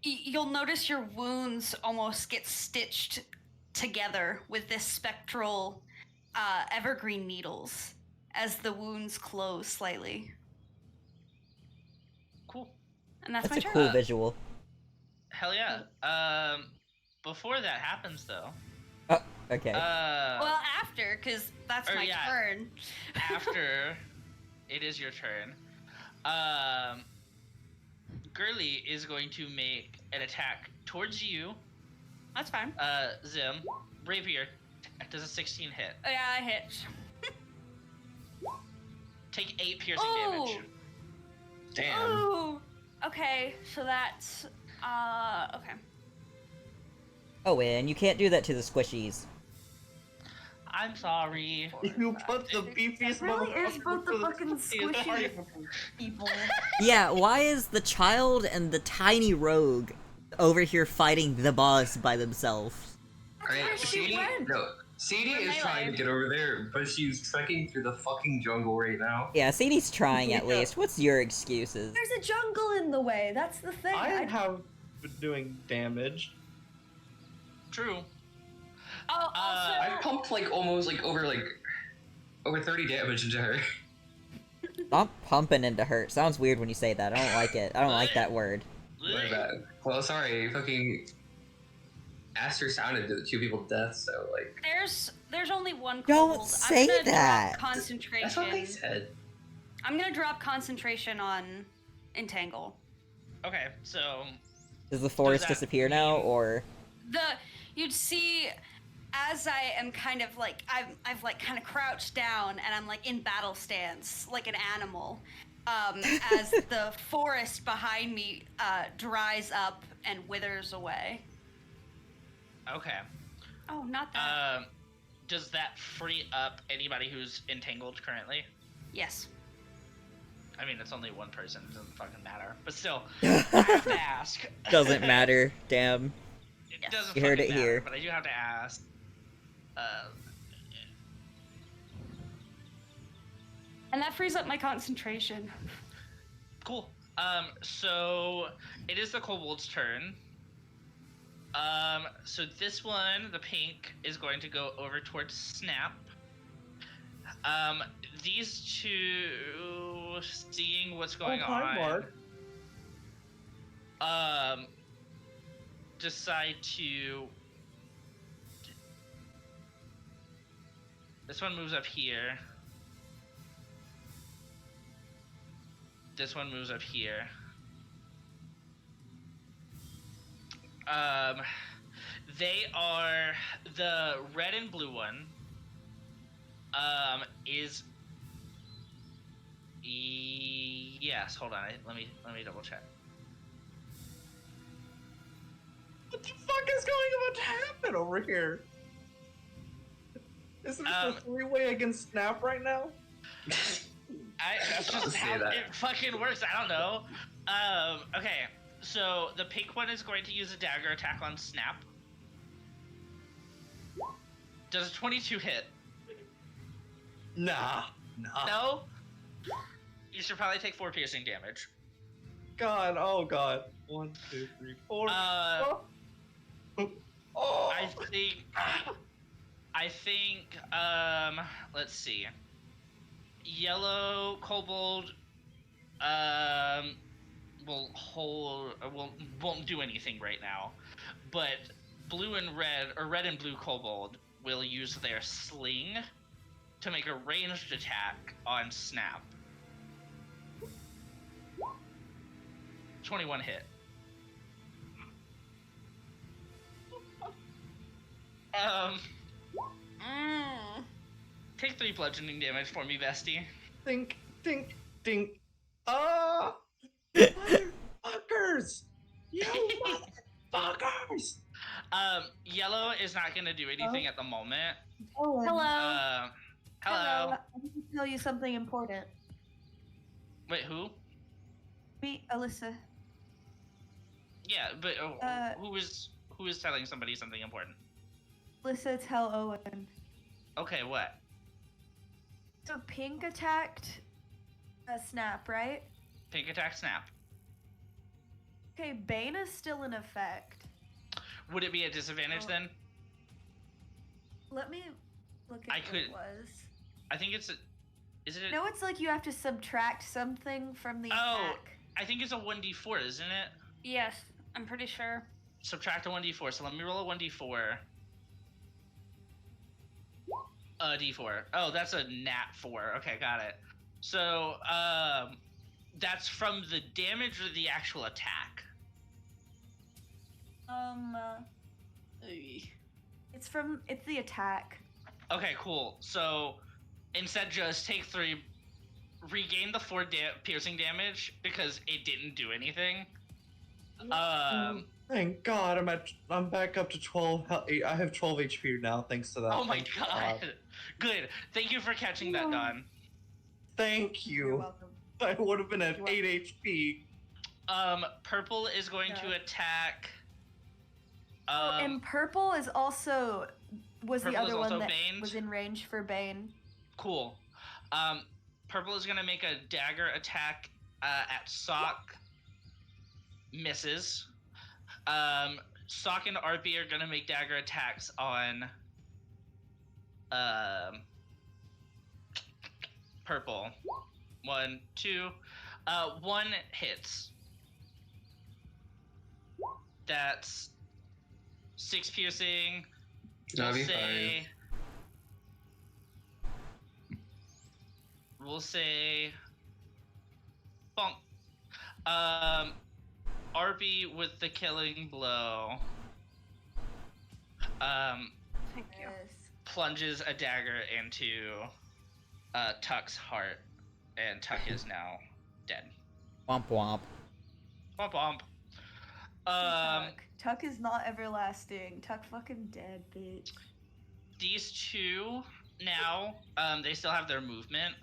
You'll notice your wounds almost get stitched together with this spectral evergreen needles as the wounds close slightly. Cool. And that's That's my a turn. cool visual. Hell yeah. Before that happens though. Oh, okay. Well, after, because that's Or, my yeah. turn. After it is your turn, Gurley is going to make an attack towards you That's fine. Zim, rapier. Does a 16 hit? Oh, yeah, I hit. Take 8 piercing Oh! damage. Damn. Ooh. Okay, so that's okay. Oh, and you can't do that to the squishies. I'm sorry. You put the beefiest It really is motherfucker both the to fucking squishiest squishy part. people. Yeah, why is the child and the tiny rogue over here fighting the boss by themselves? Alright, where she CD, went. no, CD We're is trying to melee. get over there, but she's trekking through the fucking jungle right now. Yeah, CD's trying at Yeah. least. What's your excuses? There's a jungle in the way. That's the thing. I have been doing damage. True. Oh, also, I pumped like almost like over 30 damage into her. Stop pumping into her. Sounds weird when you say that. I don't like it. I don't like that word. My bad. Well, sorry, fucking Aster sounded to the 2 people's deaths, so like there's only one Don't cold. say I'm gonna that. Drop concentration. that's what they said. I'm gonna drop concentration on entangle. Okay, so Does the forest that disappear now, mean- or You'd see as I am kind of like I've like kind of crouched down and I'm like in battle stance like an animal. As the forest behind me dries up and withers away. okay. Oh, not that. Does that free up anybody who's entangled currently? Yes. I mean, it's only one person. It doesn't fucking matter. But still, I have to ask. doesn't matter? Damn. It doesn't You heard fucking it matter, here. but I do have to ask. And that frees up my concentration. Cool. So it is the kobold's turn. So this one, the pink, is going to go over towards Snap. These two, seeing what's going hi, Mark. on, decide to. This one moves up here. This one moves up here. They are the red and blue one. Is yes. Hold on. Let me double check. What the fuck is going about to happen over here? Isn't this a 3-way against Snap right now? That's I'll just say how that. it fucking works. I don't know. Okay. So the pink one is going to use a dagger attack on Snap. Does a 22 hit? Nah. No? You should probably take 4 piercing damage. God, oh god. 1, 2, 3, 4. Oh. I think, let's see. Yellow kobold, won't do anything right now. But blue and red, or red and blue kobold, will use their sling to make a ranged attack on Snap. 21 hit. Take 3 bludgeoning damage for me, bestie. Dink, dink, dink. Ah! Motherfuckers! You motherfuckers! Yellow is not gonna do anything at the moment. Oh, Hello. Hello. I need to tell you something important. Wait, who? Me, Alyssa. Yeah, but who is telling somebody something important? Alyssa, tell Owen. Okay, what? So Pink attacked Snap, right? Pink attack Snap. Okay, Bane is still in effect. Would it be a disadvantage then? Let me look at I what could- it was. I think it's is it? No, it's like you have to subtract something from the Oh. attack. I think it's a 1d4, isn't it? Yes, I'm pretty sure. Subtract a 1d4. So let me roll a 1d4. A d4. Oh, that's a nat 4. Okay, got it. So, that's from the damage or the actual attack? It's the attack. Okay, cool. So instead, just take 3, regain the 4 piercing damage because it didn't do anything. Thank God, I'm back up to 12. I have 12 HP now, thanks to that. Oh my Thank god. Good. Thank you for catching that, Don. Thank You're you. welcome. I would have been at You're 8 HP. Purple is going to attack. And purple is also was the Purple is other one also that Baned? was in range for Bane. Cool. Purple is gonna make a dagger attack at Sock. Misses. Sock and Arby are gonna make dagger attacks on Purple. 1, 2. 1 hits. That's 6 piercing. That'll be We'll say bonk. Arby with the killing blow. Thank you. Plunges a dagger into Tuck's heart, and Tuck is now dead. Womp womp. Womp womp. Tuck is not everlasting. Tuck fucking dead, bitch. These 2 now, they still have their movement.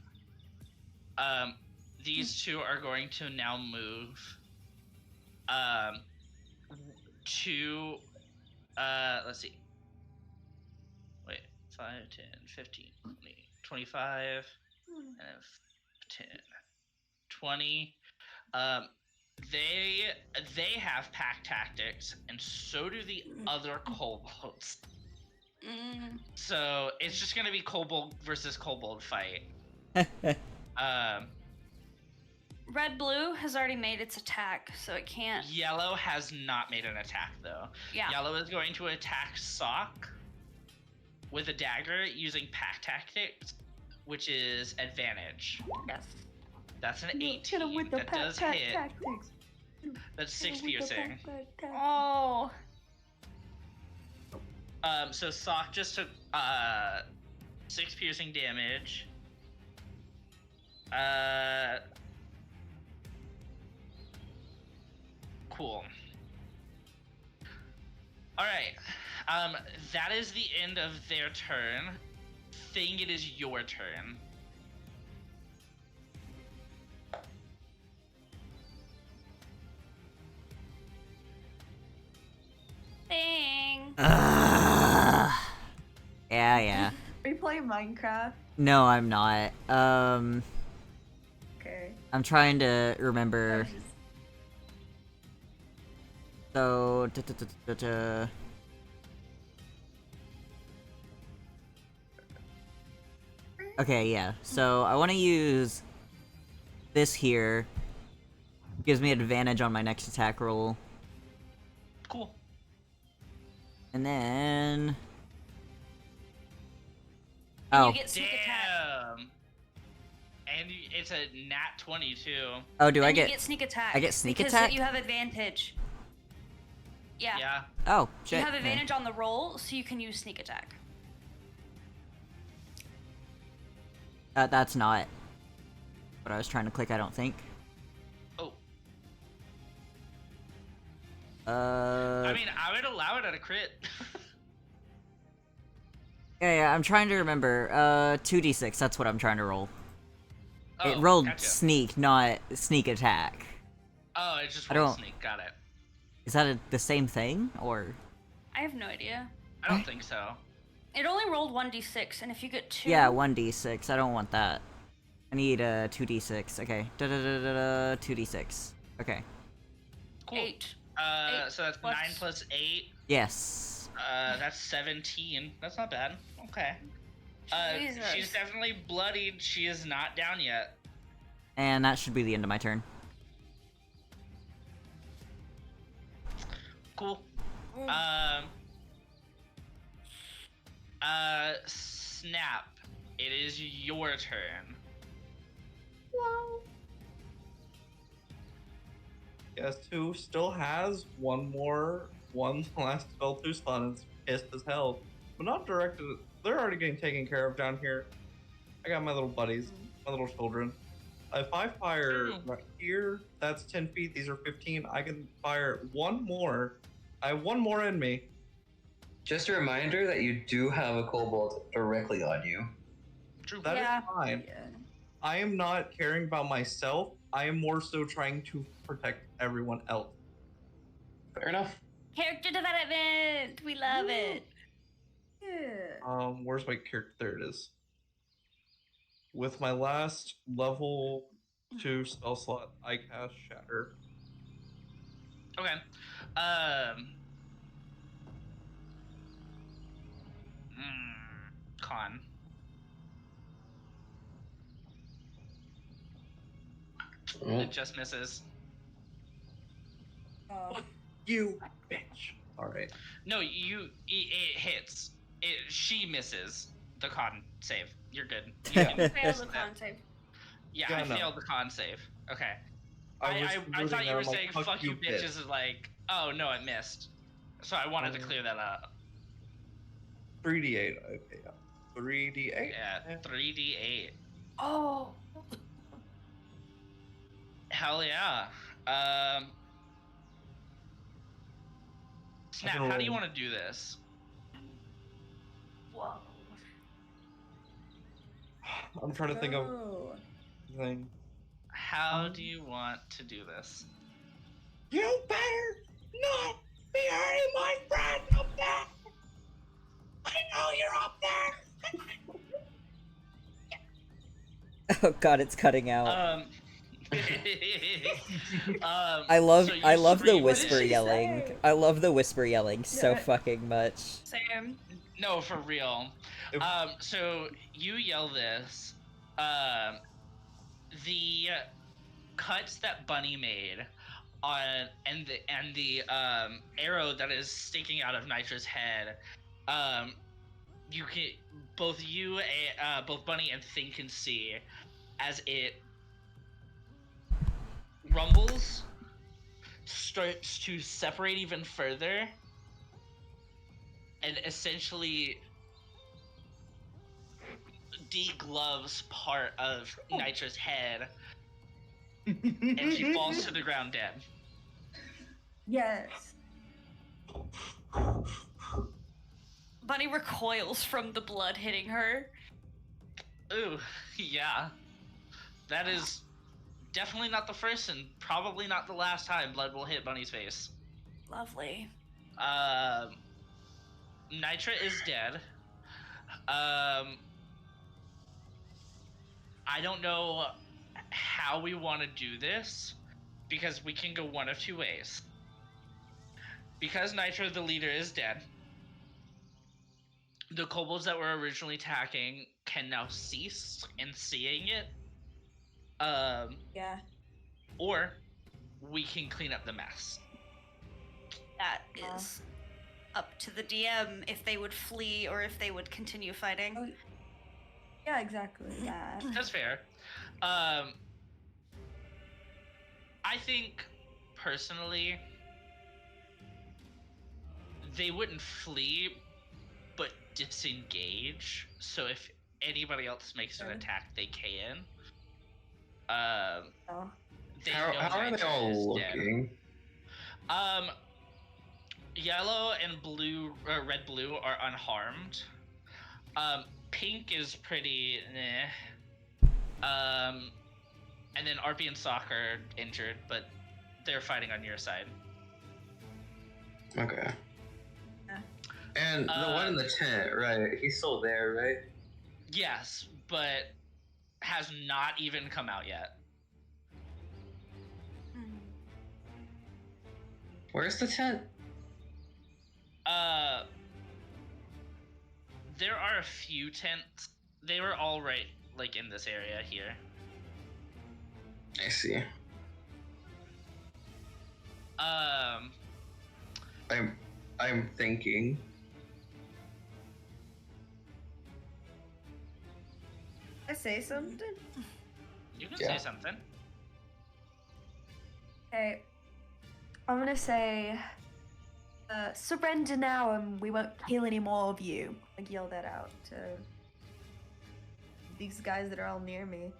These 2 are going to now move to let's see. Wait, 5, 10, 15, 20, 25, and 10, 20. They have pack tactics, and so do the other kobolds. So it's just gonna be kobold versus kobold fight. Red blue has already made its attack, so it can't. Yellow has not made an attack though. Yeah. Yellow is going to attack Sock with a dagger using pack tactics, which is advantage. Yes. That's an 18. Hit him with the That does pack hit. tactics. That's 6 Hit him with the piercing. pack tactics. Oh. So Sock just took 6 piercing damage. Cool. All right. That is the end of their turn. Thing, it is your turn. Thing. Yeah. Are you playing Minecraft? No, I'm not. Okay. I'm trying to I remember. was just- So, okay, yeah. So I want to use this here. Gives me advantage on my next attack roll, Cool. and then. And Oh, you get sneak attack. Damn. And it's a nat 20 too. oh, do I And you get? get sneak attack. I get sneak because attack? you have advantage. Yeah. Yeah. Oh, You shit. have okay. advantage on the roll, so you can use sneak attack. That's not what I was trying to click. I don't think. Oh. I I mean, I would allow it at a crit. Yeah, I'm trying to remember. 2d6, that's what I'm trying to roll. Oh, It rolled gotcha. sneak, not sneak attack. Oh, it just I rolled don't- sneak. Got it. Is that the same thing, or? I have no idea. I don't think so. It only rolled 1d6, and if you get 2. Yeah, 1d6, I don't want that. I need 2d6, okay. 2d6, okay. Cool. 8. So that's plus- 9 plus 8. Yes. That's 17. That's not bad. Okay. Jesus. She's definitely bloodied. She is not down yet. And that should be the end of my turn. Cool. Snap. It is your turn. Guess who still has one more one last spell to stun and is pissed as hell, but not directed. They're already getting taken care of down here. I got my little buddies, my little children. If I fire right here, that's 10 feet. These are 15. I can fire one more. I have one more in me. Just a reminder that you do have a kobold directly on you. True. That is Yeah. fine. Yeah. I am not caring about myself. I am more so trying to protect everyone else. Fair enough. Character development. We love it. Yeah. Where's my character? There it is. With my last level 2 spell slot, I cast Shatter. Okay. Con. Oh, It just misses. Oh. You bitch. Alright. No, it hits. She misses the con save. You're good. You Yeah. can Fail miss the that. con save. Yeah, Yeah, I no. failed the con save. Okay. I I thought you were like, saying fuck you bitches is like, oh no, it missed. So I wanted to clear that up. 3d8. Okay, yeah. 3d8. Yeah, 3d8. Oh. Hell yeah. Snap, can how do you roll. want to do this? Whoa. I'm trying to think of Oh. thing. How do you want to do this? You better not be hurting my friend up there. I know you're up there. Oh god, it's cutting out. I love so you I love the scream- whisper she yelling. say? I love the whisper yelling so Yeah. fucking much. Same. No, for real. If- So you yell this. The cuts that Bunny made on and the arrow that is sticking out of Nitra's head. You can both Bunny and Thing can see as it rumbles, starts to separate even further, and essentially degloves part of Nitra's head, and she falls to the ground dead. Yes. Bunny recoils from the blood hitting her. Ooh, yeah. That is definitely not the first and probably not the last time blood will hit Bunny's face. Lovely. Nitra is dead. I don't know how we want to do this, because we can go one of two ways. Because Nitra, the leader, is dead, the kobolds that were originally attacking can now cease in seeing it. Yeah. Or we can clean up the mess. That is up to the DM if they would flee or if they would continue fighting. Oh, yeah, exactly. Yeah. That's fair. I think, personally, they wouldn't flee, but disengage. So if anybody else makes an Okay. attack, they can. Oh. They How know are they Nitra all is dead. looking? Yellow and blue, red blue are unharmed. Pink is pretty and then RP and Sock are injured, but they're fighting on your side. Okay. Yeah. And the one in the tent, right? He's still there, right? Yes, but has not even come out yet. Where's the tent? There are a few tents. They were all right, like, in this area here. I see. I'm thinking. I say something? You can Yeah. say something. Okay. I'm gonna say Surrender now and we won't kill any more of you. Like, yell that out to these guys that are all near me.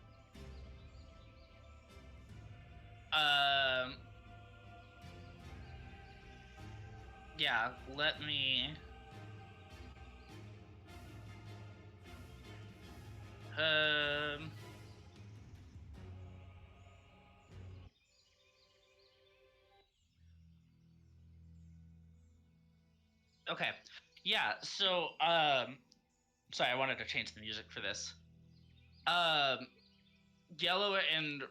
Yeah, let me... Okay. Yeah, so, sorry, I wanted to change the music for this. Yellow and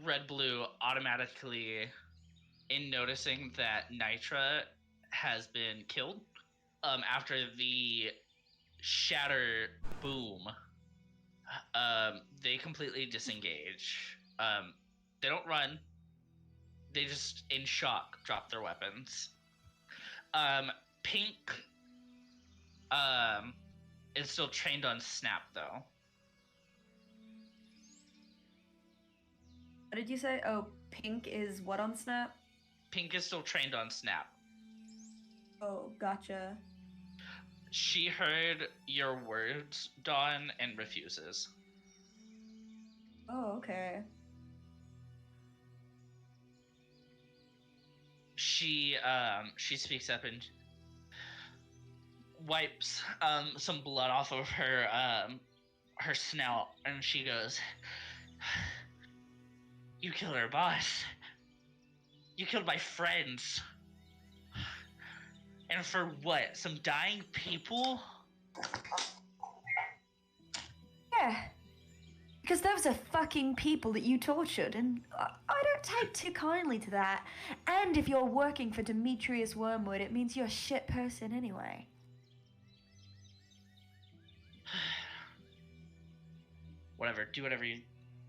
red blue automatically, in noticing that Nitra has been killed, after the shatter boom, they completely disengage. They don't run. They just, in shock, drop their weapons. Pink, is still trained on Snap, though. What did you say? Oh, Pink is what on Snap? Pink is still trained on Snap. Oh, gotcha. She heard your words, Dawn, and refuses. Oh, okay. She speaks up and wipes some blood off of her snout, and she goes, "You killed our boss. You killed my friends. And for what? Some dying people?" Yeah. Because those are fucking people that you tortured, and I don't take too kindly to that. And if you're working for Demetrius Wormwood, it means you're a shit person anyway. Whatever. Do whatever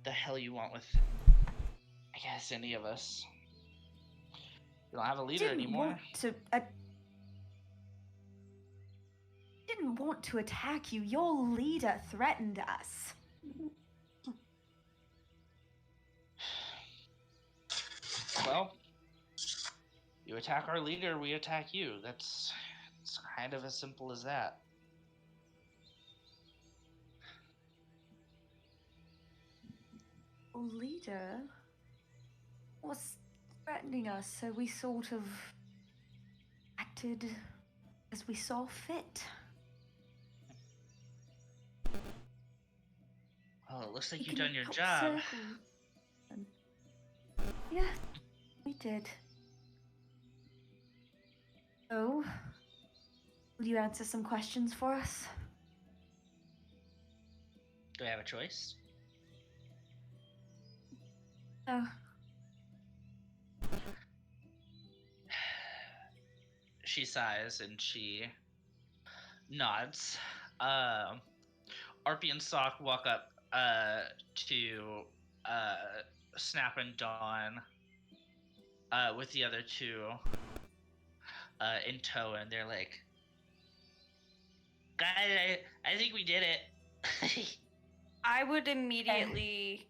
the hell you want with, I guess, any of us. We don't have a leader anymore. Didn't want to attack you. Your leader threatened us. Well, you attack our leader, we attack you. It's kind of as simple as that. Leader was threatening us, so we sort of acted as we saw fit. Oh, it looks like We you've can done your help job. circle. Yeah, we did. Oh, will you answer some questions for us? Do I have a choice? Oh. She sighs and she nods. Arpy and Sock walk up to Snap and Dawn with the other two in tow, and they're like, "Guys, I think we did it." I would immediately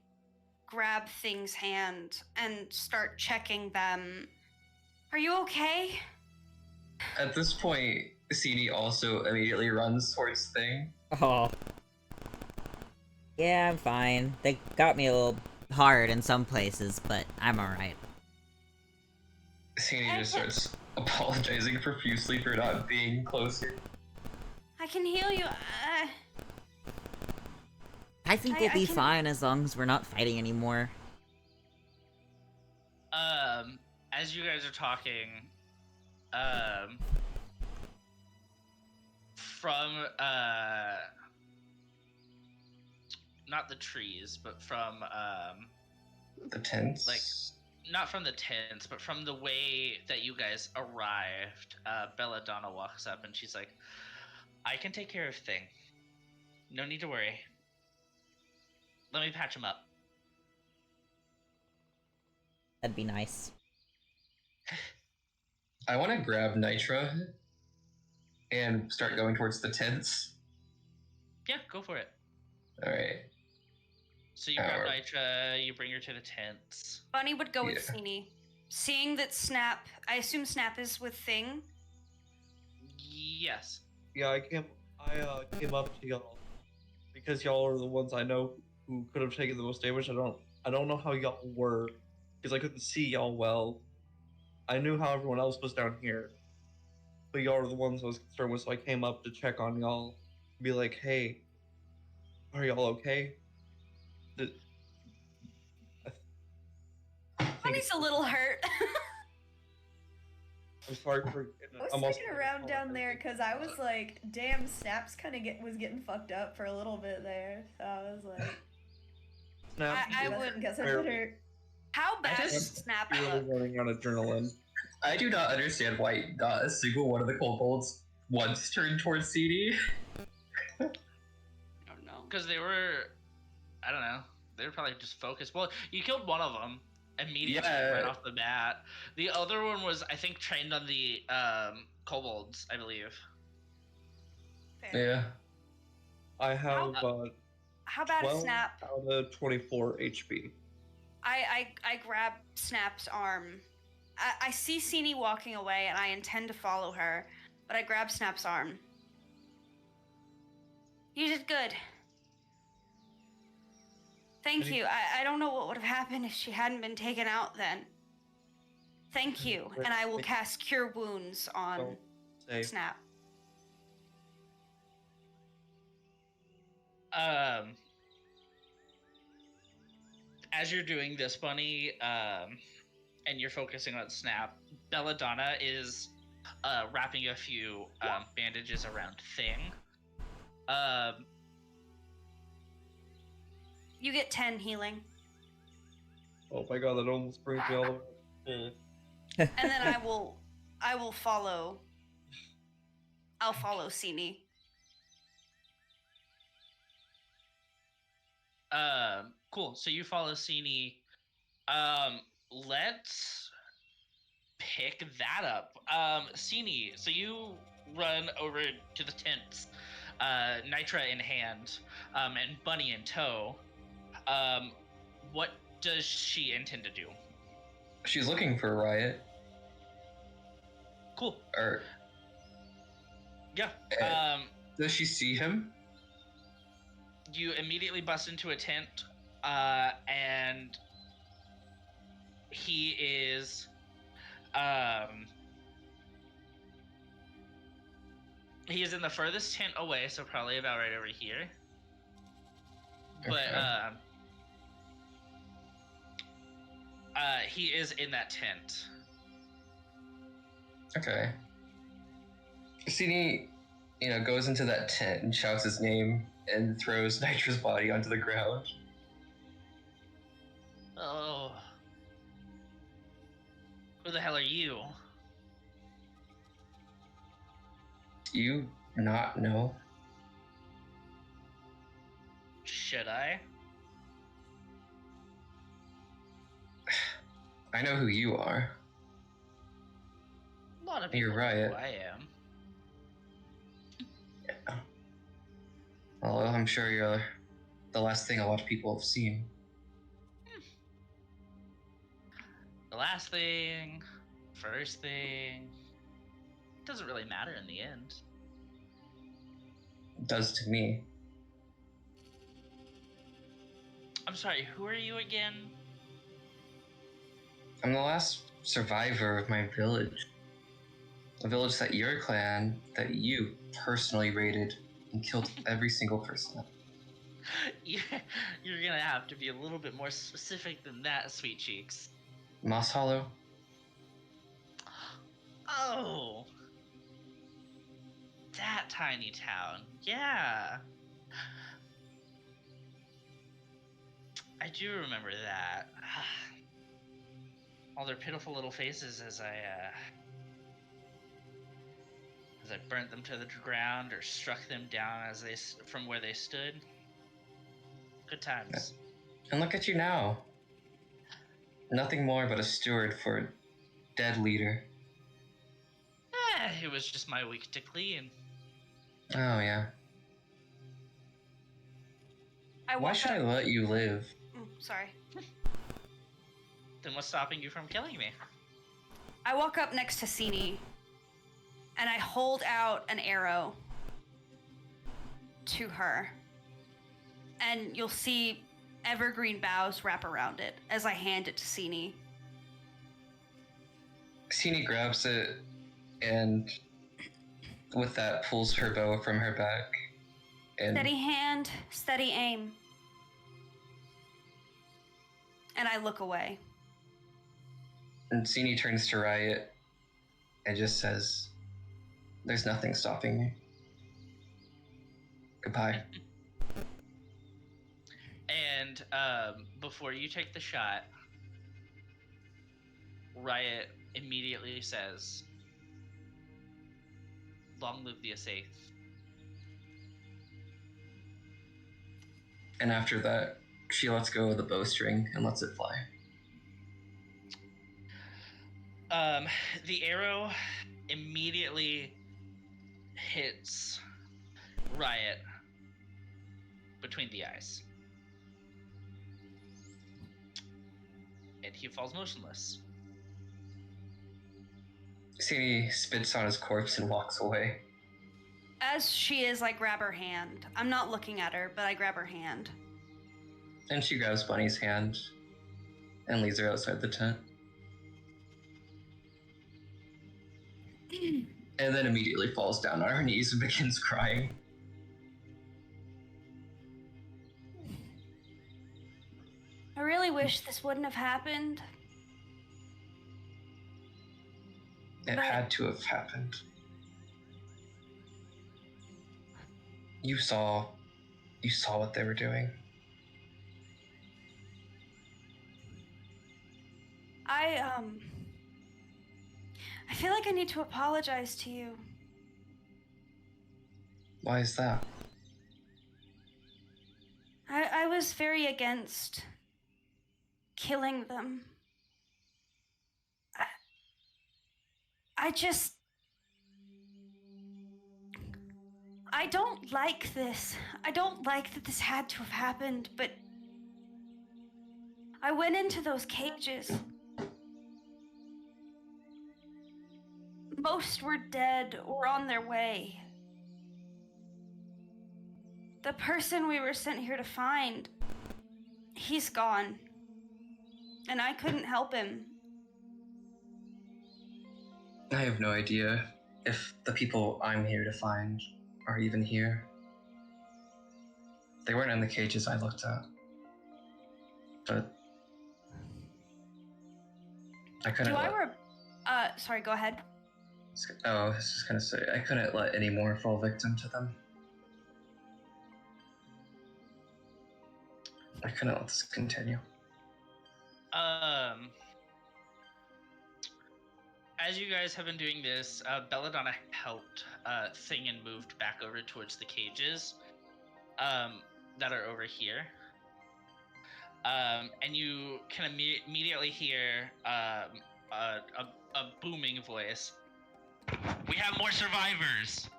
grab Thing's hand and start checking them. Are you okay? At this point, CD also immediately runs towards Thing. Oh. Yeah, I'm fine. They got me a little hard in some places, but I'm alright. CD just starts apologizing profusely for not being closer. I can heal you. I think we'll be fine as long as we're not fighting anymore. As you guys are talking, from not the trees, but from the tents, like not from the tents, but from the way that you guys arrived, Belladonna walks up and she's like, "I can take care of Thing. No need to worry. Let me patch him up." That'd be nice. I want to grab Nitra and start going towards the tents. Yeah, go for it. All right. So you grab Nitra, you bring her to the tents. Bunny would go with Feeny. Seeing that Snap, I assume Snap is with Thing. Yes. Yeah, I came up to y'all because y'all are the ones I know who could have taken the most damage. I don't know how y'all were because I couldn't see y'all well. I knew how everyone else was down here, but y'all are the ones I was concerned with. So I came up to check on y'all, be like, "Hey, are y'all okay?" Did, I think Bonnie's a little hurt. I'm sorry for. I was I'm also sticking around down there because I was like, damn, Snaps kind of was getting fucked up for a little bit there. So I was like, Snap. I guess- would- guess I Very- better. How bad just- does Snap Really look? running on adrenaline. I do not understand why not a single one of the kobolds once turned towards CD. I don't know. Because they were, I don't know, they were probably just focused. Well, you killed one of them immediately Yeah. right off the bat. The other one was, I think, trained on the kobolds, I believe. Fair. Yeah. I have How bad is 12 Snap? out of 24 HP. I grab Snap's arm. I see Sini walking away, and I intend to follow her, but I grab Snap's arm. You did good. Thank you. I don't know what would have happened if she hadn't been taken out then. Thank you, and I will cast Cure Wounds on Don't say. Snap. As you're doing this, Bunny, and you're focusing on Snap, Belladonna is wrapping a few bandages around Thing. You get 10 healing, Oh my god, that almost brings me all the way. and then I will follow. I'll follow Sini. Cool. So you follow Sini. Let's pick that up. Sini, so you run over to the tents, Nitra in hand, and Bunny in tow. What does she intend to do? She's looking for a riot. Cool. Or Yeah. does she see him? You immediately bust into a tent, and he is, he is in the furthest tent away, so probably about right over here. But Okay. he is in that tent. Okay. CD, goes into that tent and shouts his name and throws Nitra's body onto the ground. Oh, who the hell are you? Do you not know? Should I? I know who you are. A lot of people You're know right. who I am. Well, I'm sure you're the last thing a lot of people have seen. The last thing, first thing, doesn't really matter in the end. It does to me. I'm sorry, who are you again? I'm the last survivor of my village. A village that your clan, that you personally raided and killed every single person. You're gonna have to be a little bit more specific than that, Sweet Cheeks. Moss Hollow? Oh, that tiny town. Yeah, I do remember that. All their pitiful little faces as I burnt them to the ground or struck them down from where they stood. Good times. And look at you now. Nothing more but a steward for a dead leader. It was just my week to clean. Oh, yeah. Why should I let you live? Sorry. Then what's stopping you from killing me? I walk up next to Sini, and I hold out an arrow to her. And you'll see evergreen boughs wrap around it as I hand it to Sini. Sini grabs it and with that pulls her bow from her back. And Steady hand, steady aim. And I look away. And Sini turns to Riot and just says, "There's nothing stopping me. Goodbye." And before you take the shot, Riot immediately says, "Long live the Aesaith." And after that, she lets go of the bowstring and lets it fly. The arrow immediately hits Riot between the eyes. And he falls motionless. Sini spits on his corpse and walks away. As she is, I grab her hand. I'm not looking at her, but I grab her hand. And she grabs Bunny's hand and leads her outside the tent. And then immediately falls down on her knees and begins crying. I really wish this wouldn't have happened. It had to have happened. You saw what they were doing. I feel like I need to apologize to you. Why is that? I was very against killing them. I don't like this. I don't like that this had to have happened, but I went into those cages. Most were dead or on their way. The person we were sent here to find, he's gone. And I couldn't help him. I have no idea if the people I'm here to find are even here. They weren't in the cages I looked at. But I couldn't sorry, go ahead. I was just gonna say, I couldn't let any more fall victim to them. I couldn't let this continue. As you guys have been doing this, Belladonna helped Thing and moved back over towards the cages that are over here. And you can immediately hear a booming voice. "We have more survivors!"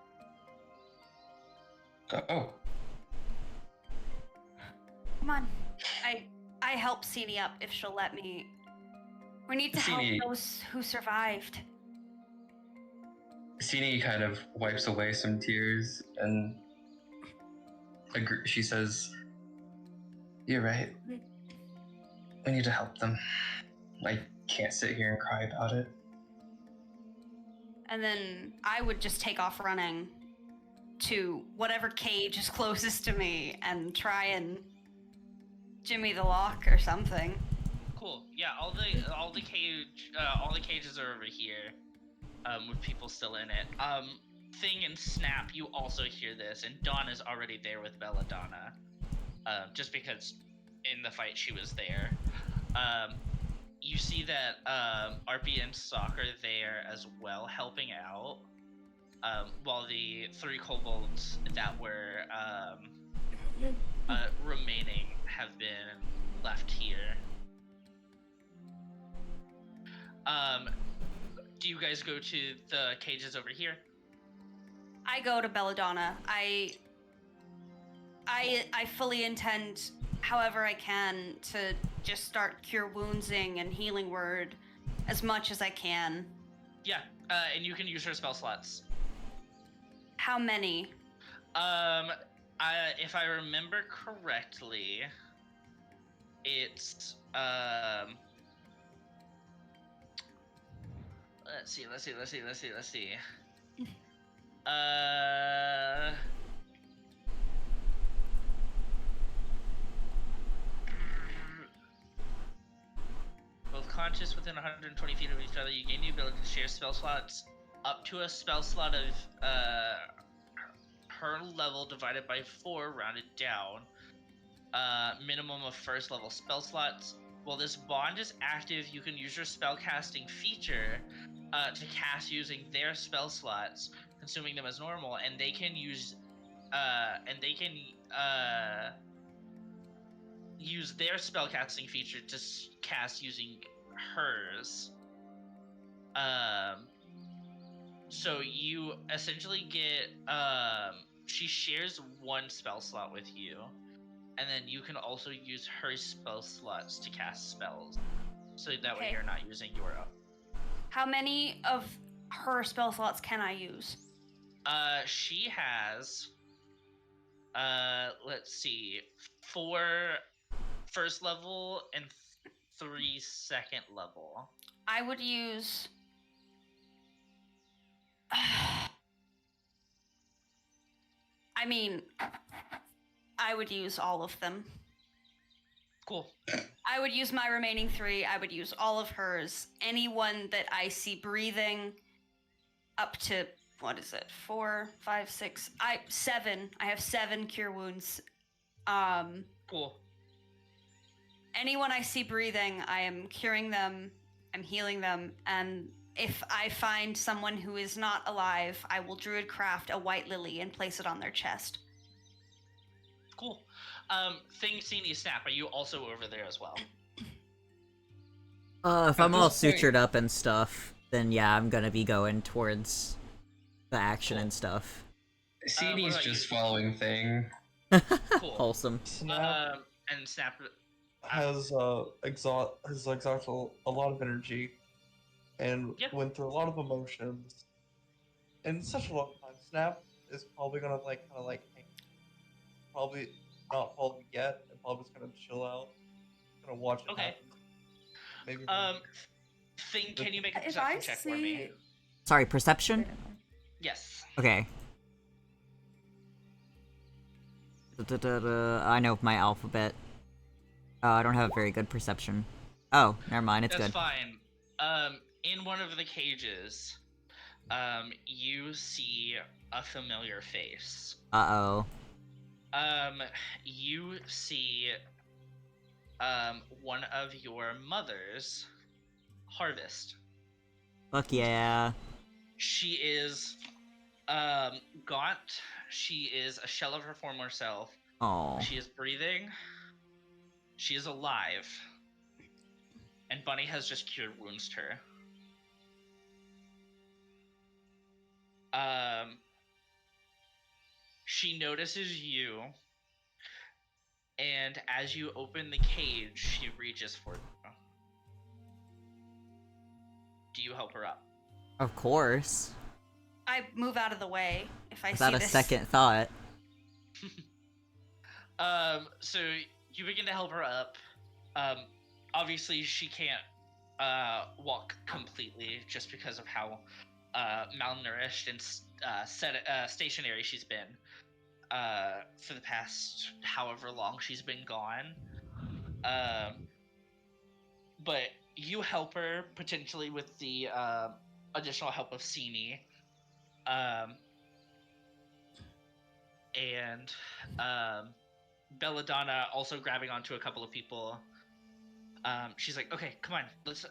Oh. Come on. I help Sini up if she'll let me. We need to help Sini- those who survived. Sini kind of wipes away some tears and she says, "You're right. We need to help them. I can't sit here and cry about it." And then I would just take off running to whatever cage is closest to me and try and jimmy the lock or something. Cool. Yeah, all the cages are over here, with people still in it. Thing and Snap, you also hear this, and Dawn is already there with Belladonna, just because in the fight she was there. You see that RP and Sock are there as well, helping out, while the 3 kobolds that were remaining have been left here. Do you guys go to the cages over here? I go to Belladonna. I fully intend, however I can, to just start Cure Woundsing and Healing Word as much as I can. Yeah, and you can use her spell slots. How many? If I remember correctly, it's let's see. Uh, both conscious within 120 feet of each other, you gain the ability to share spell slots up to a spell slot of her level divided by 4 rounded down. Minimum of first level spell slots. While this bond is active, you can use your spellcasting feature to cast using their spell slots, consuming them as normal, and they can use use their spellcasting feature to cast using hers. So you essentially get she shares one spell slot with you, and then you can also use her spell slots to cast spells. So that way Okay. you're not using your own. How many of her spell slots can I use? She has let's see, 4 first level and 3 second level. I would use. I mean, I would use all of them. Cool. I would use my remaining 3. I would use all of hers. Anyone that I see breathing up to, what is it? 4, 5, 6. 7. I have 7 cure wounds. Cool. Anyone I see breathing, I am curing them, I'm healing them, and if I find someone who is not alive, I will druidcraft a white lily and place it on their chest. Cool. Thing seen you snap, are you also over there as well? If At I'm all this point- sutured up and stuff, then yeah, I'm gonna be going towards the action Cool. and stuff. CD's about just you? following Thing. Cool. Wholesome. Snap And snap. has exhausted a lot of energy and Yeah. went through a lot of emotions in such a long time. Snap is probably gonna hang, probably not follow yet, and probably just gonna chill out, gonna watch it Okay. happen. Maybe. Thing, can you make a If I perception check for me? see, Sorry, perception? Yes. Okay. I know my alphabet. I don't have very good perception. Oh, never mind, it's That's good. fine. In one of the cages, you see a familiar face. Uh-oh. You see, one of your mothers, Harvest. Fuck yeah. She is, gaunt. She is a shell of her former self. Oh. She is breathing. She is alive. And Bunny has just cured wounds to her. She notices you, and as you open the cage, she reaches for you. Do you help her up? Of course. I move out of the way if I Without see a this. second thought. So you begin to help her up. Obviously she can't walk completely just because of how malnourished and stationary she's been for the past however long she's been gone. But you help her potentially with the additional help of Sini. And Belladonna also grabbing onto a couple of people. She's like, okay, come on, let's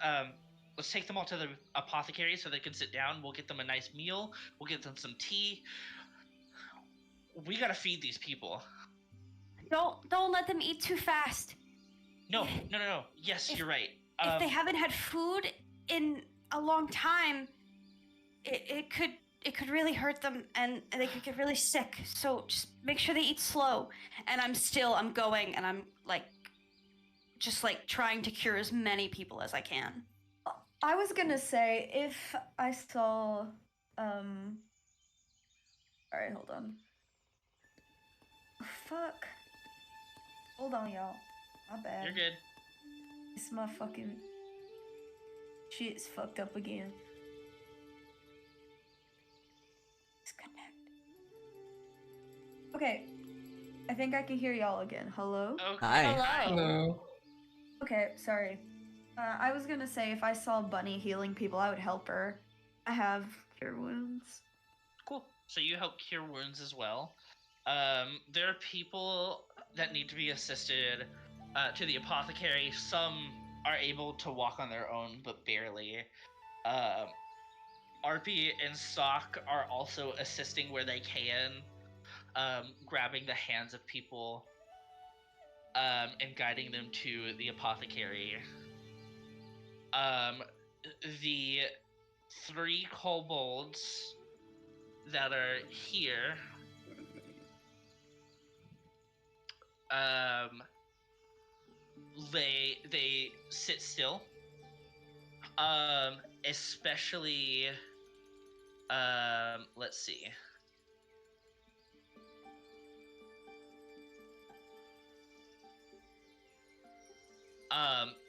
take them all to the apothecary so they can sit down. We'll get them a nice meal. We'll get them some tea. We gotta feed these people. Don't let them eat too fast. No. Yes, you're right. If they haven't had food in a long time, it could really hurt them, and they could get really sick. So just make sure they eat slow. And I'm going, and I'm just trying to cure as many people as I can. I was gonna say, if I saw, or Alright, hold on. Fuck. Hold on, y'all. My bad. You're good. This my fucking shit's fucked up again. Disconnect. Okay. I think I can hear y'all again. Hello? Okay. Hi. Hello. Okay, sorry. I was gonna say if I saw Bunny healing people, I would help her. I have cure wounds. Cool. So you help cure wounds as well. There are people that need to be assisted to the apothecary. Some are able to walk on their own, but barely. Arpy and Sock are also assisting where they can, grabbing the hands of people and guiding them to the apothecary. The 3 kobolds that are here, they sit still. Especially, let's see.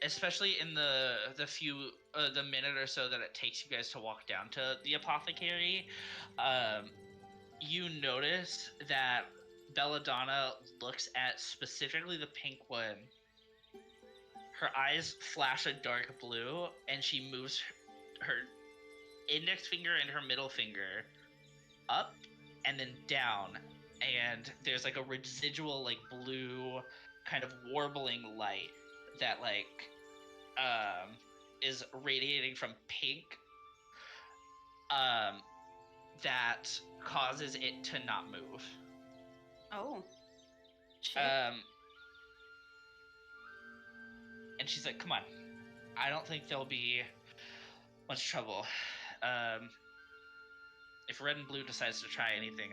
Especially in the minute or so that it takes you guys to walk down to the apothecary, you notice that Belladonna looks at specifically the pink one. Her eyes flash a dark blue, and she moves her index finger and her middle finger up and then down, and there's like a residual like blue kind of warbling light that like is radiating from pink that causes it to not move. Oh. Shit. And she's like, come on, I don't think there'll be much trouble. If red and blue decides to try anything,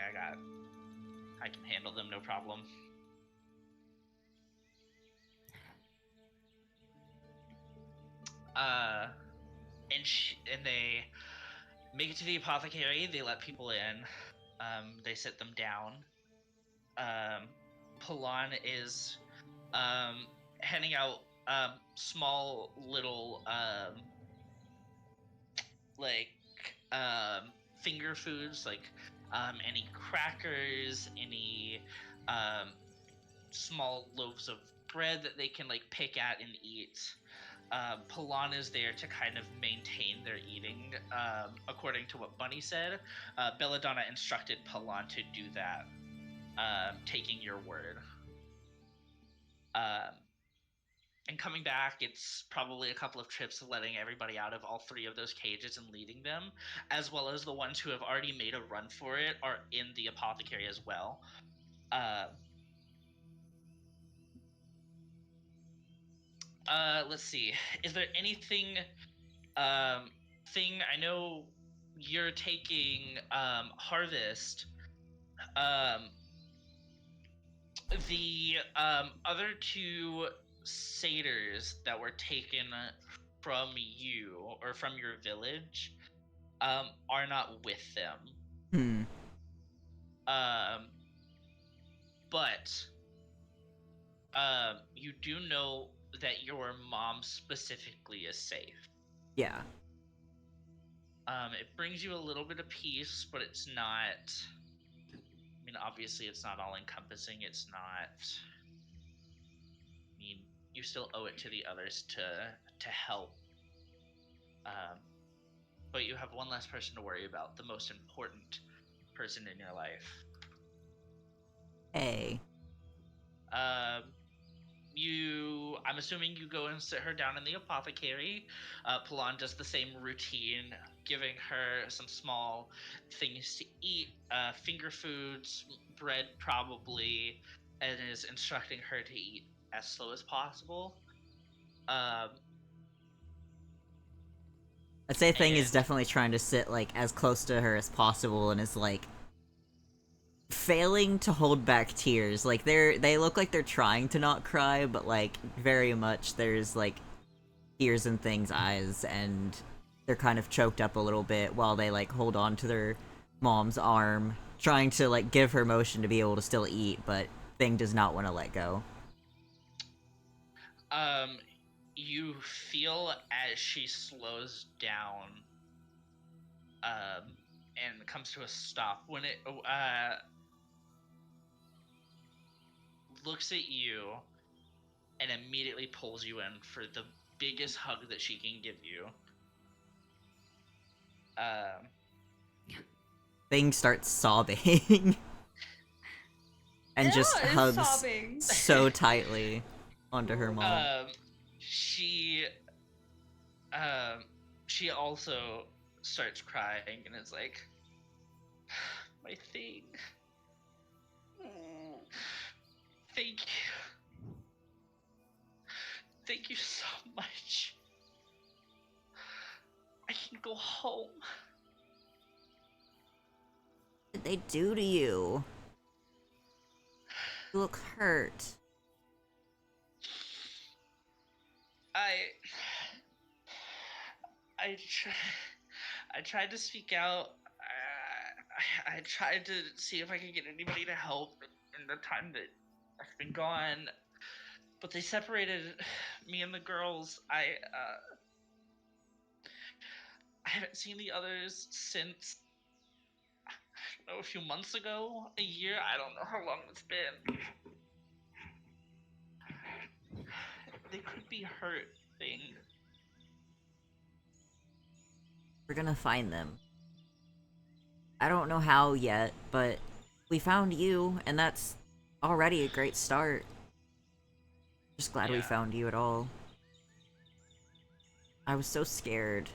I can handle them, no problem. And they make it to the apothecary. They let people in. They sit them down. Palan is handing out small little finger foods, like any crackers, any small loaves of bread that they can like pick at and eat. Palan is there to kind of maintain their eating, according to what Bunny said. Belladonna instructed Palan to do that, taking your word. And coming back, it's probably a couple of trips of letting everybody out of all 3 of those cages and leading them, as well as the ones who have already made a run for it are in the apothecary as well. Let's see. Is there anything I know you're taking Harvest. The other 2 satyrs that were taken from you or from your village are not with them. But you do know that your mom specifically is safe. Yeah. It brings you a little bit of peace, but it's not. I mean, obviously, it's not all encompassing. It's not. I mean, you still owe it to the others to help. But you have one less person to worry about, the most important person in your life. Hey. I'm assuming you go and sit her down in the apothecary. Palan does the same routine, giving her some small things to eat, finger foods, bread probably, and is instructing her to eat as slow as possible. I'd say Thing is definitely trying to sit, like, as close to her as possible and is, like, failing to hold back tears. Like, they look like they're trying to not cry, but, like, very much there's, like, tears in Thing's eyes, and they're kind of choked up a little bit while they, like, hold on to their mom's arm trying to like give her motion to be able to still eat, but Thing does not want to let go. You feel as she slows down, and comes to a stop when it looks at you and immediately pulls you in for the biggest hug that she can give you. Thing starts sobbing and just Ella is hugs sobbing. so tightly onto her mom. She also starts crying and is like, my Thing. Thank you. Thank you so much. I can go home. What did they do to you? You look hurt. I tried to speak out. I tried to see if I could get anybody to help in the time that I've been gone, but they separated me and the girls. I haven't seen the others since, I don't know, a few months ago, a year. I don't know how long it's been. They could be hurt. Thing. We're gonna find them. I don't know how yet, but we found you, and that's already a great start. Just glad we Yeah. found you at all. I was so scared.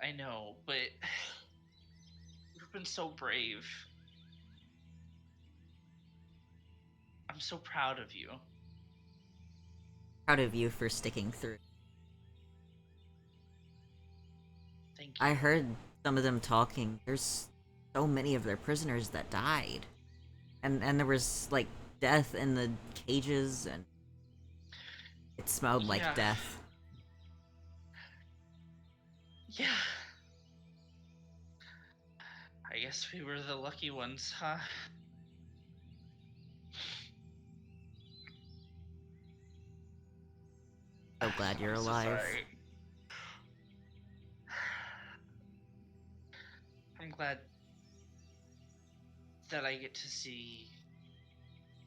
I know, but you've been so brave. I'm so proud of you. Proud of you for sticking through. Thank you. I heard some of them talking. There's so many of their prisoners that died. And there was, like, death in the cages, and it smelled like Yeah. death. Yeah. I guess we were the lucky ones, huh? So glad you're I'm so alive. sorry. I'm glad that I get to see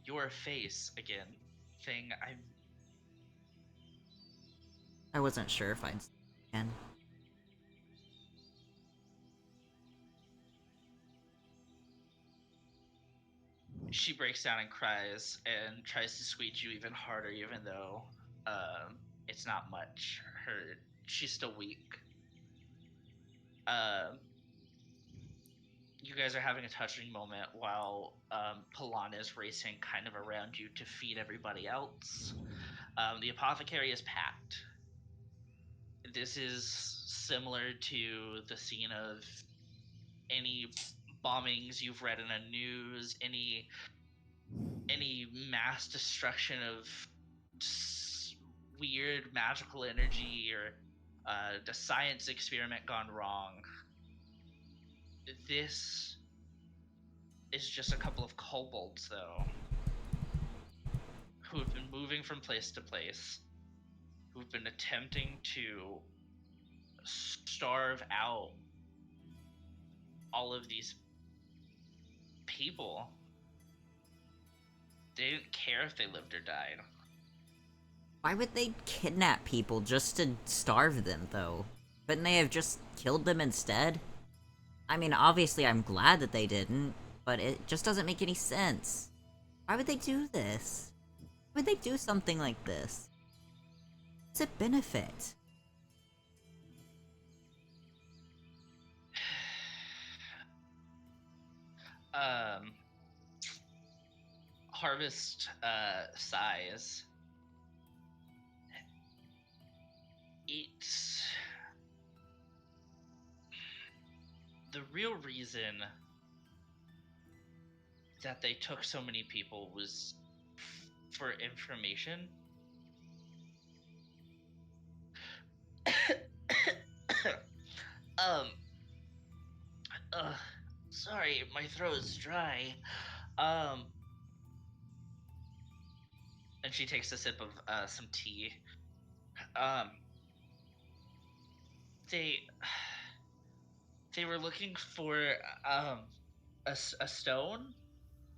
your face again. Thing. I wasn't sure if I'd see you again. She breaks down and cries and tries to squeeze you even harder, even though it's not much. She's still weak. You guys are having a touching moment while Palan is racing kind of around you to feed everybody else. The apothecary is packed. This is similar to the scene of any bombings you've read in the news, any mass destruction of weird magical energy, or the science experiment gone wrong. This is just a couple of kobolds, though, who have been moving from place to place, who've been attempting to starve out all of these people. They didn't care if they lived or died. Why would they kidnap people just to starve them, though? Couldn't they have just killed them instead? I mean, obviously I'm glad that they didn't, but it just doesn't make any sense. Why would they do this? Why would they do something like this? What's it benefit? Harvest size. It's the real reason that they took so many people was for information. Um. Uh. Sorry, my throat is dry. Um. And she takes a sip of some tea. Um. They. They were looking for um a stone.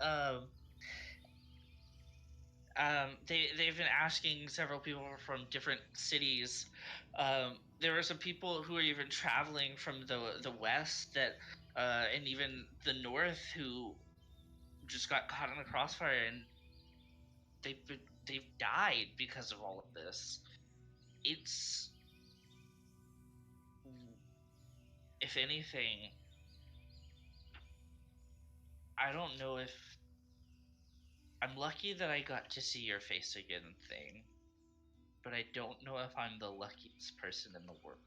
Um. They've been asking several people from different cities. There were some people who are even traveling from the west that, and even the north who just got caught in the crossfire, and they've died because of all of this. It's, if anything, I don't know if I'm lucky that I got to see your face again thing, but I don't know if I'm the luckiest person in the world.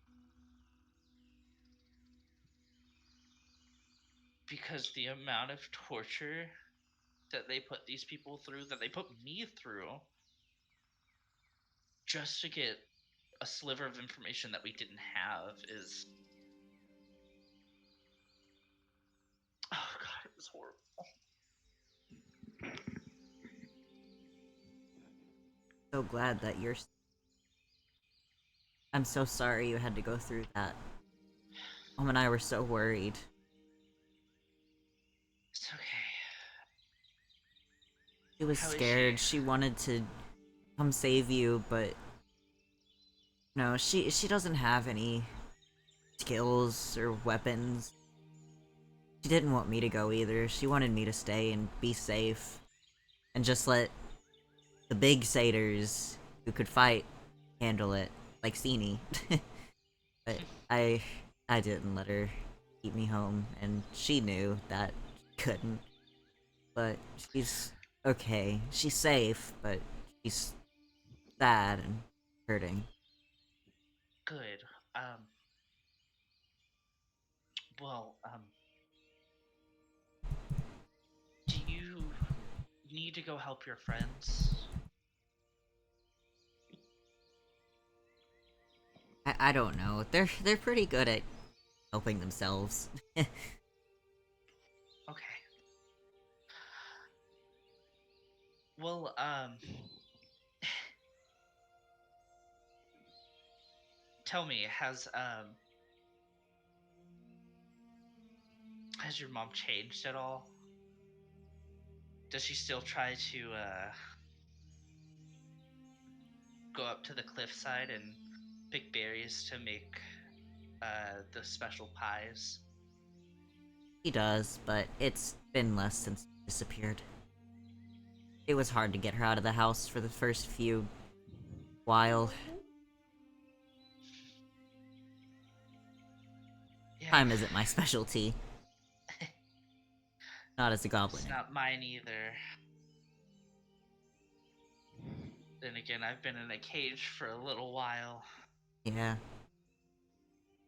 Because the amount of torture that they put these people through, that they put me through, just to get a sliver of information that we didn't have is. Oh god, it was horrible. So glad that you're. I'm so sorry you had to go through that. Mom and I were so worried. It's okay. She was How is scared. she? She wanted to come save you, but no, she doesn't have any skills or weapons. She didn't want me to go either. She wanted me to stay and be safe and just let the big satyrs who could fight handle it, like Sini. But I didn't let her keep me home, and she knew that she couldn't. But she's okay. She's safe, but she's sad and hurting. Good. Um. Well. Do you need to go help your friends? I don't know. They're pretty good at helping themselves. Okay. Well. Tell me, has your mom changed at all? Does she still try to go up to the cliffside and pick berries to make the special pies? He does, but it's been less since he disappeared. It was hard to get her out of the house for the first few while. Yeah. Time isn't my specialty. Not as a goblin. It's not mine either. Then again, I've been in a cage for a little while, Yeah.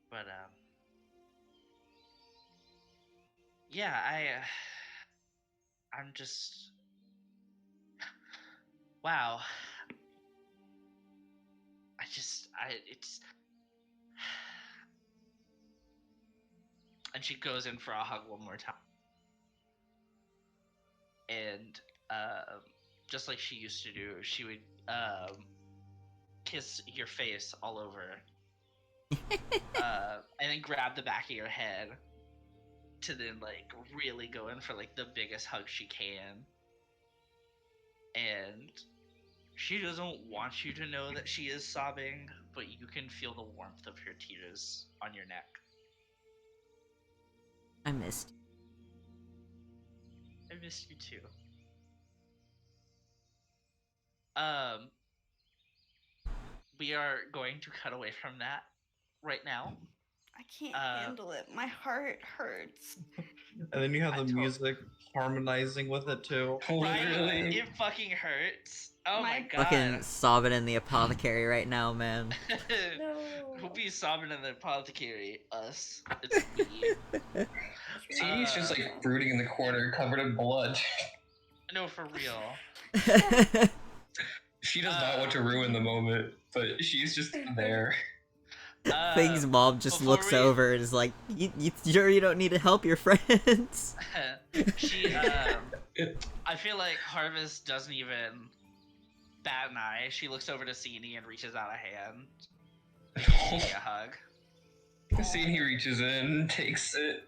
but yeah, I'm just, wow. It's, and she goes in for a hug one more time, and just like she used to do, she would kiss your face all over, and then grab the back of your head to then like really go in for like the biggest hug she can. And she doesn't want you to know that she is sobbing, but you can feel the warmth of her tears on your neck. I missed you. I missed you too. Um, we are going to cut away from that right now. I can't handle it. My heart hurts. And then you have I the told- music harmonizing with it too. Right? Literally. It fucking hurts. Oh my My god. Fucking sobbing in the apothecary right now, man. Who'll be sobbing in the apothecary? Us. It's me. She's just like brooding in the corner, covered in blood. No, for real. She does not want to ruin the moment, but she's just there. Fing's mom just before looks we- over and is like, you sure you don't need to help your friends? she I feel like Harvest doesn't even bat an eye. She looks over to Sini and reaches out a hand. Gives Sini a hug. See, he reaches in, takes it.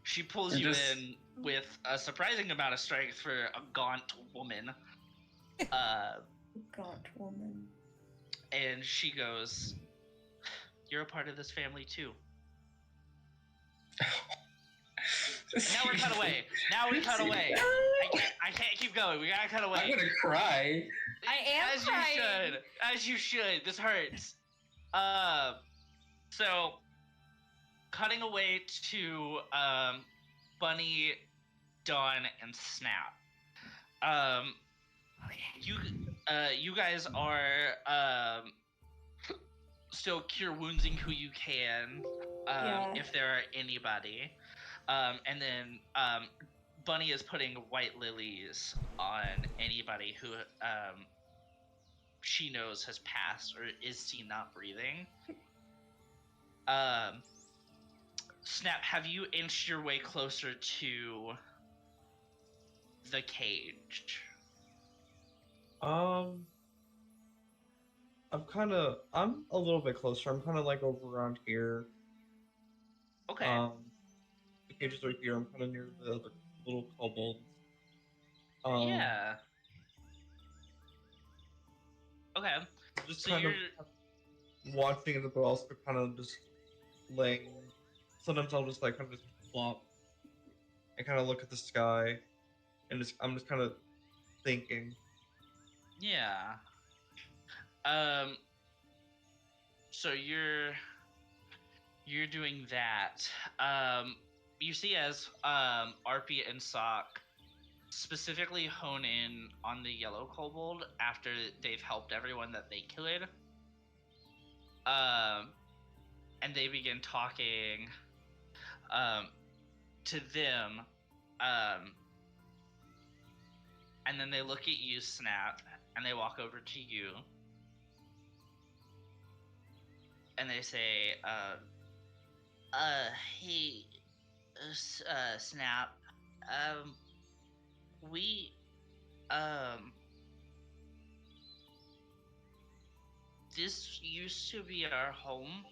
She pulls And you just- in with a surprising amount of strength for a gaunt woman. Gaunt woman. And she goes, "You're a part of this family too." Now we're cut away. I can't keep going. We gotta cut away. I'm gonna cry. I am As crying. you should. As you should. This hurts. So cutting away to Bunny, Dawn, and Snap. You guys are still cure woundsing who you can, Yeah. if there are anybody. And then Bunny is putting white lilies on anybody who she knows has passed or is seen not breathing. Snap, have you inched your way closer to the cage? I'm a little bit closer. I'm kind of like over around here. Okay. The cage is right here. I'm kind of near the other little kobolds. Yeah. Okay. Just So kind you're of watching it, but also kind of just laying. Sometimes I'll just like kind of just flop and kind of look at the sky, and I'm just kind of thinking. yeah. So you're doing that. You see as Arpy and Sock specifically hone in on the yellow kobold after they've helped everyone that they killed. And they begin talking to them. And then they look at you, Snap, and they walk over to you. And they say, hey, Snap, we, this used to be our home,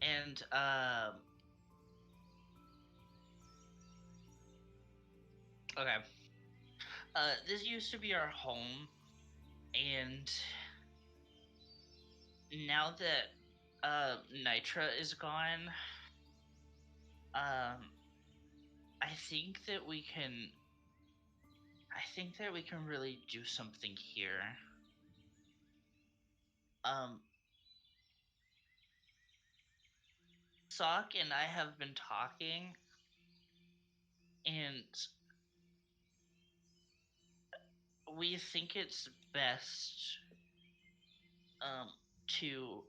and, okay, this used to be our home, and now that, Nitra is gone, I think that we can really do something here. Sock and I have been talking, and we think it's best to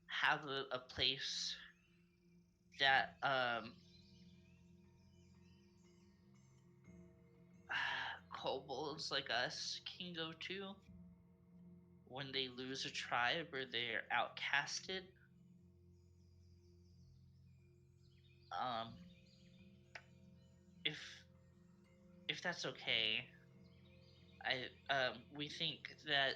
have a place that kobolds like us can go to when they lose a tribe or they're outcasted. If that's okay, we think that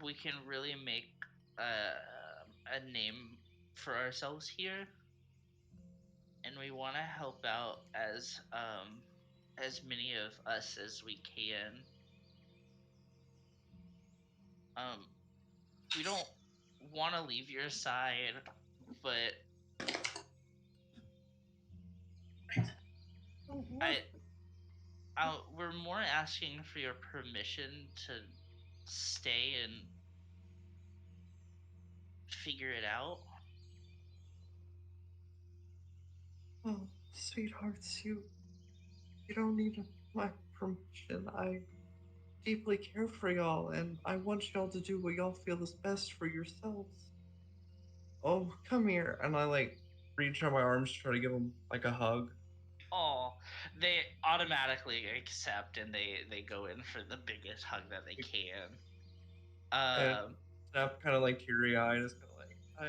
we can really make a name for ourselves here, and we want to help out as many of us as we can. We don't want to leave your side, but we're more asking for your permission to stay and figure it out. Oh, sweethearts, you don't need my permission. I deeply care for y'all, and I want y'all to do what y'all feel is best for yourselves. Oh, come here, and I like reach out my arms to try to give him like a hug. Oh, they automatically accept and they go in for the biggest hug that they can. And Snap kind of like teary-eyed, is kind of like, I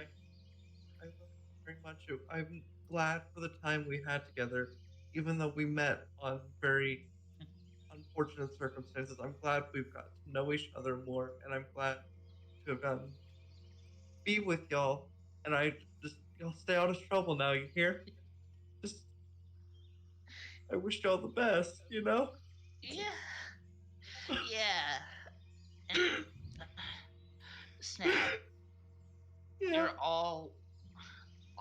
love you very much. I'm glad for the time we had together, even though we met on very unfortunate circumstances. I'm glad we've got to know each other more, and I'm glad to have gotten to be with y'all. And I just y'all stay out of trouble now. You hear? Just I wish y'all the best. You know? Yeah. Yeah. And Snap, Yeah. you're all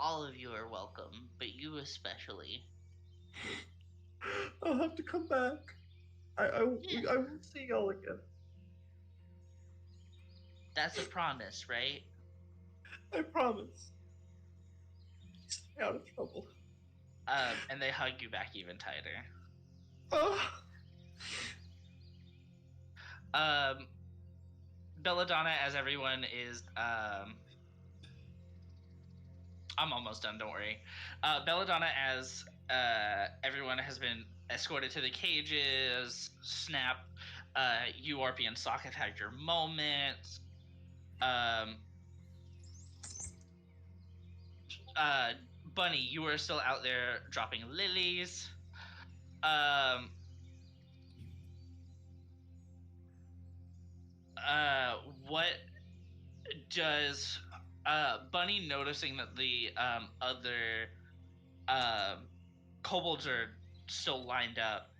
of you are welcome, but you especially. I'll have to come back. Yeah. I will see y'all again. That's a promise, right? I promise. Stay out of trouble. And they hug you back even tighter. Oh. Belladonna, as everyone is, I'm almost done, don't worry. Belladonna, as everyone has been escorted to the cages, Snap, you, Orpy, and Sock have had your moments. Bunny, you are still out there dropping lilies. Um, what does Bunny, noticing that the other kobolds are still lined up?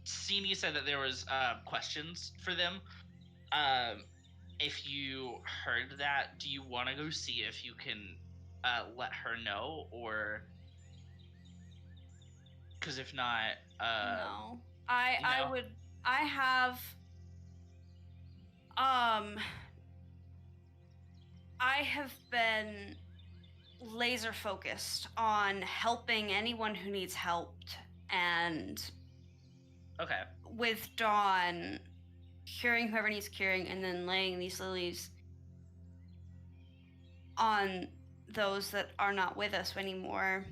Sini said that there was questions for them. If you heard that, do you want to go see if you can let her know, or because if not, No. I no? would I have um I have been laser focused on helping anyone who needs helped, and Okay. with Dawn curing whoever needs curing and then laying these lilies on those that are not with us anymore.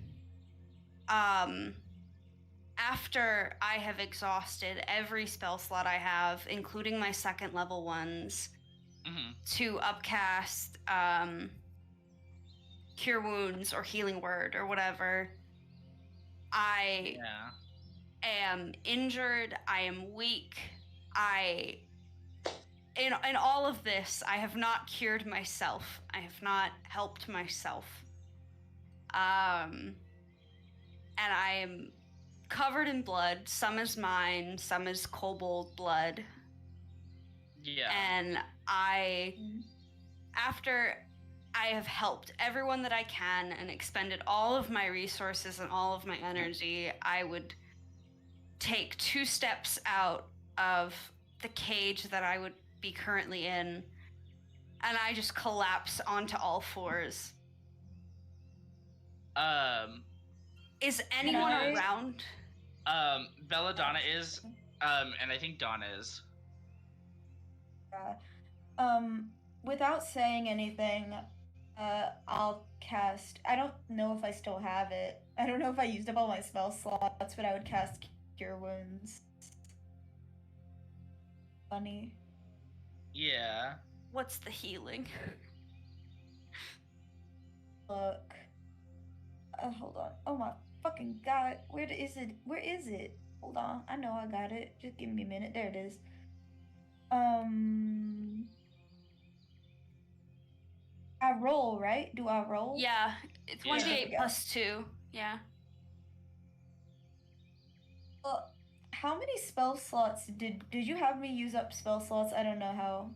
After I have exhausted every spell slot I have, including my second level ones, to upcast Cure Wounds or Healing Word or whatever, I am injured, I am weak, in all of this, I have not cured myself. I have not helped myself. And I am covered in blood. Some is mine, some is kobold blood. Yeah. And after I have helped everyone that I can and expended all of my resources and all of my energy, I would take 2 steps out of the cage that I would be currently in, and I just collapse onto all fours. Is anyone around? Belladonna is, and I think Donna is. Without saying anything, I'll cast. I don't know if I still have it. I don't know if I used up all my spell slots, but I would cast Cure Wounds. Funny. Yeah. What's the healing? Look. Hold on. Oh my fucking god. Where is it? Where is it? Hold on. I know I got it. Just give me a minute. There it is. I roll, right? Do I roll? Yeah, it's 1d8 plus 2. Yeah. Well, how many spell slots did you have me use up spell slots? I don't know how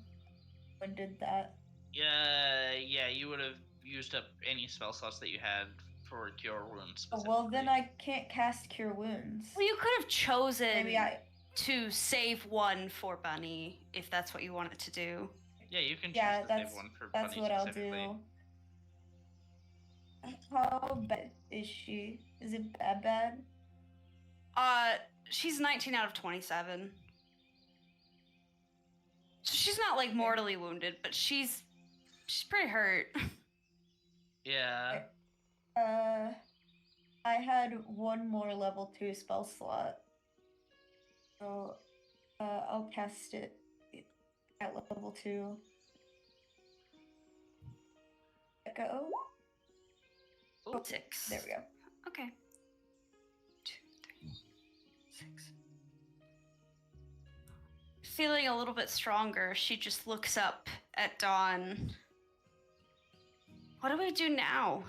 one did that. Yeah, you would have used up any spell slots that you had for Cure Wounds. Oh, well, then I can't cast Cure Wounds. Well, you could have chosen to save one for Bunny if that's what you wanted to do. Yeah, you can choose to save one for Bunny. That's what I'll do. How bad is she? Is it bad? She's 19 out of 27. So she's not like mortally wounded, but she's pretty hurt. Yeah. I had one more level 2 spell slot. So, I'll cast it at level 2. Go. Ooh, 6. There we go. Okay. 2, 3, 6. Feeling a little bit stronger, she just looks up at Dawn. What do we do now?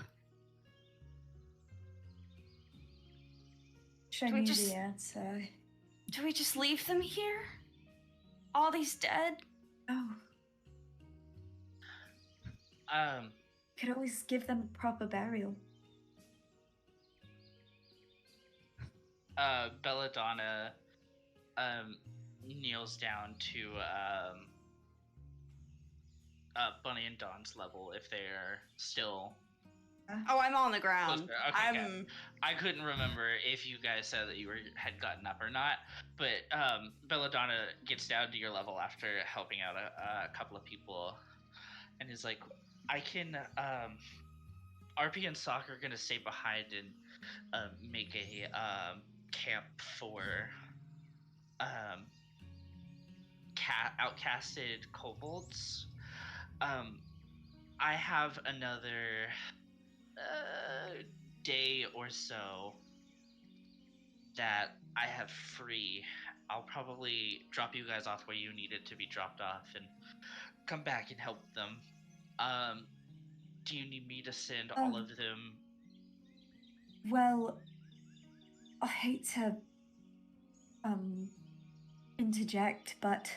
Show Do we me just- the answer. Do we just leave them here? All these dead? Oh, could always give them proper burial. Belladonna kneels down to Bunny and Dawn's level if they're still. Oh, I'm on the ground. Okay, okay. I couldn't remember if you guys said that you had gotten up or not, but Belladonna gets down to your level after helping out a couple of people, and is like, I can. RP and Sock are gonna stay behind and make a camp for outcasted kobolds. I have another day or so that I have free. I'll probably drop you guys off where you needed to be dropped off and come back and help them. Do you need me to send all of them? Well, I hate to interject, but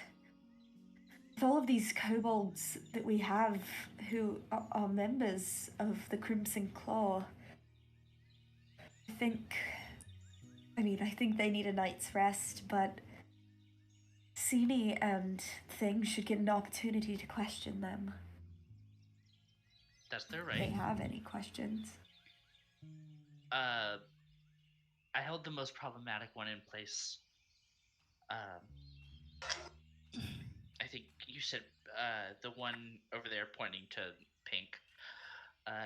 with all of these kobolds that we have who are members of the Crimson Claw, I think they need a night's rest, but Sini and Thing should get an opportunity to question them. That's their If they right. have any questions. I held the most problematic one in place. I think you said the one over there pointing to Pink.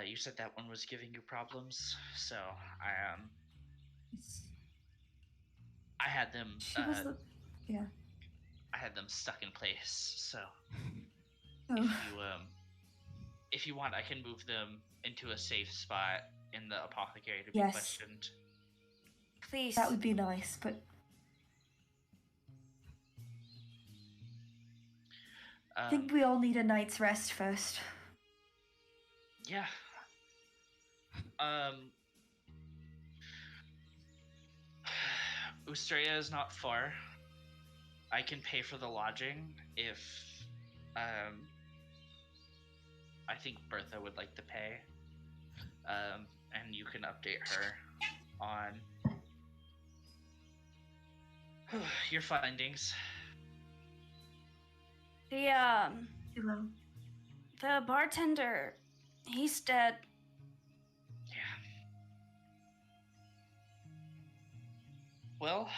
You said that one was giving you problems, so I had them. She was the... Yeah. I had them stuck in place. So Oh, if you want, I can move them into a safe spot in the apothecary to be Yes. questioned. Please. that would be nice, but I think we all need a night's rest first. Yeah. Ustrea is not far. I can pay for the lodging if I think Bertha would like to pay. And you can update her on your findings. Hello. The bartender, he's dead. Yeah. Well,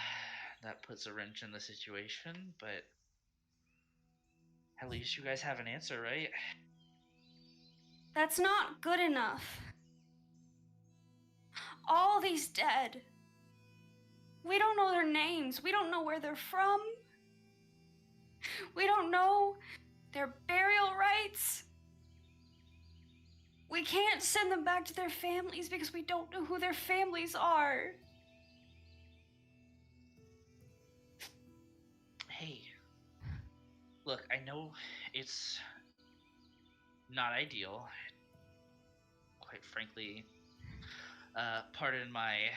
that puts a wrench in the situation, but at least you guys have an answer, right? That's not good enough. All these dead. We don't know their names. We don't know where they're from. We don't know their burial rites. We can't send them back to their families because we don't know who their families are. Hey, look, I know it's not ideal. Quite frankly, pardon my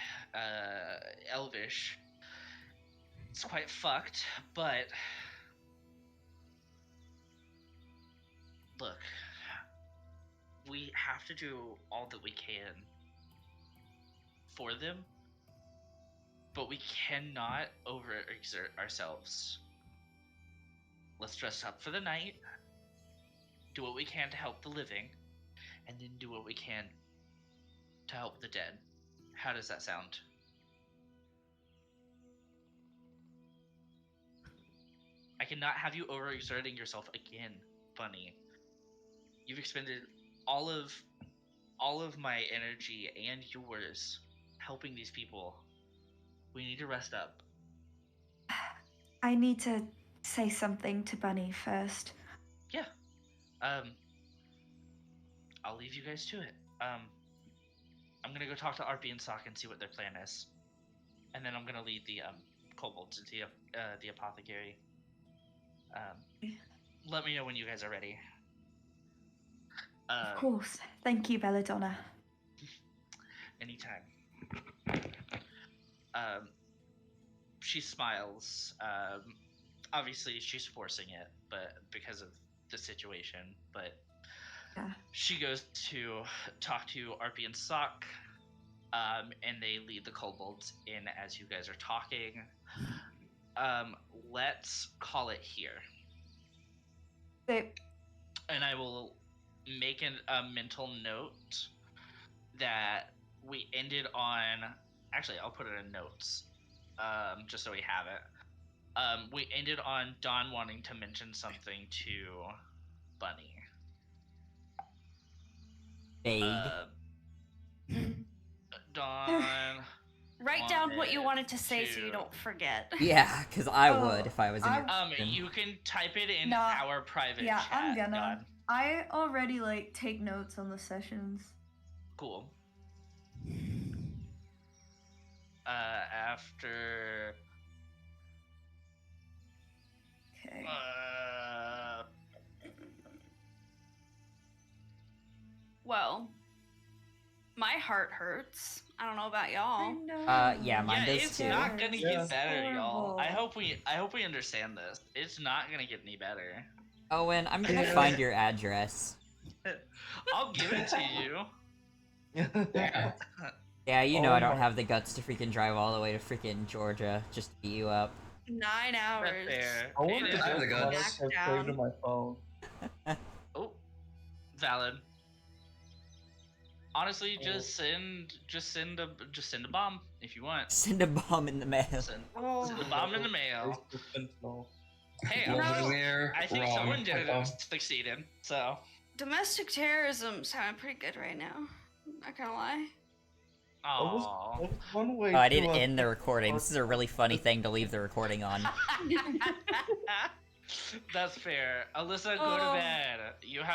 Elvish. It's quite fucked, but look, we have to do all that we can for them, but we cannot overexert ourselves. Let's dress up for the night, do what we can to help the living, and then do what we can to help the dead. How does that sound? I cannot have you overexerting yourself again, Bunny. You've expended all of my energy and yours helping these people. We need to rest up. I need to say something to Bunny first. Yeah. I'll leave you guys to it. I'm gonna go talk to RP and Sock and see what their plan is, and then I'm gonna lead the kobolds into the apothecary. Let me know when you guys are ready. Of course. Thank you, Belladonna. Anytime. She smiles. Obviously, she's forcing it, but because of the situation. But Yeah. she goes to talk to RP and Sock, and they lead the kobolds in as you guys are talking. Let's call it here. They, And I will make a mental note that we ended on. Actually, I'll put it in notes, just so we have it. We ended on Dawn wanting to mention something to Bunny. Vague. Dawn. Write down what you wanted to say so to- you don't forget. Yeah, because I Oh, would if I was in your position. You can type it in Nah, our private yeah, chat. I'm gonna. God. I already like take notes on the sessions. Cool. After. Okay. Well, my heart hurts. I don't know about I y'all. know. Yeah, mine Yeah, does it's too. not gonna Yeah. get better, y'all. Horrible. I hope we understand this. It's not gonna get any better. Owen, I'm gonna Yeah. find your address. I'll give it to you. Yeah. Yeah, you know Oh I don't my- have the guts to freaking drive all the way to freaking Georgia just to beat you up. 9 That's hours. fair. I wonder It if is- I have the this guts. product has saved in my phone. Oh, valid. Honestly, just send a bomb if you want. Send a bomb in the mail. Send Oh. a bomb in the mail. Hey, You know- honestly, There, I think wrong. someone did it Oh. and succeeded. So, Domestic terrorism's sounding pretty good right now. Not gonna lie. aww. One way Oh, I to, didn't end the recording. This is a really funny thing to leave the recording on. That's fair. Alyssa, go to Oh. bed. You have